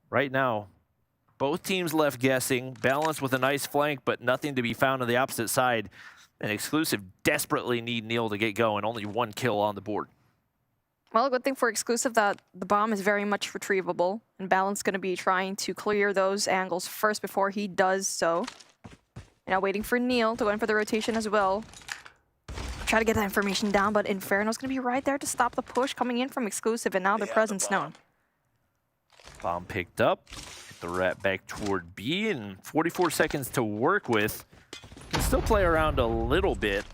Speaker 6: Right now, both teams left guessing, balanced with a nice flank, but nothing to be found on the opposite side. And Exclusive desperately need Neil to get going. Only one kill on the board.
Speaker 7: Well, good thing for Exclusive that the bomb is very much retrievable. And Balance going to be trying to clear those angles first before he does so. Now waiting for Neil to go in for the rotation as well. Try to get that information down, but Inferno's going to be right there to stop the push coming in from Exclusive, and now their presence known.
Speaker 6: Bomb picked up. Get the rat back toward B, and 44 seconds to work with. Can still play around a little bit.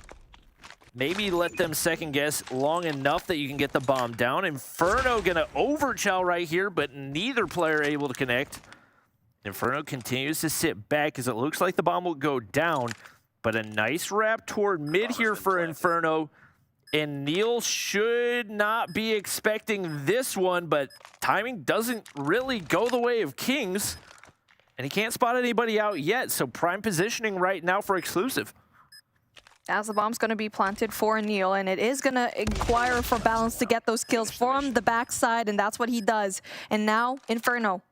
Speaker 6: Maybe let them second guess long enough that you can get the bomb down. Inferno gonna overchow right here, but neither player able to connect. Inferno continues to sit back as it looks like the bomb will go down, but a nice wrap toward mid here for Inferno. And Neil should not be expecting this one, but timing doesn't really go the way of Kings. And he can't spot anybody out yet, so prime positioning right now for Exclusive.
Speaker 7: As the bomb's going to be planted for Neil, and it is going to inquire for Balance to get those kills from the backside, and that's what he does. And now, Inferno,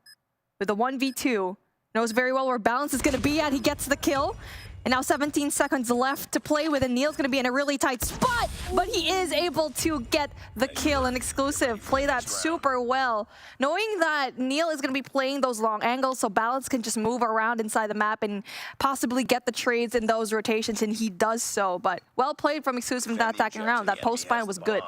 Speaker 7: with a 1v2, knows very well where Balance is going to be at. He gets the kill. And now 17 seconds left to play with, and Neil's going to be in a really tight spot, but he is able to get the kill. And Exclusive play that super well, knowing that Neil is going to be playing those long angles, so Balance can just move around inside the map and possibly get the trades in those rotations, and he does so. But well played from Exclusive in that attacking round. That post spine was good.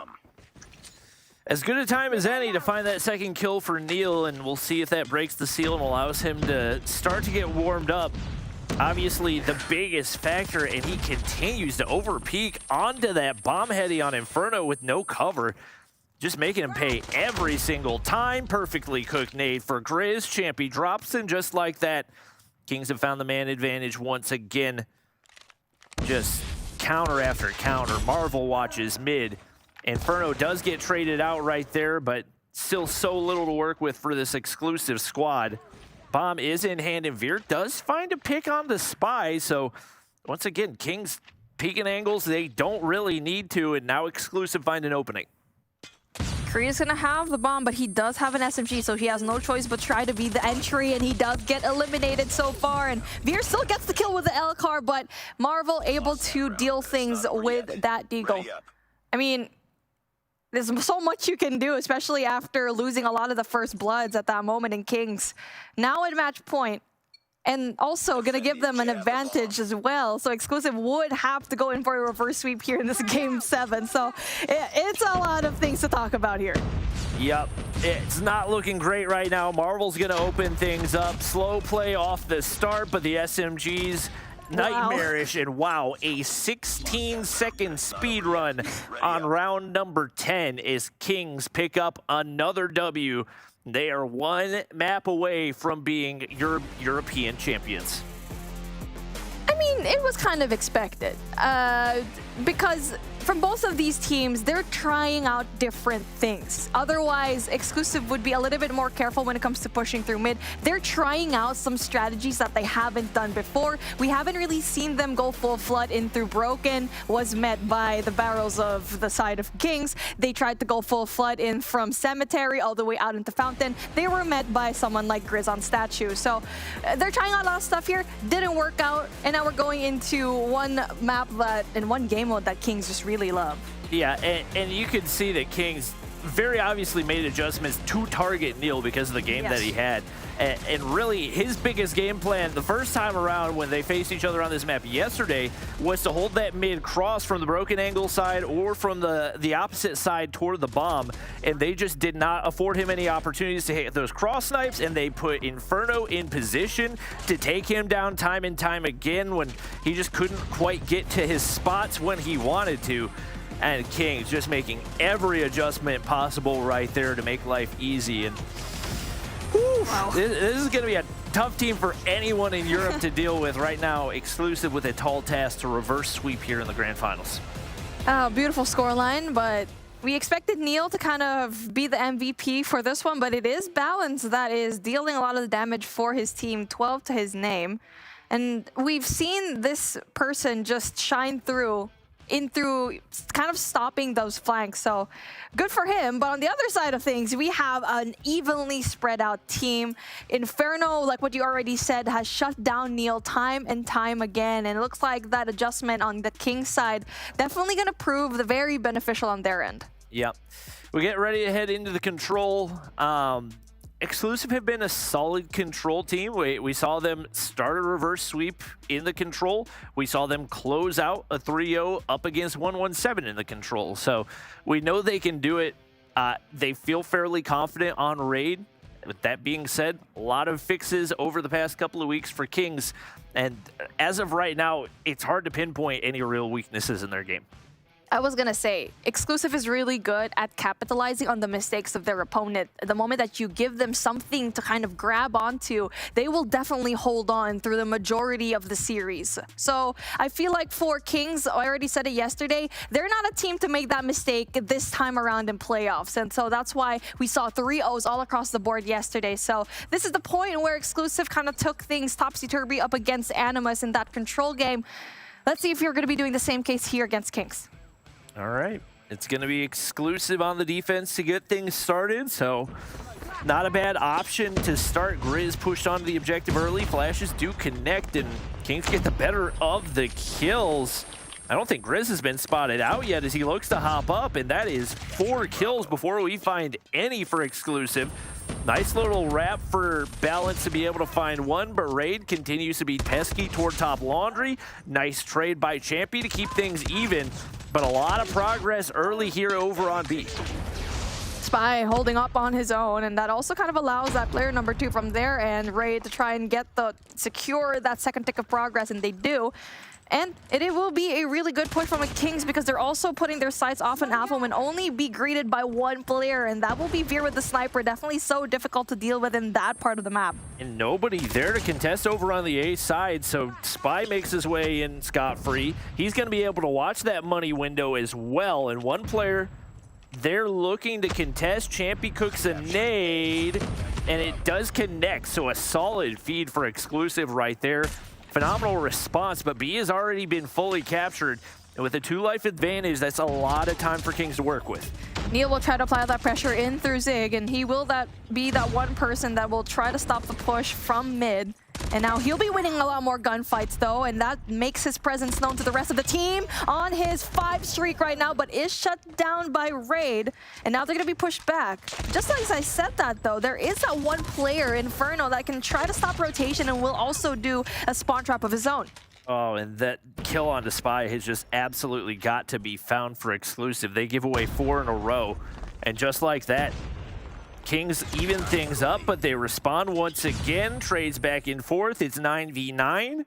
Speaker 6: As good a time as any to find that second kill for Neil, and we'll see if that breaks the seal and allows him to start to get warmed up. Obviously the biggest factor, and he continues to overpeak onto that bomb heady on Inferno with no cover, just making him pay every single time. Perfectly cooked nade for Grizz. Champy drops in just like that. Kings have found the man advantage once again. Just counter after counter. Marvel watches mid. Inferno does get traded out right there, but still so little to work with for this Exclusive squad. Bomb is in hand, and Veer does find a pick on the spy. So once again, Kings peeking angles they don't really need to, and now Exclusive find an opening.
Speaker 7: Creed is going to have the bomb, but he does have an SMG, so he has no choice but try to be the entry, and he does get eliminated so far. And Veer still gets the kill with the L-car, but Marvel able to deal things with that deagle. I mean, there's so much you can do, especially after losing a lot of the first bloods at that moment in Kings. Now at match point, and also going to give them an advantage as well. So Exclusive would have to go in for a reverse sweep here in this game 7. So it's a lot of things to talk about here.
Speaker 6: Yep, it's not looking great right now. Marvel's going to open things up. Slow play off the start, but the SMGs nightmarish, and wow, a 16-second speed run on round number 10 as Kings pick up another W. They are one map away from being European champions.
Speaker 7: I mean, it was kind of expected because from both of these teams, they're trying out different things. Otherwise, Exclusive would be a little bit more careful when it comes to pushing through mid. They're trying out some strategies that they haven't done before. We haven't really seen them go full flood in through Broken, was met by the barrels of the side of Kings. They tried to go full flood in from Cemetery all the way out into Fountain. They were met by someone like Grizz on Statue. So they're trying out a lot of stuff here. Didn't work out. And now we're going into one map that, in one game mode that Kings just really love.
Speaker 6: Yeah, and you can see that Kings very obviously made adjustments to target Neil because of the game that he had. And really, his biggest game plan the first time around when they faced each other on this map yesterday was to hold that mid cross from the Broken angle side or from the opposite side toward the bomb. And they just did not afford him any opportunities to hit those cross snipes, and they put Inferno in position to take him down time and time again when he just couldn't quite get to his spots when he wanted to. And Kings just making every adjustment possible right there to make life easy. And wow. This is going to be a tough team for anyone in Europe to deal with right now. Exclusive with a tall task to reverse sweep here in the grand finals.
Speaker 7: Beautiful scoreline, but we expected Neil to kind of be the MVP for this one, but it is Balance that is dealing a lot of the damage for his team, 12 to his name. And we've seen this person just shine through kind of stopping those flanks, so good for him. But on the other side of things, we have an evenly spread out team. Inferno, like what you already said, has shut down Neil time and time again, and it looks like that adjustment on the King side definitely going to prove very beneficial on their end.
Speaker 6: Yep. We get ready to head into the control. Exclusive have been a solid control team. We saw them start a reverse sweep in the control. We saw them close out a 3-0 up against 117 in the control. So we know they can do it. They feel fairly confident on Raid. With that being said, a lot of fixes over the past couple of weeks for Kings. And as of right now, it's hard to pinpoint any real weaknesses in their game.
Speaker 7: I was going to say, Exclusive is really good at capitalizing on the mistakes of their opponent. The moment that you give them something to kind of grab onto, they will definitely hold on through the majority of the series. So I feel like for Kings, I already said it yesterday, they're not a team to make that mistake this time around in playoffs. And so that's why we saw 3-0s all across the board yesterday. So this is the point where Exclusive kind of took things topsy-turvy up against Animus in that control game. Let's see if you're going to be doing the same case here against Kings.
Speaker 6: All right, it's going to be Exclusive on the defense to get things started, so not a bad option to start. Grizz pushed onto the objective early. Flashes do connect, and Kings get the better of the kills. I don't think Grizz has been spotted out yet as he looks to hop up, and that is 4 kills before we find any for Exclusive. Nice little wrap for Balance to be able to find one, but Raid continues to be pesky toward top laundry. Nice trade by Champy to keep things even, but a lot of progress early here over on B.
Speaker 7: Spy holding up on his own, and that also kind of allows that player number 2 from there and Raid to try and secure that second tick of progress, and they do. And it will be a really good push from the Kings because they're also putting their sights off on Alpha and only be greeted by one player, and that will be Veer with the sniper. Definitely so difficult to deal with in that part of the map.
Speaker 6: And nobody there to contest over on the A side, so Spy makes his way in scot-free. He's going to be able to watch that money window as well, and one player they're looking to contest. Champy cooks a nade, and it does connect, so a solid feed for Exclusive right there. Phenomenal response, but B has already been fully captured. And with a 2-life advantage, that's a lot of time for Kings to work with.
Speaker 7: Neil will try to apply that pressure in through Zig, and he will be that one person that will try to stop the push from mid. And now he'll be winning a lot more gunfights, though, and that makes his presence known to the rest of the team on his 5 streak right now, but is shut down by Raid. And now they're going to be pushed back. Just as I said that, though, there is that one player, Inferno, that can try to stop rotation and will also do a spawn trap of his own.
Speaker 6: Oh, and that kill onto Spy has just absolutely got to be found for Exclusive. They give away 4 in a row, and just like that, Kings even things up, but they respond once again. Trades back and forth. It's 9v9.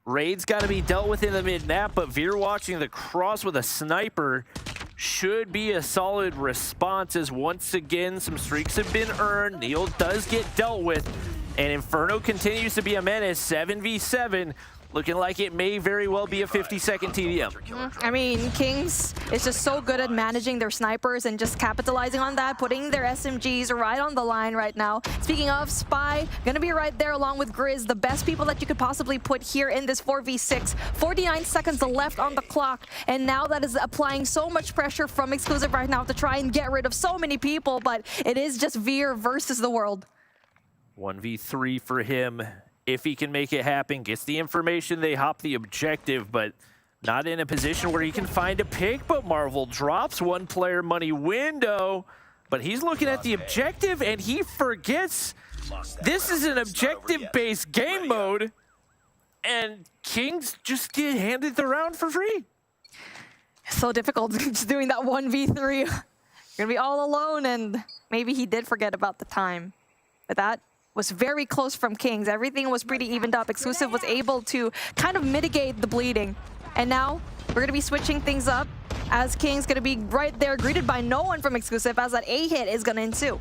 Speaker 6: Raid's got to be dealt with in the mid-map, but Veer watching the cross with a sniper should be a solid response, as once again some streaks have been earned. Neil does get dealt with, and Inferno continues to be a menace. 7v7, looking like it may very well be a 50-second TDM.
Speaker 7: I mean, Kings is just so good at managing their snipers and just capitalizing on that, putting their SMGs right on the line right now. Speaking of, Spy gonna be right there along with Grizz, the best people that you could possibly put here in this 4v6. 49 seconds left on the clock, and now that is applying so much pressure from Exclusive right now to try and get rid of so many people, but it is just Veer versus the world.
Speaker 6: 1v3 for him. If he can make it happen, gets the information, they hop the objective, but not in a position where he can find a pick. But Marvel drops one player money window, but he's looking at the objective and he forgets this is an objective-based game mode, and Kings just get handed the round for free.
Speaker 7: So difficult just doing that 1v3. You're gonna be all alone, and maybe he did forget about the time. But that was very close from Kings. Everything was pretty evened up. Exclusive was able to kind of mitigate the bleeding. And now we're going to be switching things up, as Kings going to be right there, greeted by no one from Exclusive, as that A hit is going to ensue.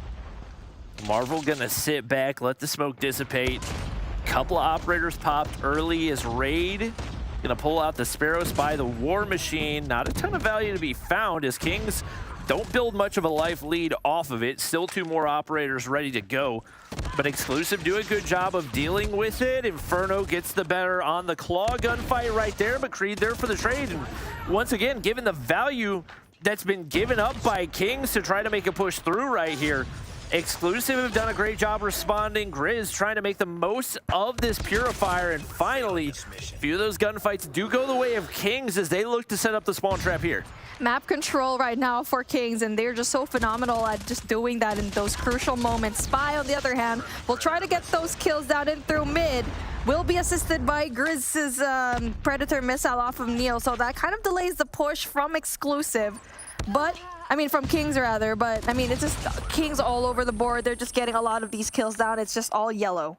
Speaker 6: Marvel going to sit back, let the smoke dissipate. Couple of operators popped early as Raid going to pull out the Sparrow Spy, the War Machine. Not a ton of value to be found, as Kings don't build much of a life lead off of it. Still 2 more operators ready to go. But Exclusive do a good job of dealing with it. Inferno gets the better on the claw gunfight right there, but Creed there for the trade. And once again, given the value that's been given up by Kings to try to make a push through right here, Exclusive have done a great job responding. Grizz trying to make the most of this Purifier, and finally, a few of those gunfights do go the way of Kings as they look to set up the spawn trap here.
Speaker 7: Map control right now for Kings, and they're just so phenomenal at just doing that in those crucial moments. Spy, on the other hand, will try to get those kills down in through mid. Will be assisted by Grizz's Predator missile off of Neil, so that kind of delays the push from Exclusive. But, I mean, from Kings rather, but I mean, it's just Kings all over the board. They're just getting a lot of these kills down. It's just all yellow.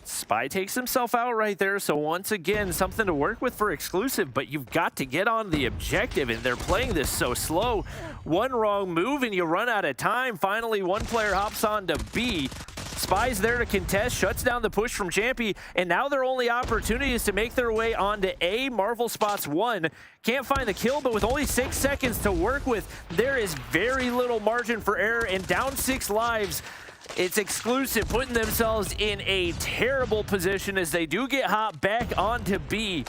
Speaker 6: Spy takes himself out right there, so once again, something to work with for Exclusive, but you've got to get on the objective, and they're playing this so slow. One wrong move and you run out of time. Finally, one player hops on to B. Spy's there to contest, shuts down the push from Champy, and now their only opportunity is to make their way onto A. Marvel spots 1. Can't find the kill, but with only 6 seconds to work with, there is very little margin for error, and down 6 lives. It's Exclusive putting themselves in a terrible position as they do get hot back onto B.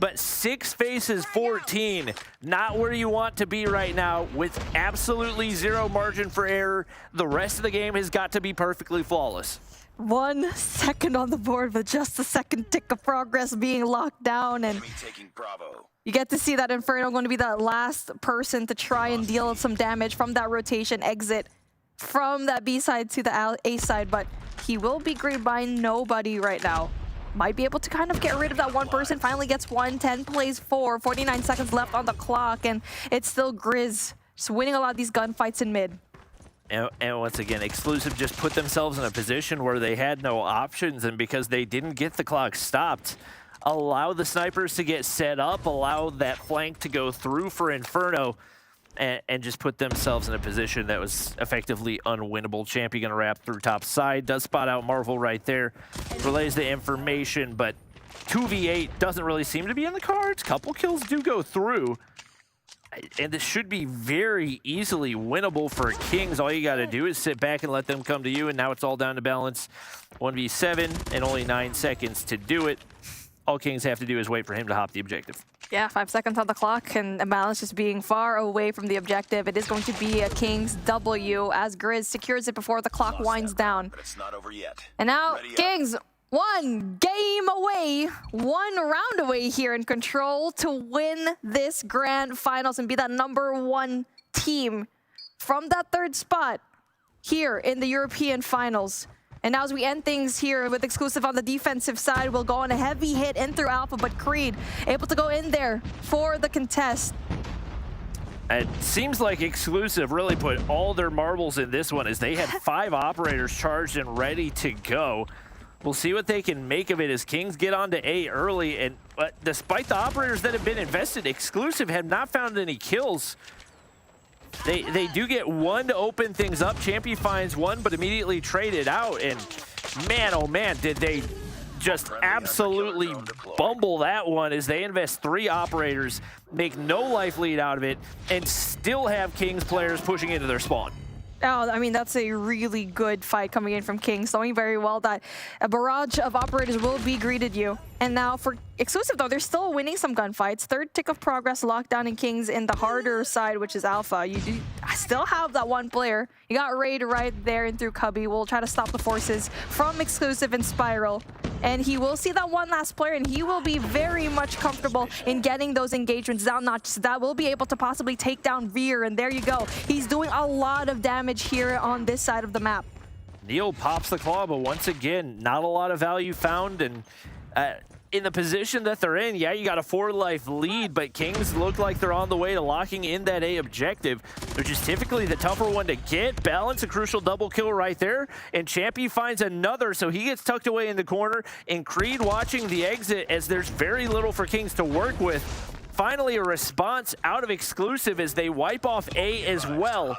Speaker 6: But 6 faces 14, not where you want to be right now, with absolutely zero margin for error. The rest of the game has got to be perfectly flawless.
Speaker 7: 1 second on the board with just a second tick of progress being locked down, and you get to see that Inferno going to be the last person to try and deal some damage from that rotation exit from that B side to the A side, but he will be greeted by nobody right now. Might be able to kind of get rid of that one person. Finally gets 1, 10 plays 4, 49 seconds left on the clock, and it's still Grizz just winning a lot of these gunfights in mid.
Speaker 6: And once again, Exclusive just put themselves in a position where they had no options, and because they didn't get the clock stopped, allow the snipers to get set up, allow that flank to go through for Inferno, and just put themselves in a position that was effectively unwinnable. Champy gonna wrap through top side, does spot out Marvel right there, relays the information, but 2v8 doesn't really seem to be in the cards. Couple kills do go through, and this should be very easily winnable for Kings. All you gotta do is sit back and let them come to you, and now it's all down to balance. 1v7 and only 9 seconds to do it. All Kings have to do is wait for him to hop the objective.
Speaker 7: Yeah, 5 seconds on the clock, and Balance just being far away from the objective. It is going to be a Kings W as Grizz secures it before the clock winds down.
Speaker 8: But it's not over yet.
Speaker 7: And now Kings, 1 game away, 1 round away here in control to win this grand finals and be that #1 team from that 3rd spot here in the European finals. And now as we end things here with Exclusive on the defensive side, we'll go on a heavy hit in through Alpha, but Creed able to go in there for the contest.
Speaker 6: It seems like Exclusive really put all their marbles in this one, as they had 5 operators charged and ready to go. We'll see what they can make of it as Kings get onto A early. And despite the operators that have been invested, Exclusive have not found any kills. They do get one to open things up. Champy finds one, but immediately traded out. And man, oh man, did they just absolutely bumble that one as they invest 3 operators, make no life lead out of it, and still have Kings players pushing into their spawn.
Speaker 7: Oh, I mean, that's a really good fight coming in from Kings, knowing very well that a barrage of operators will be greeted you. And now for Exclusive, though, they're still winning some gunfights. 3rd tick of progress locked down in Kings in the harder side, which is Alpha. You do still have that one player. You got Raid right there and through Cubby. We'll try to stop the forces from Exclusive and Spiral. And he will see that one last player, and he will be very much comfortable in getting those engagements down. Not just that, will be able to possibly take down Veer, and there you go. He's doing a lot of damage here on this side of the map.
Speaker 6: Neil pops the claw, but once again, not a lot of value found, and in the position that they're in, yeah, you got a 4-life lead, but Kings look like they're on the way to locking in that A objective, which is typically the tougher one to get. Balance, a crucial double kill right there, and Champy finds another, so he gets tucked away in the corner, and Creed watching the exit as there's very little for Kings to work with. Finally, a response out of Exclusive as they wipe off A as well.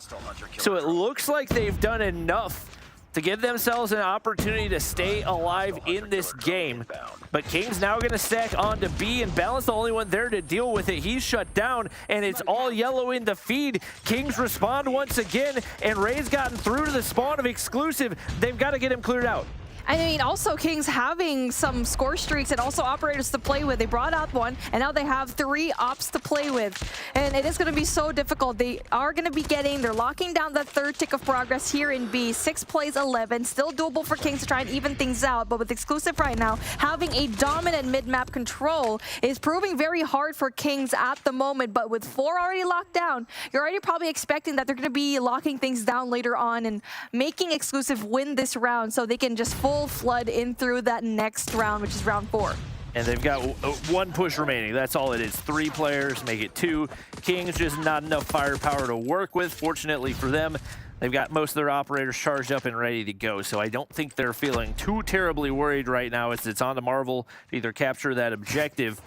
Speaker 6: So it looks like they've done enough to give themselves an opportunity to stay alive in this game. But King's now going to stack onto B, and Balance the only one there to deal with it. He's shut down, and it's all yellow in the feed. Kings respond once again, and Ray's gotten through to the spawn of Exclusive. They've got to get him cleared out.
Speaker 7: I mean, also Kings having some score streaks and also operators to play with. They brought out one, and now they have 3 ops to play with. And it is going to be so difficult. They are going to be they're locking down that 3rd tick of progress here in B. 6 plays 11, still doable for Kings to try and even things out. But with Exclusive right now, having a dominant mid-map control is proving very hard for Kings at the moment. But with 4 already locked down, you're already probably expecting that they're going to be locking things down later on and making Exclusive win this round so they can just full flood in through that next round, which is round 4.
Speaker 6: And they've got 1 push remaining. That's all it is. 3 players, make it 2. Kings just not enough firepower to work with. Fortunately for them, they've got most of their operators charged up and ready to go. So I don't think they're feeling too terribly worried right now as it's on to Marvel to either capture that objective.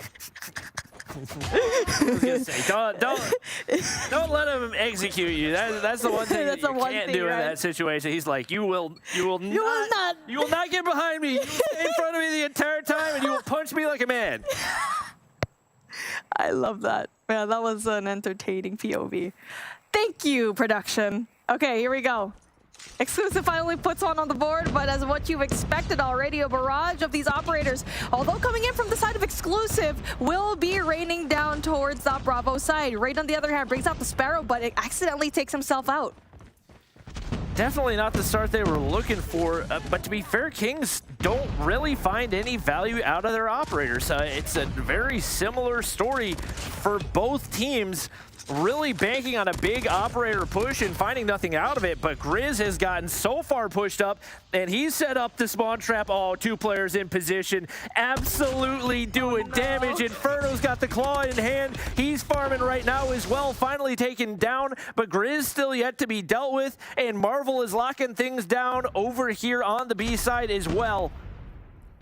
Speaker 6: I was gonna say, don't let him execute you. That's the one thing that you can't do in that situation. He's like, you will not get behind me. You will stay in front of me the entire time, and you will punch me like a man.
Speaker 7: I love that. Man, that was an entertaining POV. Thank you, production. Okay, here we go. Exclusive finally puts one on the board, but as what you've expected already, a barrage of these operators, although coming in from the side of Exclusive, will be raining down towards that Bravo side. Raid, on the other hand, brings out the Sparrow, but it accidentally takes himself out.
Speaker 6: Definitely not the start they were looking for, but to be fair, Kings don't really find any value out of their operators. It's a very similar story for both teams, really banking on a big operator push and finding nothing out of it, but Grizz has gotten so far pushed up, and he's set up the spawn trap. Oh, 2 players in position, absolutely doing damage. Inferno's got the claw in hand. He's farming right now as well, finally taken down, but Grizz still yet to be dealt with, and Marvel is locking things down over here on the B side as well.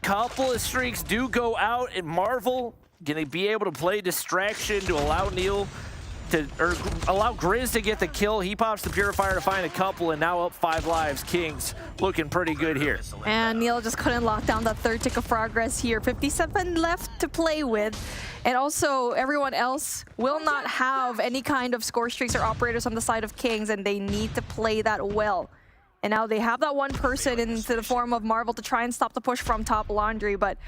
Speaker 6: Couple of streaks do go out, and Marvel gonna be able to play distraction to allow Neil allow Grizz to get the kill. He pops the Purifier to find a couple, and now up 5 lives. Kings looking pretty good here.
Speaker 7: And Neil just couldn't lock down that 3rd tick of progress here. 57 left to play with. And also, everyone else will not have any kind of score streaks or operators on the side of Kings, and they need to play that well. And now they have that one person into the form of Marvel to try and stop the push from top Laundry, but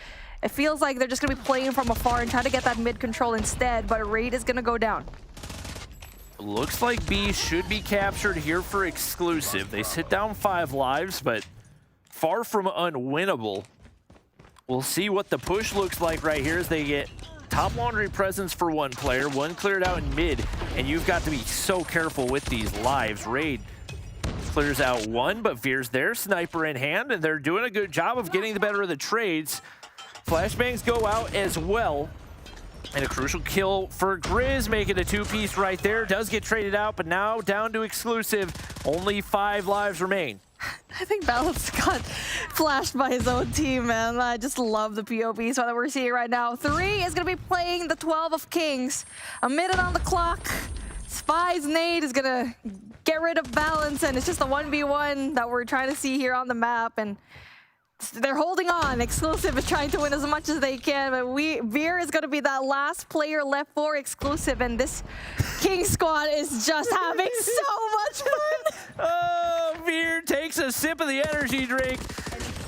Speaker 7: it feels like they're just going to be playing from afar and try to get that mid control instead, but Raid is going to go down.
Speaker 6: Looks like B should be captured here for Exclusive. They sit down 5 lives, but far from unwinnable. We'll see what the push looks like right here as they get top Laundry presence for 1 player, 1 cleared out in mid, and you've got to be so careful with these lives. Raid clears out 1, but Veer's there, sniper in hand, and they're doing a good job of getting the better of the trades. Flashbangs go out as well. And a crucial kill for Grizz, making a 2-piece right there. Does get traded out, but now down to Exclusive. Only 5 lives remain.
Speaker 7: I think Balance got flashed by his own team, man. I just love the POVs that we're seeing right now. 3 is going to be playing the 12 of Kings. A minute on the clock. Spy's nade is going to get rid of Balance, and it's just a 1v1 that we're trying to see here on the map. And they're holding on. Exclusive is trying to win as much as they can, but Veer is going to be that last player left for Exclusive, and this King squad is just having so much fun.
Speaker 6: Oh, Veer takes a sip of the energy drink.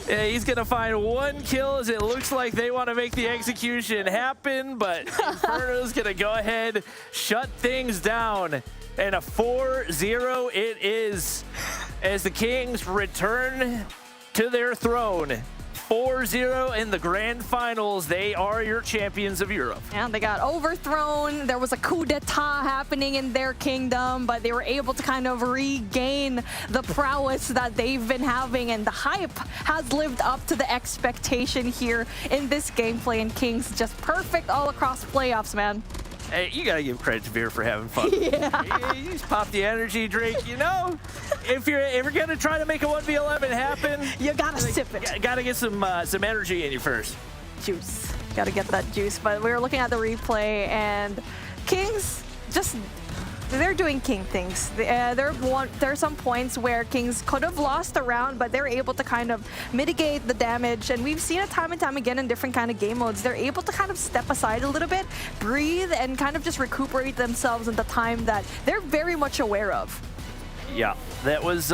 Speaker 6: He's going to find 1 kill as it looks like they want to make the execution happen, but Inferno's going to go ahead, shut things down, and a 4-0 it is as the Kings return to their throne. 4-0 in the grand finals. They are your champions of Europe.
Speaker 7: And they got overthrown. There was a coup d'etat happening in their kingdom, but they were able to kind of regain the prowess that they've been having, and the hype has lived up to the expectation here in this gameplay, and Kings just perfect all across playoffs, man.
Speaker 6: Hey, you gotta give credit to Veer for having fun.
Speaker 7: Yeah.
Speaker 6: You just pop the energy drink, you know? If you're gonna try to make a 1v11 happen,
Speaker 7: you gotta sip it.
Speaker 6: You gotta get some energy in you first.
Speaker 7: Juice. Gotta get that juice. But we were looking at the replay, and Kings just, they're doing King things. There are some points where Kings could have lost the round, but they're able to kind of mitigate the damage. And we've seen it time and time again in different kind of game modes. They're able to kind of step aside a little bit, breathe, and kind of just recuperate themselves in the time that they're very much aware of.
Speaker 6: Yeah, that was,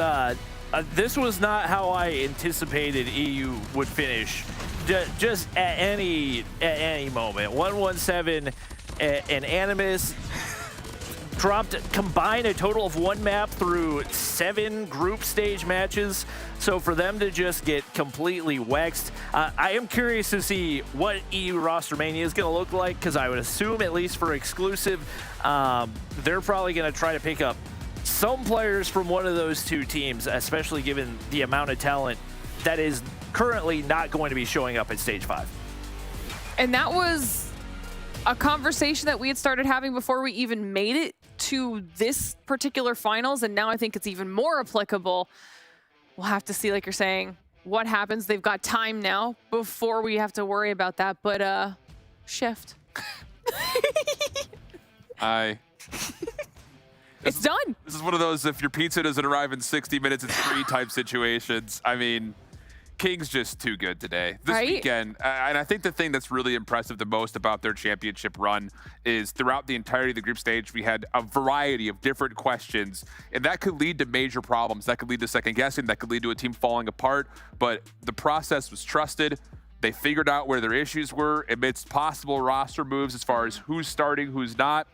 Speaker 6: this was not how I anticipated EU would finish. Just at any moment. 117 and Animus combined a total of 1 map through 7 group stage matches. So for them to just get completely waxed, I am curious to see what EU roster mania is going to look like, because I would assume, at least for Exclusive, they're probably going to try to pick up some players from one of those 2 teams, especially given the amount of talent that is currently not going to be showing up at stage 5.
Speaker 2: And that was a conversation that we had started having before we even made it to this particular finals, and now I think it's even more applicable. We'll have to see, like you're saying, what happens. They've got time now before we have to worry about that, but shift. It's done.
Speaker 5: This is one of those, if your pizza doesn't arrive in 60 minutes, it's free type situations. I mean, King's just too good today. This weekend, and I think the thing that's really impressive the most about their championship run is throughout the entirety of the group stage, we had a variety of different questions, and that could lead to major problems. That could lead to second guessing. That could lead to a team falling apart, but the process was trusted. They figured out where their issues were amidst possible roster moves as far as who's starting, who's not.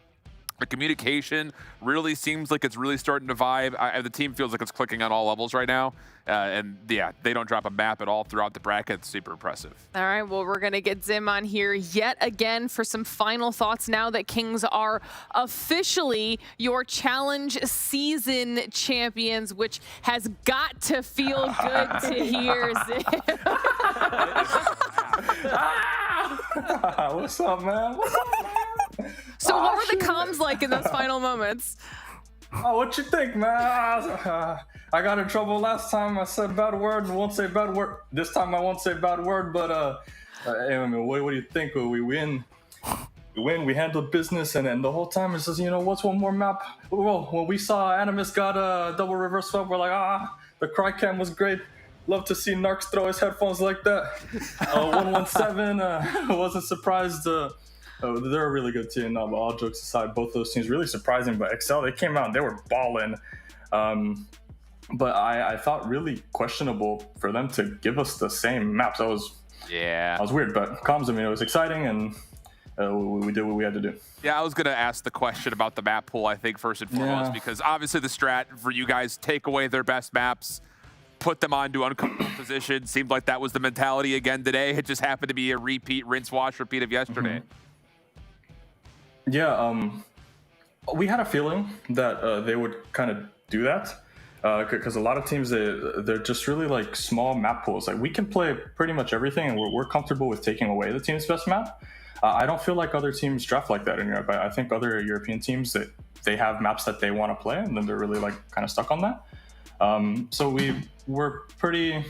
Speaker 5: The communication really seems like it's really starting to vibe. The team feels like it's clicking on all levels right now. And yeah, they don't drop a map at all throughout the bracket. It's super impressive.
Speaker 2: All right, well, we're going to get Zim on here yet again for some final thoughts now that Kings are officially your challenge season champions, which has got to feel good to hear, Zim.
Speaker 11: What's up, man?
Speaker 2: So what were the comms like in those final moments?
Speaker 11: Oh, what you think, man? I got in trouble last time. I said a bad word and won't say a bad word. This time I won't say a bad word, but hey, I mean, what do you think? We win. We handled business, and the whole time it says, you know, what's one more map? Well, when we saw Animus got a double reverse swap, we're like, the cry cam was great. Love to see Narcs throw his headphones like that. 117, wasn't surprised. They're a really good team. But all jokes aside, both those teams really surprising. But Excel, they came out and they were balling. But I thought really questionable for them to give us the same maps. That was weird. But comms, I mean, it was exciting, and we did what we had to do.
Speaker 5: Yeah, I was going to ask the question about the map pool, I think, first and foremost, because obviously the strat for you guys, take away their best maps, put them onto uncomfortable positions. Seemed like that was the mentality again today. It just happened to be a repeat, rinse, wash, repeat of yesterday.
Speaker 11: Yeah, we had a feeling that they would kind of do that because a lot of teams, they're just really like small map pools. Like we can play pretty much everything, and we're comfortable with taking away the team's best map. I don't feel like other teams draft like that in Europe. I think other European teams, that they have maps that they want to play, and then they're really like kind of stuck on that. So we're pretty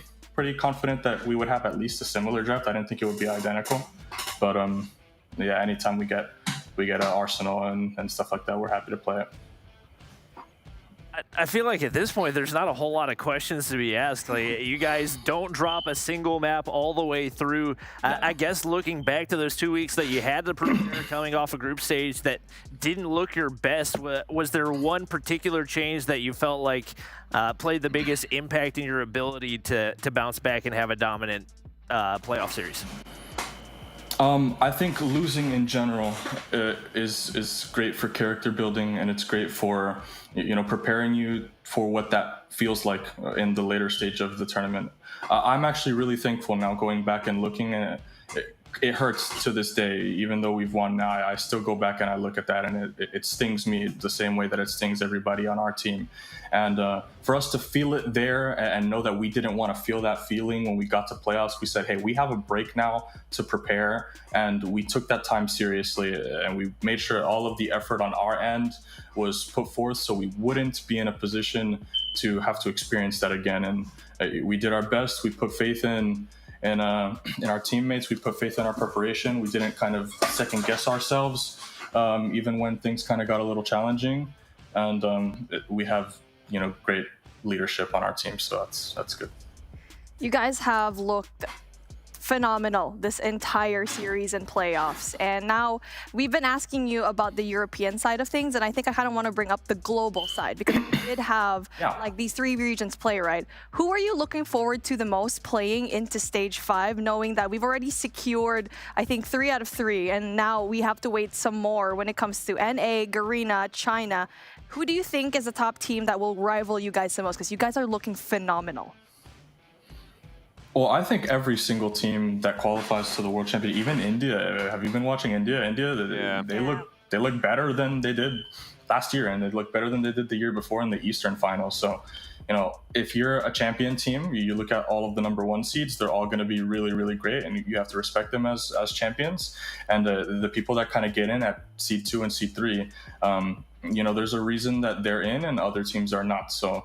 Speaker 11: confident that we would have at least a similar draft. I didn't think it would be identical, but yeah, anytime we get an Arsenal and stuff like that, we're happy to play it.
Speaker 6: I feel like at this point, there's not a whole lot of questions to be asked. Like, you guys don't drop a single map all the way through. I guess looking back to those 2 weeks that you had to prepare coming off a group stage that didn't look your best, was there one particular change that you felt like played the biggest impact in your ability to bounce back and have a dominant playoff series?
Speaker 11: I think losing in general is great for character building, and it's great for preparing you for what that feels like in the later stage of the tournament. I'm actually really thankful now, going back and looking at it. It hurts to this day, even though we've won now. I still go back and I look at that, and it stings me the same way that it stings everybody on our team. And for us to feel it there and know that we didn't want to feel that feeling when we got to playoffs, we said, hey, we have a break now to prepare. And we took that time seriously, and we made sure all of the effort on our end was put forth so we wouldn't be in a position to have to experience that again. And we did our best. We put faith in our teammates. We put faith in our preparation. We didn't kind of second guess ourselves, even when things kind of got a little challenging. And we have, great leadership on our team, so that's good.
Speaker 7: You guys have looked phenomenal this entire series and playoffs, and now we've been asking you about the European side of things, and I think I kind of want to bring up the global side, because we did have like these 3 regions play, right? Who are you looking forward to the most playing into stage 5, knowing that we've already secured, I think, 3 out of 3, and now we have to wait some more when it comes to NA, Garena, China. Who do you think is the top team that will rival you guys the most? Because you guys are looking phenomenal.
Speaker 11: Well, I think every single team that qualifies to the World Championship, even India. Have you been watching India? They look better than they did last year, and they look better than they did the year before in the Eastern Finals. So, if you're a champion team, you look at all of the number 1 seeds, they're all going to be really, really great, and you have to respect them as champions. And the people that kind of get in at seed 2 and seed 3, there's a reason that they're in and other teams are not. So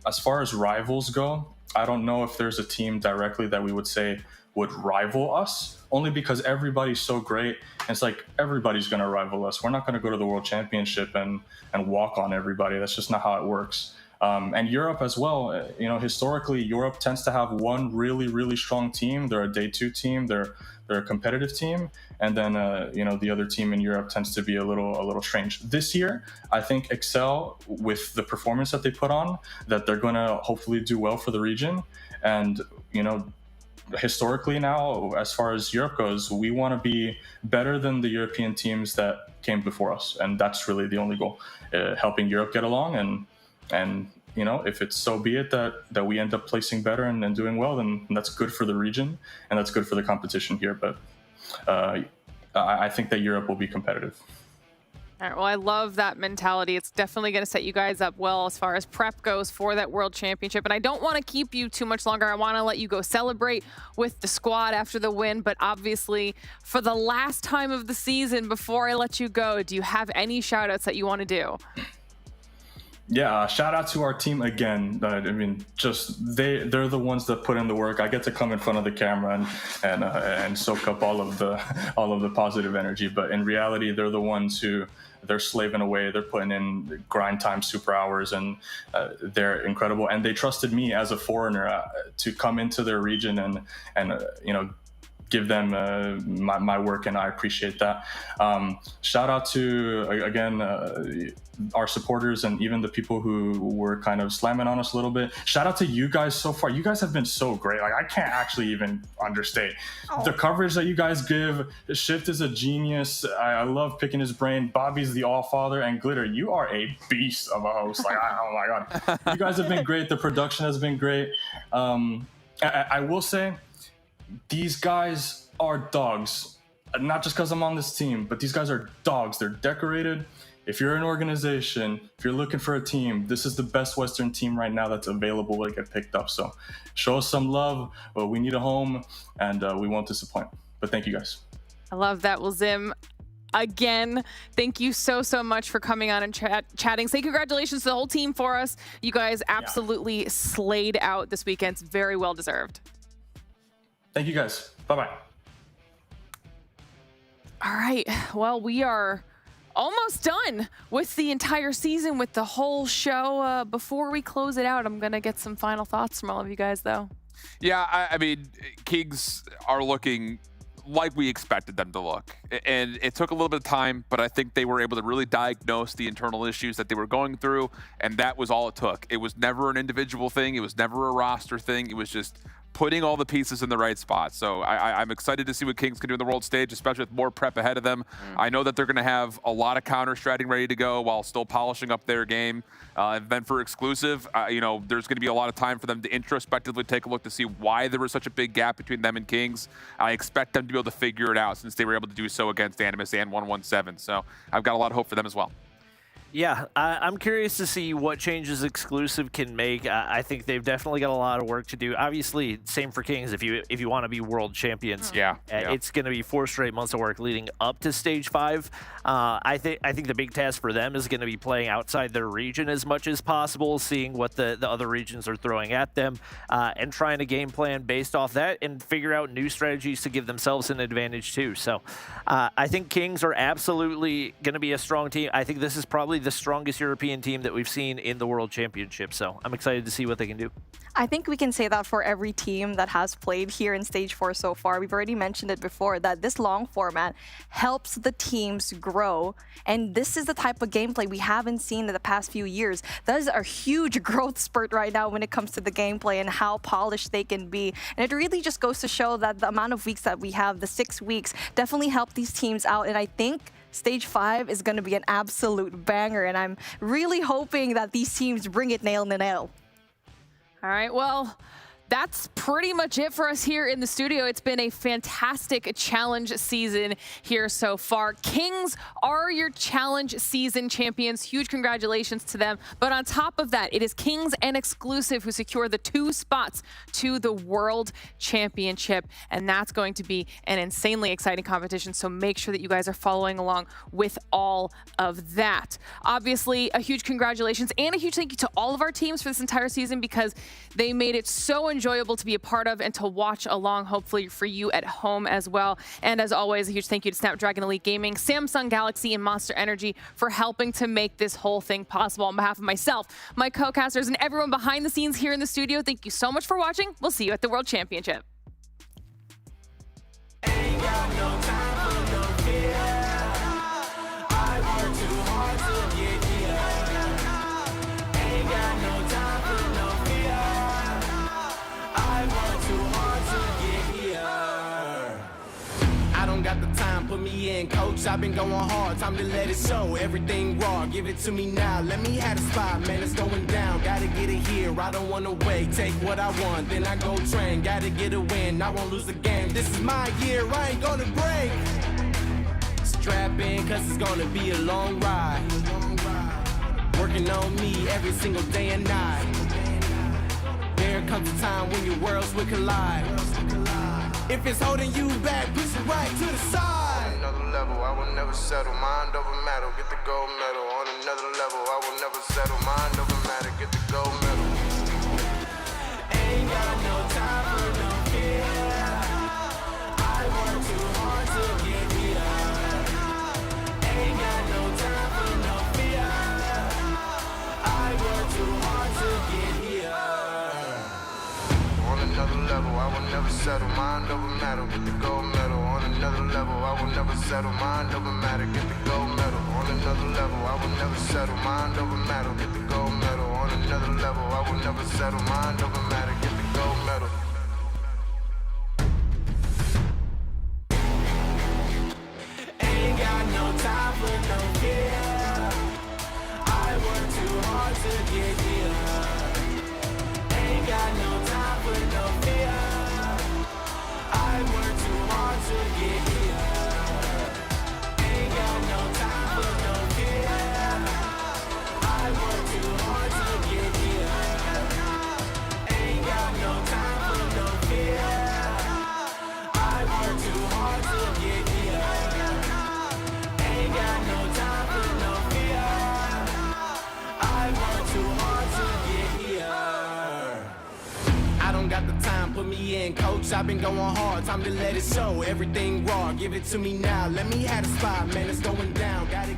Speaker 11: as far as rivals go, I don't know if there's a team directly that we would say would rival us, only because everybody's so great. And it's like, everybody's going to rival us. We're not going to go to the World Championship and walk on everybody. That's just not how it works. And Europe as well, historically, Europe tends to have one really, really strong team. They're a day 2 team. They're a competitive team. And then, the other team in Europe tends to be a little strange. This year, I think Excel, with the performance that they put on, that they're going to hopefully do well for the region. And, historically now, as far as Europe goes, we want to be better than the European teams that came before us. And that's really the only goal, helping Europe get along. And if it's so be it that we end up placing better and doing well, then that's good for the region and that's good for the competition here. But I think that Europe will be competitive.
Speaker 2: All right, well, I love that mentality. It's definitely going to set you guys up well as far as prep goes for that World Championship. And I don't want to keep you too much longer. I want to let you go celebrate with the squad after the win. But obviously, for the last time of the season, before I let you go, do you have any shout-outs that you want to do?
Speaker 11: Yeah, shout out to our team again. They're the ones that put in the work. I get to come in front of the camera and soak up all of the positive energy. But in reality, they're the ones who they're slaving away. They're putting in grind time, super hours, and they're incredible. And they trusted me as a foreigner to come into their region and give them my work, and I appreciate that. Shout out to, again, our supporters and even the people who were kind of slamming on us a little bit. Shout out to you guys so far. You guys have been so great. Like, I can't actually even understate the coverage that you guys give. Shift is a genius. I love picking his brain. Bobby's the all-father, and Glitter, you are a beast of a host. Like, oh my God. You guys have been great. The production has been great. I will say, these guys are dogs, not just because I'm on this team, but these guys are dogs. They're decorated. If you're an organization, if you're looking for a team, this is the best Western team right now that's available to get picked up. So show us some love. We need a home, and we won't disappoint. But thank you guys.
Speaker 2: I love that. Well, Zim, again. Thank you so much for coming on and chatting. Say congratulations to the whole team for us. You guys absolutely slayed out this weekend. It's very well deserved.
Speaker 11: Thank you guys. Bye-bye.
Speaker 2: All right, well, we are almost done with the entire season, with the whole show. Before we close it out, I'm gonna get some final thoughts from all of you guys, though.
Speaker 5: Yeah, I mean, Kings are looking like we expected them to look. And it took a little bit of time, but I think they were able to really diagnose the internal issues that they were going through, and that was all it took. It was never an individual thing. It was never a roster thing. It was just putting all the pieces in the right spot. So I'm excited to see what Kings can do in the world stage, especially with more prep ahead of them. I know that they're going to have a lot of counter-stratting ready to go while still polishing up their game. And then for exclusive, you know, there's going to be a lot of time for them to introspectively take a look to see why there was such a big gap between them and Kings. I expect them to be able to figure it out since they were able to do so against Animus and 117. So I've got a lot of hope for them as well.
Speaker 6: Yeah, I'm curious to see what changes exclusive can make. I think they've definitely got a lot of work to do. Obviously, same for Kings. If you want to be world champions, it's going to be 4 straight months of work leading up to stage 5. I think the big task for them is going to be playing outside their region as much as possible, seeing what the other regions are throwing at them, and trying to game plan based off that and figure out new strategies to give themselves an advantage too. So I think Kings are absolutely going to be a strong team. I think this is probably the strongest European team that we've seen in the World Championship. So I'm excited to see what they can do.
Speaker 7: I think we can say that for every team that has played here in Stage 4 so far. We've already mentioned it before, that this long format helps the teams grow. And this is the type of gameplay we haven't seen in the past few years. That is a huge growth spurt right now when it comes to the gameplay and how polished they can be. And it really just goes to show that the amount of weeks that we have, the 6 weeks, definitely help these teams out. And I think Stage 5 is going to be an absolute banger, and I'm really hoping that these teams bring it nail to nail.
Speaker 2: All right, well, that's pretty much it for us here in the studio. It's been a fantastic challenge season here so far. Kings are your challenge season champions. Huge congratulations to them. But on top of that, it is Kings and Exclusive who secure the 2 spots to the World Championship. And that's going to be an insanely exciting competition. So make sure that you guys are following along with all of that. Obviously, a huge congratulations and a huge thank you to all of our teams for this entire season, because they made it so enjoyable to be a part of and to watch along, hopefully for you at home as well. And as always, a huge thank you to Snapdragon Elite Gaming, Samsung Galaxy, and Monster Energy for helping to make this whole thing possible. On behalf of myself, my co-casters, and everyone behind the scenes here in the studio, thank you so much for watching. We'll see you at the World Championship.
Speaker 3: Ain't got no time for no fear. I work too hard to get here. Ain't got no time for no fear. I work too hard to get here.
Speaker 1: I don't got the time, put me in, coach. I've been going hard, time to let it show. Everything raw, give it to me now. Let me have the spot, man, it's going down. Gotta get it here, I don't wanna wait. Take what I want, then I go train. Gotta get a win, I won't lose the game. This is my year, I ain't gonna break. Strap in, cause it's gonna be a long ride. Working on me every single day and night. There comes a time when your worlds will collide. If it's holding you back, push it right to the side.
Speaker 12: On another level, I will never settle. Mind over matter, get the gold medal. On another level, I will never settle. Mind over matter, get the gold medal.
Speaker 3: Ain't got no time for no fear. I work too hard to get here. Ain't got no time for no fear. I work too hard to get here.
Speaker 12: On another level, I will never settle. Mind over matter, get the gold medal. On another level, I will never settle. Mind over matter, get the gold medal. On another level, I will never settle. Mind over matter, get the gold medal. On another level, I will never settle. Mind over matter, get the gold medal.
Speaker 3: Ain't got no time for no fear. I work too hard to get here. Ain't got no time for no fear. I work too hard to get here. Ain't got no time for no fear. I work too hard to get here. Ain't got no time for
Speaker 13: put me in, coach. I've been going hard, time to let it show. Everything raw, give it to me now. Let me have a spot, man, it's going down. Got it.